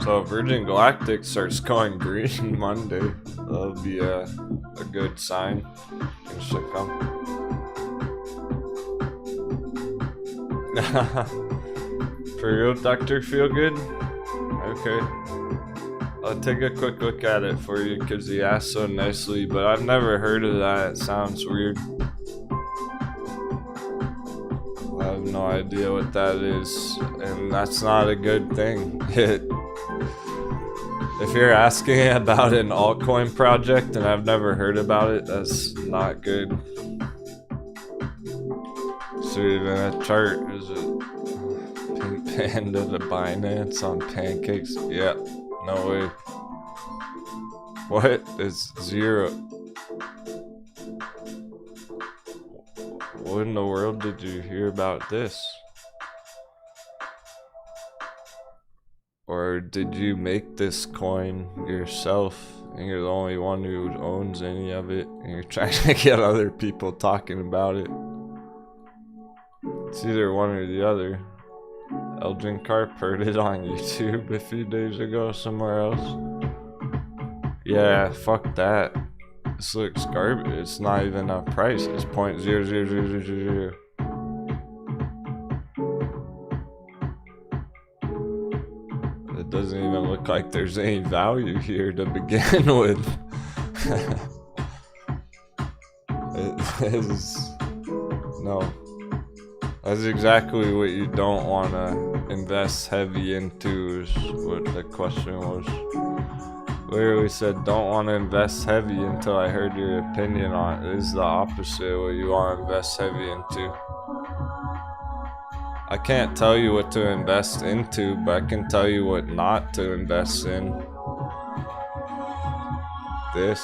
So if Virgin Galactic starts going green Monday, that'll be a good sign. It should come. For real, Dr. Feelgood? Okay. I'll take a quick look at it for you because he asked so nicely, but I've never heard of that. It sounds weird. I have no idea what that is, and that's not a good thing. If you're asking about an altcoin project and I've never heard about it, that's not good. So even a chart, is it Pink Panda to Binance on pancakes? Yeah, no way. What is zero? What in the world did you hear about this? Or did you make this coin yourself and you're the only one who owns any of it and you're trying to get other people talking about it? It's either one or the other. Elgin Carp heard it on YouTube a few days ago somewhere else. Yeah, fuck that. This looks garbage. It's not even a price. It's 0.00000. It doesn't even look like there's any value here to begin with. It is no. That's exactly what you don't want to invest heavy into, is what the question was. Literally said, don't want to invest heavy until I heard your opinion on it. It is the opposite of what you want to invest heavy into. I can't tell you what to invest into, but I can tell you what not to invest in. This.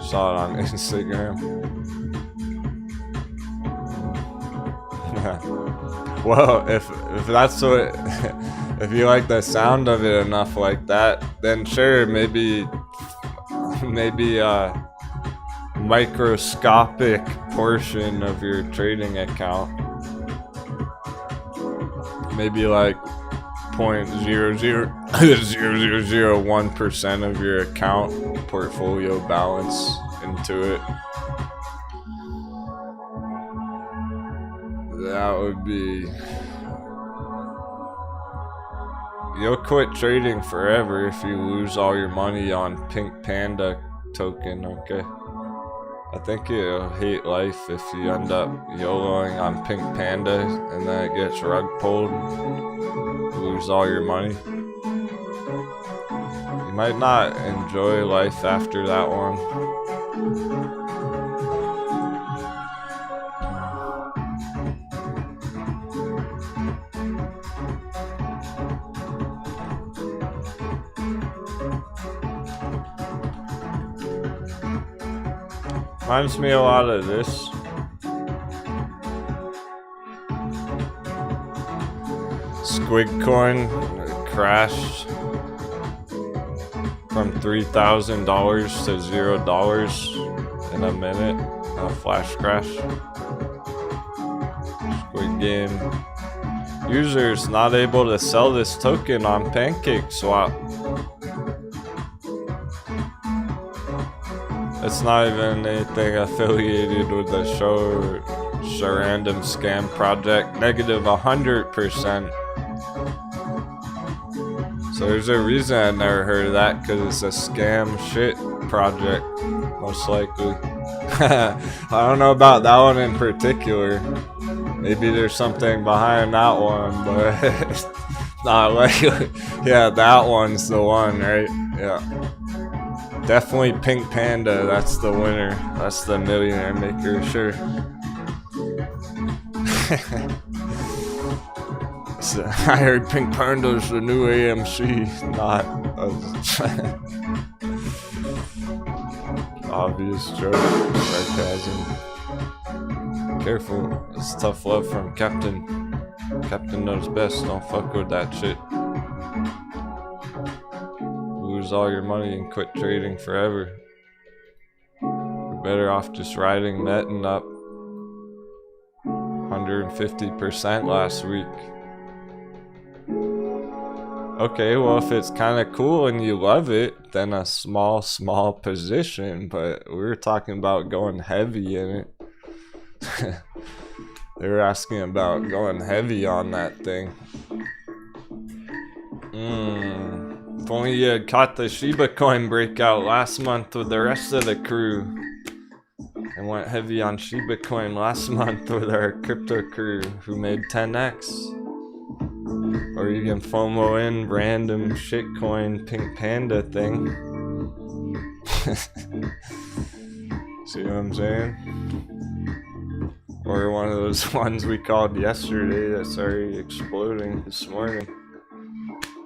Saw it on Instagram. Well, if that's what, if you like the sound of it enough like that, then sure, maybe a microscopic portion of your trading account, maybe like 0.00001% of your account portfolio balance into it. That would be... You'll quit trading forever if you lose all your money on Pink Panda token, okay? I think you'll hate life if you end up YOLOing on Pink Panda and then it gets rug pulled. You lose all your money. You might not enjoy life after that one. Reminds me a lot of this. Squid coin crashed from $3,000 to $0 in a minute. A flash crash. Squid game. Users not able to sell this token on PancakeSwap. It's not even anything affiliated with the show or random scam project. Negative 100%. So there's a reason I never heard of that, because it's a scam shit project, most likely. I don't know about that one in particular. Maybe there's something behind that one, but it's not likely. Yeah, that one's the one, right? Yeah. Definitely Pink Panda, that's the winner. That's the millionaire maker, sure. So, I heard Pink Panda's the new AMC, not a obvious joke, sarcasm. Careful, it's tough love from Captain. Captain knows best, don't fuck with that shit. Lose all your money and quit trading forever. You're better off just riding netting up 150% last week. Okay, well, if it's kind of cool and you love it, then a small position, but we were talking about going heavy in it. They were asking about going heavy on that thing. If only you had caught the Shiba coin breakout last month with the rest of the crew. And went heavy on Shiba coin last month with our crypto crew who made 10x. Or you can FOMO in random shitcoin Pink Panda thing. See what I'm saying? Or one of those ones we called yesterday that's already exploding this morning.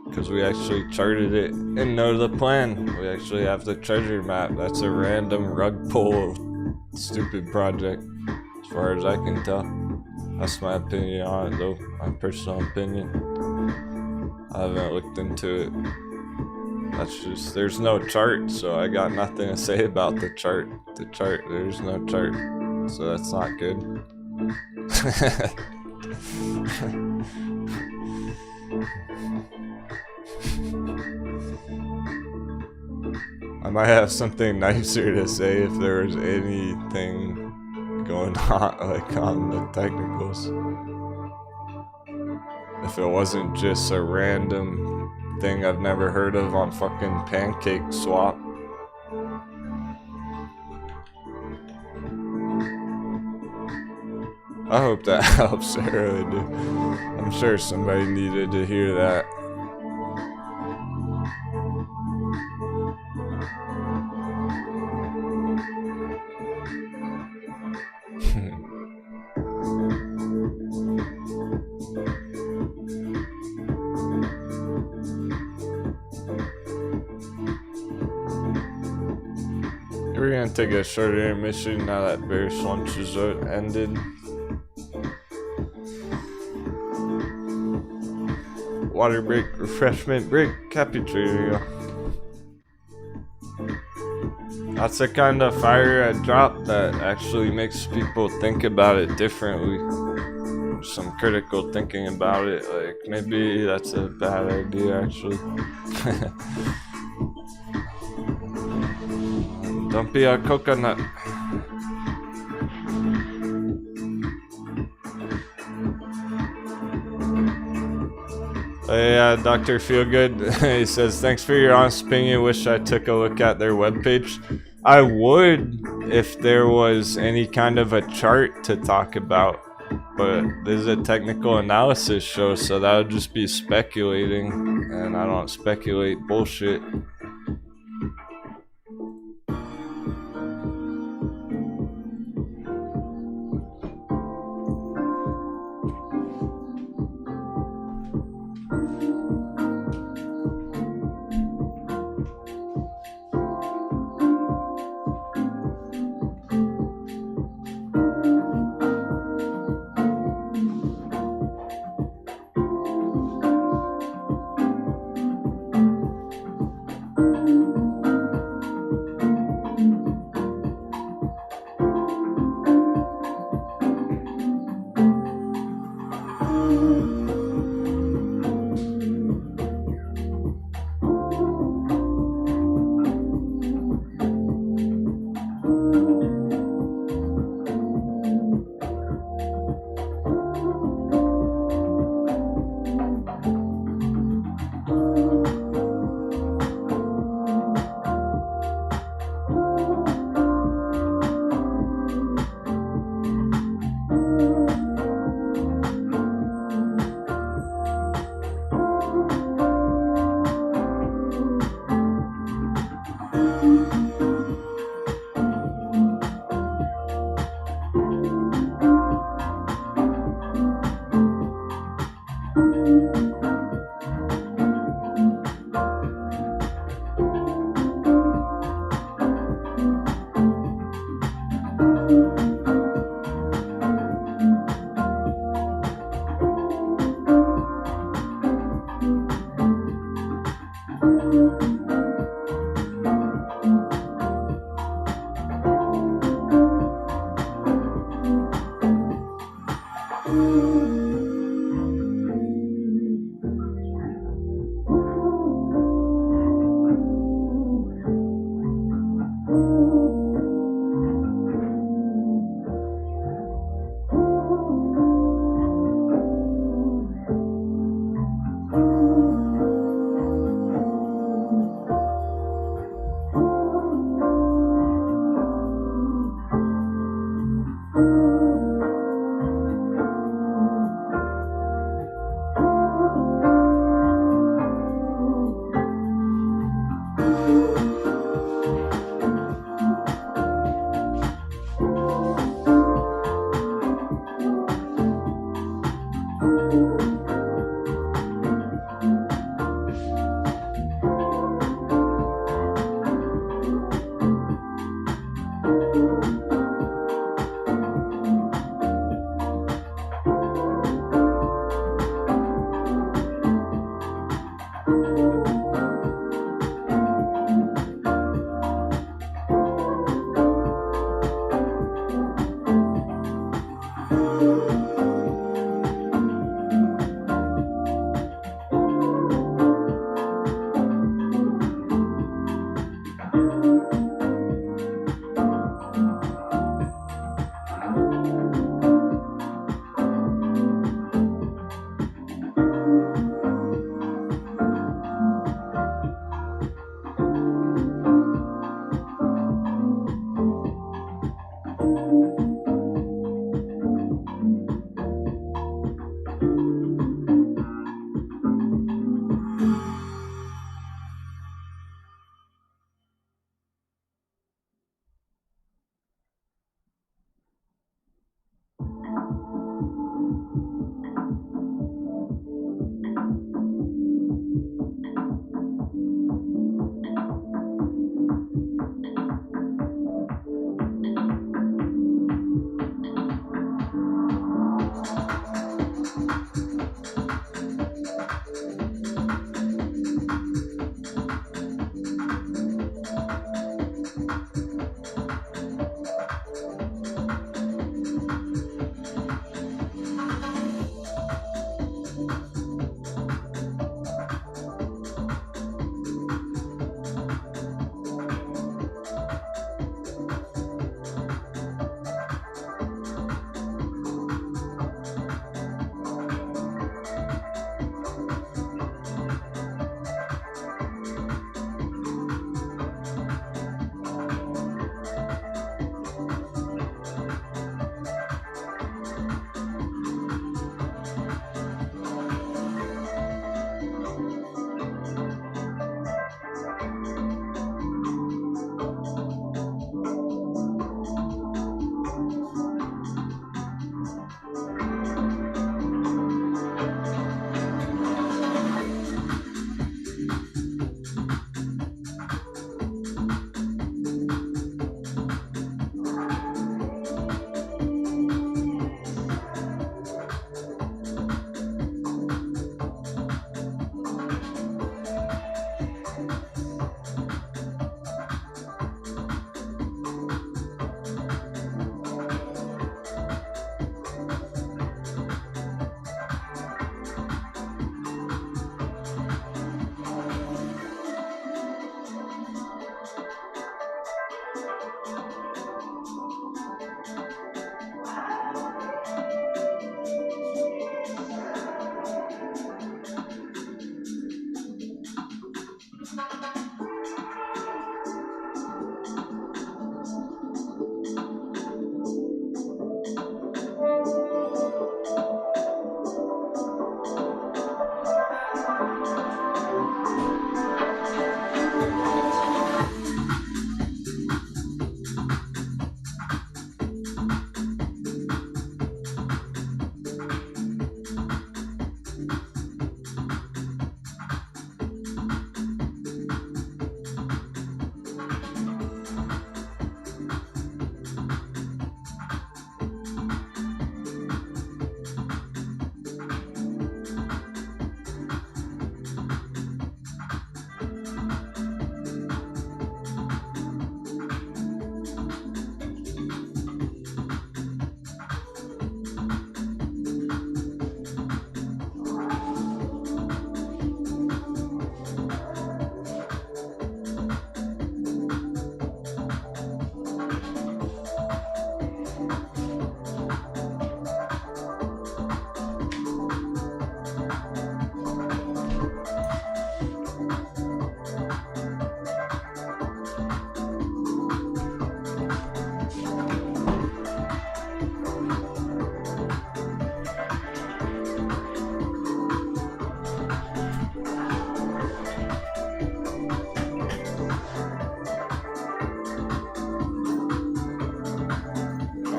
Because we actually charted it and know the plan. We actually have the treasure map. That's a random rug pull stupid project, as far as I can tell. That's my opinion on it, though. My personal opinion. I haven't looked into it. That's just, there's no chart, so I got nothing to say about the chart. There's no chart, so that's not good. I might have something nicer to say if there was anything going on, like on the technicals. If it wasn't just a random thing I've never heard of on fucking PancakeSwap. I hope that helps. I really do. I'm sure somebody needed to hear that. We're gonna take a short intermission now that bearish lunch is ended. Water break, refreshment break, cafeteria. That's the kind of fire I drop that actually makes people think about it differently. Some critical thinking about it, like maybe that's a bad idea actually. Don't be a coconut. Hey, Dr. Feelgood, he says, thanks for your honest opinion. Wish I took a look at their webpage. I would if there was any kind of a chart to talk about, but this is a technical analysis show, so that would just be speculating, and I don't speculate bullshit.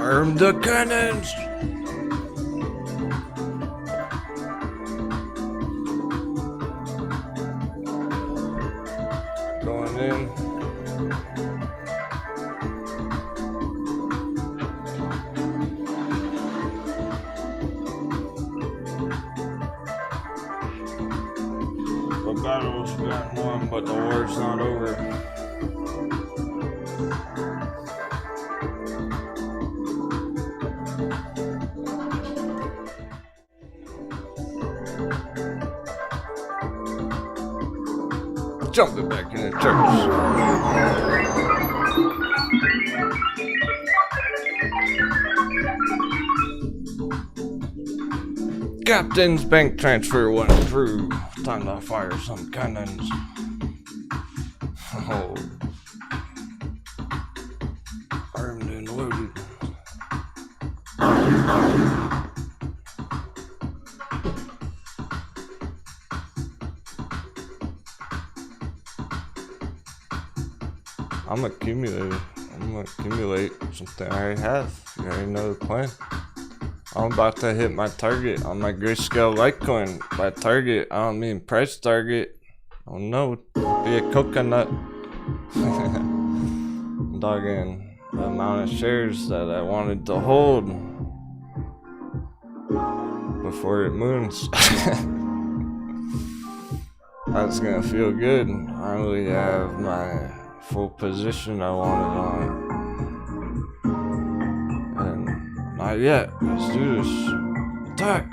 Arm the cannons! Going in. The battle's been won, but the war's not over. Jumping back in the church. Captain's bank transfer went through. Time to fire some cannons. Oh. Armed and loaded. I'm accumulating. I'm gonna accumulate something I already have. You already know the plan. I'm about to hit my target on my grayscale Litecoin. By target, I don't mean price target. Oh no, be a coconut. Dogging the amount of shares that I wanted to hold before it moons. That's gonna feel good. I really have my full position I wanted on. And not yet. Let's do this. Attack!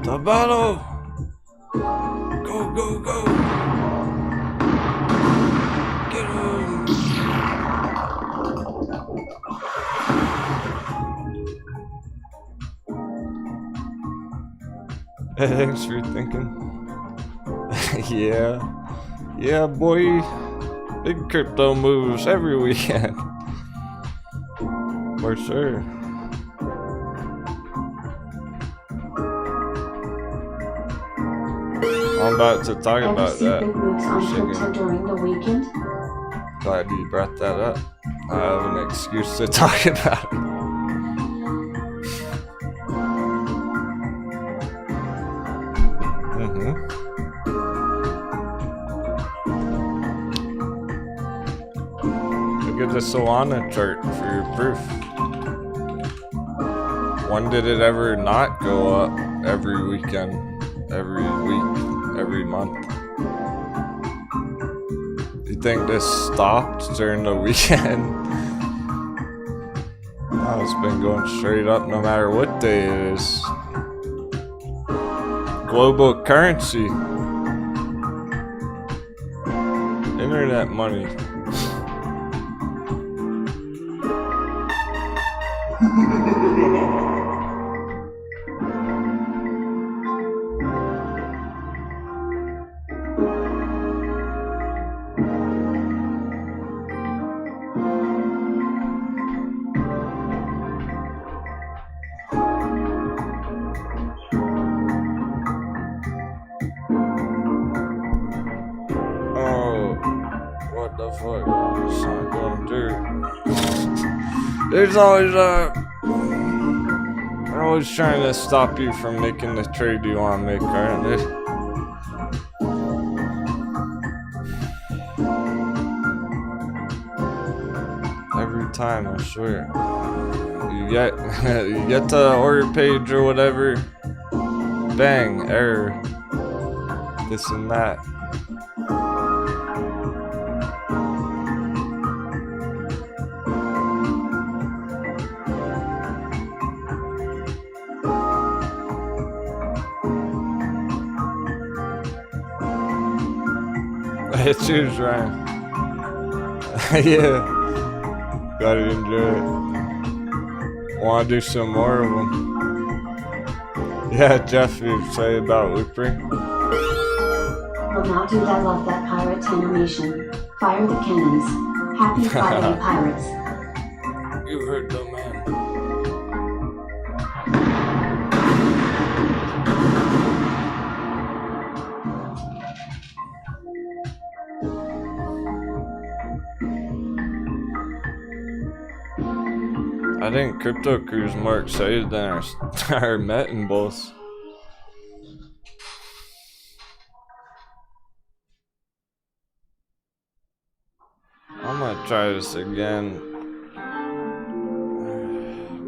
The battle! Go, go, go! Get him! Thanks for thinking. Yeah, boy. Big crypto moves every weekend. For sure. I'm about to talk about that. Big moves on crypto during the weekend? Glad you brought that up. I have an excuse to talk about it. Look at the Solana chart for your proof. When did it ever not go up? Every weekend, every week, every month. You think this stopped during the weekend? No, it's been going straight up no matter what day it is. Global currency. Internet money. What the fuck? It's not going through. There's always they're always trying to stop you from making the trade you want to make, aren't they? Every time, I swear. You get to the order page or whatever. Bang, error. This and that. Cheers, Ryan. Yeah. Gotta enjoy it. Wanna do some more of them. Yeah, Jeff, you say about Loopring? Will not do that. Love that pirate animation. Fire the cannons. Happy Friday, pirates. You heard the man. I think Crypto Crew's more excited than our Metin boss. I'm gonna try this again.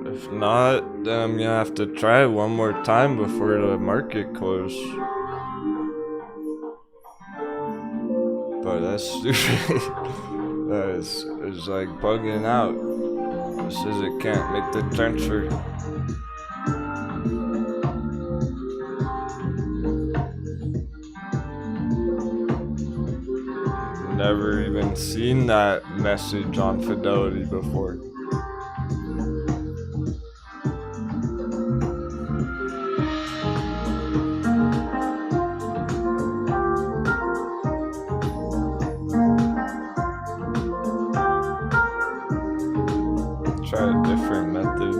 If not, then I'm gonna have to try it one more time before the market closes. But that's stupid. That is like bugging out. It says it can't make the transfer. Never even seen that message on Fidelity before. Try a different method.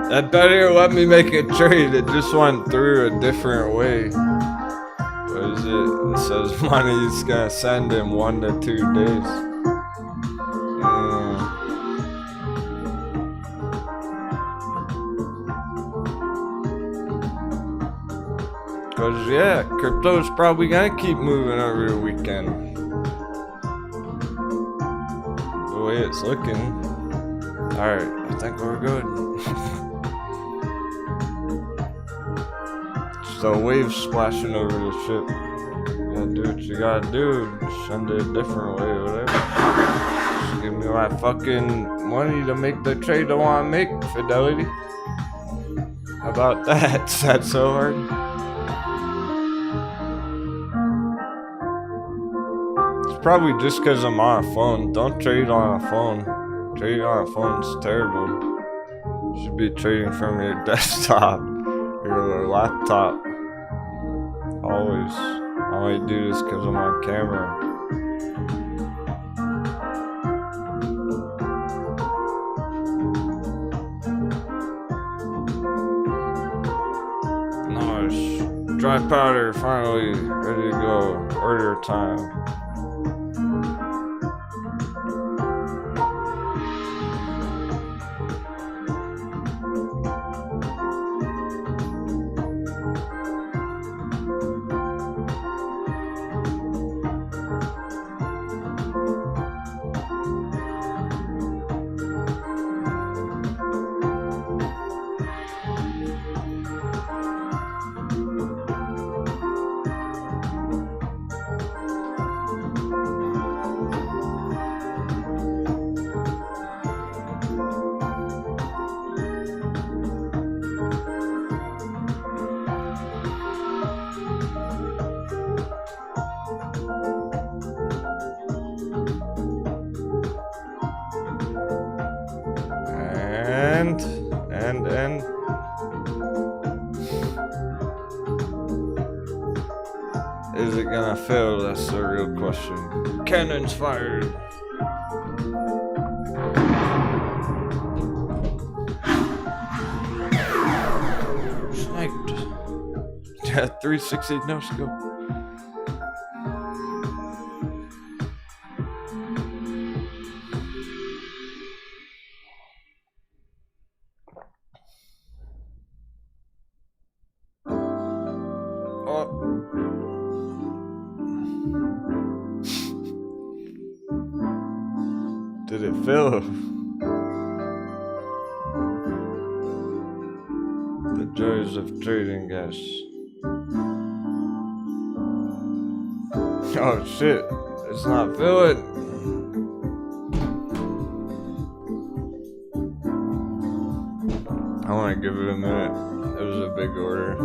That better let me make a trade. It just went through a different way. What is it? It says money's gonna send in 1 to 2 days. Cause yeah, crypto's probably gonna keep moving over the weekend. The way it's looking. Alright, I think we're good. Just a wave splashing over the ship. You gotta do what you gotta do. Just send it a different way or whatever. Just give me my fucking money to make the trade I wanna make, Fidelity. How about that? Is that so hard? Probably just because I'm on a phone. Don't trade on a phone. Trading on a phone is terrible. You should be trading from your desktop or your laptop. Always. I only do this because I'm on camera. Nice. Dry powder finally ready to go. Order time. And is it gonna fail? That's the real question. Cannons fired. Sniped. Yeah, 360 no scope. Did it fill? The joys of trading gas. Oh shit, it's not filling. I want to give it a minute. It was a big order.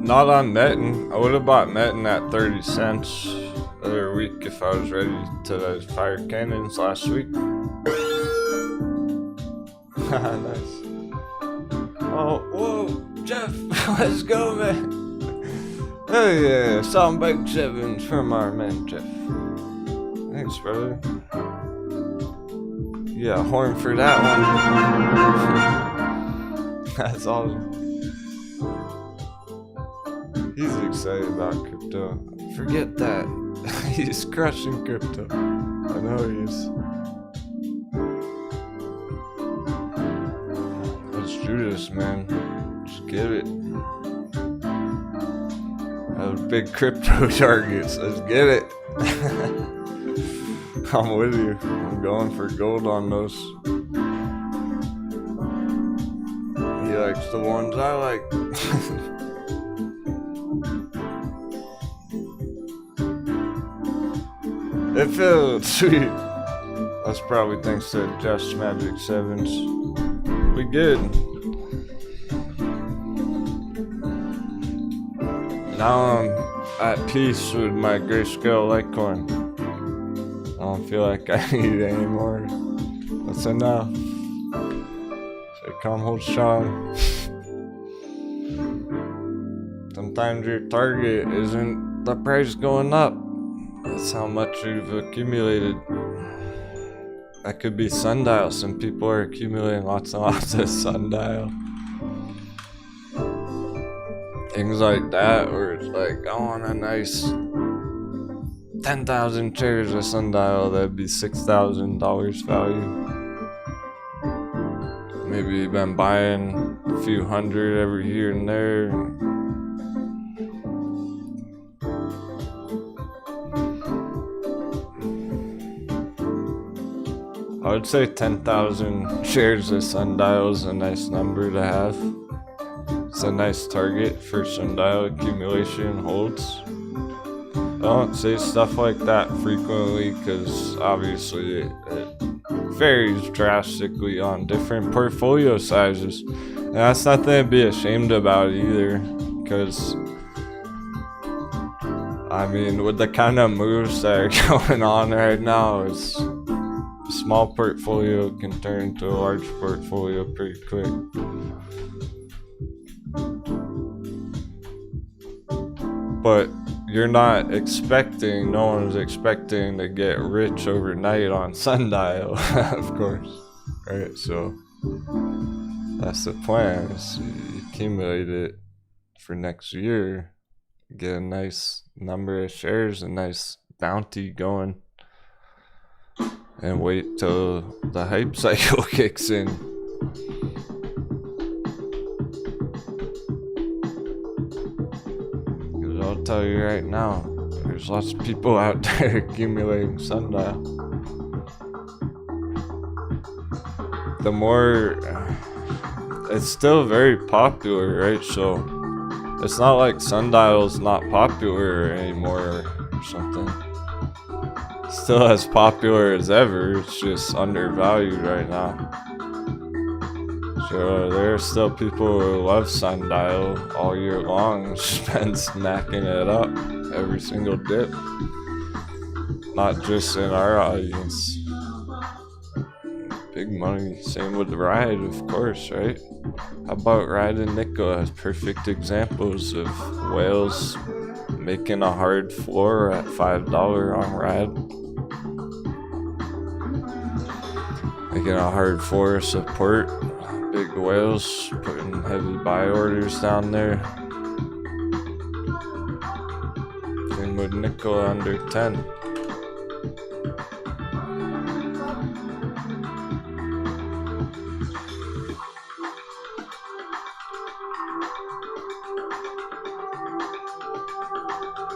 Not on Metin. I would have bought Metin at 30 cents the other week if I was ready to fire cannons last week. Nice. Oh. Let's go, man. Oh yeah, some big sevens from our man Jeff. Thanks, brother. Yeah, horn for that one. That's awesome. He's excited about crypto. Forget that. He's crushing crypto. I know he is. Let's do this, man. Just get it. Those big crypto targets. Let's get it. I'm with you. I'm going for gold on those. He likes the ones I like. It feels sweet. That's probably thanks to Just Magic 7s. We good. Now I'm at peace with my grayscale Litecoin. I don't feel like I need it anymore. That's enough. So come hold strong. Sometimes your target isn't the price going up. That's how much you've accumulated. That could be sundial. Some people are accumulating lots and lots of sundial. Things like that, where it's like, I want a nice 10,000 shares of sundial, that'd be $6,000 value. Maybe you've been buying a few hundred every here and there. I would say 10,000 shares of sundial is a nice number to have. It's a nice target for sundial accumulation holds. I don't say stuff like that frequently because obviously it varies drastically on different portfolio sizes. And that's nothing to be ashamed about either, because I mean, with the kind of moves that are going on right now, it's a small portfolio can turn into a large portfolio pretty quick. But you're not expecting, no one's expecting to get rich overnight on sundial, of course, right? So that's the plan, is you accumulate it for next year, get a nice number of shares, a nice bounty going, and wait till the hype cycle kicks in. Because I'll tell you right now, there's lots of people out there accumulating sundial. The more, it's still very popular, right? So it's not like sundial's not popular anymore or something. It's still as popular as ever, it's just undervalued right now. So there are still people who love sundial all year long, just been snacking it up every single dip. Not just in our audience. Big money, same with Ride, of course, right? How about Ride and Nickel as perfect examples of whales making a hard floor at $5 on Ride. Making a hard floor support. Big whales putting heavy buy orders down there. Same with Nickel under 10.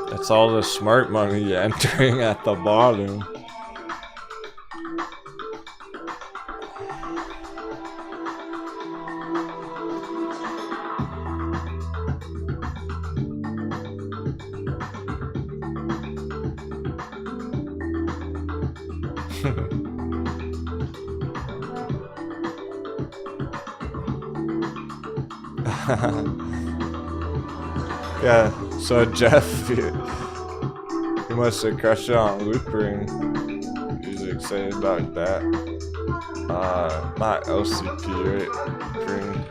That's all the smart money entering at the bottom. Yeah, so Jeff, he must have crushed it on Loop Ring. He's excited about that. Not LCP, right? Ring.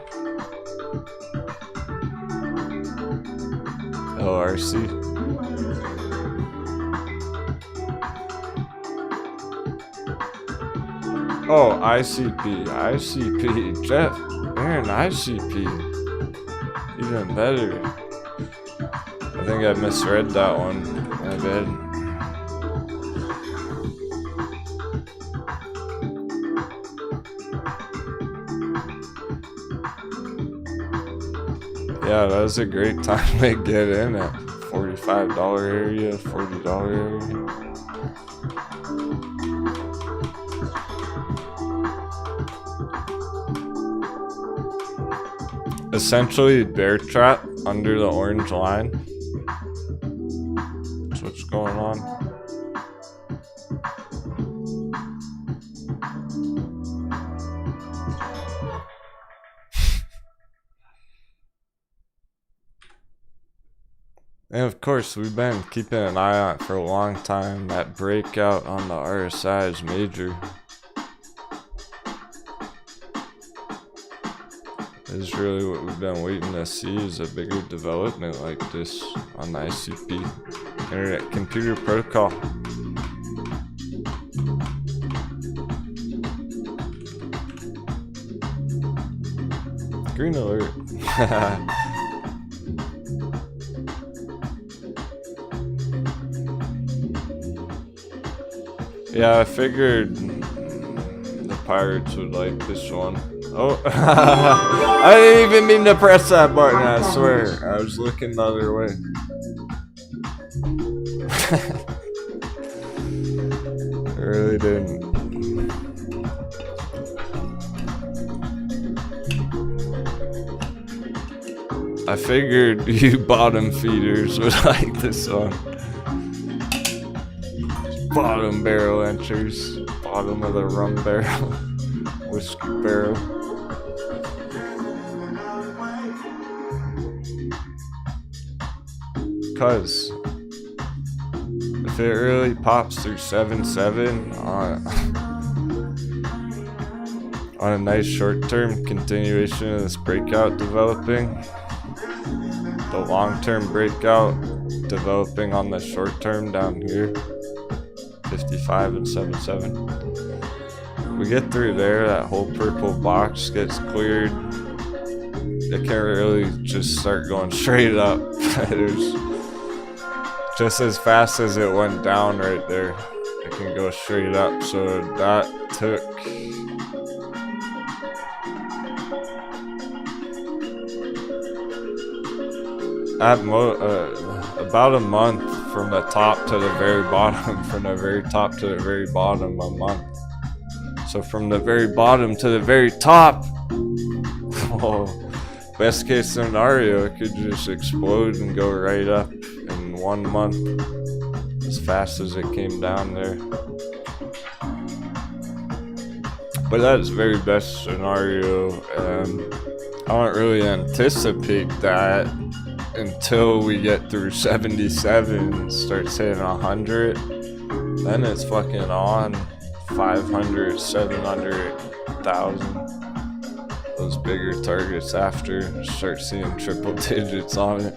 RC. Oh, ICP, Jeff, Aaron, ICP, even better. I think I misread that one, my bad. Yeah, that was a great time to get in at $45 area, $40 area. Essentially, bear trap under the orange line. That's what's going on. And of course, we've been keeping an eye on it for a long time. That breakout on the RSI is major. Is really what we've been waiting to see, is a bigger development like this on the ICP, Internet Computer Protocol. Green alert. Yeah, I figured the pirates would like this one. Oh, I didn't even mean to press that button, I swear. I was looking the other way. I really didn't. I figured you bottom feeders would like this one. Bottom barrel entries. Bottom of the rum barrel. Whiskey barrel. Cause if it really pops through 7.7 on a nice short-term continuation of this breakout developing, the long-term breakout developing on the short-term down here, 55 and 7.7. We get through there, that whole purple box gets cleared. It can really just start going straight up. There's just as fast as it went down right there, it can go straight up. So that took about a month from the top to the very bottom. From the very top to the very bottom, a month. So from the very bottom to the very top, oh, best case scenario, it could just explode and go right up in 1 month, as fast as it came down there. But that's very best scenario, and I don't really anticipate that until we get through 77 and start hitting 100. Then it's fucking on 500, 700, 1,000. Those bigger targets after, start seeing triple digits on it.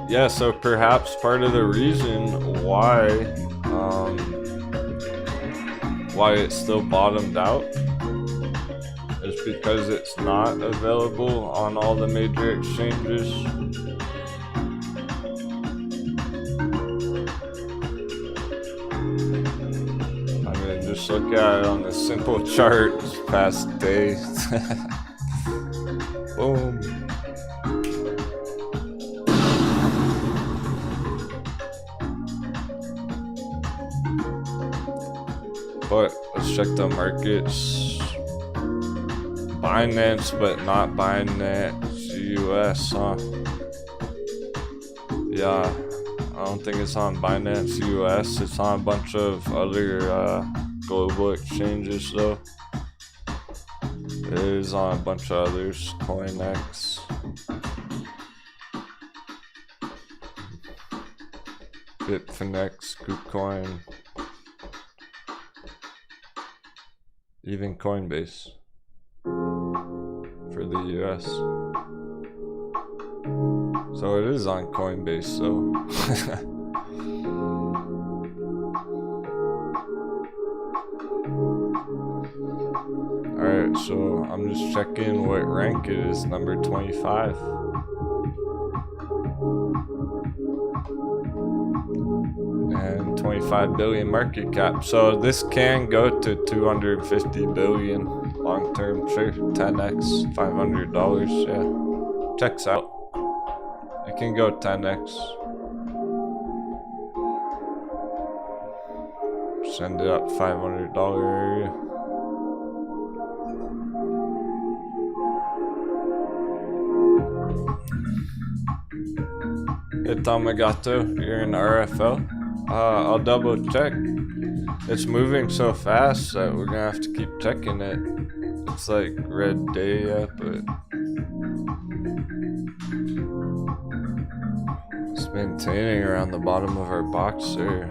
Yeah, so perhaps part of the reason why it's still bottomed out is because it's not available on all the major exchanges. I mean, just look at it on the simple chart this past day. Boom. But let's check the markets. Binance, but not Binance US, huh? Yeah, I don't think it's on Binance US. It's on a bunch of other global exchanges, though. It is on a bunch of others. CoinX. Bitfinex, KuCoin. Even Coinbase. for the US. So it is on Coinbase though. Alright, so I'm just checking what rank it is, number 25. And 25 billion market cap. So this can go to 250 billion long term, sure. 10x, $500, yeah. Checks out. It can go 10x. Send it up $500 area. Hey Tamagato, you're in RFL? I'll double check. It's moving so fast that we're gonna have to keep checking it. It's like red day yet, but it's maintaining around the bottom of our box there.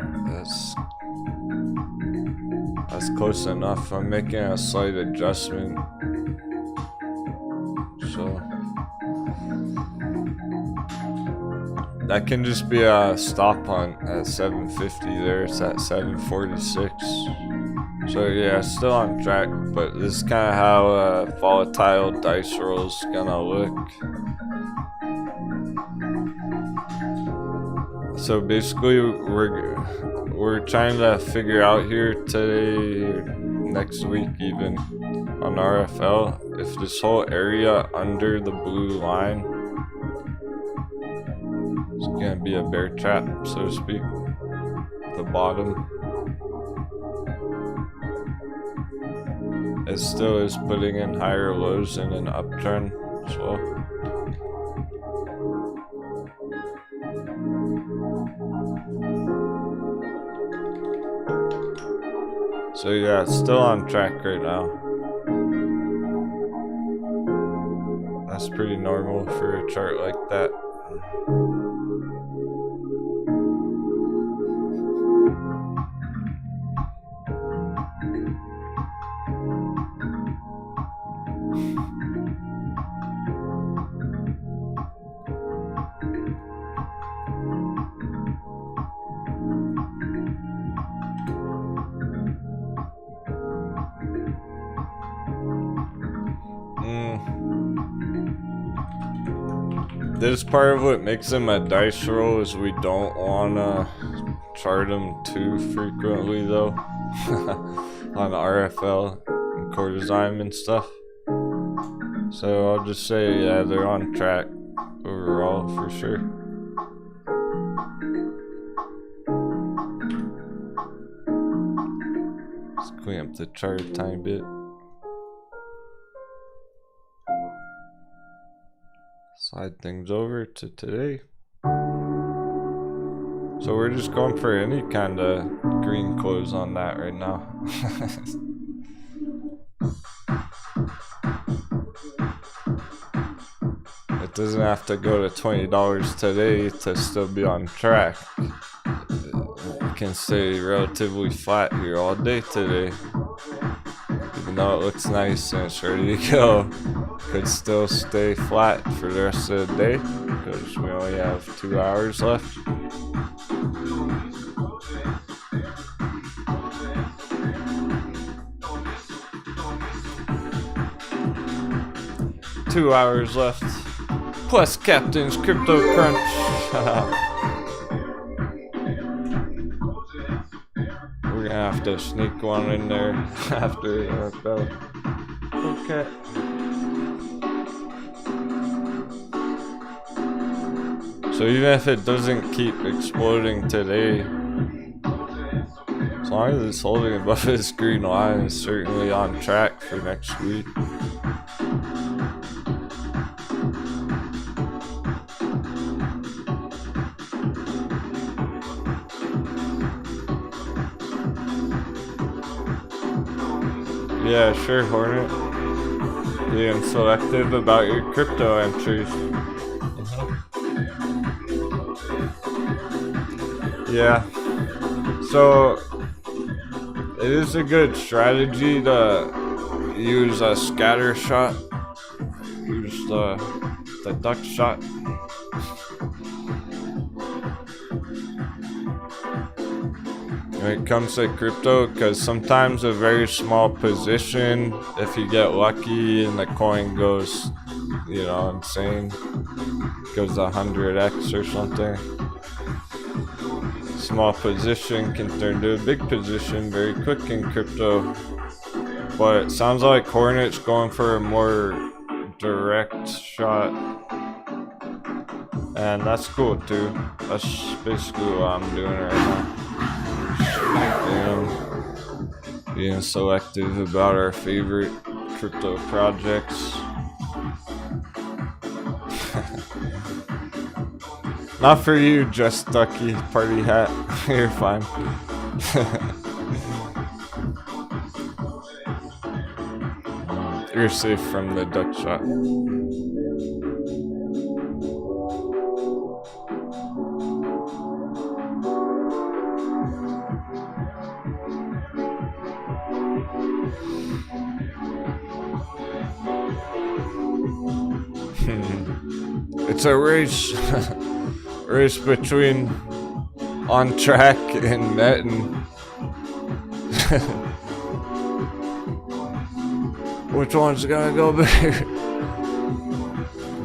That's close enough. I'm making a slight adjustment. So that can just be a stop hunt at 750 there. It's at 746. So yeah, still on track, but this is kind of how a volatile dice roll's gonna look. So basically we're trying to figure out here today, next week even, on RFL, if this whole area under the blue line is gonna be a bear trap, so to speak. The bottom. It still is putting in higher lows in an uptrend as well. So yeah, it's still on track right now. That's pretty normal for a chart like that. This part of what makes them a dice roll is we don't wanna chart them too frequently though. On RFL and Courtesan and stuff. So I'll just say yeah, they're on track overall for sure. Let's clean up the chart a tiny bit. Slide things over to today. So we're just going for any kind of green close on that right now. It doesn't have to go to $20 today to still be on track. It can stay relatively flat here all day today. Even though it looks nice and it's ready to go, could still stay flat for the rest of the day because we only have 2 hours left. Two hours left, plus Captain's Crypto Crunch. We're gonna have to sneak one in there after our bell. Okay. So even if it doesn't keep exploding today, as long as it's holding above this green line, it's certainly on track for next week. Yeah, sure, Hornet. Being selective about your crypto entries. Yeah. So it is a good strategy to use a scatter shot Here's the duck shot. When it comes to crypto, because sometimes a very small position, if you get lucky and the coin goes, you know, insane, goes 100x or something, small position can turn to a big position very quick in crypto. But it sounds like Hornet's going for a more direct shot, and that's cool too. That's basically what I'm doing right now. Being selective about our favorite crypto projects. Not for you, Just Ducky Party Hat. You're fine. You're safe from the duck shot. It's a race. Race between On Track and Netting. Which one's gonna go bigger?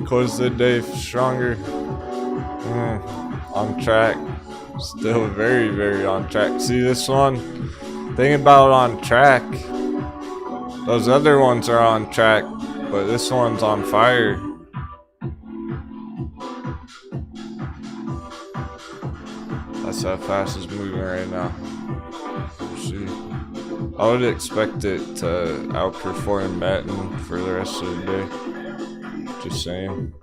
Close the day stronger. On track. Still very, very on track. See this one? Thing about on track. Those other ones are on track, but this one's on fire. That's how fast it's moving right now. See, I would expect it to outperform Metin for the rest of the day. Just saying.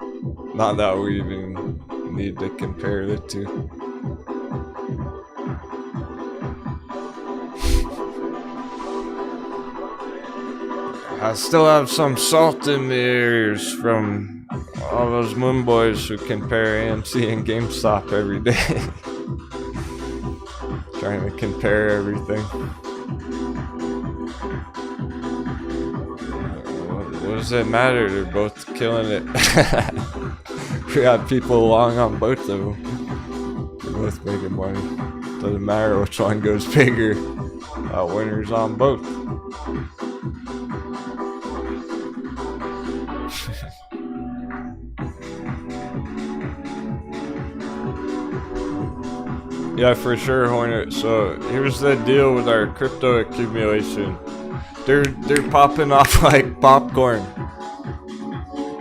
Not that we even need to compare the two. I still have some salt in my ears from all those moon boys who compare AMC and GameStop every day. Trying to compare everything. What does it matter? They're both killing it. We got people long on both of them. They're both making money. Doesn't matter which one goes bigger. Winners on both. Yeah, for sure, Hornet. So here's the deal with our crypto accumulation. They're popping off like popcorn.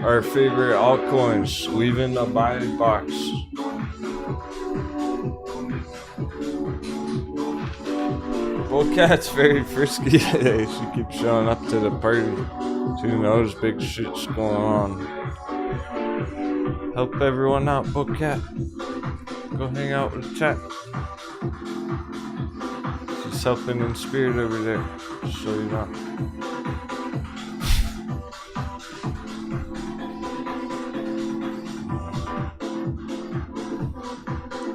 Our favorite altcoins, leaving the buy box. Bullcat's very frisky today. She keeps showing up to the party. She knows big shit's going on. Help everyone out, Bullcat. Go hang out with the chat. She's helping in spirit over there, just so you know.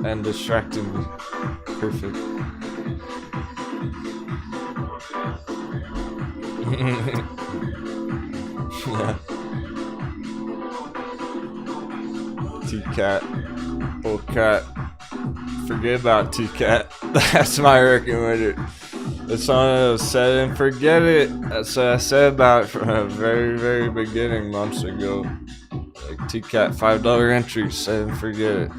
And distracting me. Perfect. Yeah. T-Cat. Bullcat. Forget about T-Cat. That's my recommender. It's on set and forget it. That's what I said about it from the very, very beginning months ago. Like T-Cat $5 entry, set and forget it.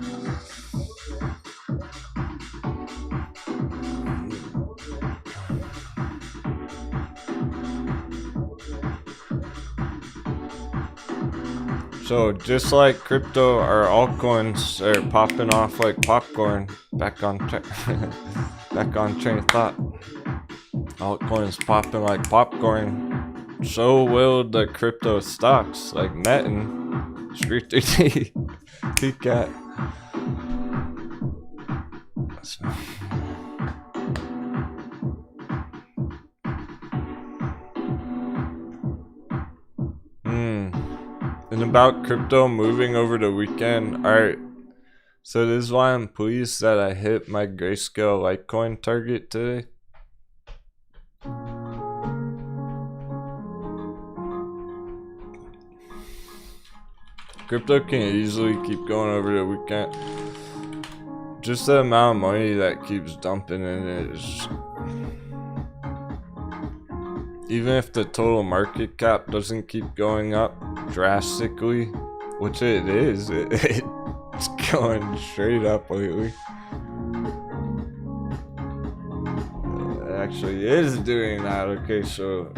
So just like crypto, our altcoins are popping off like popcorn. Back on train of thought. Altcoins popping like popcorn. So will the crypto stocks like Metin, Street 3D, T-Cat. So. And about crypto moving over the weekend. Alright, so this is why I'm pleased that I hit my grayscale Litecoin target today. crypto can easily keep going over the weekend. Just the amount of money that keeps dumping in it is... Even if the total market cap doesn't keep going up drastically, which it is, it's going straight up lately. It actually is doing that. Okay, so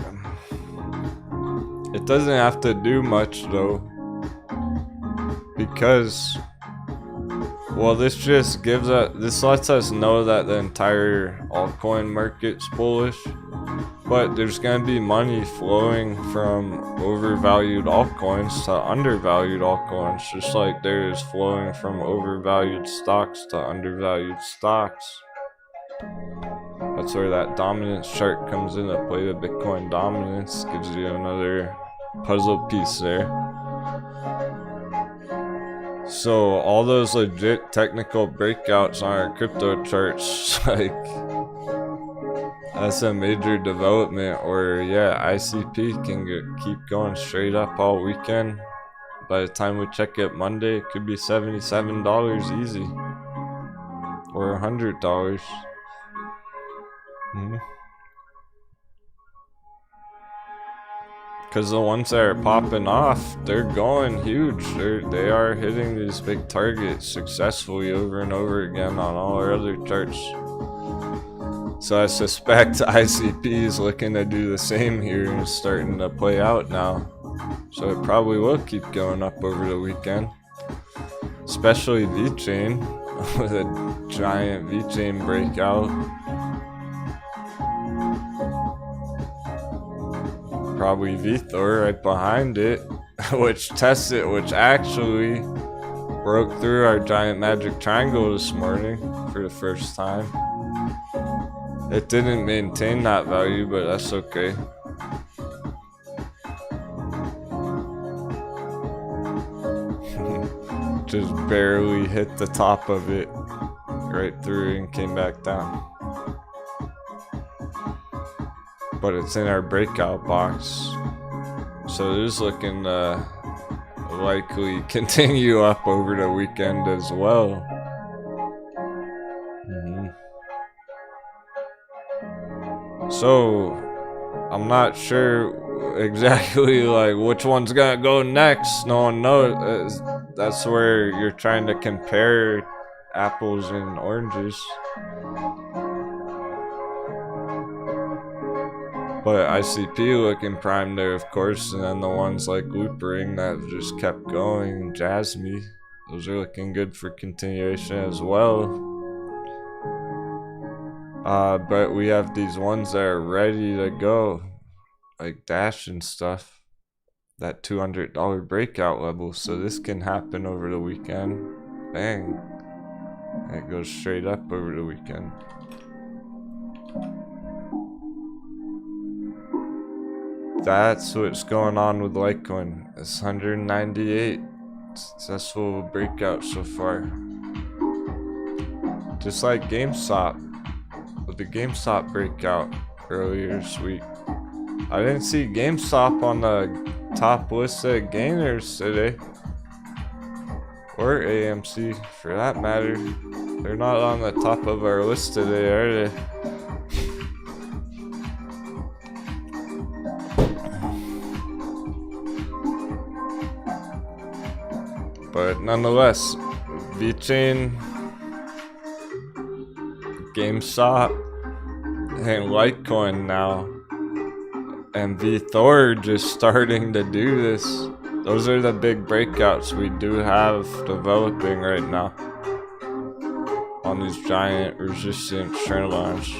it doesn't have to do much though, because, well, this just gives us, this lets us know that the entire altcoin market's bullish. But there's going to be money flowing from overvalued altcoins to undervalued altcoins, just like there is flowing from overvalued stocks to undervalued stocks. That's where that dominance chart comes into play. The Bitcoin dominance gives you another puzzle piece there. So all those legit technical breakouts on our crypto charts, like, that's a major development. Or yeah, ICP can keep going straight up all weekend. By the time we check it Monday, it could be $77 easy, or $100. Because the ones that are popping off, they're going huge. They are hitting these big targets successfully over and over again on all our other charts. So I suspect ICP is looking to do the same here, and it's starting to play out now. So it probably will keep going up over the weekend. Especially VeChain, with a giant VeChain breakout. Probably VeThor right behind it, which actually broke through our giant magic triangle this morning for the first time. It didn't maintain that value, but that's okay. Just barely hit the top of it right through and came back down. But it's in our breakout box, so it is looking to likely continue up over the weekend as well. So I'm not sure exactly like which one's gonna go next. No one knows. That's where you're trying to compare apples and oranges. But ICP looking prime there, of course, and then the ones like Loopring that just kept going, Jasmy, those are looking good for continuation as well. But we have these ones that are ready to go, like Dash and stuff, that $200 breakout level, so this can happen over the weekend. Bang. And it goes straight up over the weekend. That's what's going on with Litecoin. It's 198 successful breakout so far. Just like GameStop, with the GameStop breakout earlier this week. I didn't see GameStop on the top list of gainers today, or AMC for that matter. They're not on the top of our list today, are they? But nonetheless, VeChain, GameStop, and Litecoin now, and VeThor just starting to do this. Those are the big breakouts we do have developing right now on these giant resistant trend lines.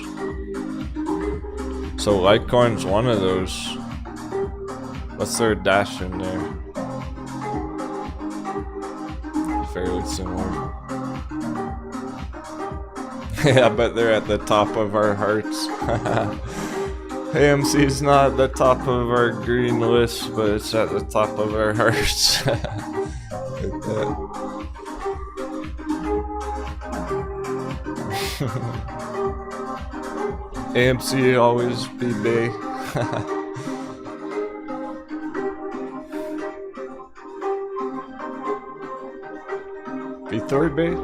So Litecoin's one of those. Let's throw a Dash in there. Fairly similar. Yeah, but they're at the top of our hearts. AMC's not at the top of our green list, but it's at the top of our hearts. Like that. AMC always be big. Vithor bait?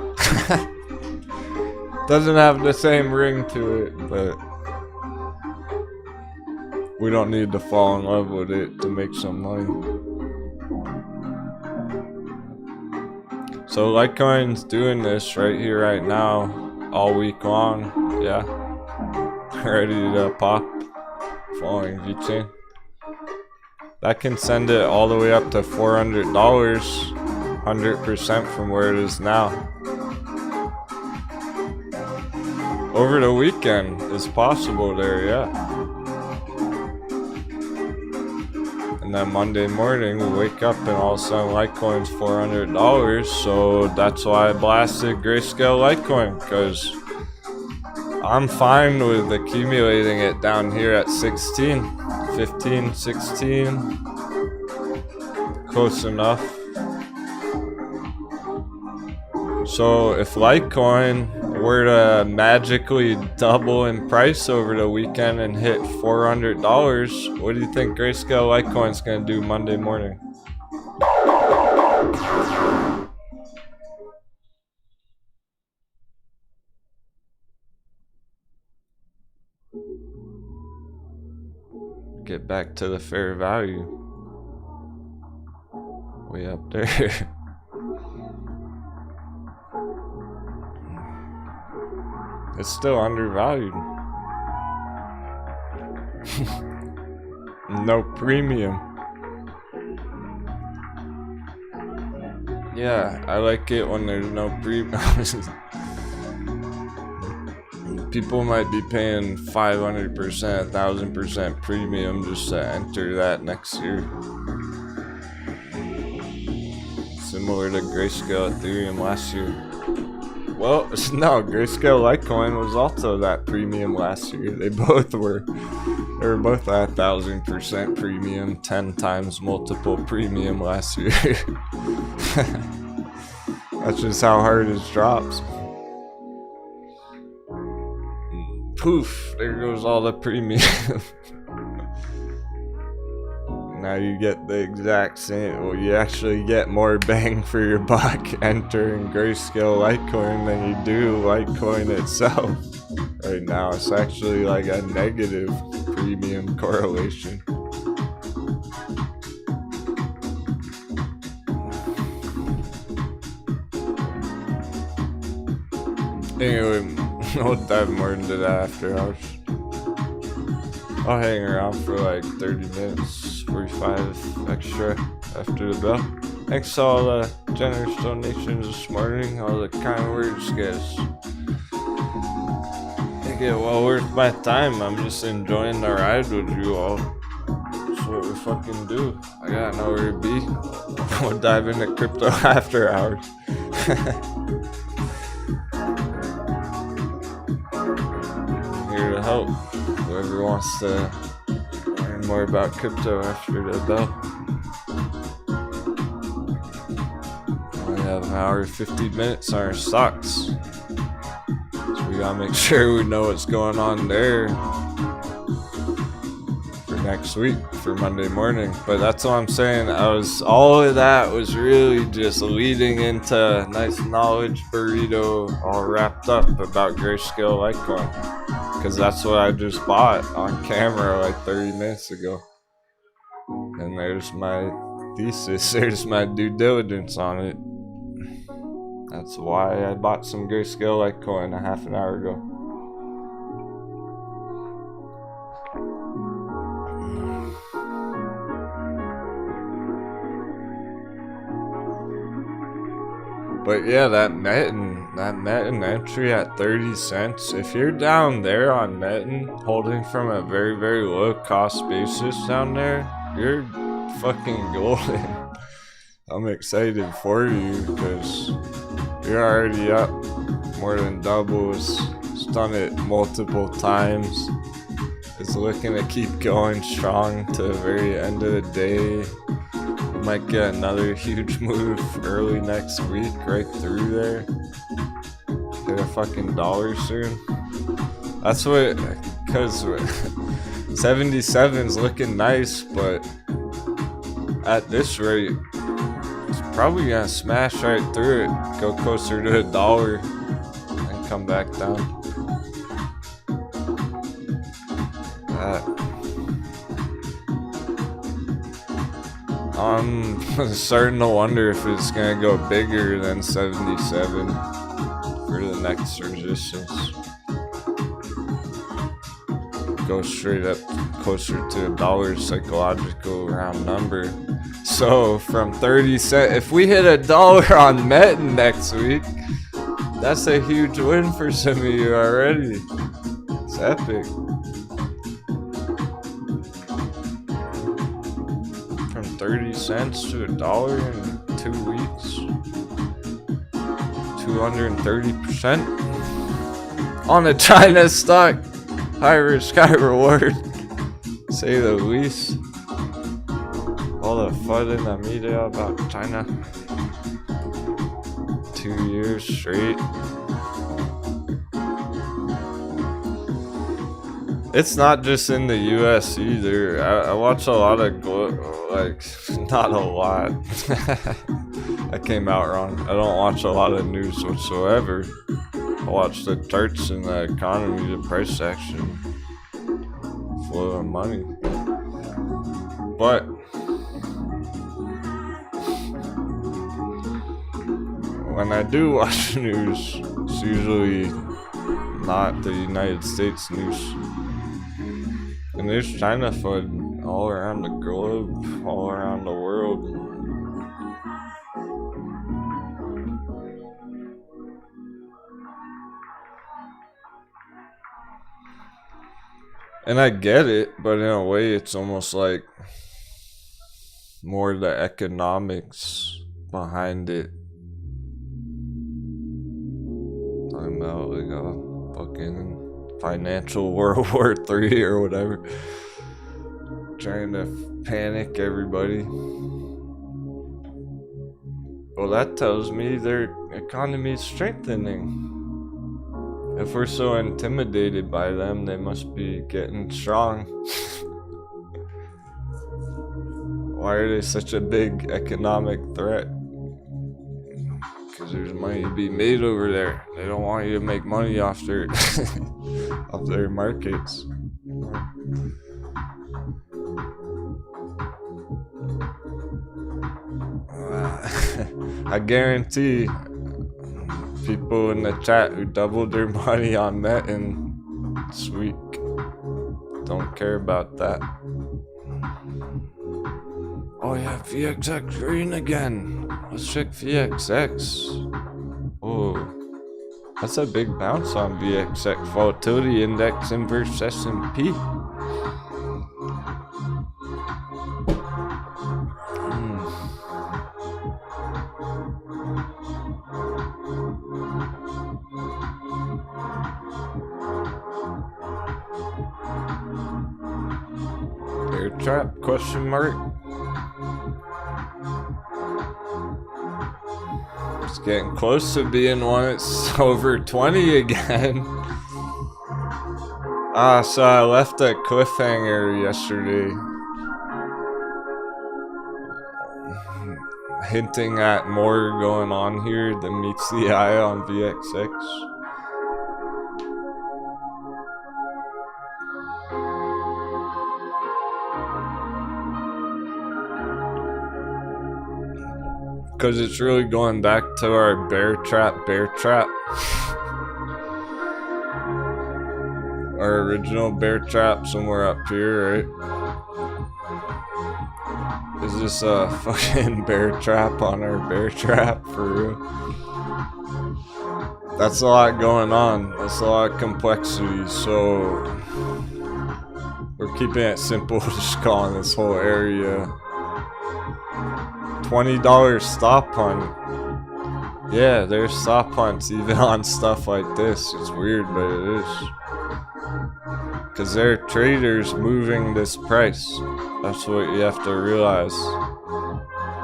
Doesn't have the same ring to it, but we don't need to fall in love with it to make some money. So Litecoin's doing this right here, right now, all week long. Yeah, ready to pop. Following VeChain. That can send it all the way up to $400, 100% from where it is now. Over the weekend is possible there, yeah. And then Monday morning we wake up and all of a sudden Litecoin's $400, so that's why I blasted Grayscale Litecoin, because I'm fine with accumulating it down here at 16, 15, 16, close enough. So if Litecoin were to magically double in price over the weekend and hit $400, what do you think Grayscale Litecoin's gonna do Monday morning? Get back to the fair value. Way up there. It's still undervalued. No premium. Yeah, I like it when there's no premium. People might be paying 500%, 1,000% premium just to enter that next year. Similar to Grayscale Ethereum last year. Well, no, Grayscale Litecoin was also that premium last year. They both were. They were both at 1,000% premium, 10 times multiple premium last year. That's just how hard it drops. Poof, there goes all the premium. Now you get the exact same, well, you actually get more bang for your buck entering Grayscale Litecoin than you do Litecoin itself. Right now, it's actually like a negative premium correlation. Anyway, we'll dive more into that after hours. I'll hang around for like 30 minutes, 45 extra after the bell. Thanks to all the generous donations this morning, all the kind words, guys. Make it well worth my time. I'm just enjoying the ride with you all. That's what we fucking do. I got nowhere to be. We'll dive into crypto after hours. Here to help whoever wants to learn more about crypto after the bell. We have an hour and 50 minutes on our stocks, so we gotta make sure we know what's going on there for next week, for Monday morning. But that's what I'm saying. All of that was really just leading into a nice knowledge burrito all wrapped up about Grayscale Litecoin, because that's what I just bought on camera like 30 minutes ago. And there's my thesis, there's my due diligence on it. That's why I bought some Grayscale Litecoin a half an hour ago. But yeah, that Metin entry at 30 cents. If you're down there on Metin, holding from a very, very low cost basis down there, you're fucking golden. I'm excited for you because you're already up more than double. It's done it multiple times. It's looking to keep going strong to the very end of the day. We might get another huge move early next week right through there. Hit a fucking dollar soon. That's what, because 77's looking nice, but at this rate, it's Probably gonna smash right through it, go closer to $1, and come back down. I'm starting to wonder if it's gonna go bigger than 77 for the next resistance. Go straight up closer to $1 psychological round number. So from 30 cents, if we hit $1 on Metin next week, that's a huge win for some of you already. It's epic. From 30 cents to $1 in 2 weeks. 230% on a China stock. High risk, high reward. Say the least. All the fun in the media about China. 2 years straight. It's not just in the US either. I watch a lot of not a lot. I came out wrong. I don't watch a lot of news whatsoever. I watch the charts and the economy, the price action, flow of money. But when I do watch news, it's usually not the United States news. And there's China FUD all around the globe, all around the world. And I get it, but in a way it's almost like more the economics behind it. Talking about like a fucking financial World War III or whatever. Trying to panic everybody. Well, that tells me their economy is strengthening. If we're so intimidated by them, they must be getting strong. Why are they such a big economic threat? Because there's money to be made over there. They don't want you to make money off their off their markets. I guarantee people in the chat who doubled their money on Metin this week don't care about that. Oh yeah, VXX green again. Let's check VXX. Oh, that's a big bounce on VXX. Volatility index inverse S&P. Bear trap? Question mark. It's getting close to being one. It's over 20 again. So I left a cliffhanger yesterday, hinting at more going on here than meets the eye on VXX. Because it's really going back to our bear trap. Our original bear trap somewhere up here, right? Is this a fucking bear trap on our bear trap for real? That's a lot going on. That's a lot of complexity. So we're keeping it simple, just calling this whole area $20 stop hunt. Yeah, there's stop hunts even on stuff like this. It's weird, but it is. Because there are traders moving this price. That's what you have to realize.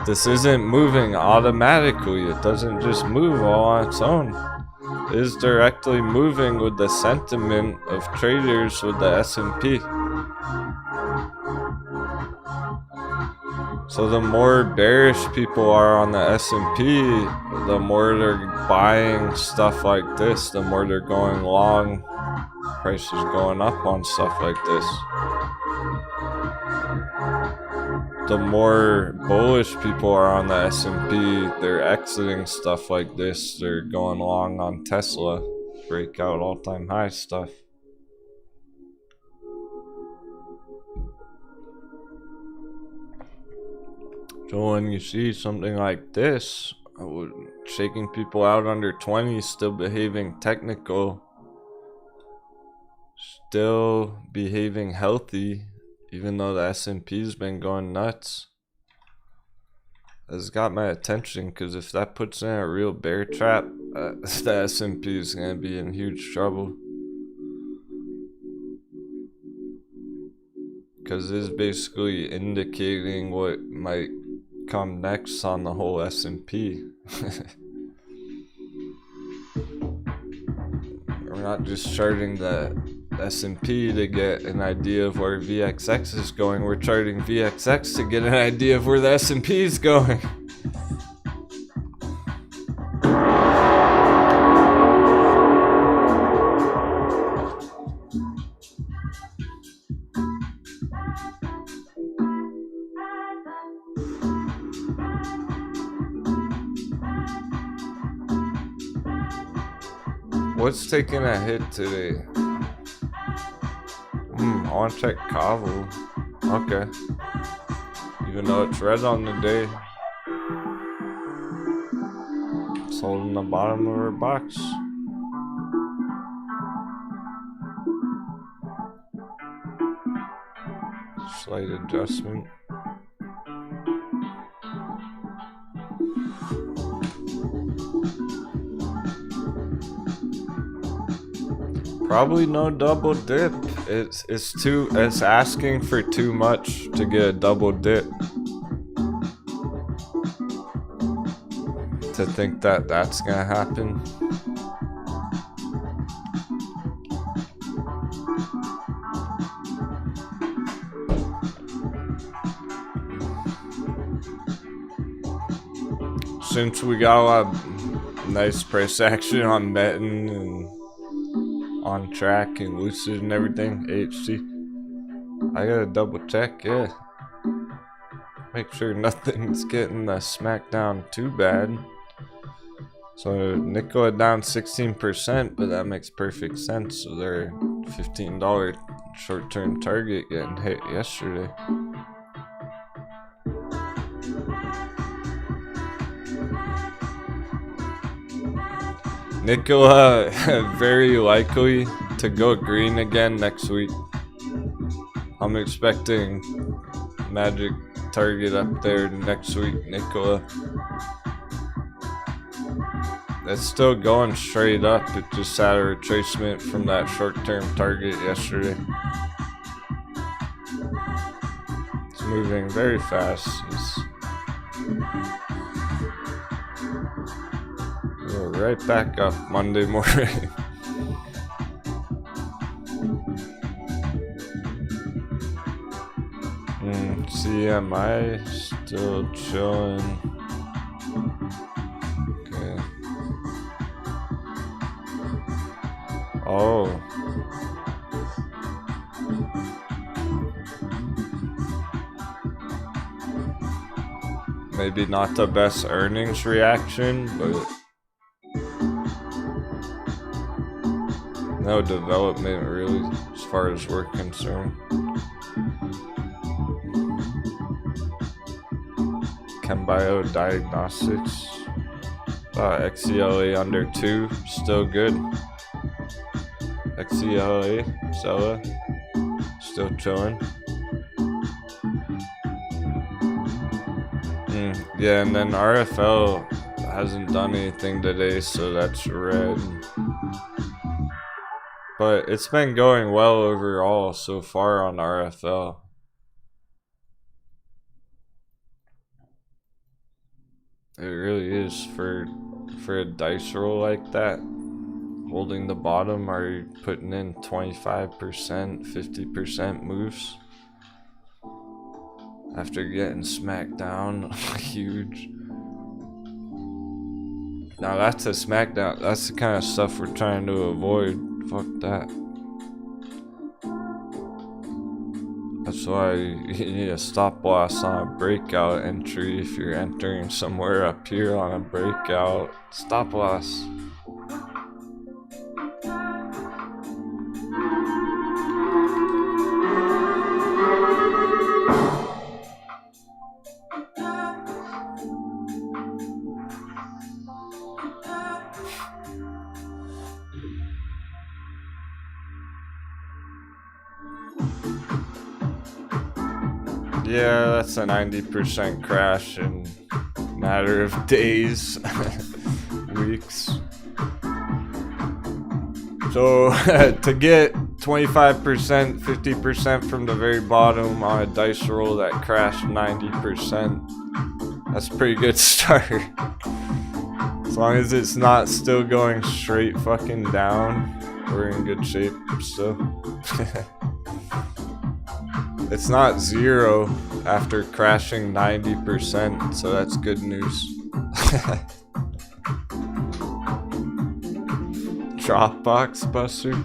This isn't moving automatically. It doesn't just move all on its own. It is directly moving with the sentiment of traders with the S&P. So the more bearish people are on the S&P, the more they're buying stuff like this, the more they're going long. Price is going up on stuff like this. The more bullish people are on the S&P, they're exiting stuff like this. They're going long on Tesla, break out all-time high stuff. So when you see something like this, shaking people out under 20, still behaving technical, still behaving healthy, even though the S&P's been going nuts, has got my attention, because if that puts in a real bear trap, the S&P is going to be in huge trouble. Because it's basically indicating what might come next on the whole S&P. We're not just charting the S&P to get an idea of where VXX is going, we're charting VXX to get an idea of where the S&P is going. What's taking a hit today? I want to check Kavo. Okay. Even though it's red on the day. It's holding the bottom of our box. Slight adjustment. Probably no double dip. It's asking for too much to get a double dip. To think that that's gonna happen. Since we got a lot of nice price action on Metin and On Track and Lucid and everything, AHC, I gotta double check, yeah. Make sure nothing's getting the smackdown too bad. So nickel down 16%, but that makes perfect sense. So their $15 short-term target getting hit yesterday. Nickel very likely to go green again next week. I'm expecting magic target up there next week, Nickel. It's still going straight up. It just had a retracement from that short-term target yesterday. It's moving very fast. We're right back up Monday morning. CMI still chilling. Okay. Oh. Maybe not the best earnings reaction, but no development really as far as we're concerned. Chembio Diagnostics. XCLA under 2, still good. XCLA, Zella, still chilling. Yeah, and then RFL hasn't done anything today, so that's red. But it's been going well overall so far on RFL. It really is for a dice roll like that. Holding the bottom, are you putting in 25%, 50% moves? after getting smacked down. Huge. Now that's a smackdown. That's the kind of stuff we're trying to avoid. Fuck that. That's why you need a stop loss on a breakout entry if you're entering somewhere up here on a breakout. Stop loss. Yeah, that's a 90% crash in a matter of days, weeks. So to get 25%, 50% from the very bottom on a dice roll that crashed 90%, that's a pretty good start. As long as it's not still going straight fucking down, we're in good shape still. It's not zero after crashing 90%, so that's good news. Dropbox buster?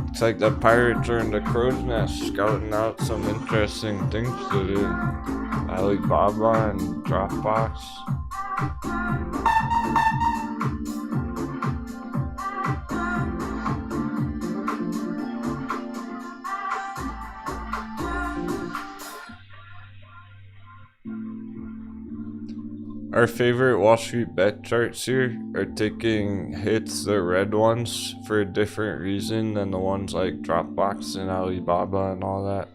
It's like the pirates are in the crow's nest scouting out some interesting things to do. Alibaba and Dropbox. Our favorite Wall Street bet charts here are taking hits, the red ones, for a different reason than the ones like Dropbox and Alibaba and all that.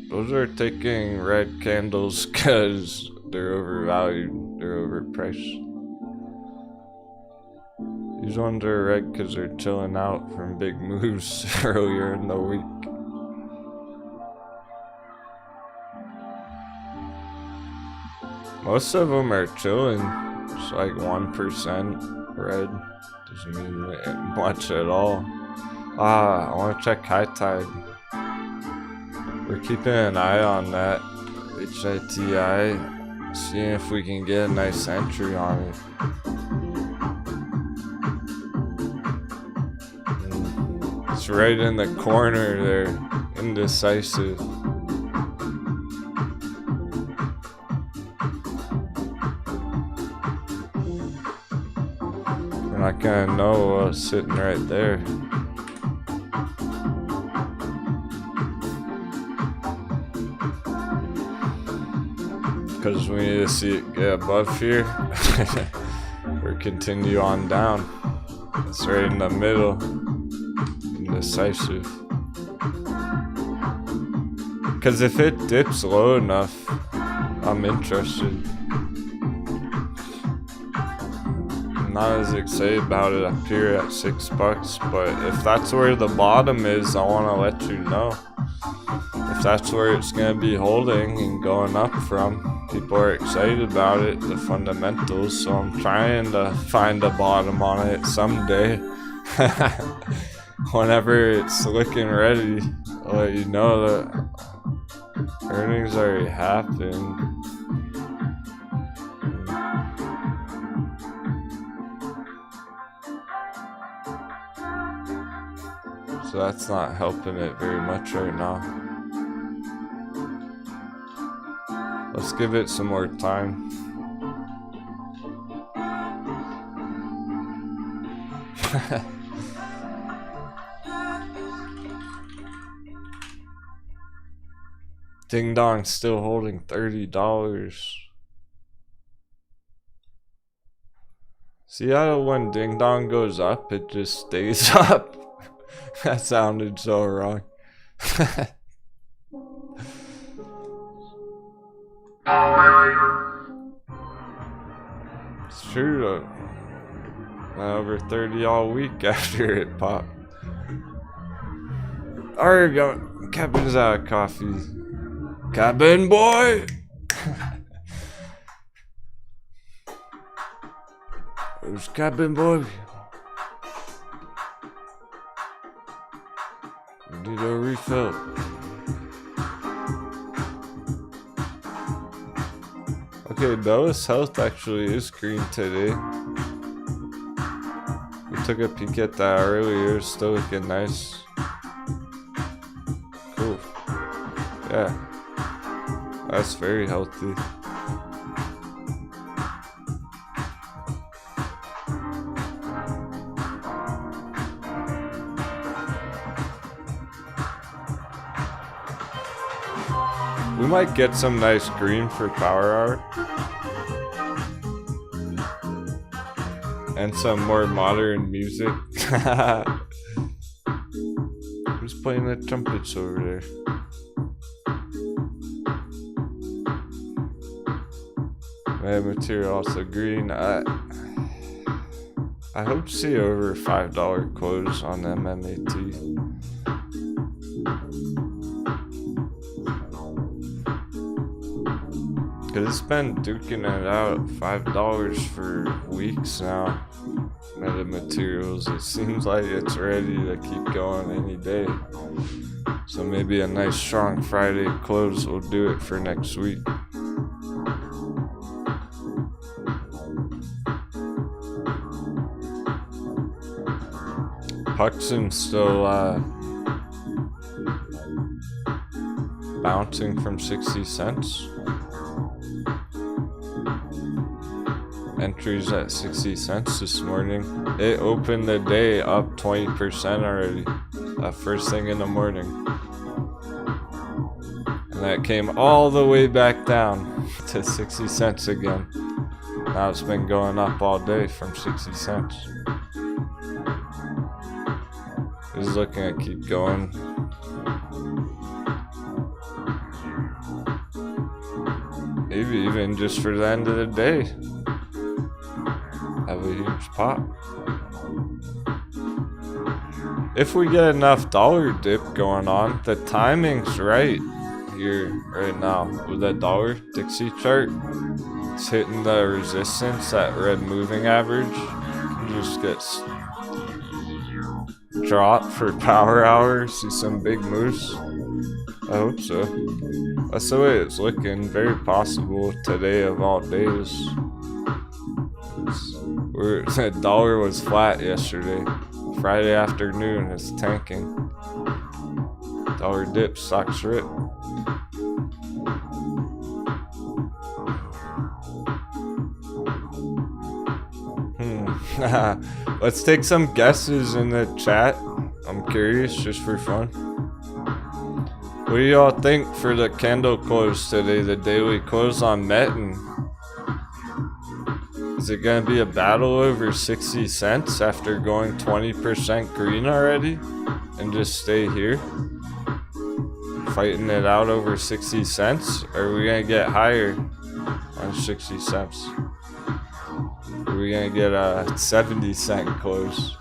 Those are taking red candles because they're overvalued, they're overpriced. These ones are red because they're chilling out from big moves earlier in the week. Most of them are chilling. It's like 1% red. Doesn't mean much at all. I want to check high tide. We're keeping an eye on that. HITI. Seeing if we can get a nice entry on it. It's right in the corner there. Indecisive. I kinda know sitting right there. Because we need to see it get above here or continue on down. It's right in the middle. Indecisive. Because if it dips low enough, I'm interested. Not as excited about it up here at $6, but if that's where the bottom is, I want to let you know. If that's where it's going to be holding and going up from, people are excited about it, the fundamentals, so I'm trying to find a bottom on it someday. Whenever it's looking ready, I'll let you know that earnings already happened. So that's not helping it very much right now. Let's give it some more time. Ding Dong's still holding $30. See how when Ding Dong goes up, it just stays up? That sounded so wrong. It's true though. Over 30 all week after it popped. Alright, go. Cabin's out of coffee. Cabin boy! Where's Cabin boy? We need a refill. Okay, Bella's health actually is green today. We took a peek at that earlier, still looking nice. Cool. Yeah. That's very healthy. We might get some nice green for power hour. And some more modern music. Who's playing the trumpets over there? Man, material also green. I hope to see over $5 close on MMAT. Cause it's been duking it out $5 for weeks now. Meta materials, it seems like it's ready to keep going any day. So maybe a nice strong Friday close will do it for next week. Huxon's still bouncing from 60 cents. Entries at 60 cents this morning. It opened the day up 20% already. First thing in the morning. And that came all the way back down to 60 cents again. Now it's been going up all day from 60 cents. This is looking to keep going. Maybe even just for the end of the day. Have a huge pop. If we get enough dollar dip going on, the timing's right here, right now. With that dollar Dixie chart, it's hitting the resistance, that red moving average. You just get dropped for power hour, see some big moves. I hope so. That's the way it's looking. Very possible today of all days. The dollar was flat yesterday. Friday afternoon it's tanking. Dollar dip, stocks rip. Let's take some guesses in the chat. I'm curious, just for fun. What do y'all think for the candle close today, the daily close on Metin? Is it gonna be a battle over 60 cents after going 20% green already? And just stay here? Fighting it out over 60 cents? Or are we gonna get higher on 60 cents? Are we gonna get a 70-cent close?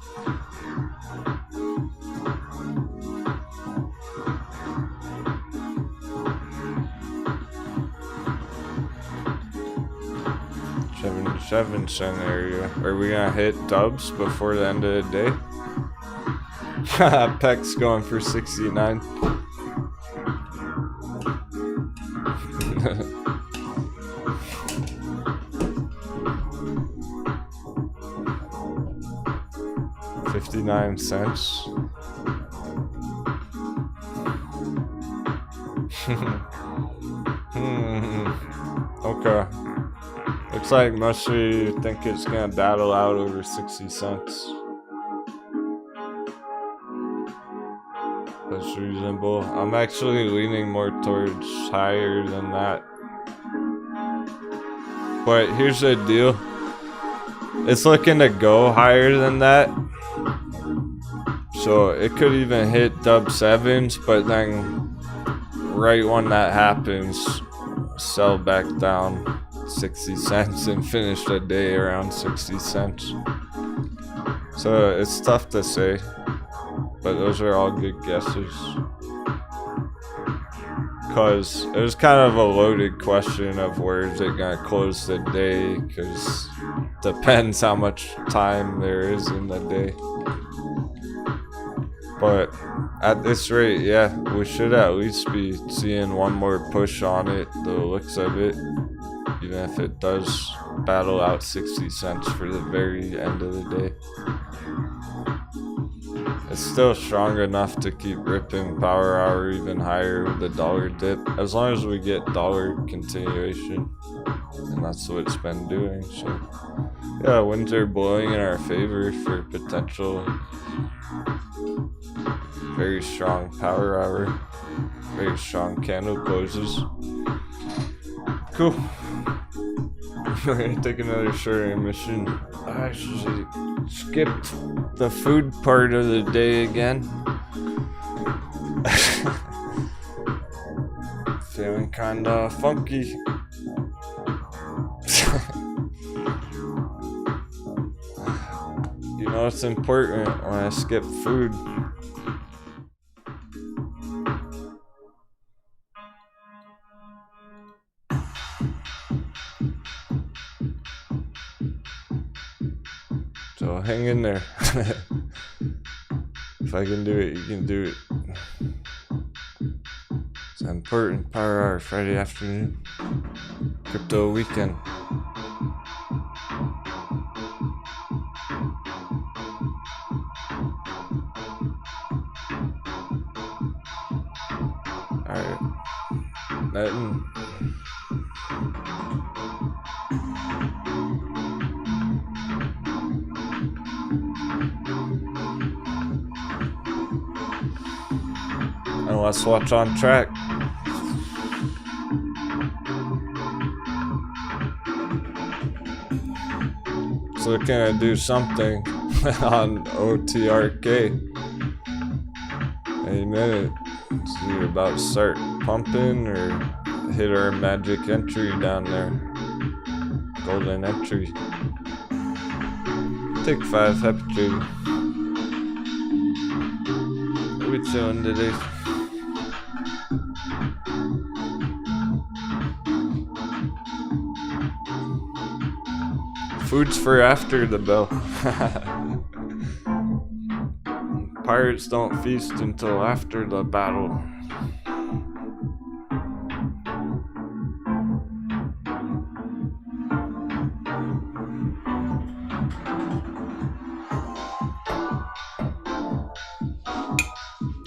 $0.77 area. Are we gonna hit dubs before the end of the day? Peck's going for 69. $0.59. Okay. Looks like most of you think it's gonna battle out over 60 cents. That's reasonable. I'm actually leaning more towards higher than that. But here's the deal. It's looking to go higher than that. So it could even hit dub 7s, but then right when that happens, sell back down 60 cents and finish the day around 60 cents. So it's tough to say, but those are all good guesses. Because it was kind of a loaded question of where is it going to close the day, because depends how much time there is in the day. But at this rate, yeah, we should at least be seeing one more push on it, the looks of it. even if it does battle out 60 cents for the very end of the day. It's still strong enough to keep ripping power hour even higher with the dollar dip, as long as we get dollar continuation, and that's what it's been doing. So yeah, winds are blowing in our favor for potential very strong power hour, very strong candle closes. Cool. We're gonna take another short intermission. I actually skipped the food part of the day again. Feeling kinda funky. You know, it's important when I skip food. So hang in there. If I can do it, you can do it. It's an important power hour Friday afternoon. Crypto weekend. Alright. Nothing. And let's watch on track. So can I do something on OTRK? Any minute. It's either about to start pumping or hit our magic entry down there. Golden entry. Take 5, happy trading. What we chilling today? Food's for after the bell. Pirates don't feast until after the battle.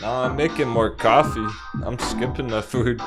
Now I'm making more coffee. I'm skipping the food.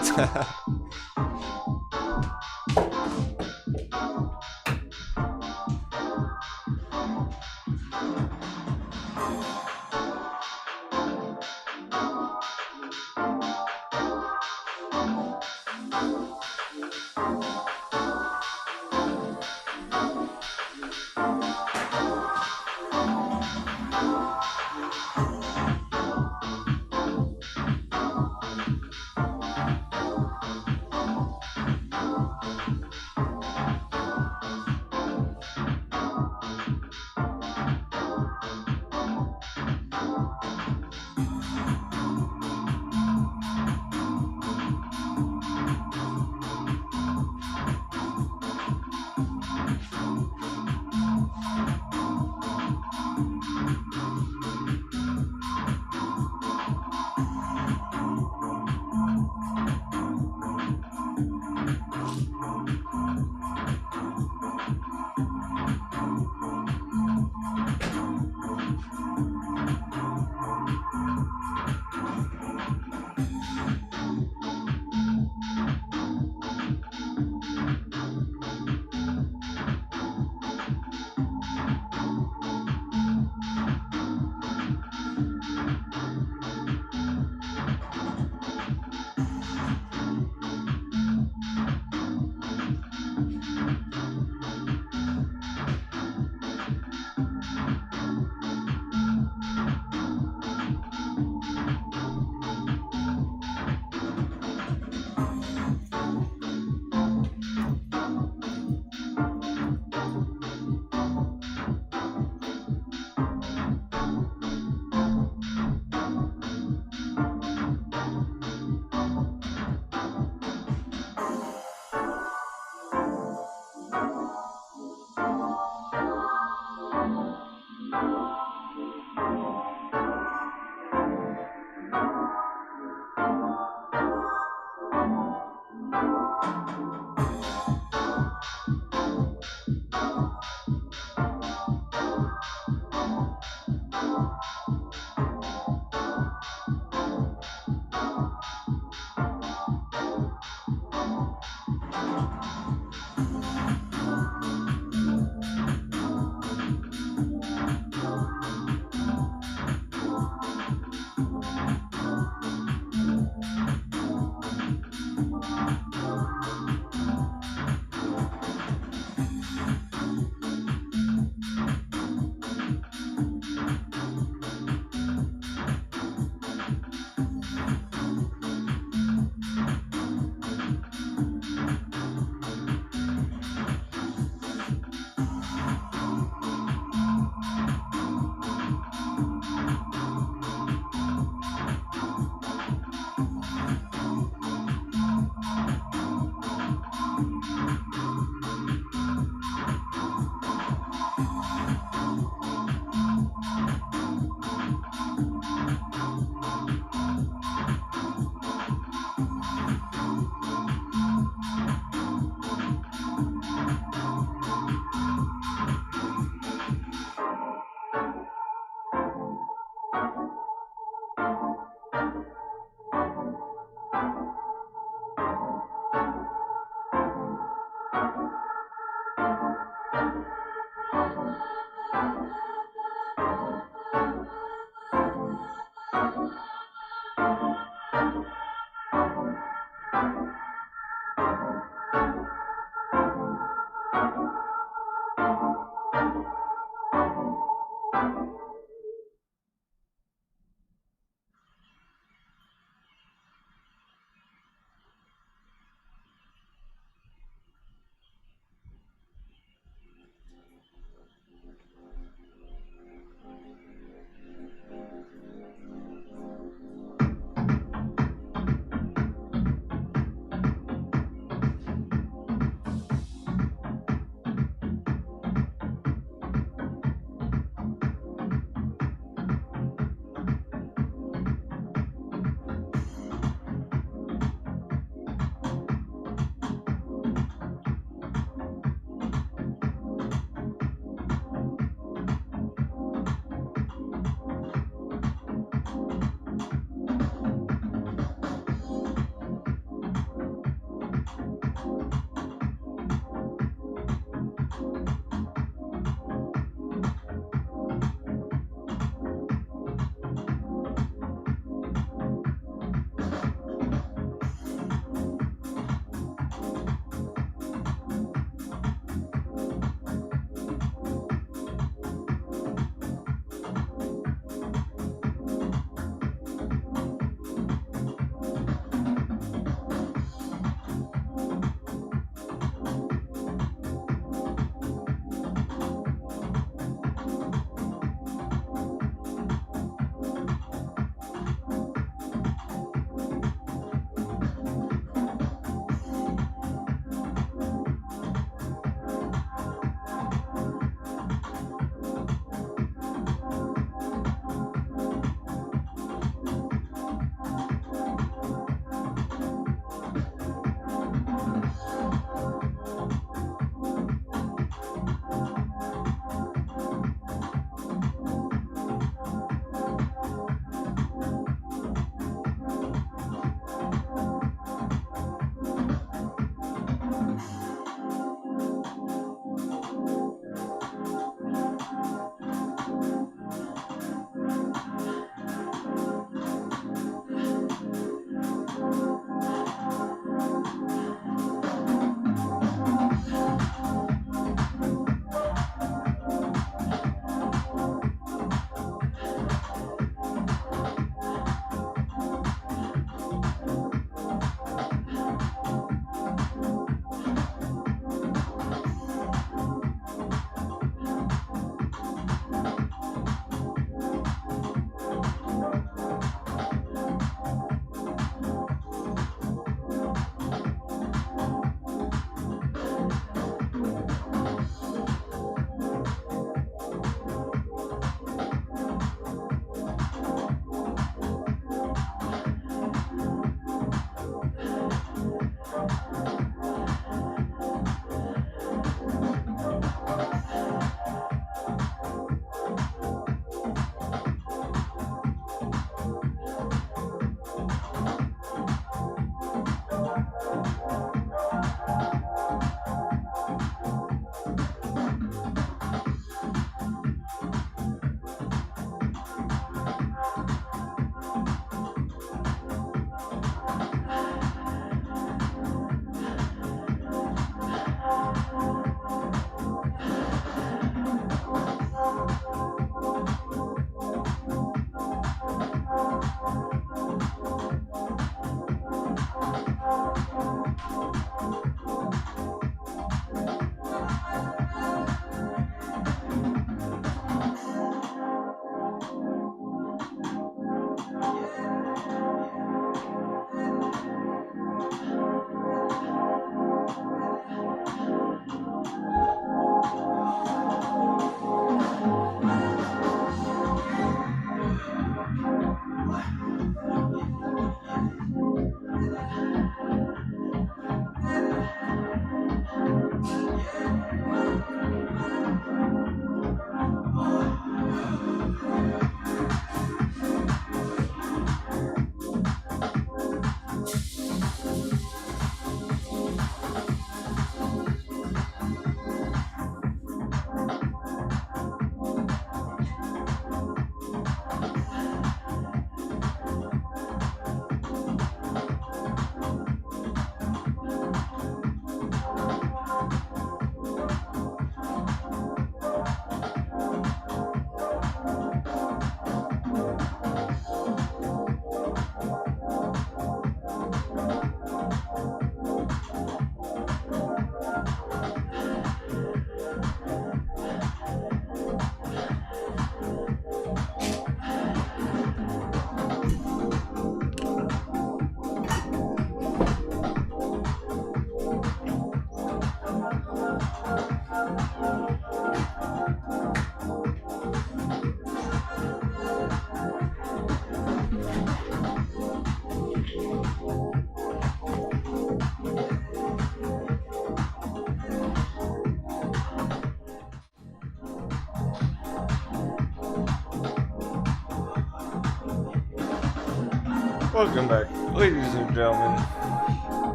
Welcome back, ladies and gentlemen.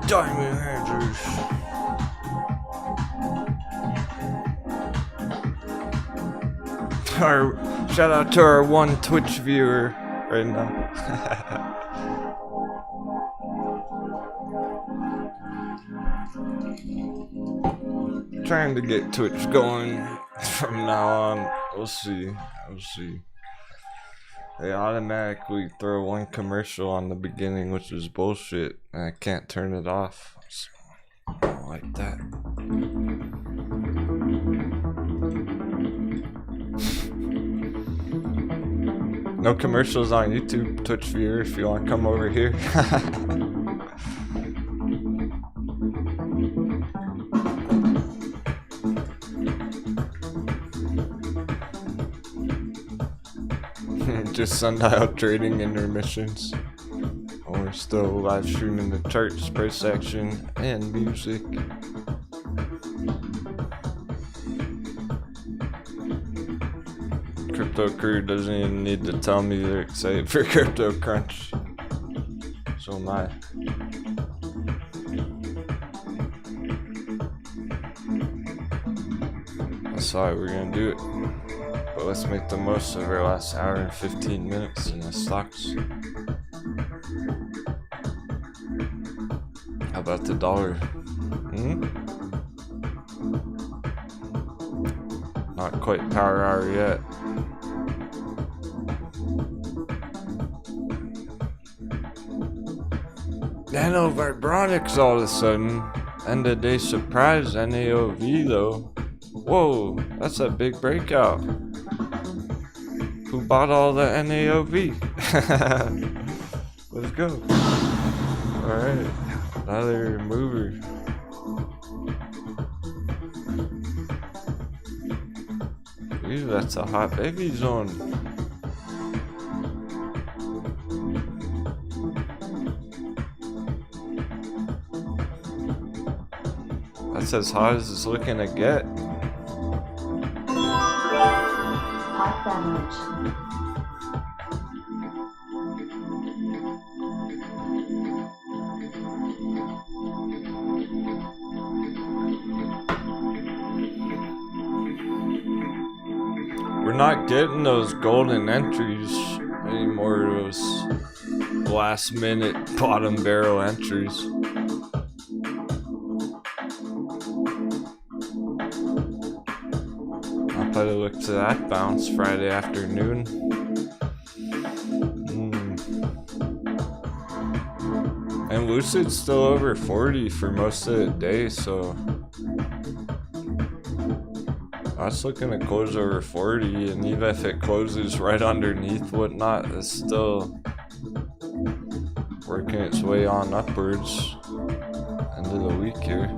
Diamond Andrews. Shout out to our one Twitch viewer right now. Trying to get Twitch going from now on. We'll see. They automatically throw one commercial on the beginning, which is bullshit, and I can't turn it off. So, I don't like that. No commercials on YouTube, Twitch viewer, if you want to come over here. Just sundial trading intermissions. We're still live streaming the charts, price action, and music. Crypto crew doesn't even need to tell me they're excited for Crypto Crunch. So am I. That's why we're gonna do it. But let's make the most of our last hour and 15 minutes in the stocks. How about the dollar? Not quite power hour yet. Nano Vibronics all of a sudden. End of day surprise NAOV though. Whoa, that's a big breakout. Who bought all the NAOV? Let's go. Alright, another mover. Ooh, that's a hot baby zone. That's as hot as it's looking to get. Hot beverage. We're not getting those golden entries anymore, those last minute bottom barrel entries. I'll probably look to that bounce Friday afternoon. And Lucid's still over 40 for most of the day, so that's looking to close over 40, and even if it closes right underneath whatnot, it's still working its way on upwards. End of the week here.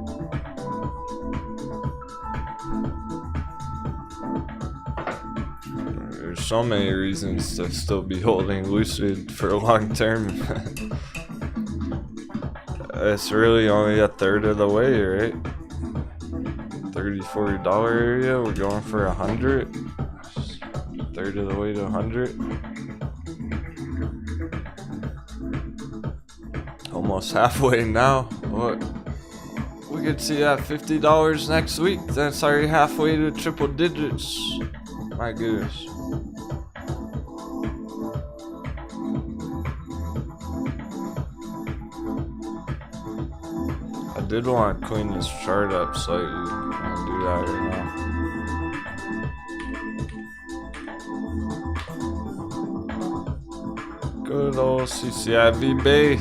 There's so many reasons to still be holding Lucid for long term. It's really only a third of the way, right? $30-$40 area, we're going for 100. Third of the way to 100. Almost halfway now. What? We could see that $50 next week. That's already halfway to triple digits. My goodness. I did want to clean this chart up slightly. I'll do that right now. Good old CCIV Bay.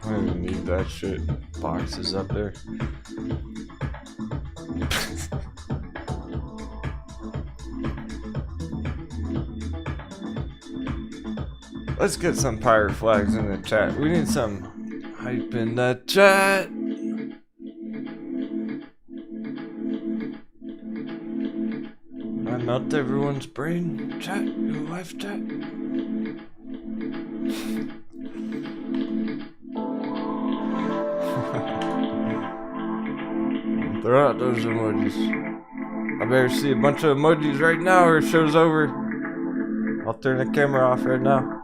I don't even need that shit. Boxes up there. Let's get some pirate flags in the chat. We need some hype in the chat. I melt everyone's brain. Chat, your live chat. Throw out those emojis. I better see a bunch of emojis right now or show's over. I'll turn the camera off right now.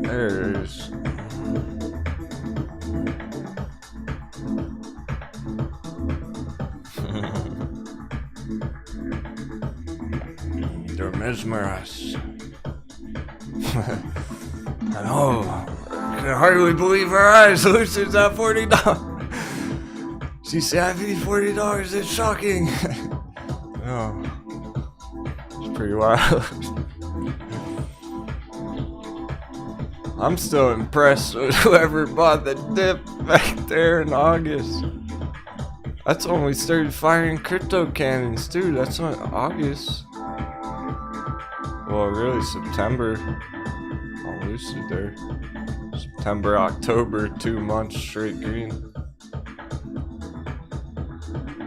There it is. They're mesmerized. I know. I can hardly believe her eyes. Lucy's at $40. She said, I paid $40. It's shocking. Oh, it's pretty wild. I'm still impressed with whoever bought the dip back there in August. That's when we started firing crypto cannons, too. That's when August. Well, really September. Oh, Lucy there. September, October, 2 months straight green.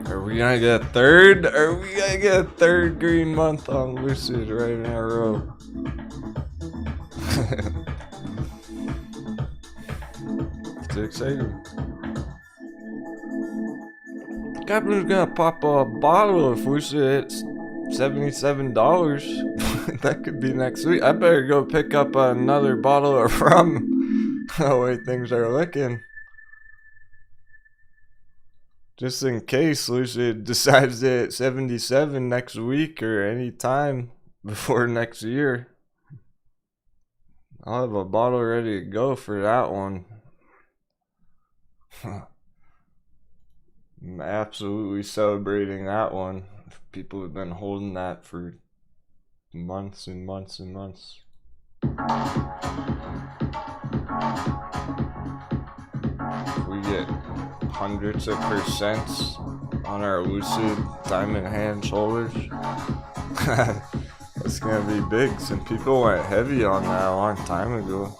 Are we gonna get a third? Are we gonna get a third green month on Lucid right in a row? It's exciting. Captain's gonna pop a bottle if Lucid hits $77. That could be next week. I better go pick up another bottle of rum. The way things are looking. Just in case Lucid decides to hit 77 next week or any time before next year. I'll have a bottle ready to go for that one. I'm absolutely celebrating that one. People have been holding that for months and months and months. We get hundreds of percents on our Lucid diamond hand shoulders. That's gonna be big. Some people went heavy on that a long time ago.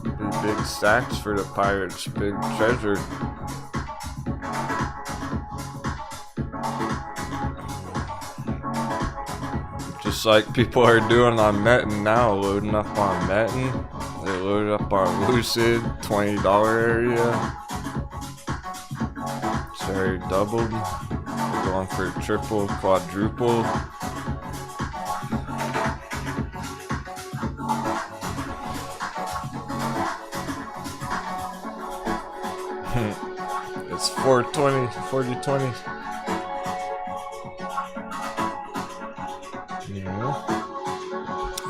Be big stacks for the pirates, big treasure. Just like people are doing on Metin now, loading up on Metin. They loaded up on Lucid, $20 area. Sorry, doubled. They're going for triple, quadruple. It's 420, 4020.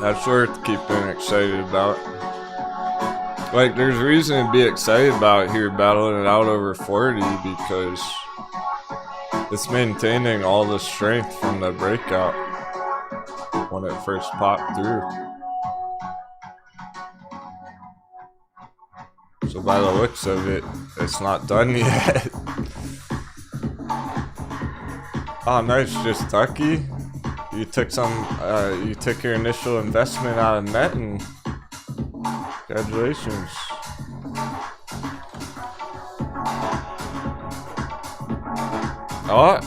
That's worth keeping excited about. Like, there's reason to be excited about here battling it out over 40 because it's maintaining all the strength from the breakout when it first popped through. So by the looks of it, it's not done yet. Oh, nice, just Tucky. You took you took your initial investment out of Metin. Congratulations. Oh.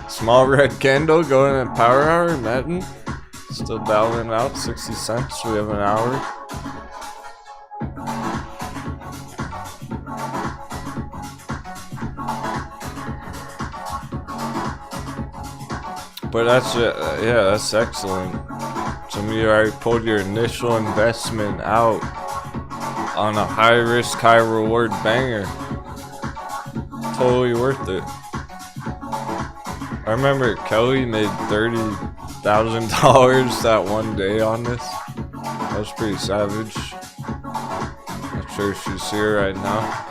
Small red candle going in power hour, Metin. Still battling out 60 cents. We have an hour. But that's yeah, that's excellent. Some of you already pulled your initial investment out on a high risk, high reward banger. Totally worth it. I remember Kelly made $30,000 that one day on this. That was pretty savage. Not sure if she's here right now.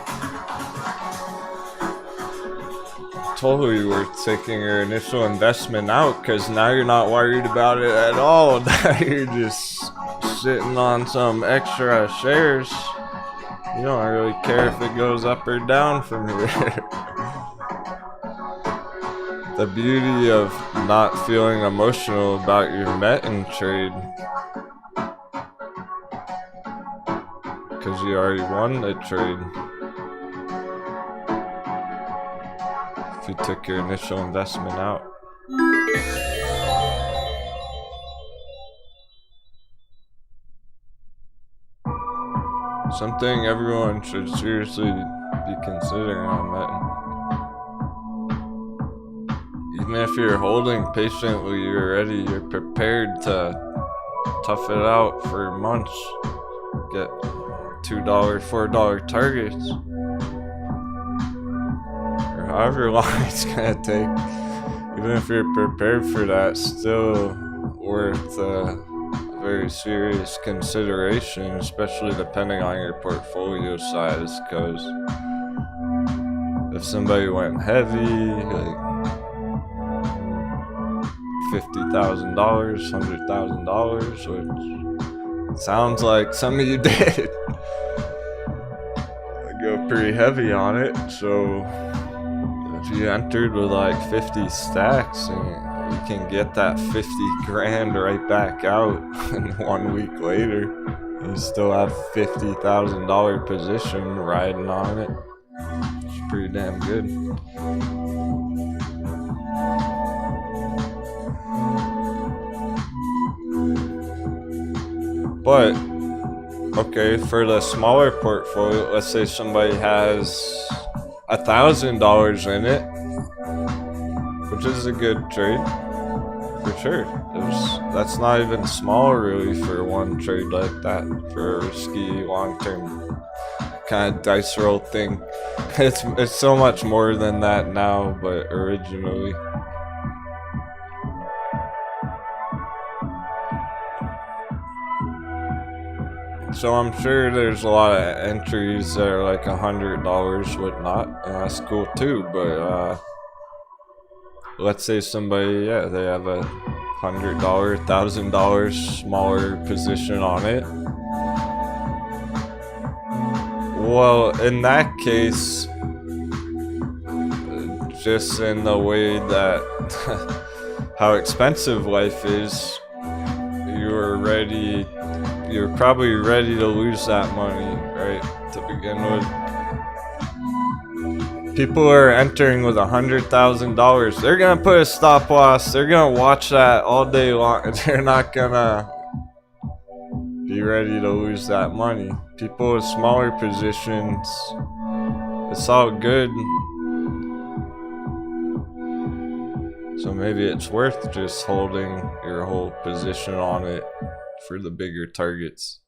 Totally worth taking your initial investment out because now you're not worried about it at all. Now you're just sitting on some extra shares. You don't really care if it goes up or down from here. The beauty of not feeling emotional about your Metin trade, because you already won the trade. If you took your initial investment out. Something everyone should seriously be considering on that. Even if you're holding patiently, you're prepared to tough it out for months. Get $2, $4 targets. Or however long it's gonna take. Even if you're prepared for that, still worth very serious consideration, especially depending on your portfolio size, because if somebody went heavy, like $50,000, $100,000, which sounds like some of you did, I go pretty heavy on it. So if you entered with like 50 stacks, and you can get that 50 grand right back out, and 1 week later you still have $50,000 position riding on it. It's pretty damn good. But okay, for the smaller portfolio, let's say somebody has $1,000 in it, which is a good trade for sure. That's not even small really for one trade like that, for a risky long-term kind of dice roll thing. It's so much more than that now, but originally. So I'm sure there's a lot of entries that are like $100, whatnot, and that's cool too. But let's say somebody, they have a $100, $1,000 smaller position on it. Well, in that case, just in the way that how expensive life is, you're probably ready to lose that money, right, to begin with. People are entering with $100,000. They're gonna put a stop loss. They're gonna watch that all day long. They're not gonna be ready to lose that money. People with smaller positions, it's all good. So maybe it's worth just holding your whole position on it for the bigger targets.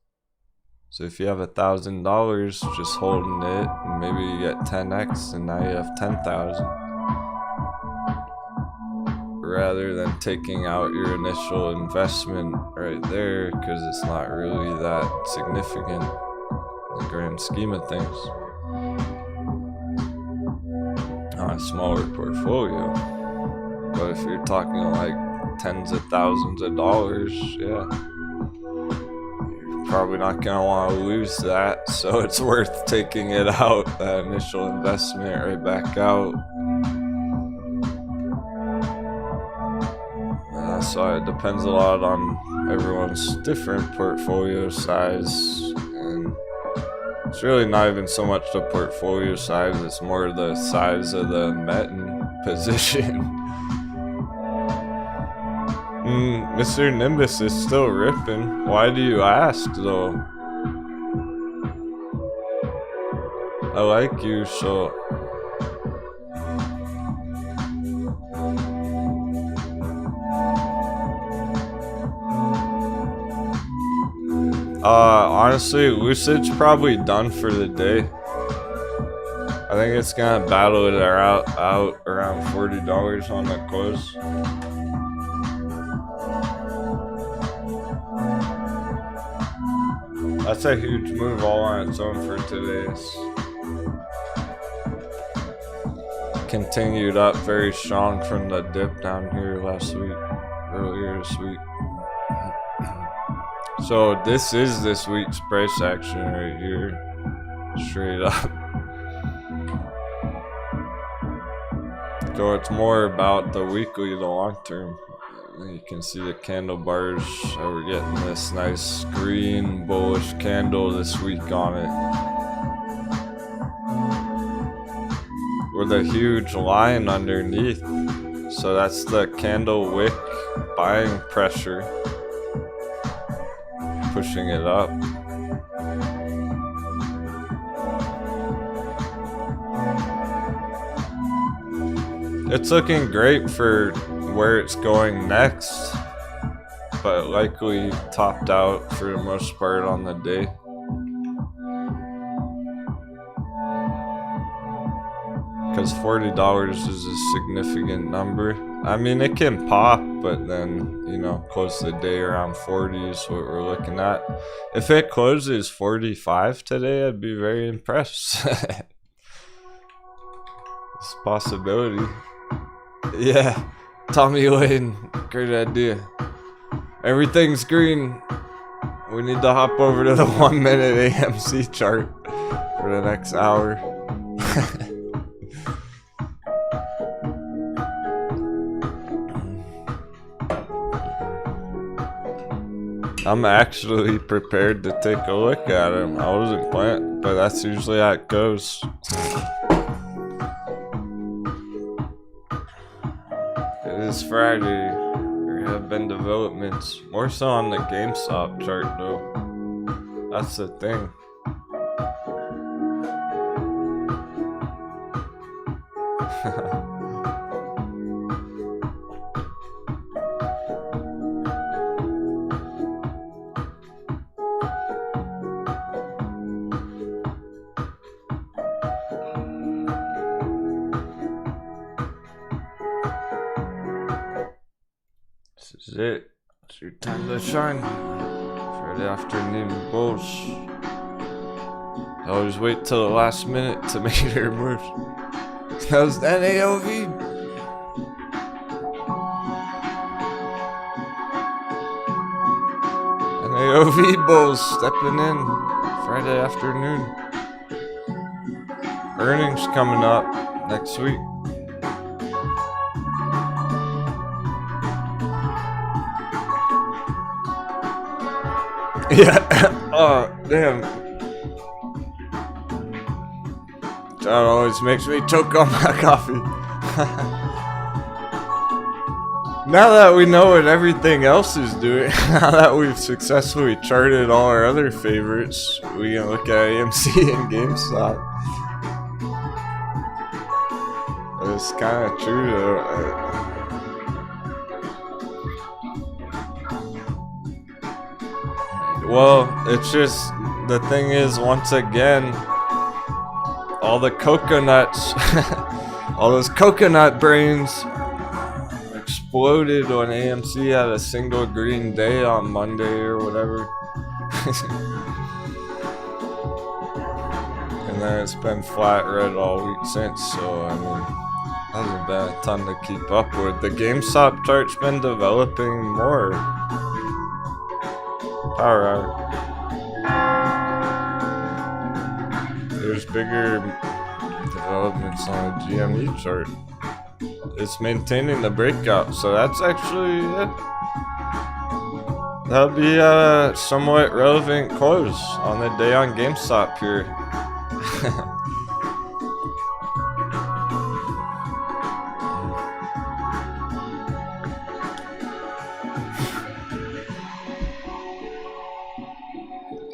So if you have $1,000, just holding it, and maybe you get 10x, and now you have 10,000, rather than taking out your initial investment right there, because it's not really that significant in the grand scheme of things on a smaller portfolio. But if you're talking like tens of thousands of dollars, you're probably not gonna want to lose that, so it's worth taking it out, that initial investment right back out. So it depends a lot on everyone's different portfolio size, and it's really not even so much the portfolio size, it's more the size of the metin position. Mr. Nimbus is still ripping. Why do you ask, though? I like you, so... honestly, Lucid's probably done for the day. I think it's gonna battle it out around $40 on the close. That's a huge move all on its own for today's. Continued up very strong from the dip down here earlier this week. So this is this week's price action right here, straight up. So it's more about the weekly, the long term. You can see the candle bars. We're getting this nice green bullish candle this week on it, with a huge line underneath. So that's the candle wick buying pressure pushing it up. it's looking great for where it's going next, but likely topped out for the most part on the day. Because $40 is a significant number. I mean, it can pop, but then, you know, close the day around 40 is what we're looking at. If it closes 45 today, I'd be very impressed. It's a possibility. Yeah, Tommy Lane, great idea. Everything's green. We need to hop over to the 1 minute AMC chart for the next hour. I'm actually prepared to take a look at him. I wasn't planning, but that's usually how it goes. It is Friday. There have been developments. More so on the GameStop chart, though. That's the thing. This is it. It's your time to shine. Friday afternoon bulls. I always wait till the last minute to make their moves. How's that AOV? An AOV bulls stepping in Friday afternoon. Earnings coming up next week. Yeah. Oh, damn. John always makes me choke on my coffee. Now that we know what everything else is doing, now that we've successfully charted all our other favorites, we can look at AMC and GameStop. It's kind of true though. Well, it's just, the thing is, once again, all the coconuts, all those coconut brains exploded when AMC had a single green day on Monday or whatever. And then it's been flat red all week since, so I mean, hasn't been a ton to keep up with. The GameStop chart's been developing more. Power hour. There's bigger developments on the GME chart. It's maintaining the breakout, so that's actually it. That'll be a somewhat relevant close on the day on GameStop here.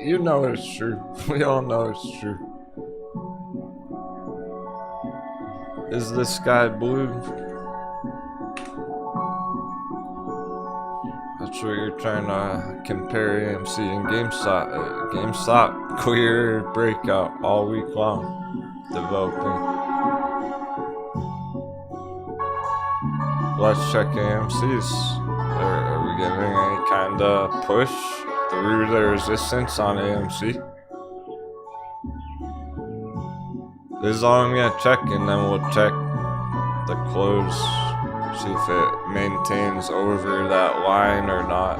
You know it's true. We all know it's true. Is the sky blue? That's what you're trying to compare AMC and GameStop. GameStop clear breakout all week long, developing. Let's check AMC's. Are we getting any kind of push through the resistance on AMC? This is all I'm gonna check, and then we'll check the close, see if it maintains over that line or not.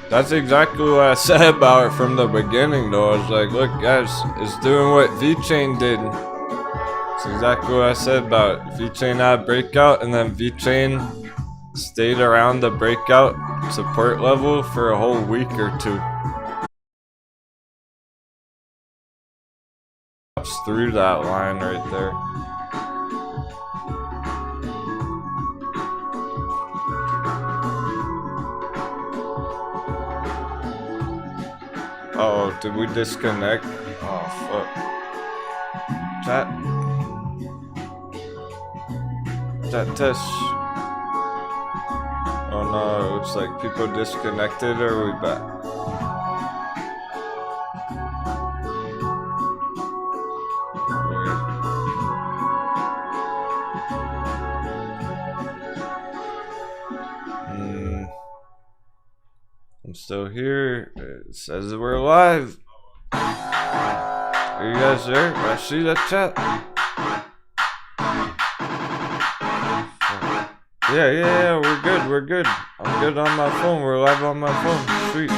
That's exactly what I said about it from the beginning though. I was like, look guys, it's doing what VeChain did. It's exactly what I said about it. VeChain had a breakout, and then VeChain stayed around the breakout support level for a whole week or two. Through that line right there. Uh oh, did we disconnect? Oh fuck. chat. Chat test. Oh no, it looks like people disconnected. Or are we back? I'm still here. It says that we're live. Are you guys there? I see that chat. Yeah, we're good. I'm good on my phone. We're live on my phone. Sweet.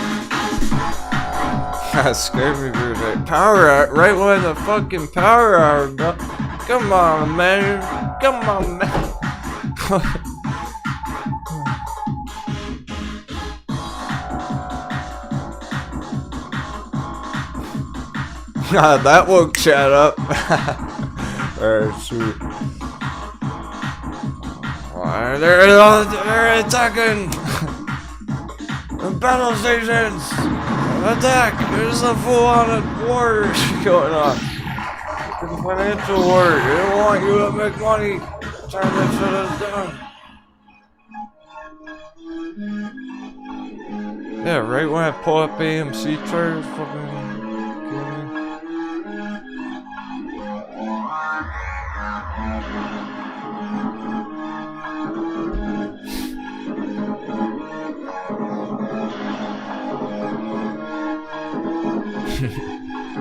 That scared me for a second. Power hour, right when the fucking power hour go. Come on, man. That woke chat up. Alright, sweet. They're attacking! The battle stations! Attack! There's a full-on war going on. It's a financial war. They don't want you to make money. Trying to shut us down. Yeah, right when I pull up AMC charters, fucking kidding me.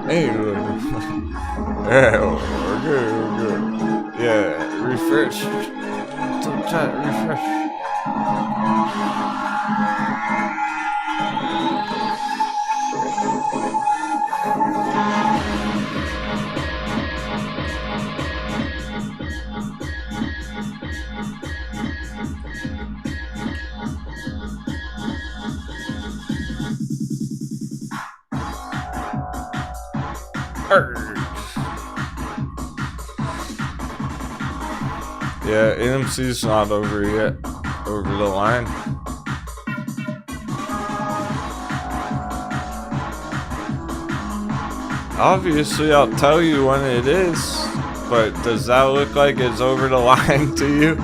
Hey, yeah, we're good. Yeah, refresh. Chat, refresh. Yeah, NMC's not over yet. Over the line. Obviously, I'll tell you when it is, but does that look like it's over the line to you?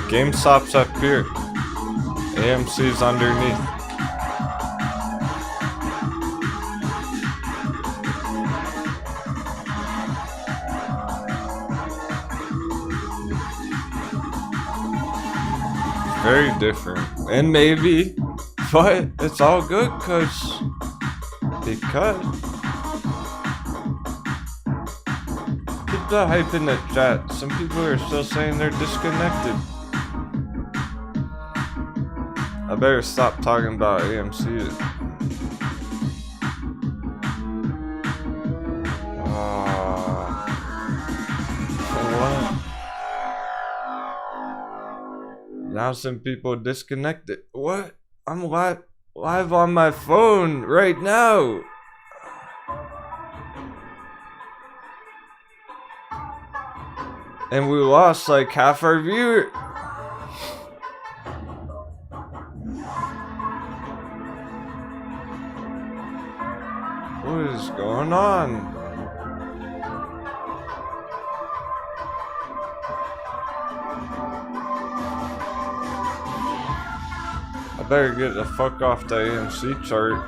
GameStop's up here. AMC's underneath. Very different. And maybe, but it's all good because keep the hype in the chat. Some people are still saying they're disconnected. I better stop talking about AMC. What? Now some people disconnected. What? I'm live on my phone right now. And we lost like half our viewers. What is going on? I better get the fuck off the AMC chart.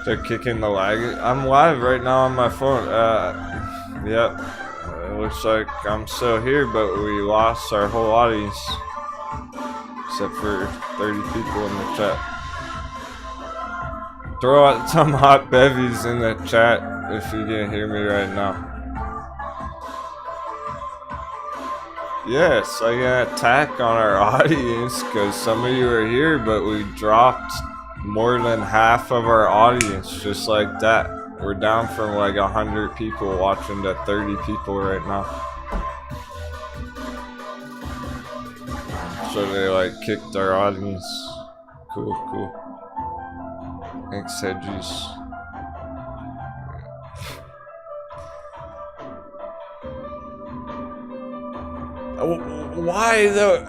They're kicking the lag. I'm live right now on my phone. Yep. It looks like I'm still here, but we lost our whole audience. Except for 30 people in the chat. Throw out some hot bevies in the chat if you can hear me right now. Yes, like an attack on our audience because some of you are here, but we dropped more than half of our audience just like that. We're down from like 100 people watching to 30 people right now. So they like kicked our audience. Cool, cool. Thanks, Hedges. Why though?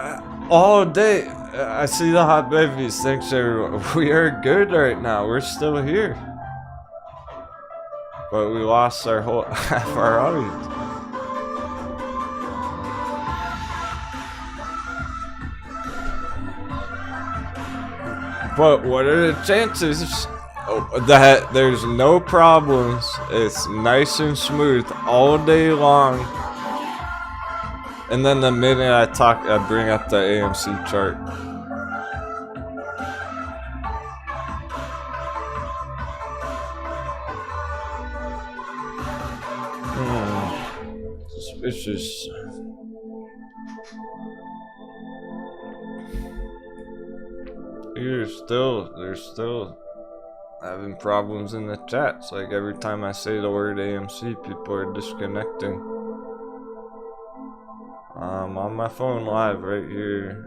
All day. I see the hot babies. Thanks, everyone. We are good right now. We're still here. But we lost our whole half our audience. But what are the chances that there's no problems? It's nice and smooth all day long. And then the minute I bring up the AMC chart. Suspicious. They're still having problems in the chats. Like every time I say the word AMC, people are disconnecting. I'm on my phone live right here.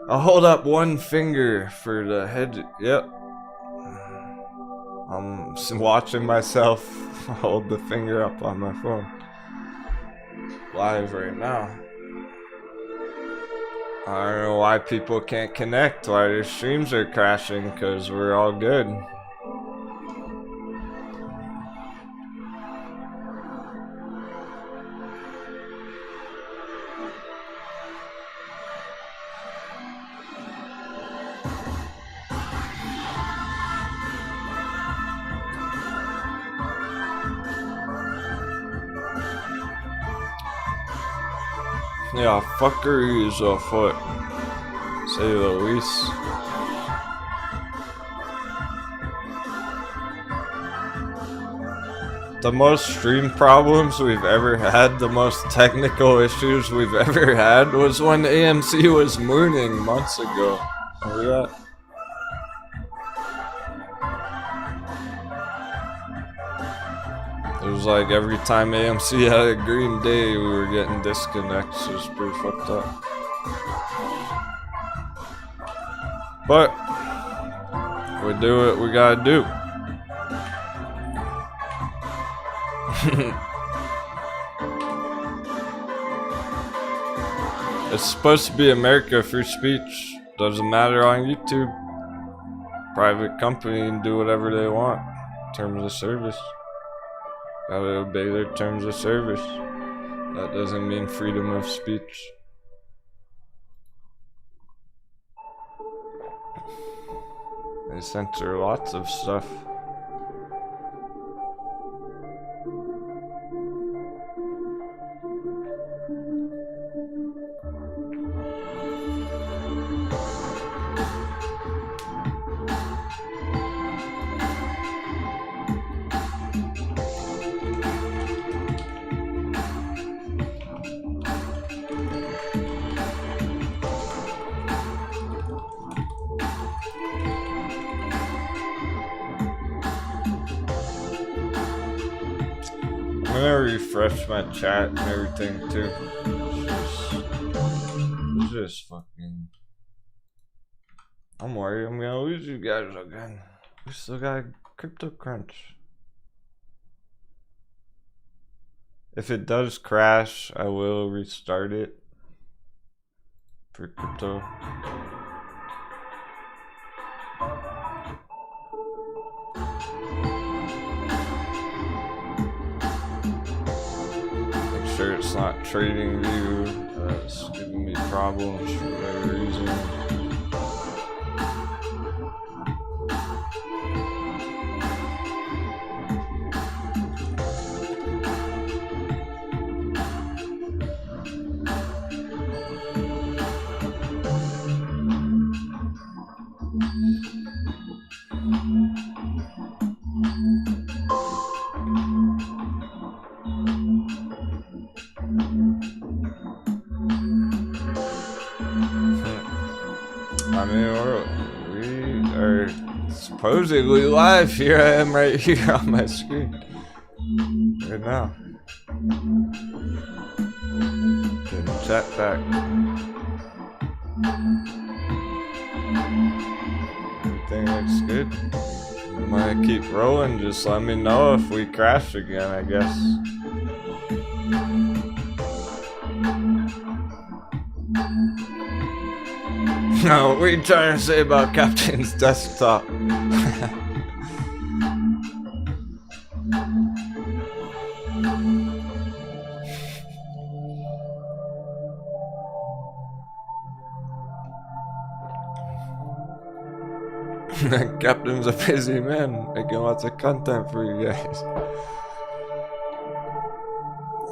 I'll hold up one finger for the head. Yep. I'm watching myself hold the finger up on my phone. Live right now. I don't know why people can't connect, why their streams are crashing, because we're all good. Yeah, fuckery is afoot, say the least. The most stream problems we've ever had, the most technical issues we've ever had was when AMC was mooning months ago. Remember that? It was like every time AMC had a green day, we were getting disconnects. It was pretty fucked up. But we do what we gotta do. It's supposed to be America, free speech. Doesn't matter on YouTube. Private company can do whatever they want in terms of service. Gotta obey their terms of service. That doesn't mean freedom of speech. They censor lots of stuff. I'm gonna refresh my chat and everything too. It's just fucking. I'm worried I'm gonna lose you guys again. We still got crypto crunch. If it does crash, I will restart it for crypto. Sure it's not trading view, it's giving me problems for whatever reason. I mean, we are supposedly live. Here I am right here on my screen. Right now. Getting chat back. everything looks good. I'm gonna keep rolling, just let me know if we crash again, I guess. No, what are you trying to say about Captain's desktop? Captain's a busy man, making lots of content for you guys.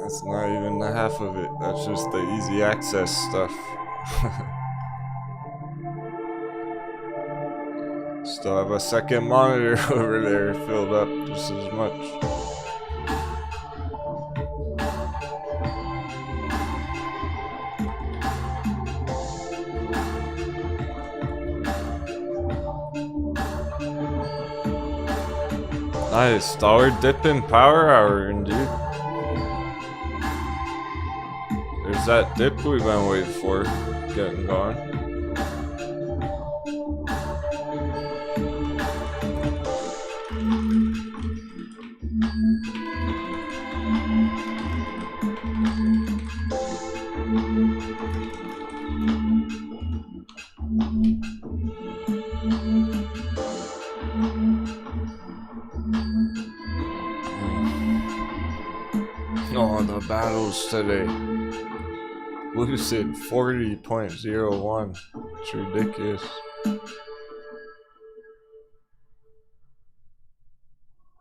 That's not even the half of it, that's just the easy access stuff. Still have a second monitor over there filled up just as much. Nice, dollar dip in power hour indeed. There's that dip we've been waiting for, getting going. Oh, the battles today. Lucid 40.01. It's ridiculous.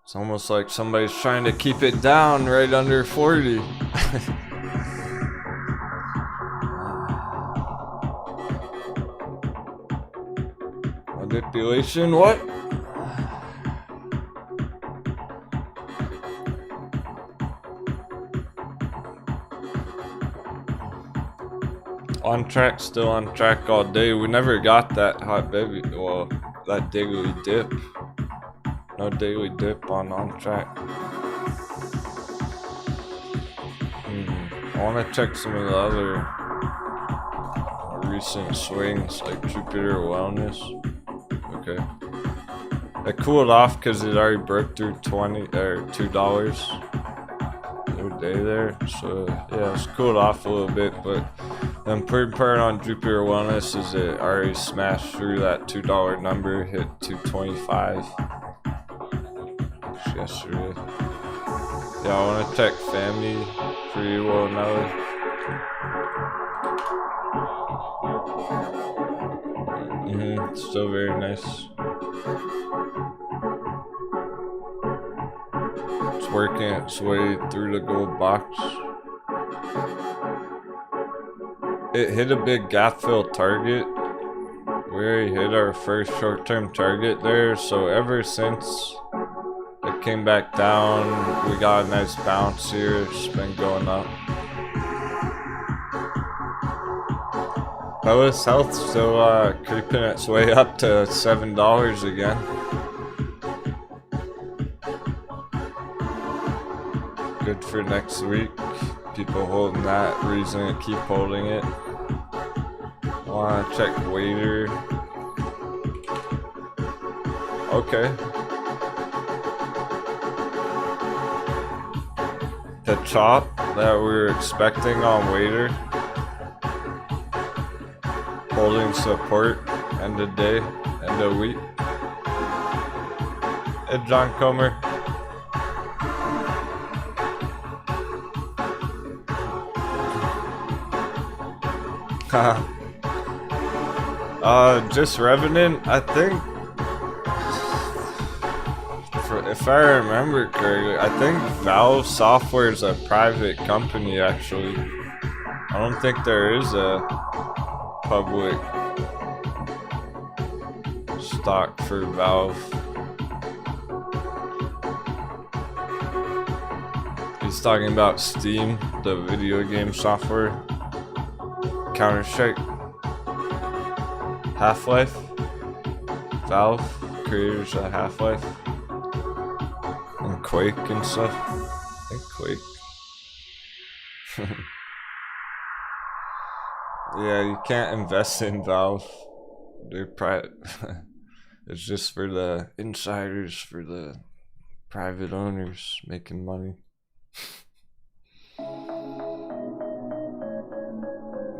It's almost like somebody's trying to keep it down right under 40. Manipulation, what? On track, still on track all day. We never got that hot baby, well, that daily dip. No daily dip on track. I want to check some of the other recent swings, like Jupiter Wellness. Okay. It cooled off because it already broke through $2 a day there. So yeah, it's cooled off a little bit, but the important part on Jupiter Wellness is it already smashed through that $2 number, hit 225 yesterday. Yeah, I want to check Family for you, well, Nelly. Still very nice. It's working its way through the gold box. It hit a big gap fill target. We already hit our first short-term target there, so ever since it came back down, we got a nice bounce here. It's been going up. Lowest health still creeping its way up to $7 again. Good for next week. People holding that, reason to keep holding it. Wanna check waiter. Okay. The chop that we were expecting on waiter. Holding support end of day, end of week. Hey, John Comer. Just Revenant, I think, if I remember correctly, I think Valve Software is a private company actually. I don't think there is a public stock for Valve. He's talking about Steam, the video game software. Counter-Strike, Half-Life, Valve, creators of Half-Life, and Quake and stuff. I think Quake. Yeah, you can't invest in Valve. They're private. It's just for the insiders, for the private owners making money.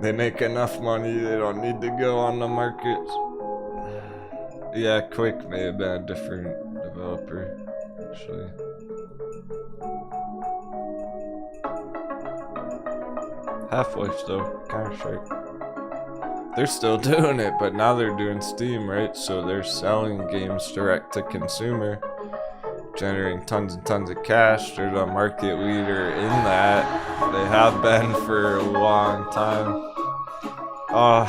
They make enough money, they don't need to go on the market. Yeah, Quake may have been a different developer, actually. Half-Life though, Counter-Strike. They're still doing it, but now they're doing Steam, right? So they're selling games direct to consumer, generating tons and tons of cash. They're the market leader in that. They have been for a long time. Oh,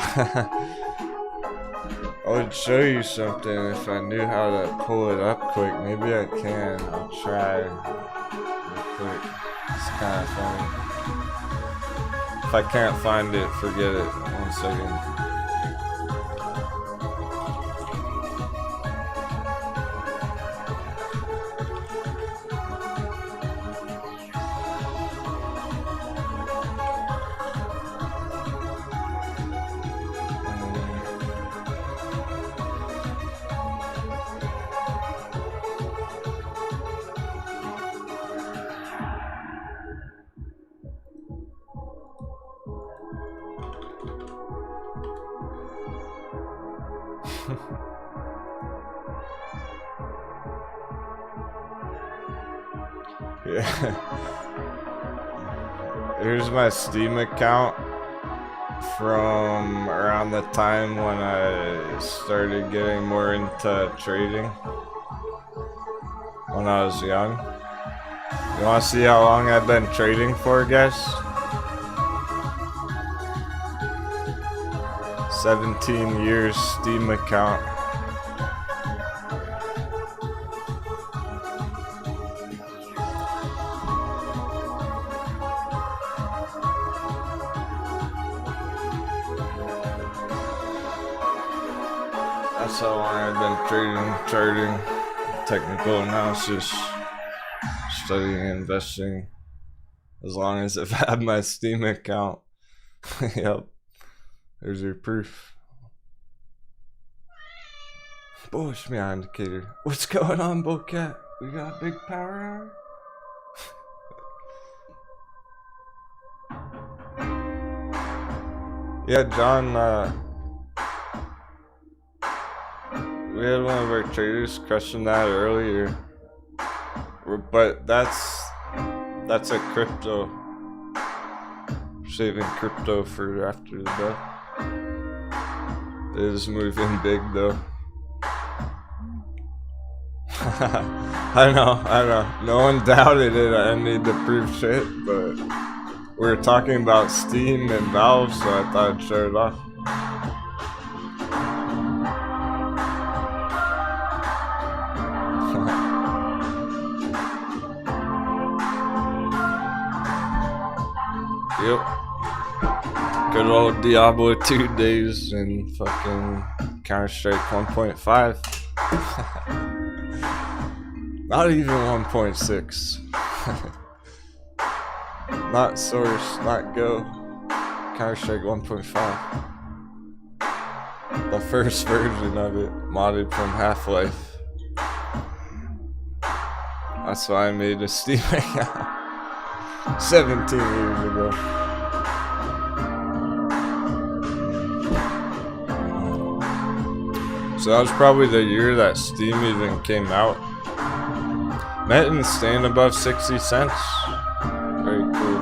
I would show you something if I knew how to pull it up quick. Maybe I can. I'll try real quick. It's kind of funny. If I can't find it, forget it. 1 second. Yeah. Here's my Steam account from around the time when I started getting more into trading. When I was young. You wanna see how long I've been trading for, guys? 17 years Steam account. That's how long I've been trading, charting, technical analysis, studying, investing. As long as I've had my Steam account. Yep. There's your proof. Bullish me indicator. What's going on, Bullcat? We got a big power hour? Yeah, John, we had one of our traders crushing that earlier. But that's a crypto. Saving crypto for after the death. It is moving big though. I know. No one doubted it. I need to prove shit, but we were talking about Steam and Valve, so I thought I'd show it off. Yep. Good old Diablo 2 days and fucking Counter-Strike 1.5. Not even 1.6. Not Source, not Go. Counter-Strike 1.5. The first version of it, modded from Half-Life. That's why I made a Steam account 17 years ago. So that was probably the year that Steam even came out. Metin staying above 60 cents. Very cool.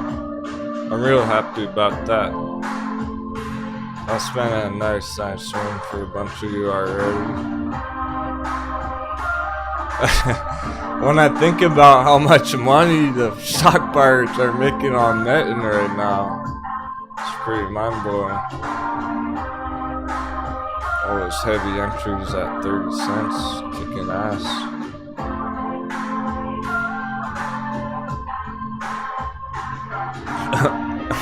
I'm real happy about that. That's been a nice swing for a bunch of you already. When I think about how much money the stock buyers are making on Metin right now, it's pretty mind-blowing. All those heavy entries at 30 cents, kicking ass.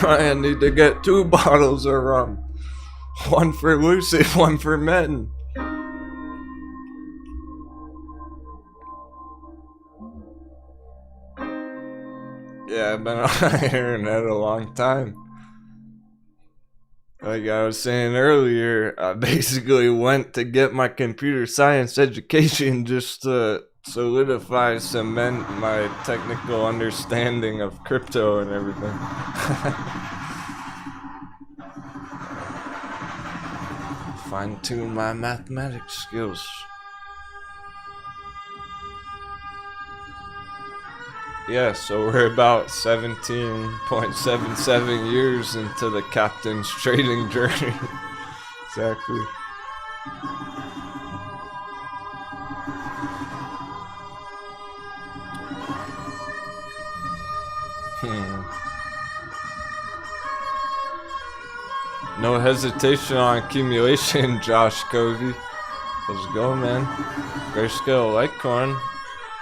I need to get 2 bottles of rum. One for Lucy, one for Metin. Yeah, I've been on the internet a long time. Like I was saying earlier, I basically went to get my computer science education just to solidify, cement my technical understanding of crypto and everything. Fine-tune my mathematics skills. Yeah, so we're about 17.77 years into the captain's trading journey. Exactly. No hesitation on accumulation, Josh Covey. Let's go, man. Grayscale Litecoin.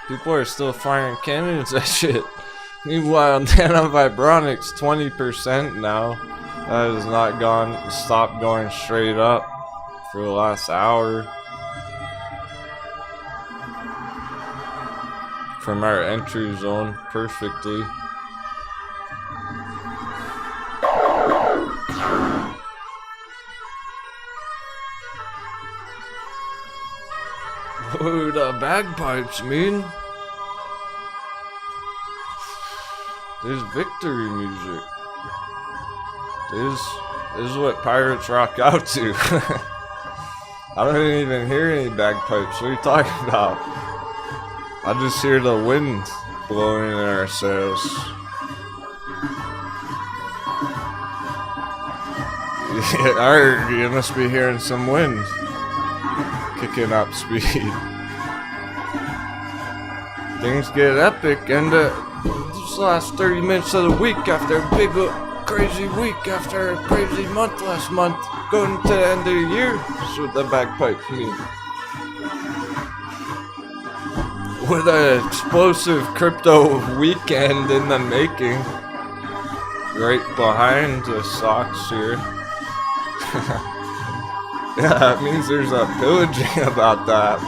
People are still firing cannons at shit. Meanwhile, Nanovibronics 20% now. That has not stopped going straight up for the last hour. From our entry zone perfectly. What do the bagpipes mean? There's victory music. This is what pirates rock out to. I don't even hear any bagpipes. What are you talking about? I just hear the wind blowing in our sails. Yeah, you must be hearing some wind. Kicking up speed. Things get epic, and this last 30 minutes of the week after a big crazy week, after a crazy month last month, going to the end of the year. That's what the bagpipes mean. With an explosive crypto weekend in the making, right behind the socks here. Yeah, that means there's a pillaging about that.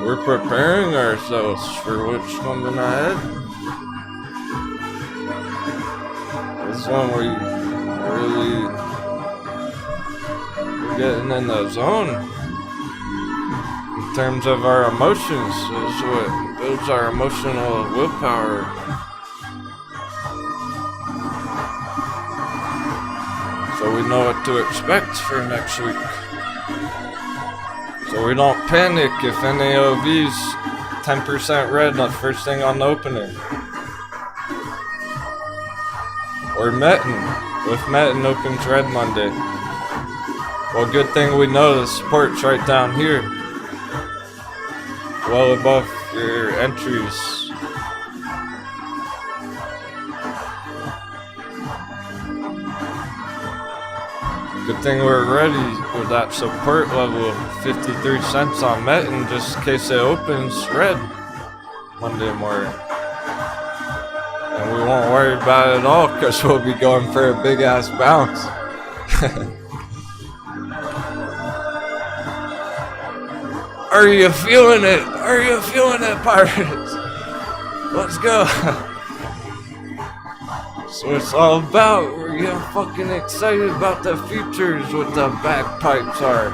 We're preparing ourselves for what's coming ahead. This is when we're getting in the zone. In terms of our emotions, this is what builds our emotional willpower. So we know what to expect for next week. So we don't panic if NAOV's 10% red the first thing on the opening. Or Metin, if Metin opens red Monday. Well, good thing we know the support's right down here. Well above your entries. Good thing we're ready with that support level, 53 cents on Metin, just in case it opens red Monday morning. And we won't worry about it at all, because we'll be going for a big ass bounce. Are you feeling it? Are you feeling it, Pirates? Let's go. That's what it's all about. We're getting fucking excited about the futures, what the bagpipes are.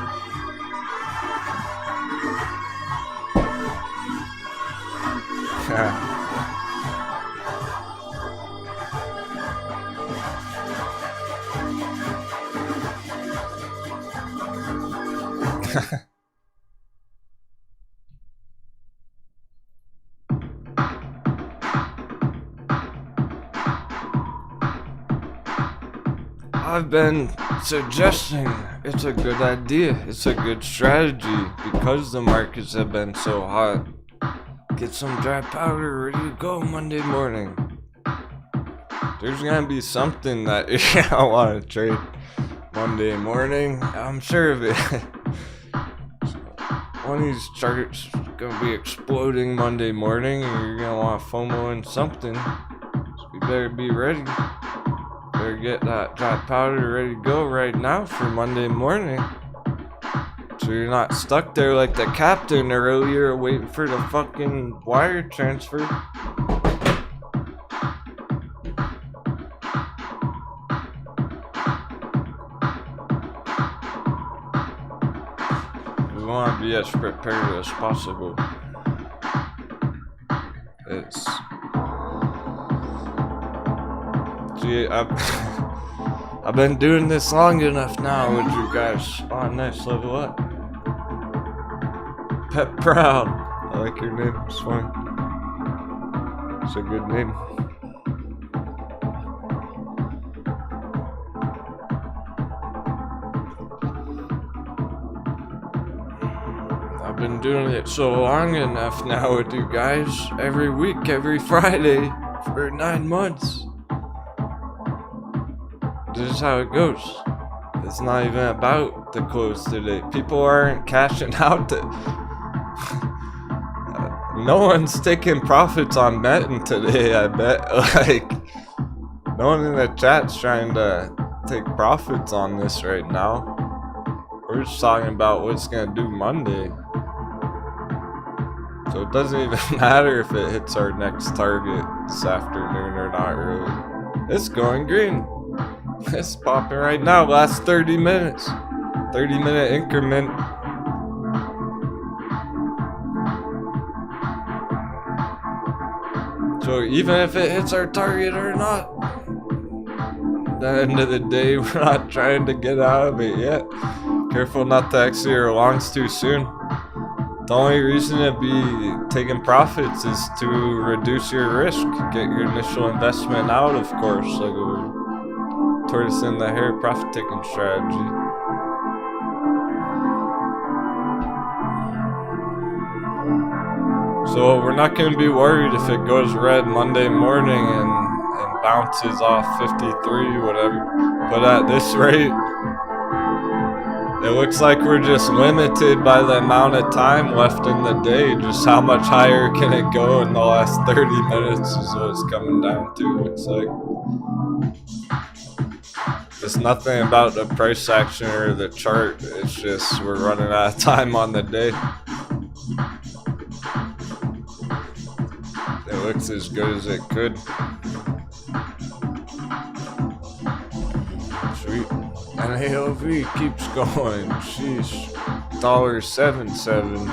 I've been suggesting it's a good idea, it's a good strategy, because the markets have been so hot. Get some dry powder ready to go Monday morning. There's gonna be something that I want to trade Monday morning. I'm sure of it. One of these charts is gonna be exploding Monday morning, and you're gonna want to FOMO in something. So you better be ready. Better get that dry powder ready to go right now for Monday morning. So you're not stuck there like the captain earlier waiting for the fucking wire transfer. we want to be as prepared as possible. It's... See, I've been doing this long enough now with you guys. Oh, nice, level up. Pet Proud. I like your name, it's fun. It's a good name. I've been doing it so long enough now with you guys. Every week, every Friday, for 9 months. This is how it goes. It's not even about the close today. People aren't cashing out. No one's taking profits on betting today, I bet. Like, no one in the chat's trying to take profits on this right now. We're just talking about what's gonna do Monday. So it doesn't even matter if it hits our next target this afternoon or not, really. It's going green. It's popping right now, last 30 minutes. 30-minute increment. So even if it hits our target or not, at the end of the day, we're not trying to get out of it yet. Careful not to exit your longs too soon. The only reason to be taking profits is to reduce your risk. Get your initial investment out, of course, like a tortoise in the hare profit taking strategy. So we're not going to be worried if it goes red Monday morning and bounces off 53, whatever. But at this rate, it looks like we're just limited by the amount of time left in the day. Just how much higher can it go in the last 30 minutes is what it's coming down to, looks like. It's nothing about the price action or the chart. It's just we're running out of time on the day. It looks as good as it could. Sweet. And AOV keeps going. Sheesh. $1.77.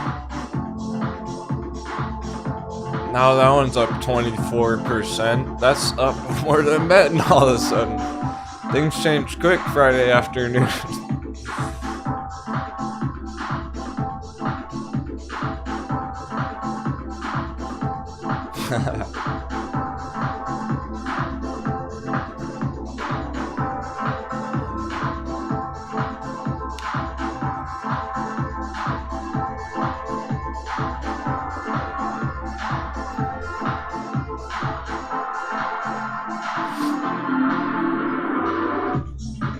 Now that one's up 24%. That's up more than betting all of a sudden. Things change quick Friday afternoon.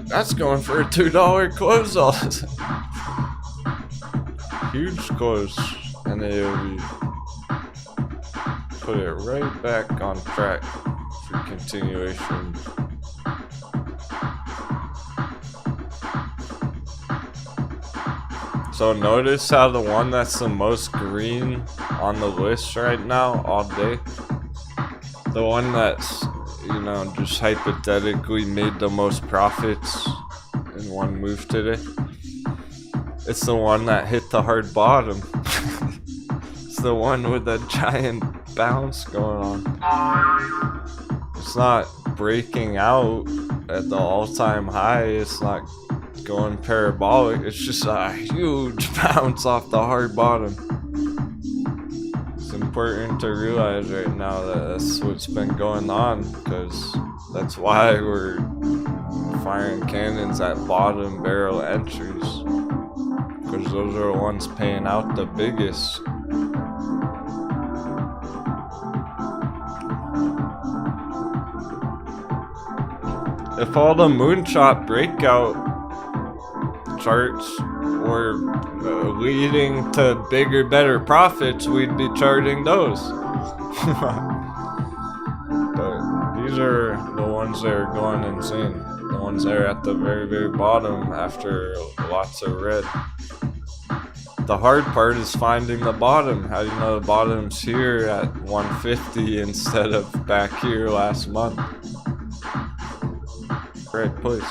That's going for a $2 close all the time. Huge close in AOV. Put it right back on track for continuation. So notice how the one that's the most green on the list right now all day, the one that's, you know, just hypothetically made the most profits in one move today, it's the one that hit the hard bottom. It's the one with the giant bounce going on. It's not breaking out at the all-time high. It's not going parabolic. It's just a huge bounce off the hard bottom. It's important to realize right now that that's what's been going on, because that's why we're firing cannons at bottom barrel entries, because those are the ones paying out the biggest. If all the moonshot breakout charts were leading to bigger, better profits, we'd be charting those. But these are the ones that are going insane. The ones that are at the very, very bottom after lots of red. The hard part is finding the bottom. How do you know the bottom's here at 150 instead of back here last month? Right place.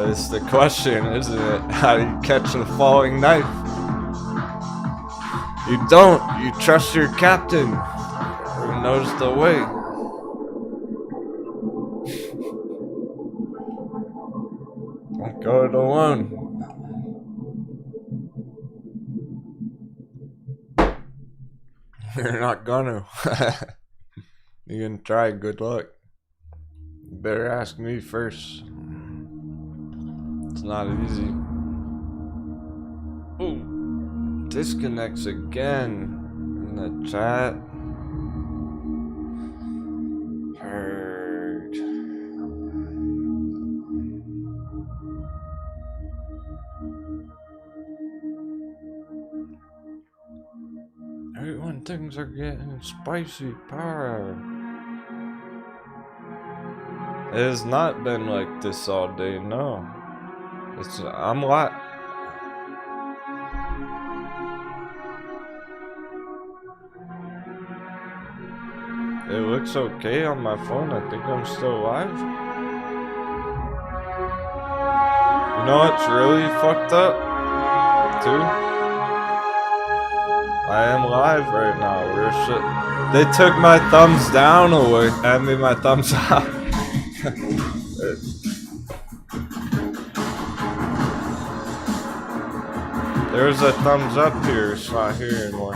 It's the question, isn't it? How do you catch the falling knife? You don't. You trust your captain, who knows the way. Don't go it alone. You're not gonna. You can try. Good luck. You better ask me first. It's not easy. Ooh. Disconnects again in the chat. Heard. Everyone, things are getting spicy. Power. It has not been like this all day. No, I'm live. It looks okay on my phone. I think I'm still live. You know what's really fucked up, too? I am live right now. They took my thumbs down away. I mean, my thumbs up. There's a thumbs up here. It's not here anymore.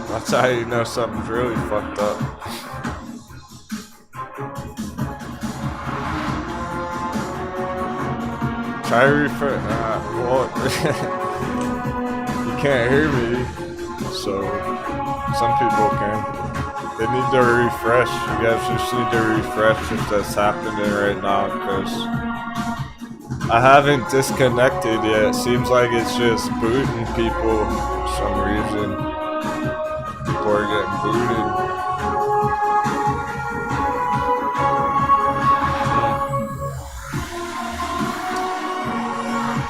That's how you know something's really fucked up. Try refresh. Well, you can't hear me, so some people can. They need to refresh. You guys just need to refresh if that's happening right now, because I haven't disconnected yet. It seems like it's just booting people for some reason. People are getting booted.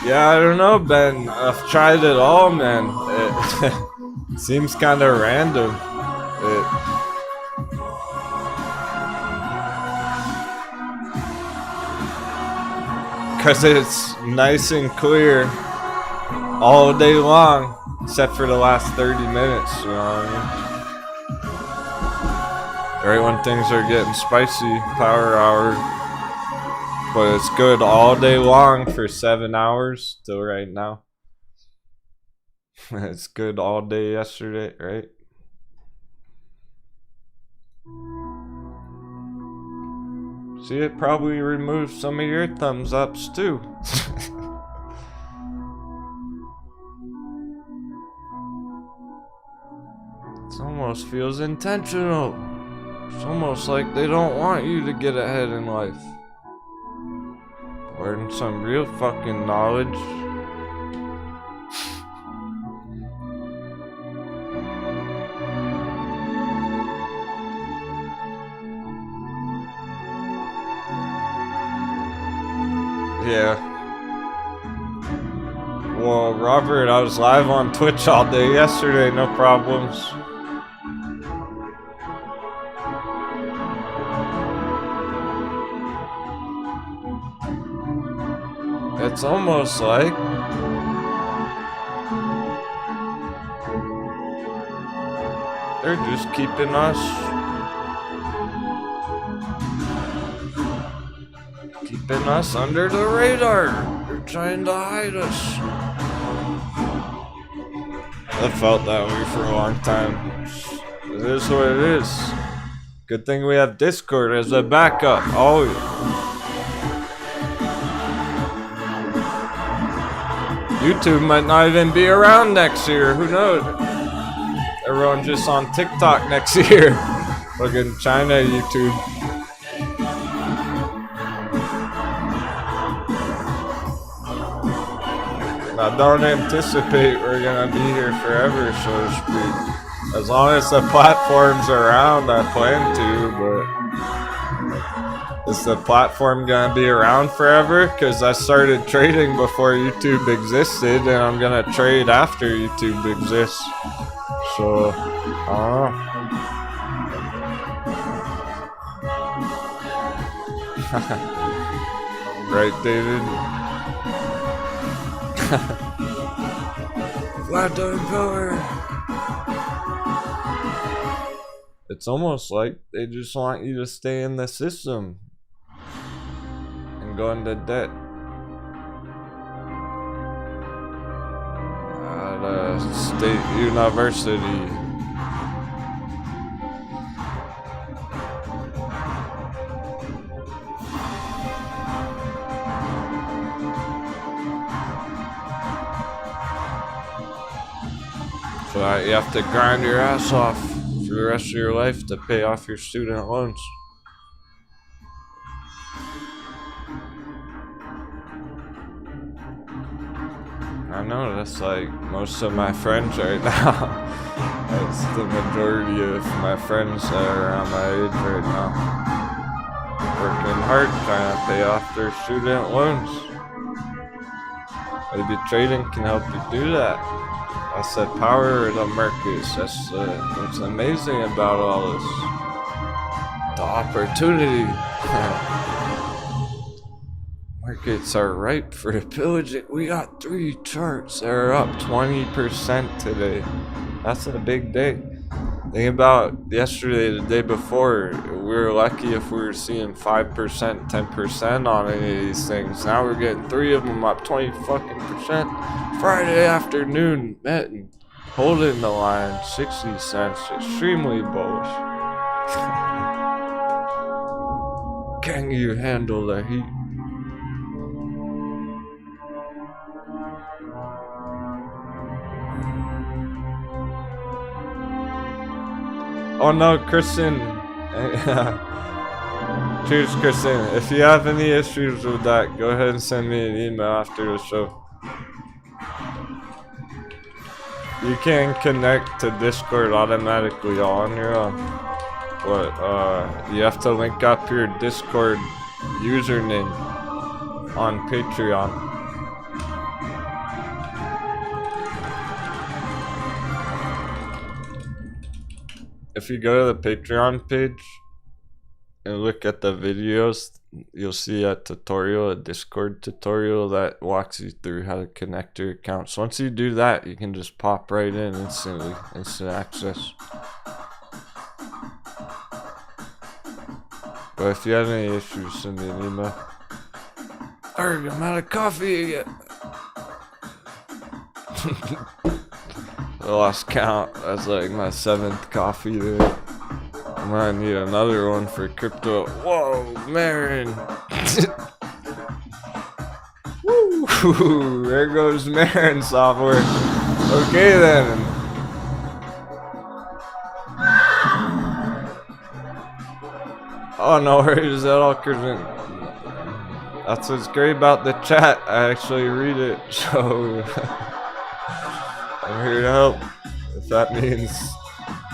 Yeah, I don't know, Ben. I've tried it all, man. It seems kind of random. Because it's nice and clear all day long, except for the last 30 minutes, you know what I mean? Right when things are getting spicy, power hour. But it's good all day long for 7 hours till right now. It's good all day yesterday, right? See, it probably removed some of your thumbs ups too. It almost feels intentional. It's almost like they don't want you to get ahead in life. Learn some real fucking knowledge. Yeah. Well, Robert, I was live on Twitch all day yesterday, no problems. It's almost like they're just keeping us under the radar. They're trying to hide us. I felt that way for a long time. It is what it is. Good thing we have Discord as a backup. Oh yeah. YouTube might not even be around next year. Who knows? Everyone's just on TikTok next year. Fucking China YouTube. I don't anticipate we're gonna be here forever, so to speak. As long as the platform's around, I plan to, but is the platform gonna be around forever? Because I started trading before YouTube existed, and I'm gonna trade after YouTube exists. So, right, David? Flat tire power. It's almost like they just want you to stay in the system and go into debt. At a state university. So you have to grind your ass off for the rest of your life to pay off your student loans. I know, that's like most of my friends right now. That's the majority of my friends that are around my age right now. Working hard trying to pay off their student loans. Maybe trading can help you do that. I said power of the markets. That's what's amazing about all this. The opportunity. Markets are ripe for pillaging. We got 3 charts that are up 20% today. That's a big day. Think about yesterday, the day before. We were lucky if we were seeing 5%, 10% on any of these things. Now we're getting 3 of them up 20%. Friday afternoon, met and holding the line, 60 cents, extremely bullish. Can you handle the heat? Oh no, Kristen. Cheers, Kristen. If you have any issues with that, go ahead and send me an email after the show. You can connect to Discord automatically on your own, but you have to link up your Discord username on Patreon. If you go to the Patreon page and look at the videos, you'll see a tutorial, a Discord tutorial that walks you through how to connect your accounts. Once you do that, you can just pop right in instantly, instant access. But if you have any issues, send me an email. Arg, I'm out of coffee again. I lost count. That's like my 7th coffee today. I might need another one for crypto. Whoa, Marin. Woo, there goes Marin software. Okay then. Oh, no worries at all, Kristen. That's what's great about the chat. I actually read it, so I'm here to help. If that means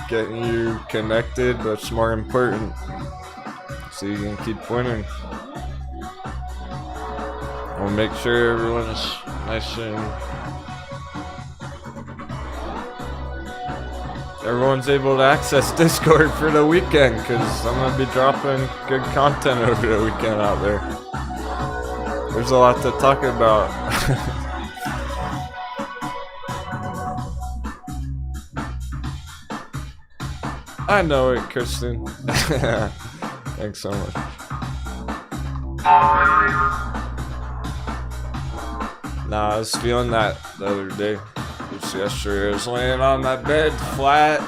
getting you connected, that's more important. So you can keep winning. We'll make sure everyone's nice and everyone's able to access Discord for the weekend, because I'm gonna be dropping good content over the weekend out there. There's a lot to talk about. I know it, Kristen. Thanks so much. Nah, I was feeling that the other day. Just yesterday, I was laying on my bed flat,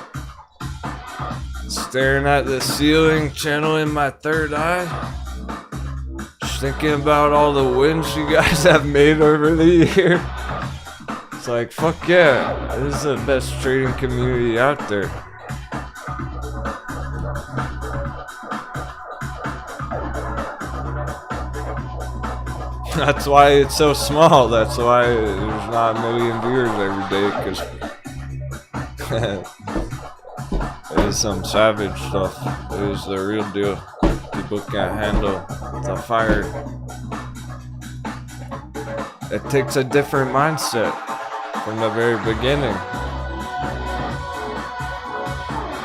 staring at the ceiling, channeling my third eye. Just thinking about all the wins you guys have made over the year. It's like, fuck yeah, this is the best trading community out there. That's why it's so small. That's why there's not a million viewers every day, because it is some savage stuff. It is the real deal. People can't handle the fire. It takes a different mindset from the very beginning.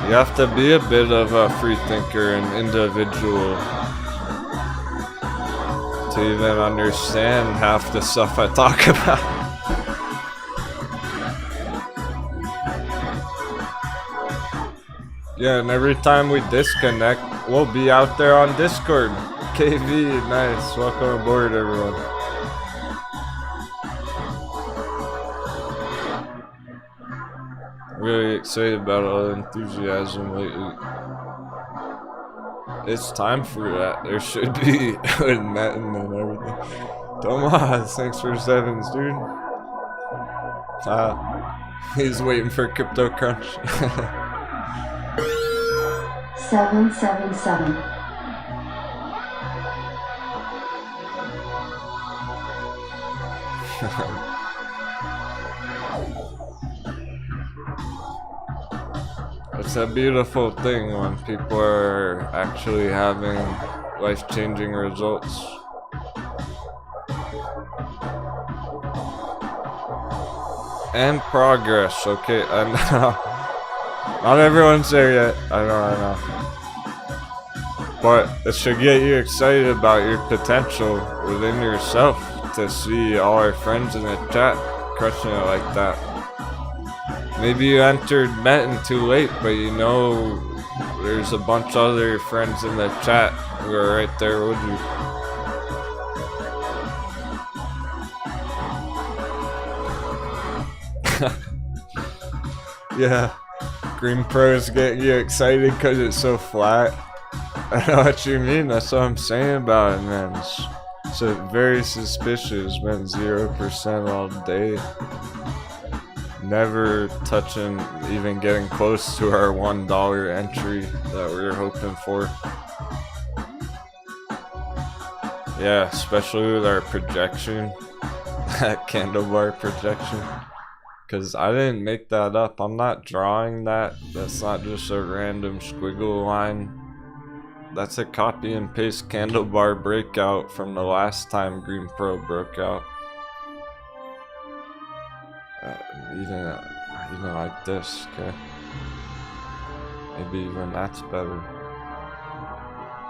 You have to be a bit of a free thinker and individual to even understand half the stuff I talk about. Yeah, and every time we disconnect, we'll be out there on Discord. KV, nice. Welcome aboard, everyone. Really excited about all the enthusiasm lately. It's time for that. There should be with Metin and everything. Tomas, thanks for 7s, dude. He's waiting for Crypto Crunch. 777. It's a beautiful thing when people are actually having life-changing results. And progress, okay? I know. Not everyone's there yet. I know. But it should get you excited about your potential within yourself to see all our friends in the chat crushing it like that. Maybe you entered Metin too late, but you know there's a bunch of other friends in the chat who are right there with you. Yeah, Green Pro's getting you excited because it's so flat. I know what you mean, that's what I'm saying about it, man. It's very suspicious, man. 0% all day. Never touching, even getting close to our $1 entry that we were hoping for. Yeah, especially with our projection, that candle bar projection. Because I didn't make that up. I'm not drawing that. That's not just a random squiggle line. That's a copy and paste candle bar breakout from the last time Green Pro broke out. Even like this, okay? Maybe even that's better.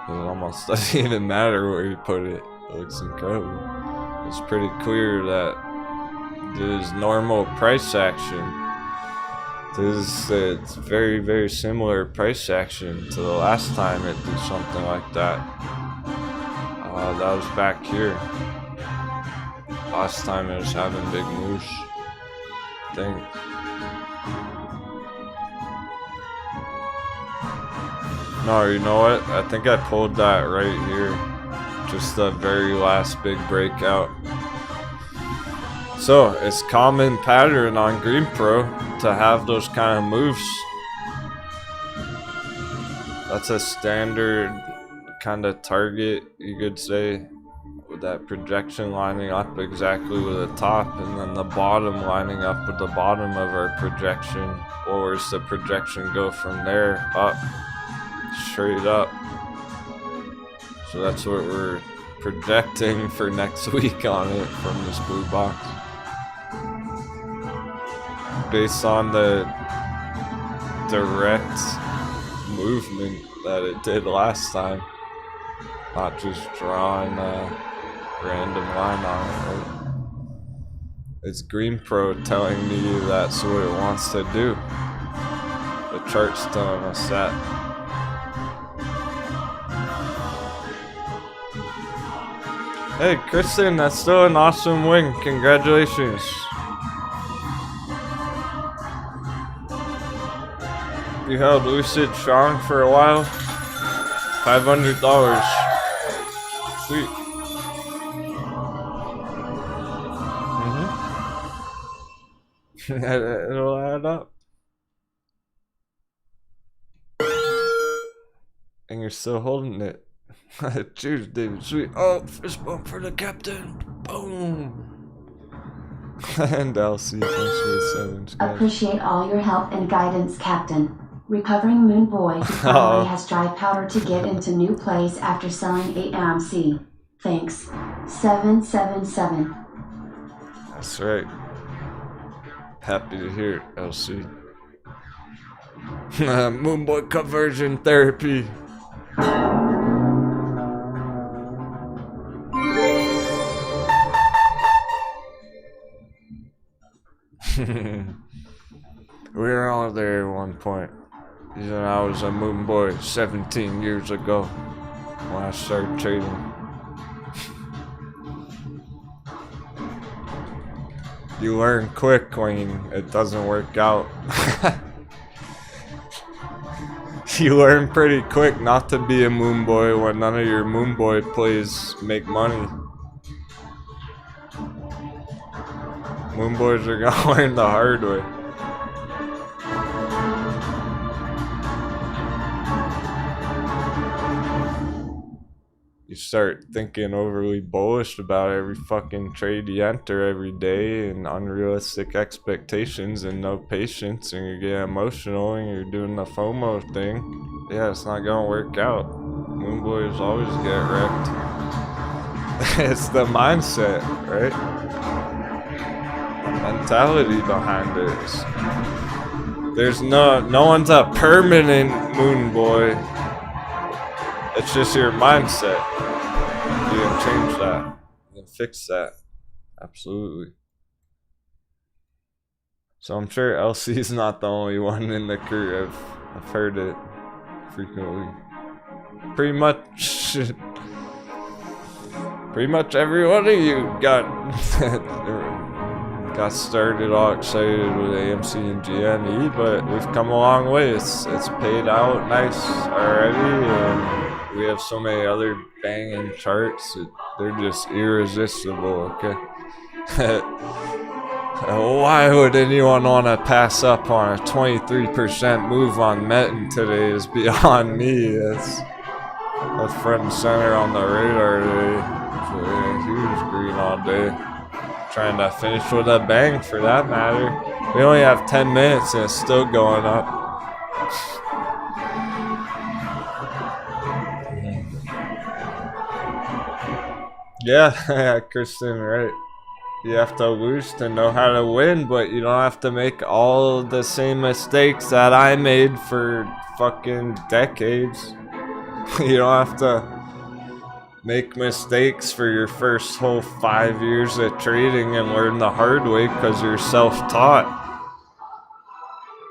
It almost doesn't even matter where you put it. It looks incredible. It's pretty clear that this is normal price action. It's very, very similar price action to the last time it did something like that. That was back here. Last time it was having big moves. Thing. No, you know what? I think I pulled that right here. Just the very last big breakout. So, it's common pattern on Green Pro to have those kind of moves. That's a standard kind of target, you could say, with that projection lining up exactly with the top, and then the bottom lining up with the bottom of our projection. Or where's the projection go from there up, straight up. So that's what we're projecting for next week on it from this blue box. Based on the direct movement that it did last time. Not just drawing a random line on it, right? It's Green Pro telling me that's what it wants to do. The chart's telling us that. Hey Kristen, that's still an awesome win. Congratulations. You held Lucid strong for a while. $500. Sweet. It'll add up. And you're still holding it. Cheers, David. Sweet. Oh, fist bump for the captain. Boom. And LC, thanks for the 7s, guys. Appreciate all your help and guidance, Captain. Recovering Moon Boy finally has dry powder to get into new plays after selling AMC. Thanks. 777. That's right. Happy to hear it, LC. Moonboy conversion therapy. We were all there at one point. You know, I was a Moonboy 17 years ago when I started trading. You learn quick when it doesn't work out. You learn pretty quick not to be a Moonboy when none of your Moonboy plays make money. Moonboys are gonna learn the hard way. You start thinking overly bullish about every fucking trade you enter every day and unrealistic expectations and no patience, and you get emotional and you're doing the FOMO thing. Yeah, it's not gonna work out. Moonboys always get wrecked. It's the mindset, right? Mentality behind it. There's no one's a permanent moon boy. It's just your mindset. You can change that. You can fix that. Absolutely. So I'm sure LC's not the only one in the crew. I've heard it frequently. Pretty much every one of you got started all excited with AMC and GNE, but we've come a long way. It's paid out nice already, and we have so many other banging charts. They're just irresistible, okay? Why would anyone want to pass up on a 23% move on Metin today is beyond me. That's front and center on the radar today. So, yeah, he was green all day. Trying to finish with a bang for that matter. We only have 10 minutes and it's still going up. Yeah, Kristen, right. You have to lose to know how to win, but you don't have to make all the same mistakes that I made for fucking decades. You don't have to make mistakes for your first whole 5 years of trading and learn the hard way because you're self-taught.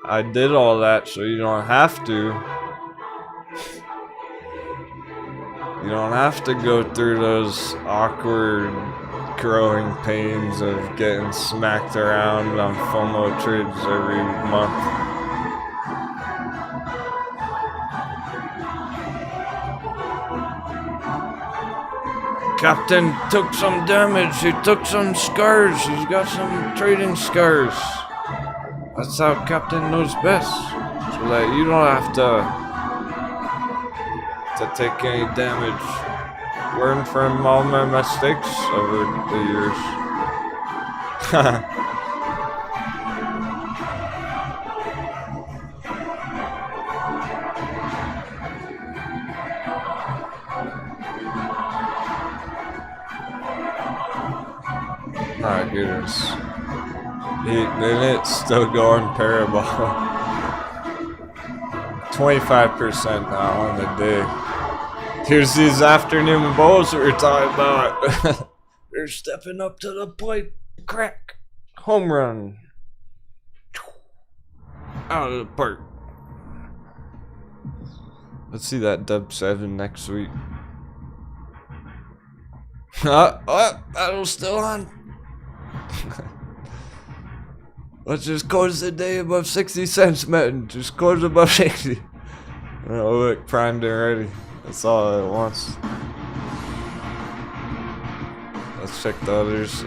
I did all that so you don't have to. You don't have to go through those awkward growing pains of getting smacked around on FOMO trades every month. Captain took some damage, he took some scars, he's got some trading scars. That's how Captain knows best, so that you don't have to take any damage. Learn from all my mistakes over the years. My goodness. Then it's still going parabolic. 25% now on the day. Here's these afternoon bowls we were talking about. They're stepping up to the plate. Crack. Home run. Out of the park. Let's see that dub 7 next week. Battle's still on. Let's just close the day above 60 cents, man. Just close above 60. Oh, look, primed and ready. That's all it wants. Let's check the others.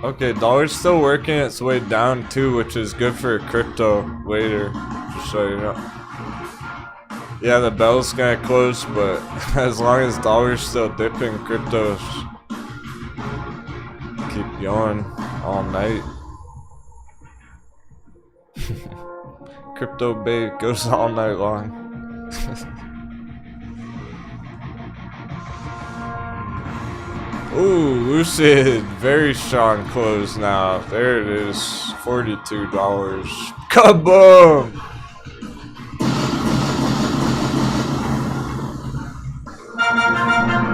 Okay, dollar's still working its way down too, which is good for crypto later. Just so you know. Yeah, the bell's gonna close, but as long as dollar's still dipping, cryptos keep going all night. Crypto bait goes all night long. Ooh, Lucid, very strong close now. There it is, $42. Kaboom!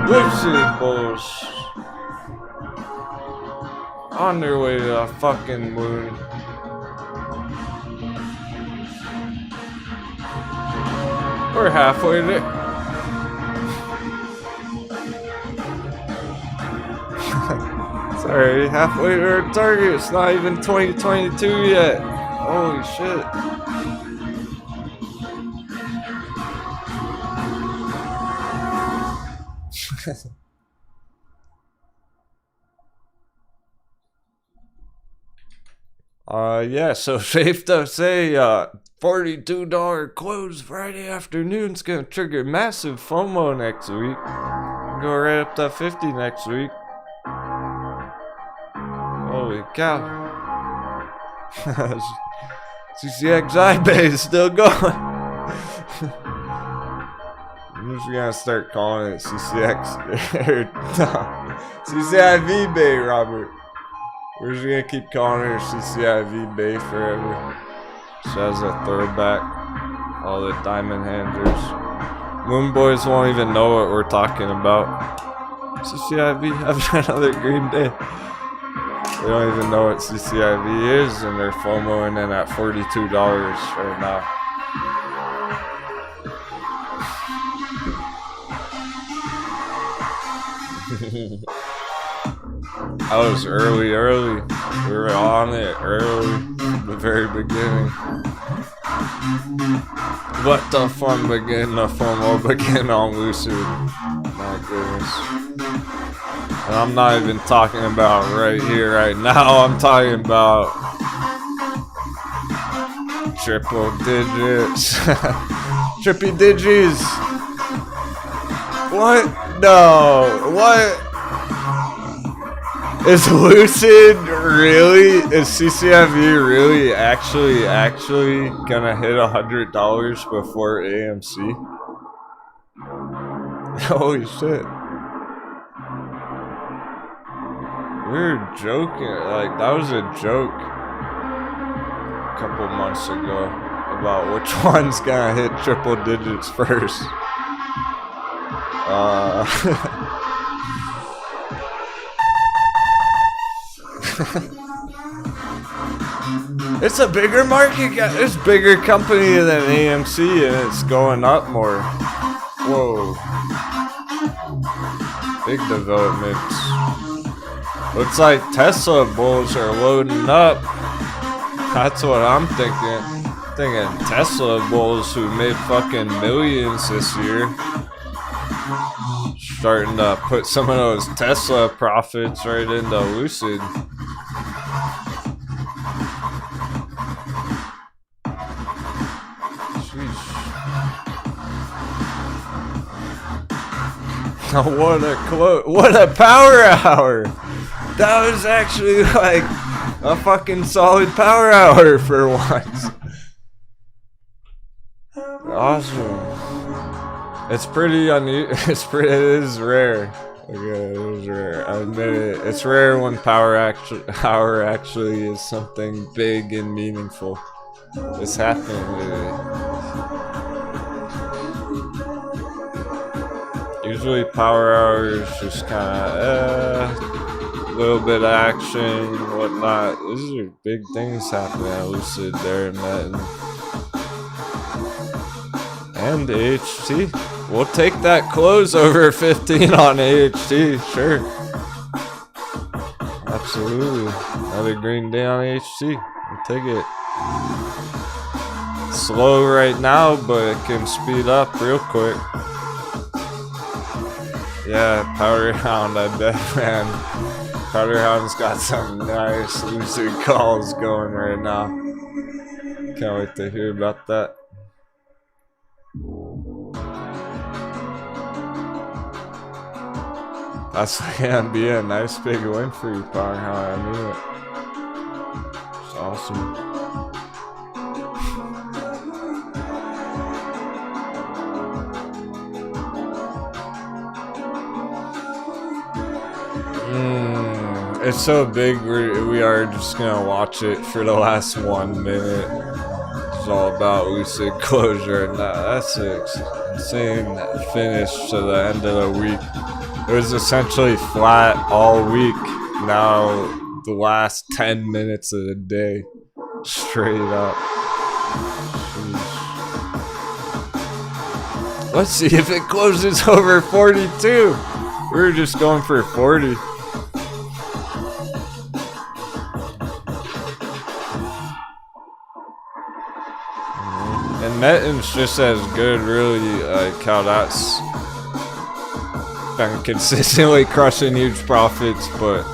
Lucid Bulls. On their way to the fucking moon. We're halfway there. Sorry, halfway to our target. It's not even 2022 yet. Holy shit. Yeah, so safe to say, $42 close Friday afternoon's gonna trigger massive FOMO next week. Go right up to 50 next week. Holy cow. CCXI Bay is still going. I'm just gonna start calling it CCX or no, CCIV Bay, Robert. We're just gonna keep calling her CCIV Bay forever. She has a throwback. All the diamond handlers. Moon boys won't even know what we're talking about. CCIV having another green day. They don't even know what CCIV is, and they're FOMOing in at $42 right now. I was early. We were on it early, the very beginning. Let the fun begin, the fun will begin on Lucid. My goodness. And I'm not even talking about right here, right now. I'm talking about triple digits. Trippy digits. What? No. What? Is Lucid really? Is CCIV really actually gonna hit $100 before AMC? Holy shit. We were joking, like that was a joke a couple months ago about which one's gonna hit triple digits first. It's a bigger market, it's a bigger company than AMC, and it's going up more. Whoa. Big developments. Looks like Tesla bulls are loading up. That's what I'm thinking. Thinking Tesla bulls who made fucking millions this year. Starting to put some of those Tesla profits right into Lucid. What a power hour! That was actually like a fucking solid power hour for once. Awesome. It's pretty unusual. It is rare. Okay, it is rare. I admit it. It's rare when power hour actually is something big and meaningful. It's happening today. Usually power hours just kind of a little bit of action, whatnot. These are big things happening at Lucid there, Matt. And AHT. We'll take that close over 15 on AHT, sure. Absolutely. Another green day on AHT. We'll take it. Slow right now, but it can speed up real quick. Yeah, Powder Hound, I bet, man. Powder Hound's got some nice Lucid calls going right now. Can't wait to hear about that. That's gonna be a nice big win for you, Powder Hound. I knew it. It's awesome. It's so big, we are just gonna watch it for the last 1 minute. all about lucid closure, and that's an insane finish to the end of the week. It was essentially flat all week. Now the last 10 minutes of the day, straight up. Jeez. Let's see if it closes over 42. We were just going for 40. And Metin's just as good, really, like how that's been consistently crushing huge profits, but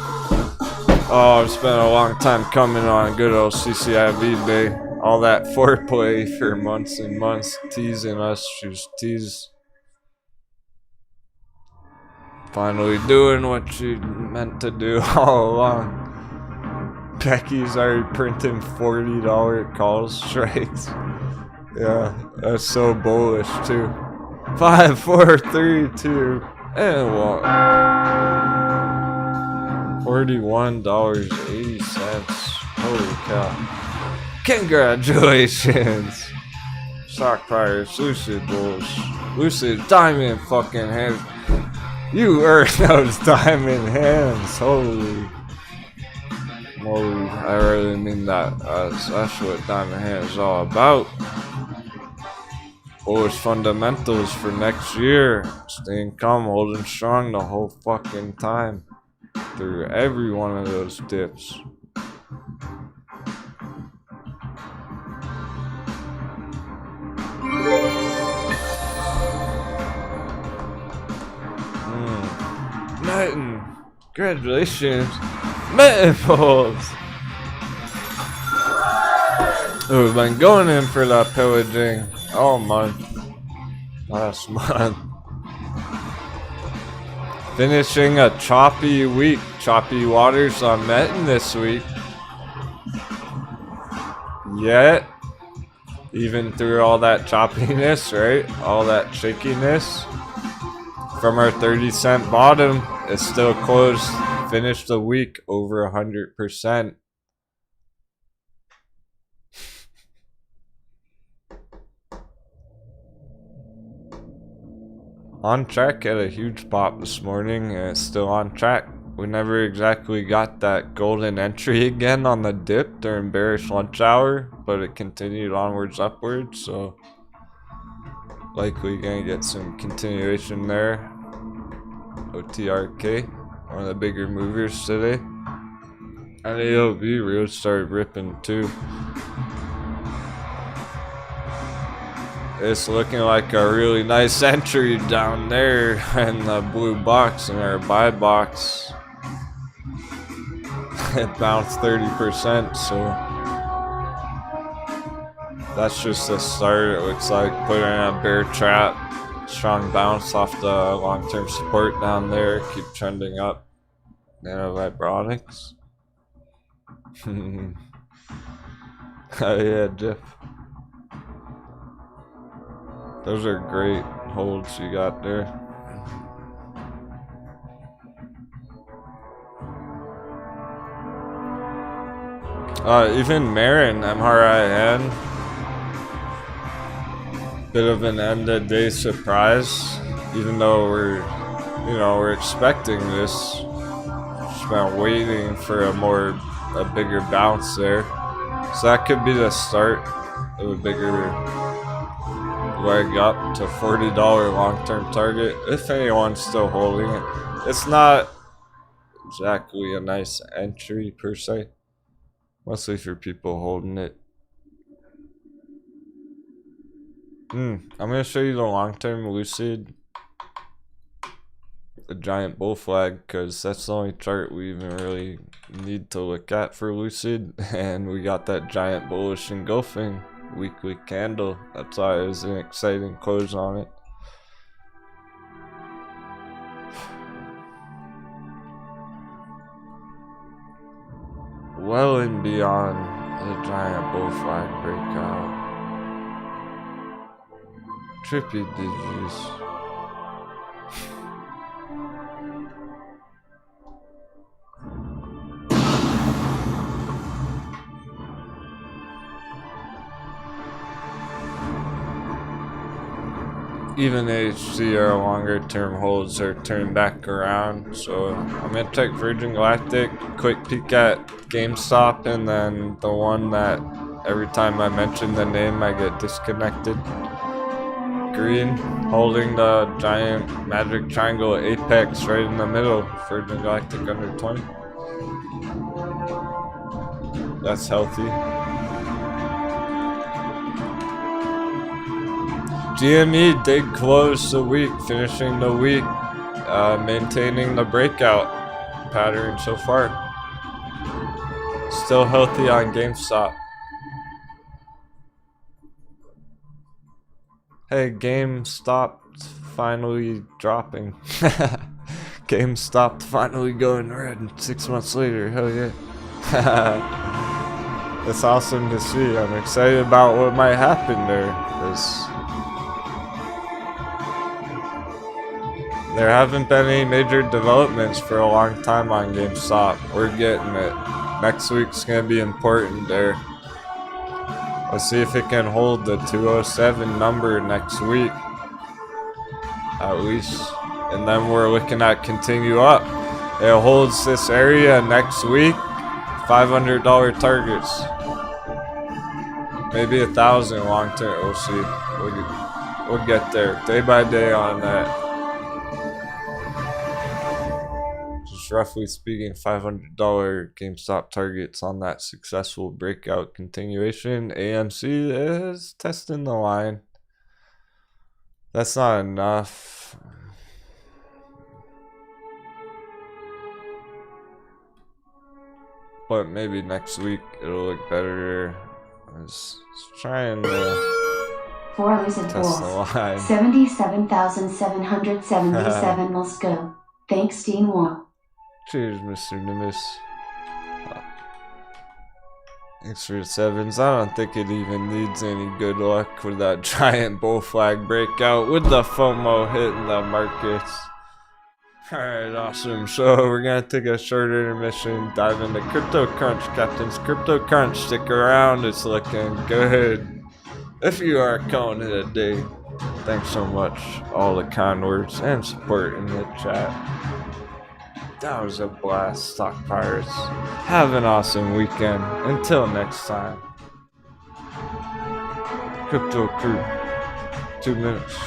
oh, it's been a long time coming on good old CCIV day. All that foreplay for months and months, teasing us, just tease. Finally doing what she meant to do all along. Becky's already printing $40 call strikes. Yeah, that's so bullish too. 5, 4, 3, 2, and 1. $41.80. Holy cow. Congratulations. Stock price, Lucid Bulls. Lucid Diamond fucking hands. You earned those diamond hands. Holy moly. I really mean that. That's what diamond hands is all about. Bullish fundamentals for next year. Staying calm, holding strong the whole fucking time. Through every one of those dips. Metin, congratulations, Metin Bulls. We've been going in for that pillaging all month, last month. Finishing a choppy week, choppy waters on Metin this week. Yet, even through all that choppiness, right? All that shakiness. From our 30-cent bottom, it still closed, finished the week over 100%. On track at a huge pop this morning, and it's still on track. We never exactly got that golden entry again on the dip during bearish lunch hour, but it continued onwards upwards, so likely gonna get some continuation there. OTRK, one of the bigger movers today. And AOB really started ripping too. It's looking like a really nice entry down there in the blue box in our buy box. It bounced 30%, so that's just the start. It looks like putting in a bear trap. Strong bounce off the long-term support down there. Keep trending up. Nano Vibronics. Oh yeah, Jeff. Those are great holds you got there. Even Marin, MRIN. Bit of an end of day surprise, even though we're expecting this. Just been waiting for a bigger bounce there. So that could be the start of a bigger leg up to $40 long-term target, if anyone's still holding it. It's not exactly a nice entry per se, mostly for people holding it. I'm gonna show you the long-term Lucid, the giant bull flag, because that's the only chart we even really need to look at for Lucid, and we got that giant bullish engulfing weekly candle. That's why it was an exciting close on it. Well and beyond the giant bull flag breakout. Trippy digits. even HCR longer term holds are turned back around. So I'm gonna check Virgin Galactic, quick peek at GameStop, and then the one that every time I mention the name I get disconnected. Green, holding the giant magic triangle apex right in the middle. Virgin Galactic under 20. That's healthy. GME did close the week, finishing the week, maintaining the breakout pattern so far. Still healthy on GameStop. Hey, GameStop finally dropping. GameStop finally going red 6 months later. Hell yeah. It's awesome to see. I'm excited about what might happen there. There haven't been any major developments for a long time on GameStop. We're getting it. Next week's gonna be important there. Let's see if it can hold the 207 number next week, at least. And then we're looking at continue up. It holds this area next week, $500 targets. Maybe 1,000 long term, we'll see. We'll get there day by day on that. Just roughly speaking, $500 GameStop targets on that successful breakout continuation. AMC is testing the line. That's not enough. But maybe next week it'll look better. I was trying to 4 lucid test the bulls. line. 77,777 must go. Thanks, Denwo. Cheers, Mr. Nimbus. Thanks for the 7s. I don't think it even needs any good luck with that giant bull flag breakout with the FOMO hitting the markets. Alright, awesome. So we're gonna take a short intermission, dive into Crypto Crunch, Captains. Crypto Crunch, stick around, it's looking good. If you are calling it a day, thanks so much. All the kind words and support in the chat. That was a blast, Stock Pirates. Have an awesome weekend. Until next time. Crypto Crew. 2 minutes.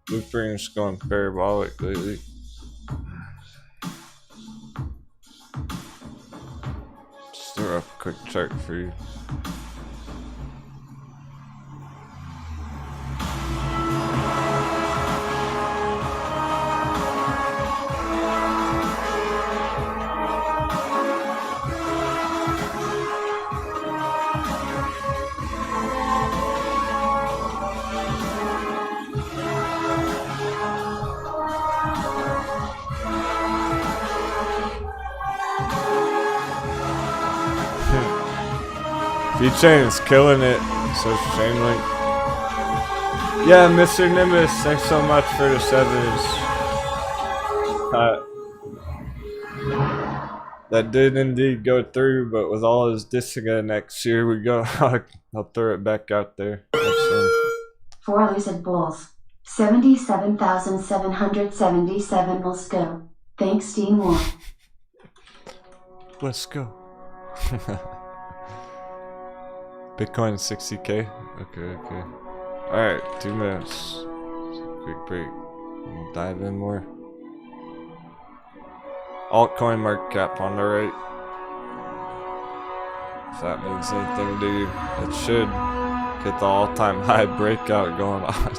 Blueprint's going parabolic lately. Just throw up a quick chart for you. V-Chain is killing it, so Chainlink. Yeah, Mr. Nimbus, thanks so much for the 7s. That did indeed go through, but with all his dissing next year, we go. I'll throw it back out there. 4 lucid bulls. 77,777 must go. Thanks, Denwo. Let's go. Bitcoin 60K. Okay. Alright, 2 minutes. Quick break. We'll dive in more. Altcoin market cap on the right. If that means anything to you, it should get the all-time high breakout going on.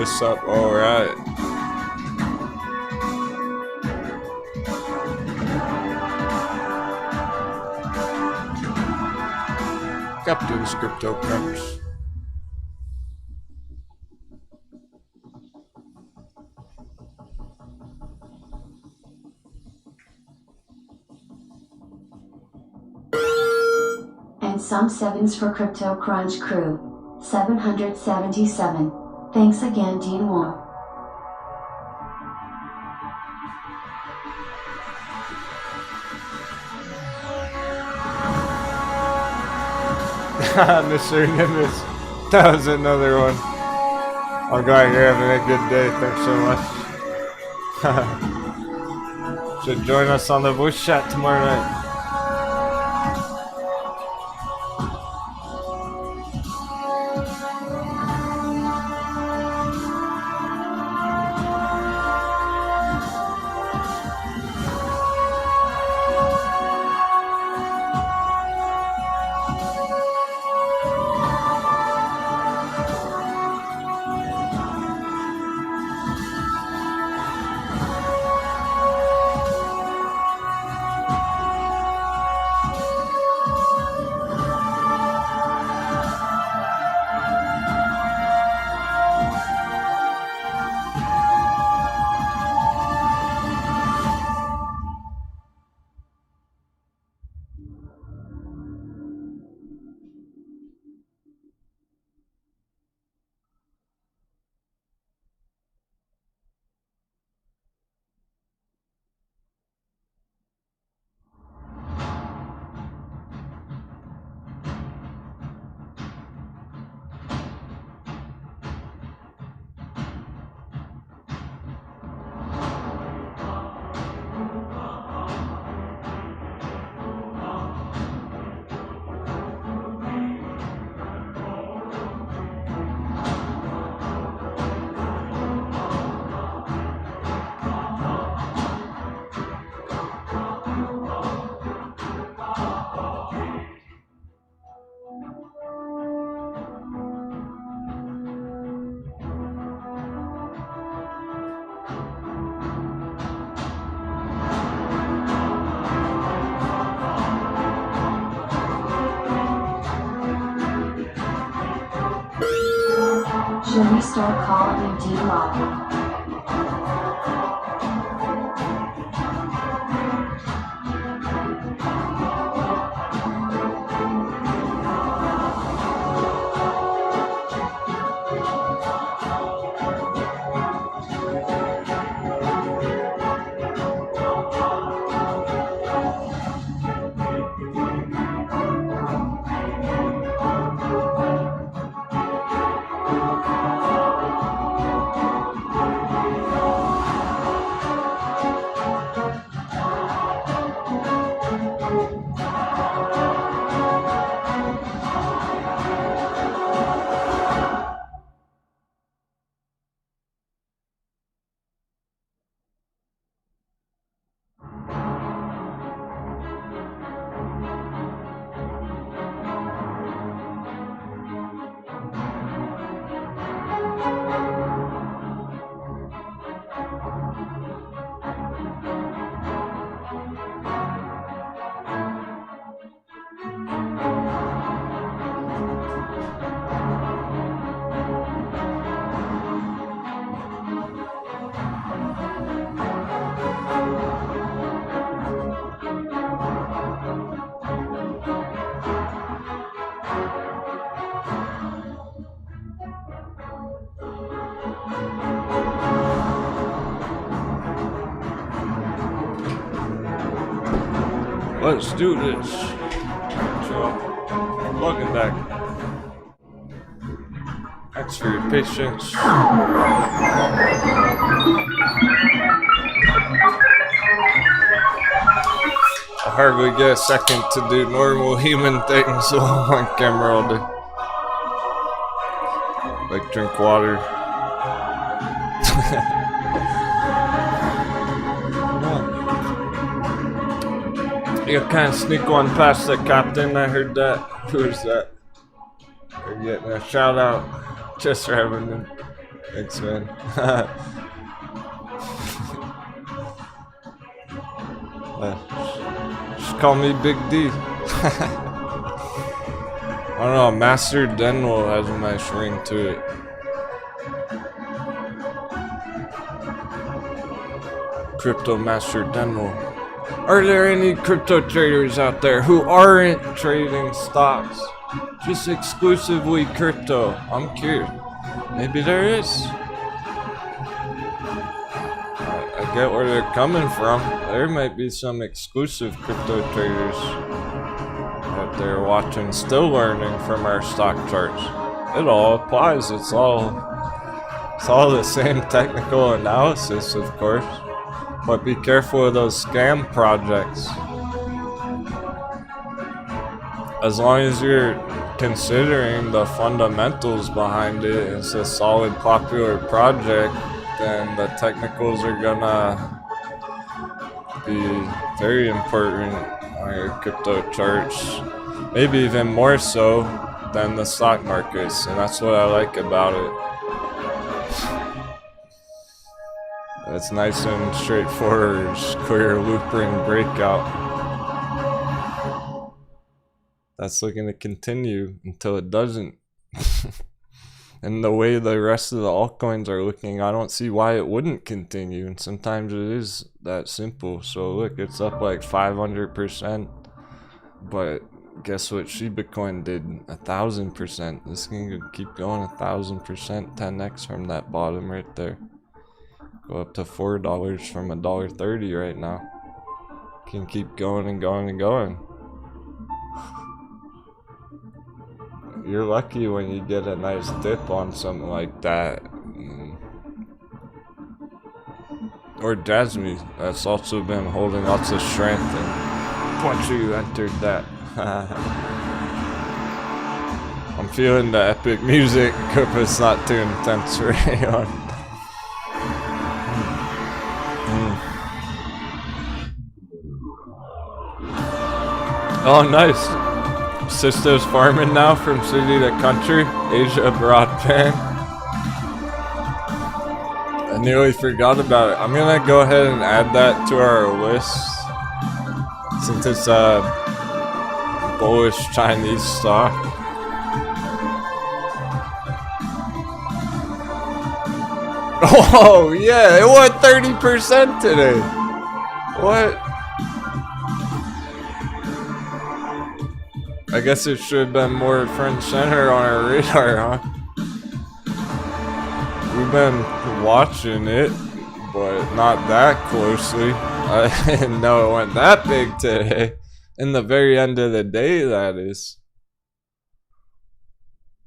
this up. Alright. Captain's cryptocurrency. And some sevens for Crypto Crunch Crew. 777. Thanks again, Denwo. Mr. Nimbus. That was another one. I'm glad you're having a good day. Thanks so much. Should join us on the voice chat tomorrow night. Should we start calling you D-Log? Let's do this. So, welcome back. Thanks for your patience. I hardly get a second to do normal human things while I'm on camera all day. Like drink water. You kind of sneak one past the captain. I heard that. Who is that? They're getting a shout out just for having Thanks, man. Just call me Big D. I don't know, Master Denwo has a nice ring to it. Crypto Master Denwo. Are there any crypto traders out there who aren't trading stocks? Just exclusively crypto. I'm curious. Maybe there is. I get where they're coming from. There might be some exclusive crypto traders out there watching, still learning from our stock charts. It all applies. It's all the same technical analysis, of course. But be careful of those scam projects. As long as you're considering the fundamentals behind it, it's a solid, popular project, then the technicals are gonna be very important on your crypto charts. Maybe even more so than the stock markets, and that's what I like about it. It's nice and straightforward, clear loop ring breakout. That's looking to continue until it doesn't. And the way the rest of the altcoins are looking, I don't see why it wouldn't continue. And sometimes it is that simple. So look, it's up like 500%. But guess what Shiba Coin did? 1,000%. This can keep going 1,000%, 10x from that bottom right there. Go up to $4 from $1.30 right now. Can keep going and going and going. You're lucky when you get a nice dip on something like that. Or Jasmine, that's also been holding lots of strength, and once you entered that. I'm feeling the epic music. Hope it's not too intense for anyone. Oh, nice. Sister's farming now from city to country. Asia broadband. I nearly forgot about it. I'm gonna go ahead and add that to our list, since it's a bullish Chinese stock. Oh yeah, it went 30% today. What? I guess it should have been more front center on our radar, huh? We've been watching it, but not that closely. I didn't know it went that big today. In the very end of the day, that is.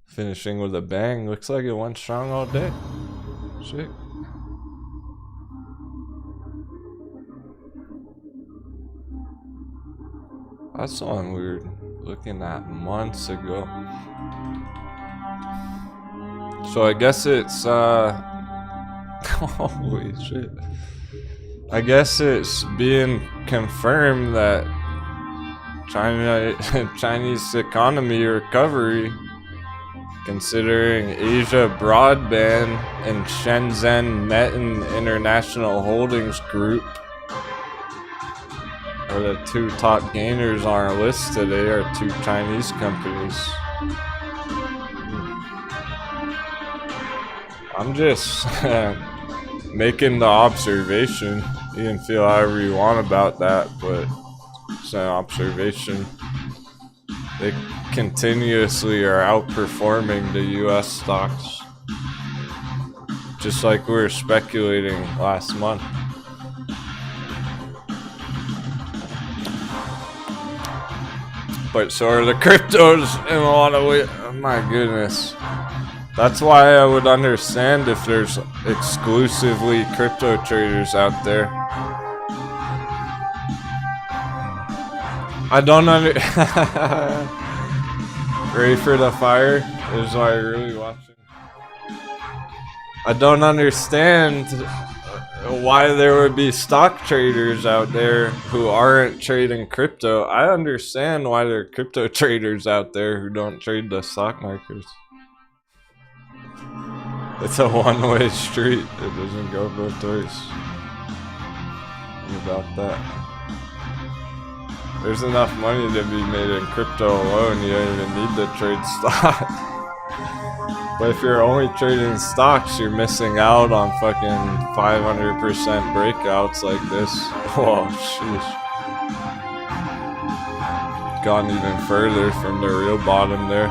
Finishing with a bang. Looks like it went strong all day. Shit. That's something we were looking at months ago. So I guess it's holy shit. I guess it's being confirmed that Chinese economy recovery, considering Asia Broadband and Shenzhen Metin International Holdings Group are the two top gainers on our list today, are two Chinese companies. I'm just making the observation. You can feel however you want about that, but it's an observation. They continuously are outperforming the US stocks, just like we were speculating last month. But so are the cryptos in a lot of ways. Oh my goodness. That's why I would understand if there's exclusively crypto traders out there. I don't Ready for the fire? Is why you're really watching. I don't understand why there would be stock traders out there who aren't trading crypto. I understand why there are crypto traders out there who don't trade the stock markets. It's a one-way street. It doesn't go both ways. Think about that. There's enough money to be made in crypto alone. You don't even need to trade stock. But if you're only trading stocks, you're missing out on fucking 500% breakouts like this. Whoa, sheesh. Gone even further from the real bottom there.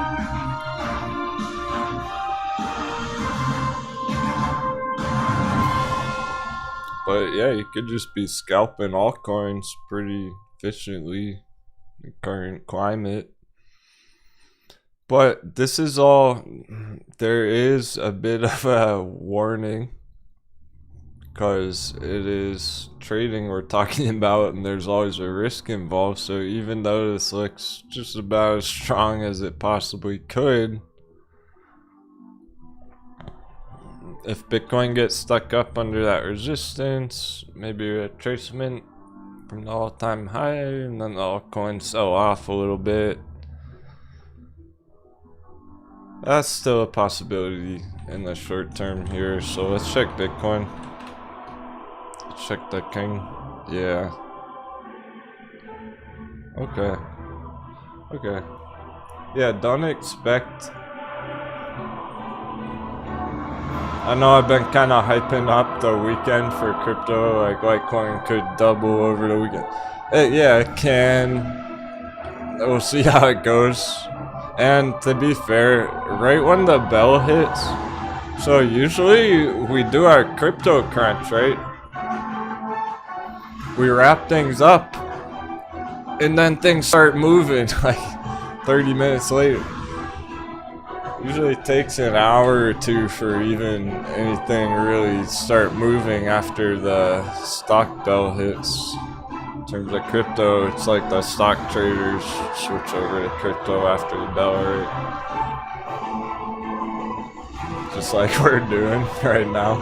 But yeah, you could just be scalping altcoins pretty efficiently in the current climate. But this is all, there is a bit of a warning because it is trading we're talking about and there's always a risk involved. So even though this looks just about as strong as it possibly could, if Bitcoin gets stuck up under that resistance, maybe a retracement from the all-time high, and then the altcoins sell off a little bit, that's still a possibility in the short term here. So let's check Bitcoin. Let's check the king. Yeah. Okay. Okay. Yeah, don't expect... I know I've been kind of hyping up the weekend for crypto, like Litecoin could double over the weekend. Yeah, it can. We'll see how it goes. And to be fair, right when the bell hits, so usually we do our crypto crunch, right? We wrap things up, and then things start moving like 30 minutes later. Usually takes an hour or two for even anything really start moving after the stock bell hits. In terms of crypto, it's like the stock traders switch over to crypto after the bell, right? Just like we're doing right now.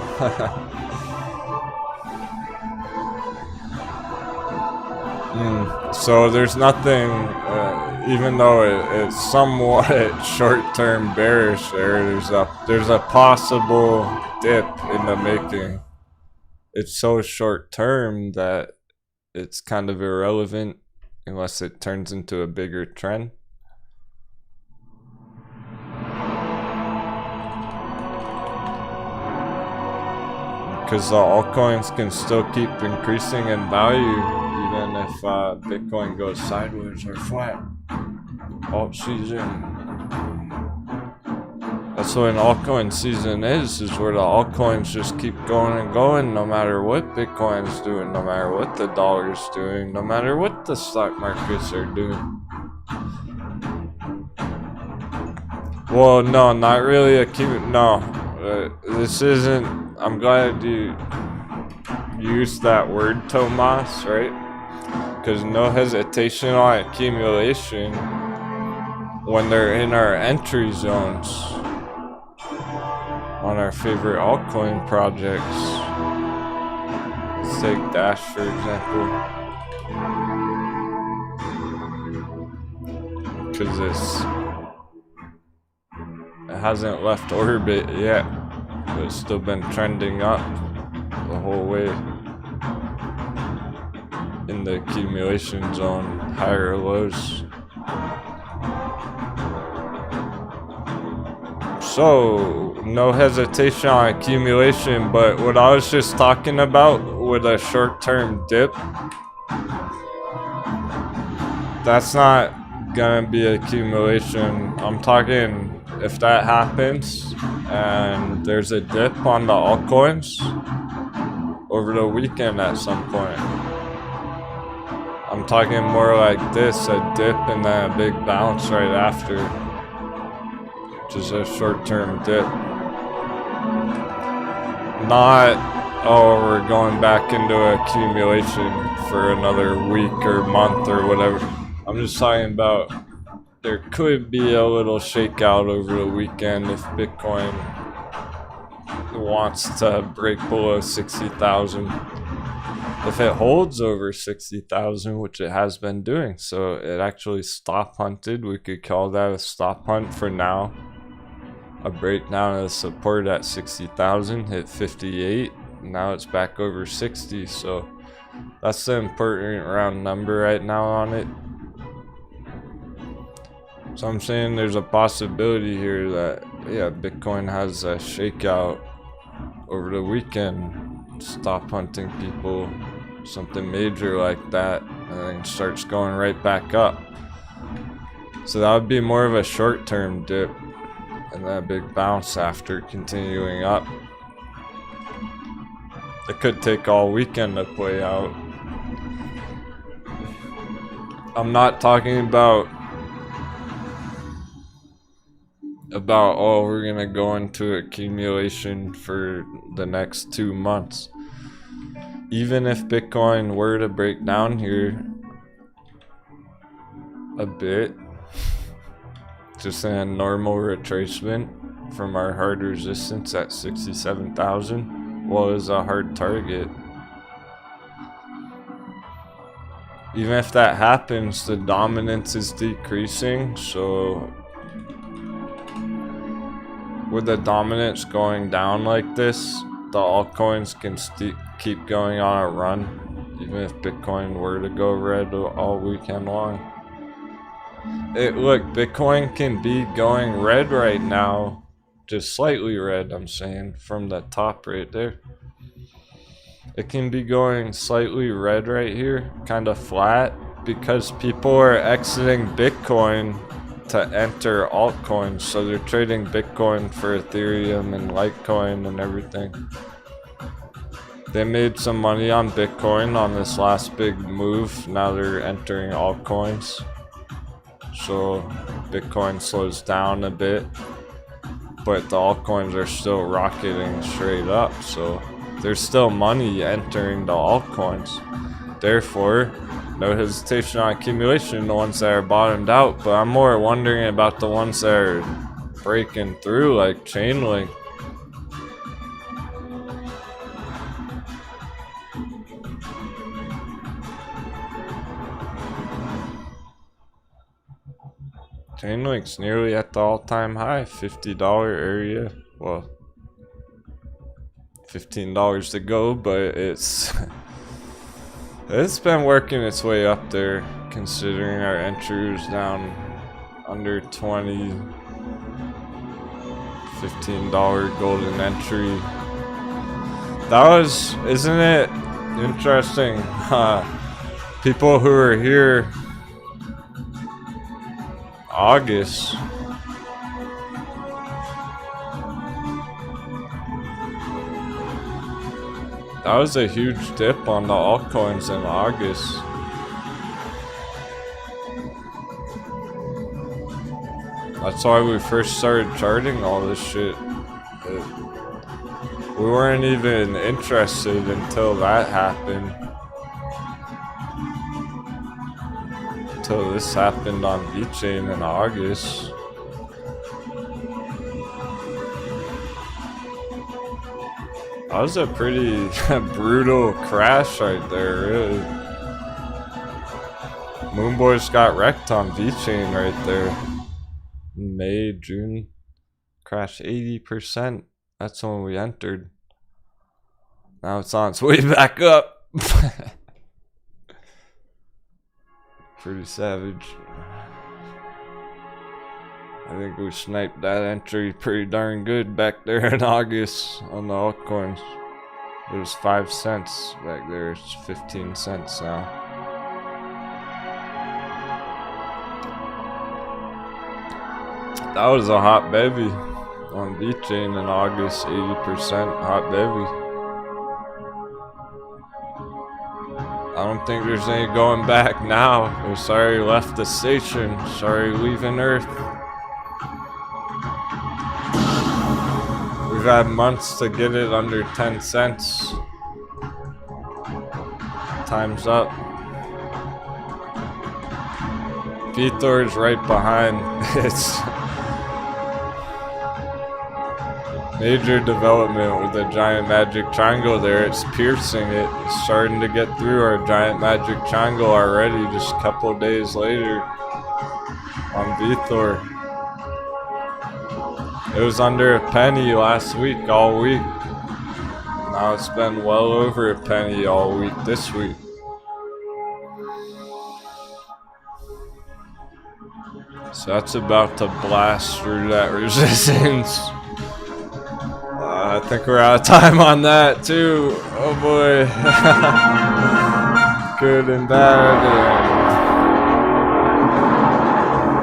So there's nothing, even though it's somewhat short-term bearish there, there's a possible dip in the making. It's so short-term that it's kind of irrelevant unless it turns into a bigger trend. Because the altcoins can still keep increasing in value even if Bitcoin goes sideways or flat. Alt season. That's what an altcoin season is where the altcoins just keep going and going no matter what Bitcoin's doing, no matter what the dollar's doing, no matter what the stock markets are doing. Well, no, not really this isn't, I'm glad you used that word, Tomas, right? Because no hesitation on accumulation when they're in our entry zones on our favorite altcoin projects. Let's take Dash for example. Because it hasn't left orbit yet, but it's still been trending up the whole way in the accumulation zone, higher lows. So no hesitation on accumulation, but what I was just talking about with a short-term dip, that's not gonna be accumulation. I'm talking if that happens and there's a dip on the altcoins over the weekend at some point. I'm talking more like this, a dip and then a big bounce right after, which is a short-term dip. Not, oh, we're going back into accumulation for another week or month or whatever. I'm just talking about there could be a little shakeout over the weekend if Bitcoin wants to break below 60,000. If it holds over 60,000, which it has been doing, so it actually stop hunted, we could call that a stop hunt for now. a breakdown of the support at 60,000, hit 58. Now it's back over 60, so that's the important round number right now on it. So I'm saying there's a possibility here that, yeah, Bitcoin has a shakeout over the weekend, stop hunting people, something major like that, and then starts going right back up. So that would be more of a short-term dip, and then a big bounce after continuing up. It could take all weekend to play out. I'm not talking about oh, we're gonna go into accumulation for the next 2 months. Even if Bitcoin were to break down here a bit, just in a normal retracement from our hard resistance at 67,000 was a hard target. Even if that happens, the dominance is decreasing, so with the dominance going down like this, the altcoins can keep going on a run, even if Bitcoin were to go red all weekend long. Look, Bitcoin can be going red right now, just slightly red, I'm saying, from the top right there. It can be going slightly red right here, kind of flat, because people are exiting Bitcoin to enter altcoins, so they're trading Bitcoin for Ethereum and Litecoin and everything. They made some money on Bitcoin on this last big move. Now they're entering altcoins, so Bitcoin slows down a bit, but the altcoins are still rocketing straight up, so there's still money entering the altcoins. Therefore, no hesitation on accumulation, the ones that are bottomed out, but I'm more wondering about the ones that are breaking through, like Chainlink. Chainlink's nearly at the all-time high, $50 area. Well, $15 to go, but it's been working its way up there, considering our entry was down under 20, $15 golden entry. That was, isn't it interesting? People who were here August, that was a huge dip on the altcoins in August. That's why we first started charting all this shit. We weren't even interested until that happened. Until this happened on VeChain in August. That was a pretty brutal crash right there, really. Moonboys got wrecked on VeChain right there. May, June, crashed 80%. That's when we entered. Now it's on its way back up. Pretty savage. I think we sniped that entry pretty darn good back there in August on the altcoins. It was 5 cents back there. It's 15 cents now. That was a hot baby on VeChain in August. 80% hot baby. I don't think there's any going back now. We're sorry left the station. Sorry leaving Earth. We've had months to get it under 10 cents. Time's up. VeThor is right behind. It's major development with the giant magic triangle there. It's piercing it. It's starting to get through our giant magic triangle already, just a couple days later on VeThor. It was under a penny last week, all week. Now it's been well over a penny all week this week. So that's about to blast through that resistance. I think we're out of time on that too. Oh boy. Good and bad.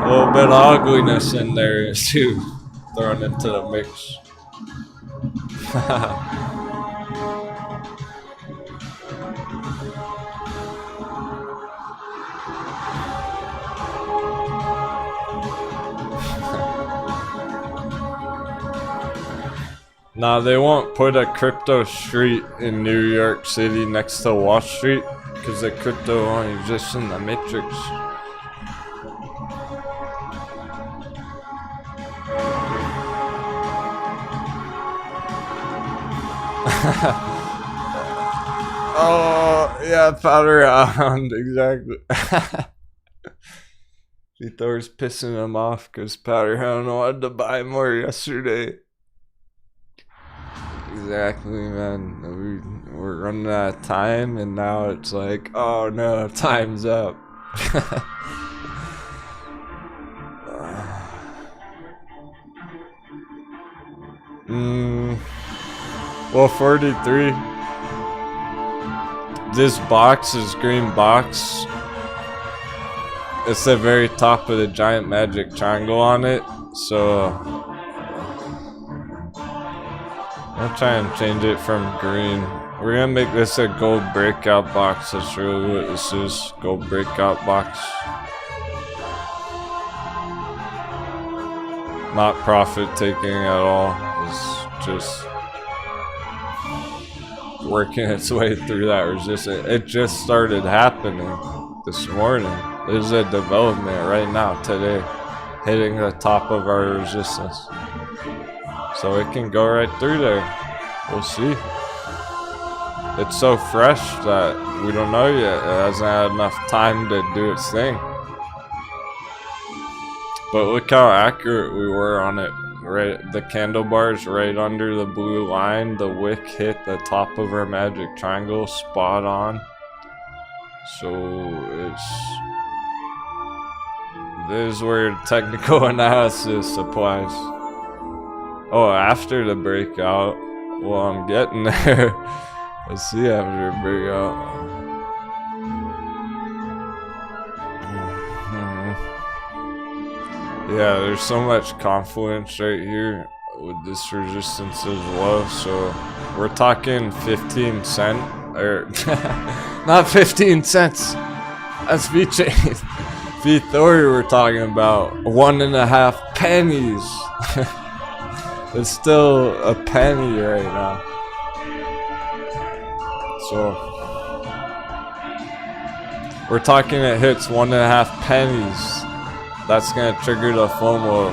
And a little bit of ugliness in there too, thrown into the mix. Nah, they won't put a crypto street in New York City next to Wall Street because the crypto only exists in the Matrix. Oh, yeah, powder round, exactly. Thor's pissing him off because Powderhound wanted to buy more yesterday. Exactly, man. We're running out of time, and now it's like, oh no, time's up. Well, 43. This box, this green box, it's the very top of the giant magic triangle on it, so I'll try and change it from green. We're gonna make this a gold breakout box. That's really what this is, gold breakout box. Not profit taking at all, it's just working its way through that resistance. It just started happening this morning. There's a development right now, today, hitting the top of our resistance. So it can go right through there. We'll see. It's so fresh that we don't know yet. It hasn't had enough time to do its thing. But look how accurate we were on it. Right, the candle bars right under the blue line. The wick hit the top of our magic triangle, spot on. So this is where technical analysis applies. Oh, after the breakout. Well, I'm getting there. Let's see after the breakout. Yeah, there's so much confluence right here with this resistance as well. So we're talking 15 cent, or not 15 cents. That's VJ. V-Thor we're talking about 1.5 pennies. It's still a penny right now. So we're talking it hits 1.5 pennies. That's gonna trigger the FOMO,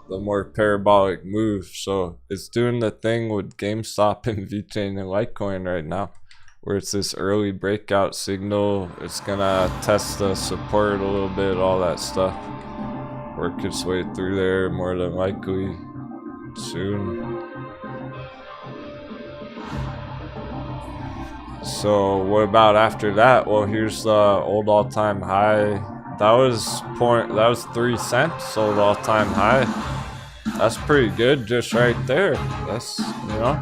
the more parabolic move. So it's doing the thing with GameStop and VeChain and Litecoin right now, where it's this early breakout signal. It's gonna test the support a little bit, all that stuff. Work its way through there more than likely soon. So what about after that? Well, here's the old all-time high. That was 3 cents, old all-time high. That's pretty good, just right there. That's, you know,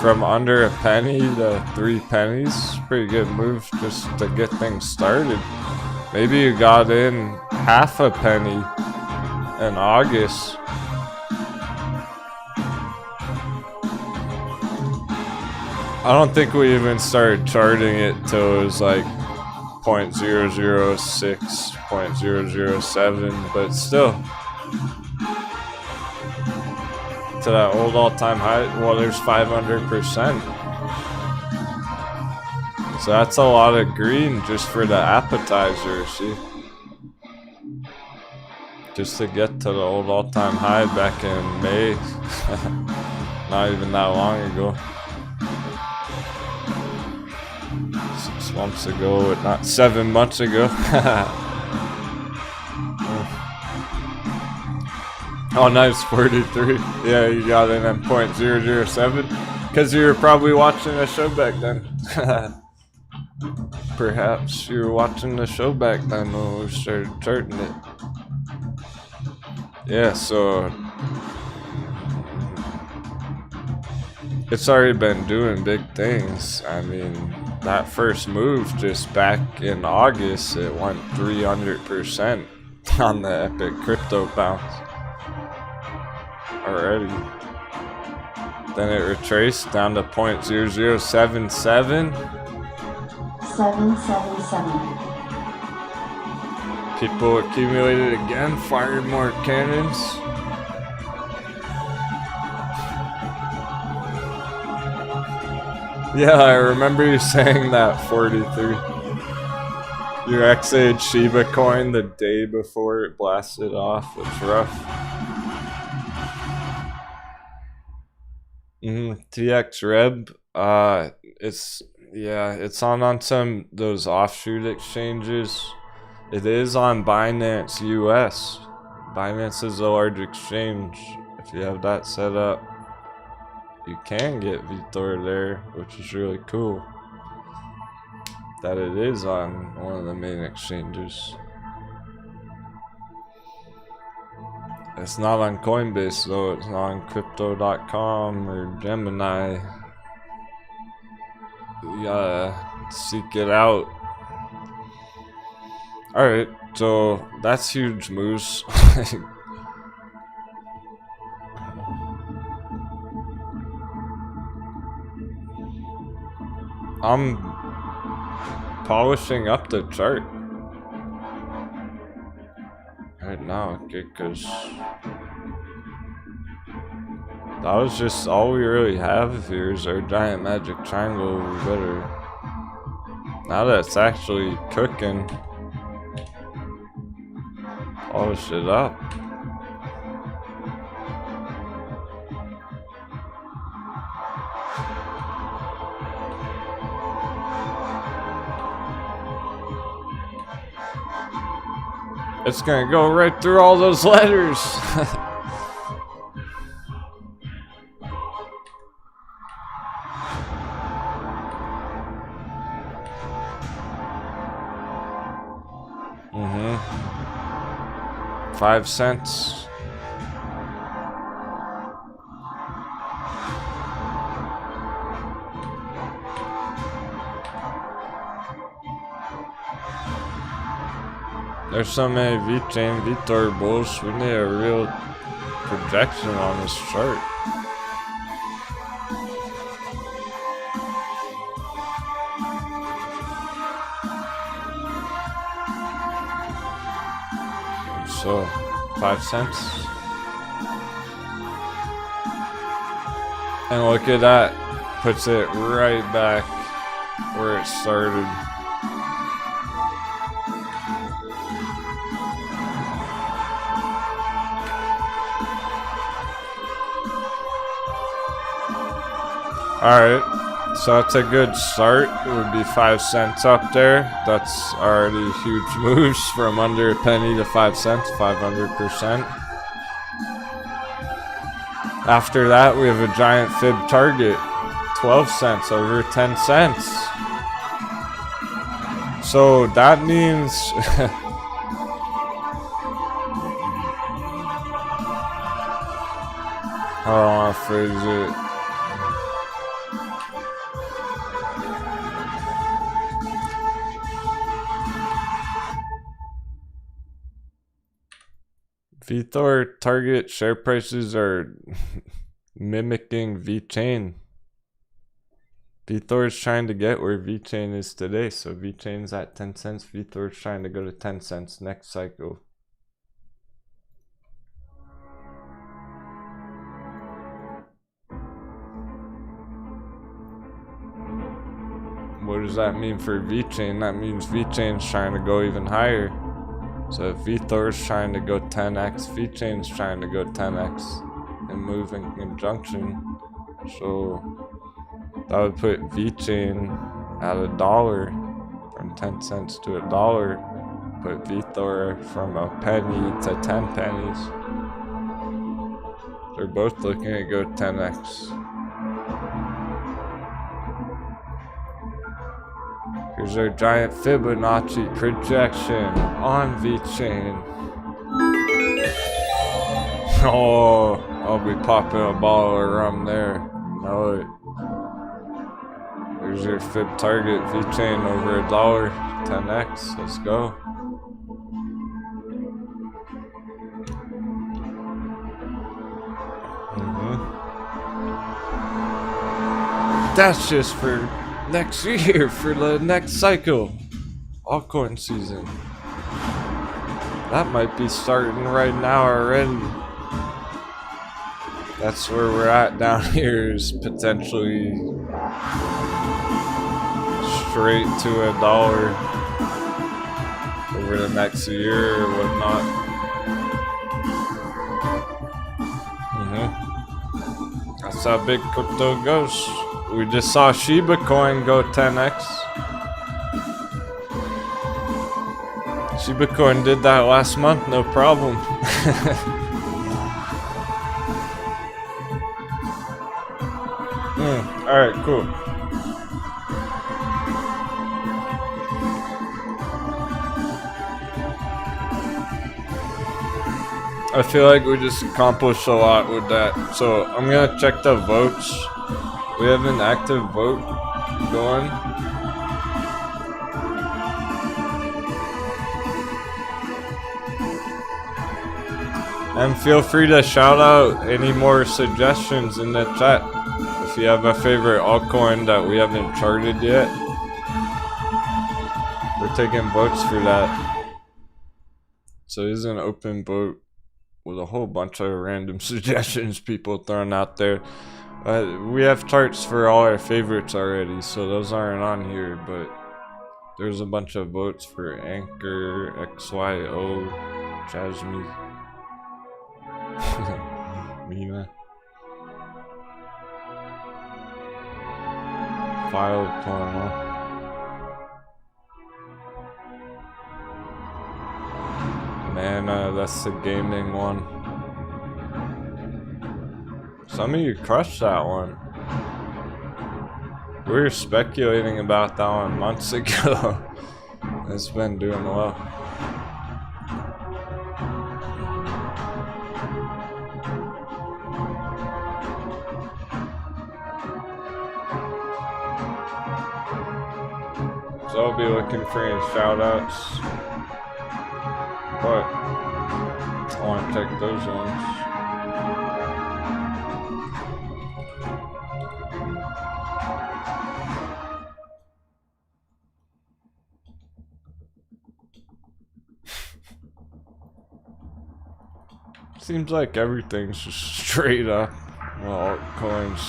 from under a penny to 3 pennies. Pretty good move just to get things started. Maybe you got in half a penny in August. I don't think we even started charting it till it was like 0.006, 0.007, but still. To that old all-time high, well, there's 500%. So that's a lot of green just for the appetizer, see? Just to get to the old all-time high back in May. Not even that long ago. 6 months ago, not 7 months ago. Oh, nice, 43. Yeah, you got in at 0.007. Because you were probably watching a show back then. Perhaps you were watching the show back then when we started charting it. Yeah, so it's already been doing big things. I mean, that first move just back in August, it went 300% on the epic crypto bounce already. Then it retraced down to 0.0077. 777. People accumulated again, fired more cannons. Yeah, I remember you saying that, 43. Your X-Age Shiba coin the day before it blasted off. It's rough. TX Reb, it's on some those offshoot exchanges. It is on Binance US. Binance is a large exchange. If you have that set up, you can get VTOR there, which is really cool. That it is on one of the main exchanges. It's not on Coinbase though, it's not on Crypto.com or Gemini. You gotta seek it out. Alright, so that's huge moves. I'm polishing up the chart right now, okay, because that was just all we really have here is our giant magic triangle. We better, now that it's actually cooking, polish it up. It's gonna go right through all those letters. Mm-hmm. 5 cents. There's so many VeChain, VTOR bulls. We need a real projection on this chart. So, 5 cents. And look at that. Puts it right back where it started. Alright, so that's a good start. It would be 5 cents up there. That's already huge moves from under a penny to 5 cents, 500%. After that, we have a giant fib target, 12 cents over 10 cents. So that means how do I want to phrase it? VTOR target share prices are mimicking VeChain. VTOR is trying to get where VeChain is today. So VeChain's at 10 cents. VTOR is trying to go to 10 cents next cycle. What does that mean for VeChain? That means VeChain's trying to go even higher. So if VTOR is trying to go 10x, VeChain is trying to go 10x and move in conjunction. So that would put VeChain at $1 from 10 cents to $1. Put VTOR from a penny to 10 pennies. They're both looking to go 10x. Here's our giant Fibonacci projection on VeChain. Oh, I'll be popping a bottle of rum there. Know it. Here's your Fib target VeChain over $1, 10x. Let's go. That's just for next year, for the next cycle. Altcoin season. That might be starting right now already. That's where we're at down here, is potentially straight to $1 over the next year or whatnot. That's how big crypto goes. We just saw Shiba Coin go 10x. Shiba Coin did that last month, no problem. Alright, cool. I feel like we just accomplished a lot with that. So I'm gonna check the votes. We have an active vote going. And feel free to shout out any more suggestions in the chat. If you have a favorite altcoin that we haven't charted yet, we're taking votes for that. So this is an open vote with a whole bunch of random suggestions people throwing out there. We have charts for all our favorites already, so those aren't on here, but there's a bunch of votes for Anchor, XYO, Jasmine, Mina, Filecoin. Man, that's the gaming one. Some of you crushed that one. We were speculating about that one months ago. It's been doing well. So I'll be looking for any shout outs. But I want to take those ones. Seems like everything's just straight up. Well, altcoins.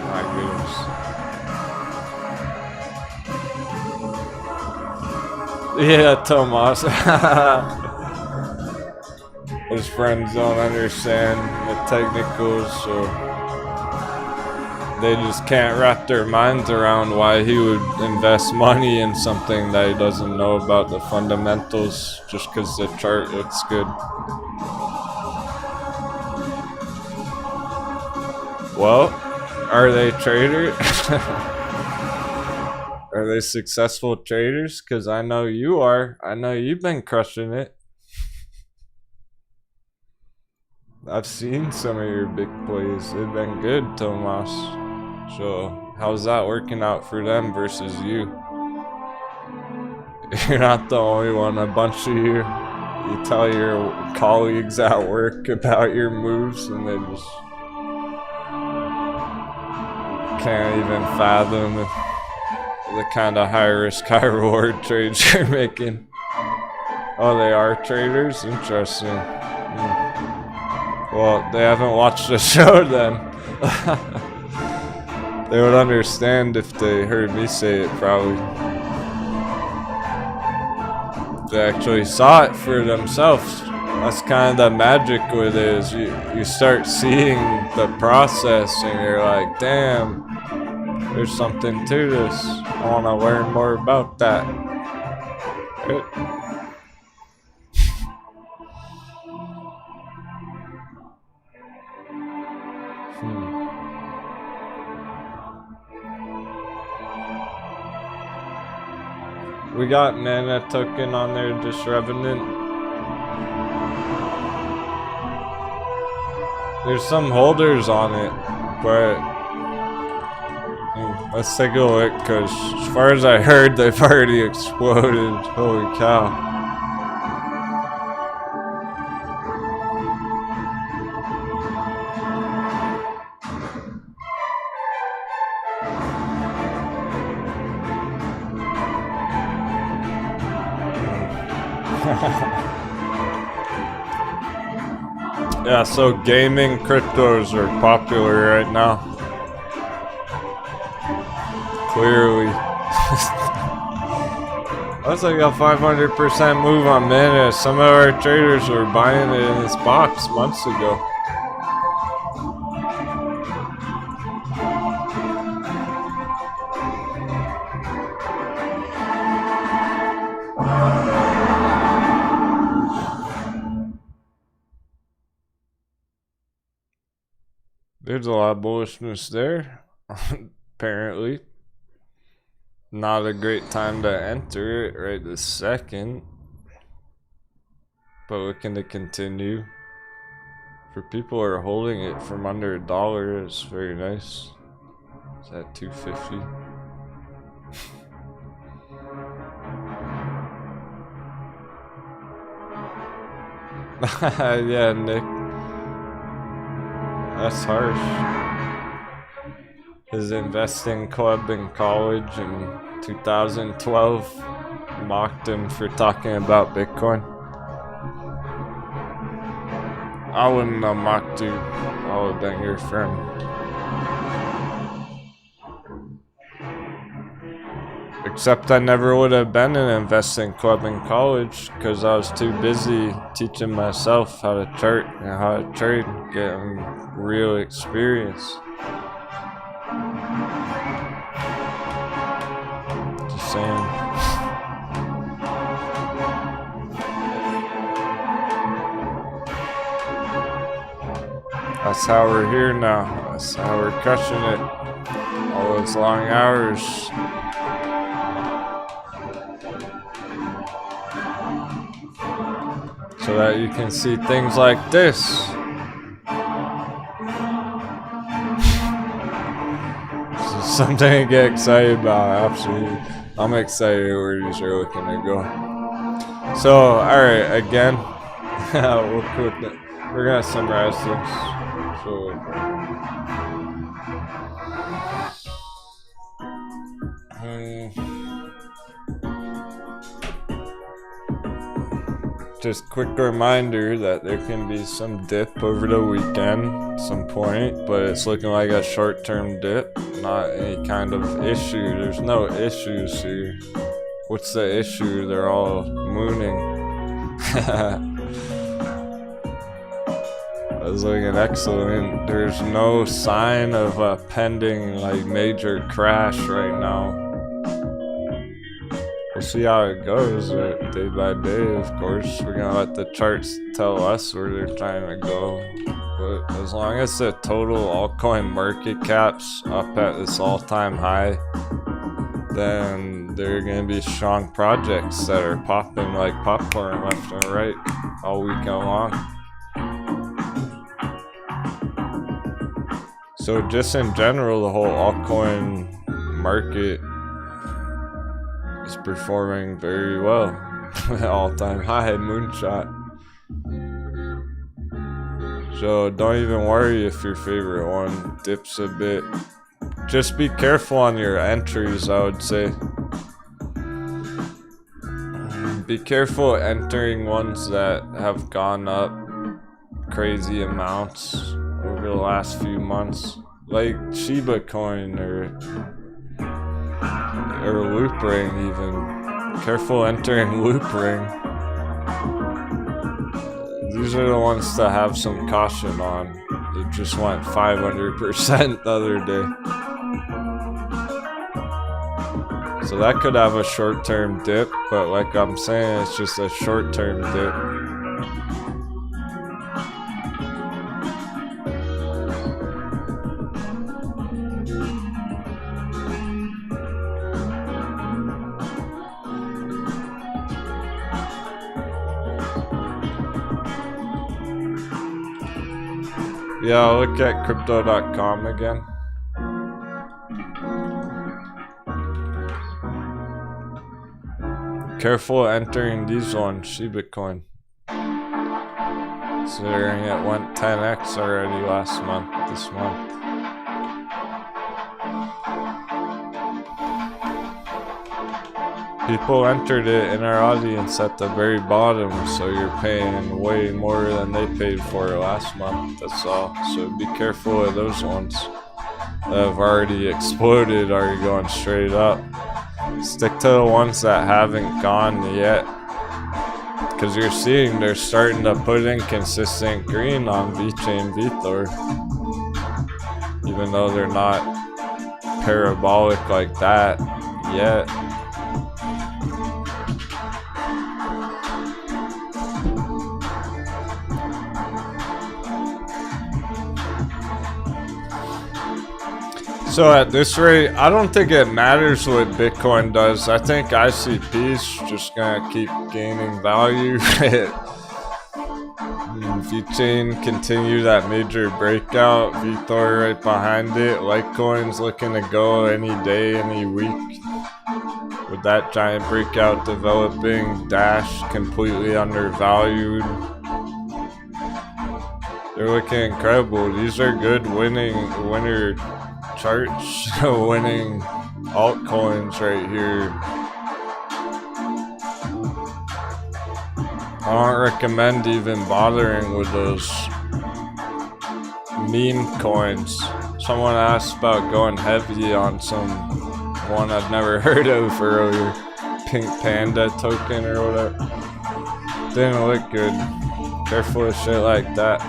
My goodness. Yeah, Tomas. His friends don't understand the technicals, so they just can't wrap their minds around why he would invest money in something that he doesn't know about the fundamentals just because the chart looks good. Well, are they traders? Are they successful traders? Because I know you are. I know you've been crushing it. I've seen some of your big plays. They've been good, Tomas. So, how's that working out for them versus you? You're not the only one. A bunch of you tell your colleagues at work about your moves and they just can't even fathom the kind of high risk, high reward trades you're making. Oh, they are traders? Interesting. Well, they haven't watched the show then. They would understand if they heard me say it, probably. They actually saw it for themselves. That's kind of the magic with it, is you start seeing the process and you're like, damn, there's something to this. I want to learn more about that. Right? We got Mana token on there, just Revenant. There's some holders on it, but let's take a look, because as far as I heard, they've already exploded. Holy cow. Yeah, so gaming cryptos are popular right now. Clearly. That's like a 500% move on Mana. Some of our traders were buying it in this box months ago. There's a lot of bullishness there, apparently. Not a great time to enter it right this second, but looking to continue. For people who are holding it from under $1, it's very nice. It's at 250. Yeah, Nick. That's harsh. His investing club in college in 2012 mocked him for talking about Bitcoin. I wouldn't have mocked you. I would have been your friend. Except I never would have been in an investing club in college because I was too busy teaching myself how to chart and how to trade, getting real experience. Just saying. That's how we're here now. That's how we're crushing it. All those long hours. So that you can see things like this. This is something to get excited about, absolutely. I'm excited where these are looking to go. So, alright, again, we're gonna summarize this. So, just quick reminder that there can be some dip over the weekend, some point, but it's looking like a short-term dip, not any kind of issue. There's no issues here. What's the issue? They're all mooning. That was looking excellent. There's no sign of a pending like major crash right now. We'll see how it goes day by day, of course. We're gonna let the charts tell us where they're trying to go. But as long as the total altcoin market cap's up at this all-time high, then there are gonna be strong projects that are popping like popcorn left and right all weekend long. So just in general, the whole altcoin market is performing very well. All-time high moonshot. So don't even worry if your favorite one dips a bit. Just be careful on your entries, I would say. Be careful entering ones that have gone up crazy amounts over the last few months. Like Shiba coin or Loopring even. Careful entering Loopring. These are the ones to have some caution on. It just went 500% the other day. So that could have a short-term dip, but like I'm saying, it's just a short-term dip. Yeah, I'll look at crypto.com again. Careful entering these ones. Bitcoin. Considering it went 10x already this month. People entered it in our audience at the very bottom, so you're paying way more than they paid for it last month, that's all. So be careful of those ones that have already exploded or you're going straight up. Stick to the ones that haven't gone yet, because you're seeing they're starting to put in consistent green on VeChain VeThor, even though they're not parabolic like that yet. So at this rate, I don't think it matters what Bitcoin does. I think ICP's just gonna keep gaining value. VeChain continue that major breakout. VeThor right behind it. ALTCOINS looking to go any day, any week. With that giant breakout developing, Dash completely undervalued. They're looking incredible. These are good winner charts, winning altcoins right here. I don't recommend even bothering with those meme coins. Someone asked about going heavy on one I've never heard of earlier, Pink Panda token or whatever. Didn't look good. Careful of shit like that.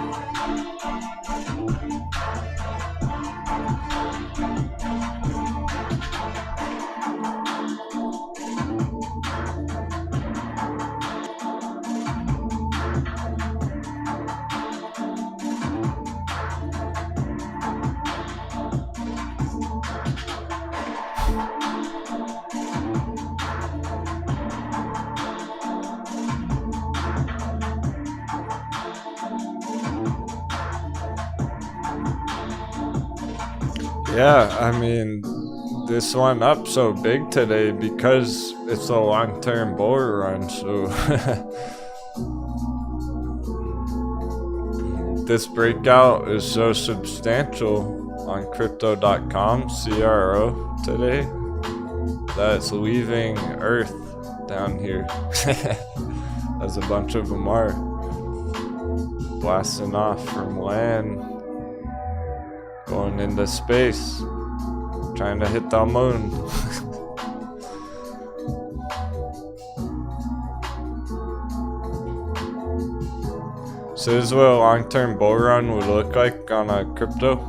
Yeah, I mean, this went up so big today because it's a long-term bull run, so this breakout is so substantial on crypto.com CRO today that it's leaving Earth down here, as a bunch of them are blasting off from land, going into space, trying to hit the moon. So this is what a long-term bull run would look like on a crypto.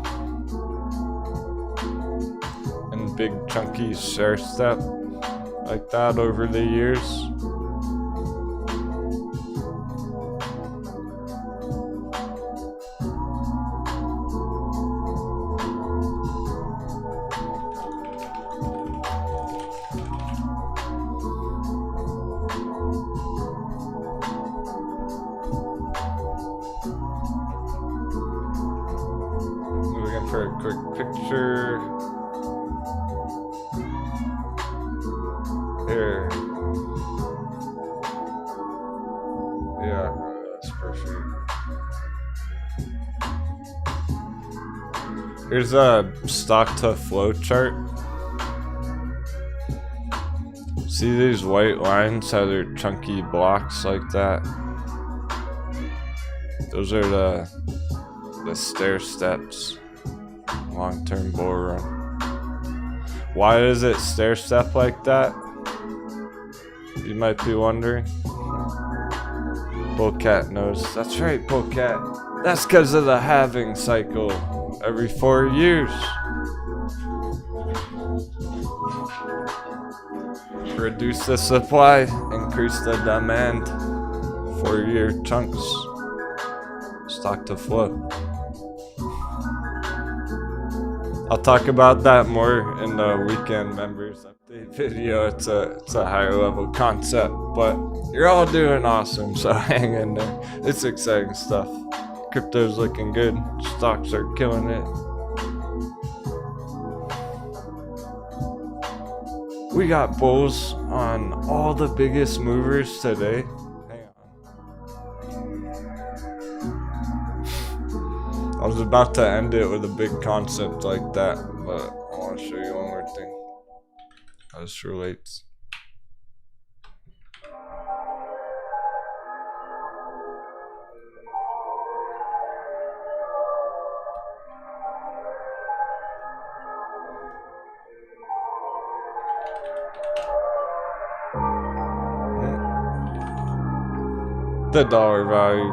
And big chunky share step like that over the years. For a quick picture here. Yeah, that's perfect. Here's a stock to flow chart. See these white lines, how they're chunky blocks like that? Those are the stair steps. Long-term bull run. Why is it stair step like that? You might be wondering. Bullcat knows. That's right, Bullcat. That's because of the halving cycle every 4 years. Reduce the supply, increase the demand. 4-year chunks. Stock to flow. I'll talk about that more in the weekend members update video. It's a higher level concept, but you're all doing awesome, so hang in there. It's exciting stuff. Crypto's looking good. Stocks are killing it. We got bulls on all the biggest movers today. Hang on. I was about to end it with a big concept like that, but I want to show you one more thing. How this relates. The dollar value.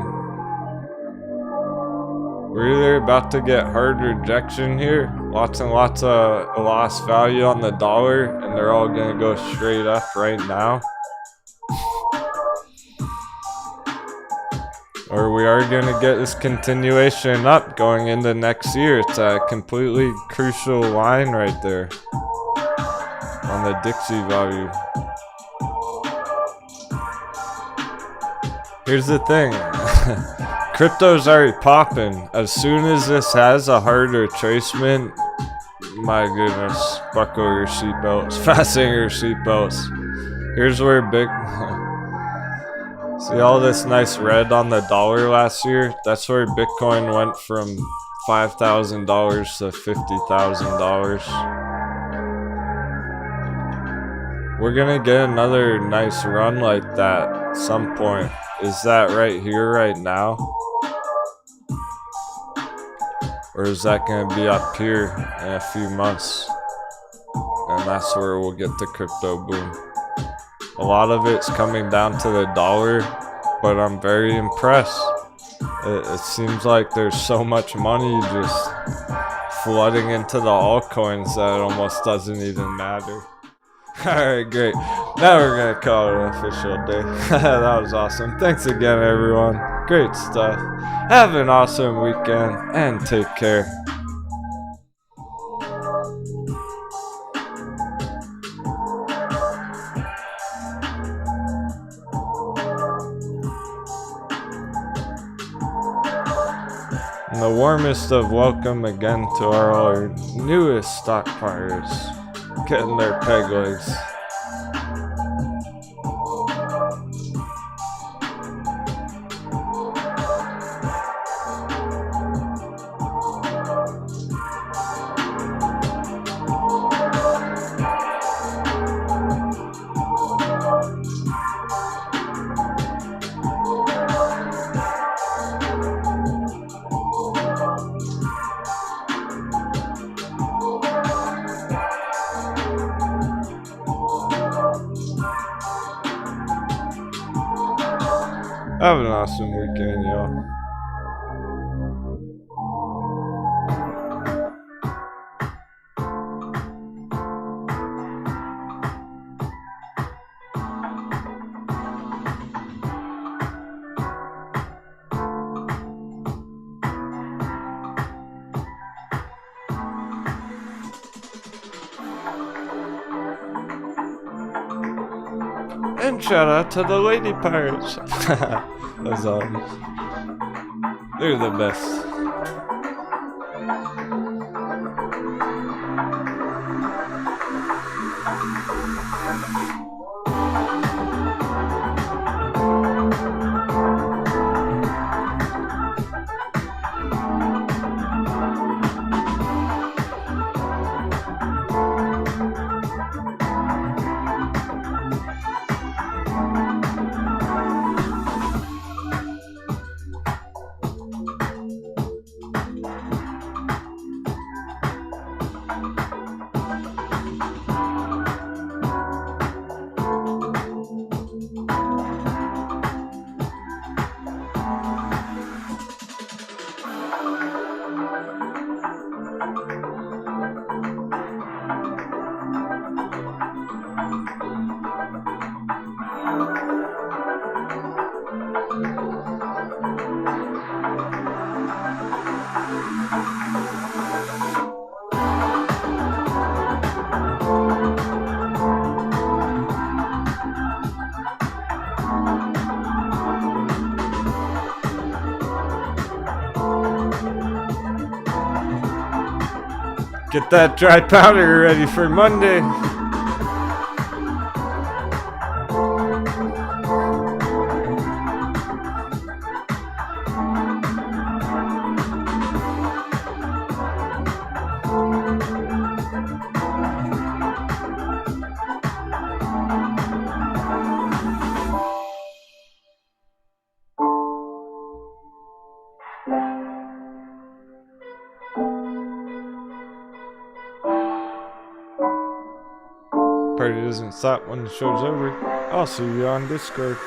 We're either about to get hard rejection here, lots and lots of lost value on the dollar, and they're all gonna go straight up right now. Or we are gonna get this continuation up going into next year. It's a completely crucial line right there on the Dixie value. Here's the thing, crypto's already popping. As soon as this has a hard retracement, my goodness, buckle your seatbelts, fasten your seatbelts. Here's where see all this nice red on the dollar last year? That's where Bitcoin went from $5,000 to $50,000. We're gonna get another nice run like that at some point. Is that right here, right now? Or is that going to be up here in a few months? And that's where we'll get the crypto boom. A lot of it's coming down to the dollar, but I'm very impressed. It seems like there's so much money just flooding into the altcoins that it almost doesn't even matter. Alright, great. Now we're gonna call it an official day. That was awesome. Thanks again, everyone. Great stuff. Have an awesome weekend and take care. And the warmest of welcome again to our newest stockpilers. Getting their peg legs. Have an awesome weekend, y'all. And shout out to the lady pirates. That's they're the best. Get that dry powder ready for Monday. Party doesn't stop when the show's over. I'll see you on Discord.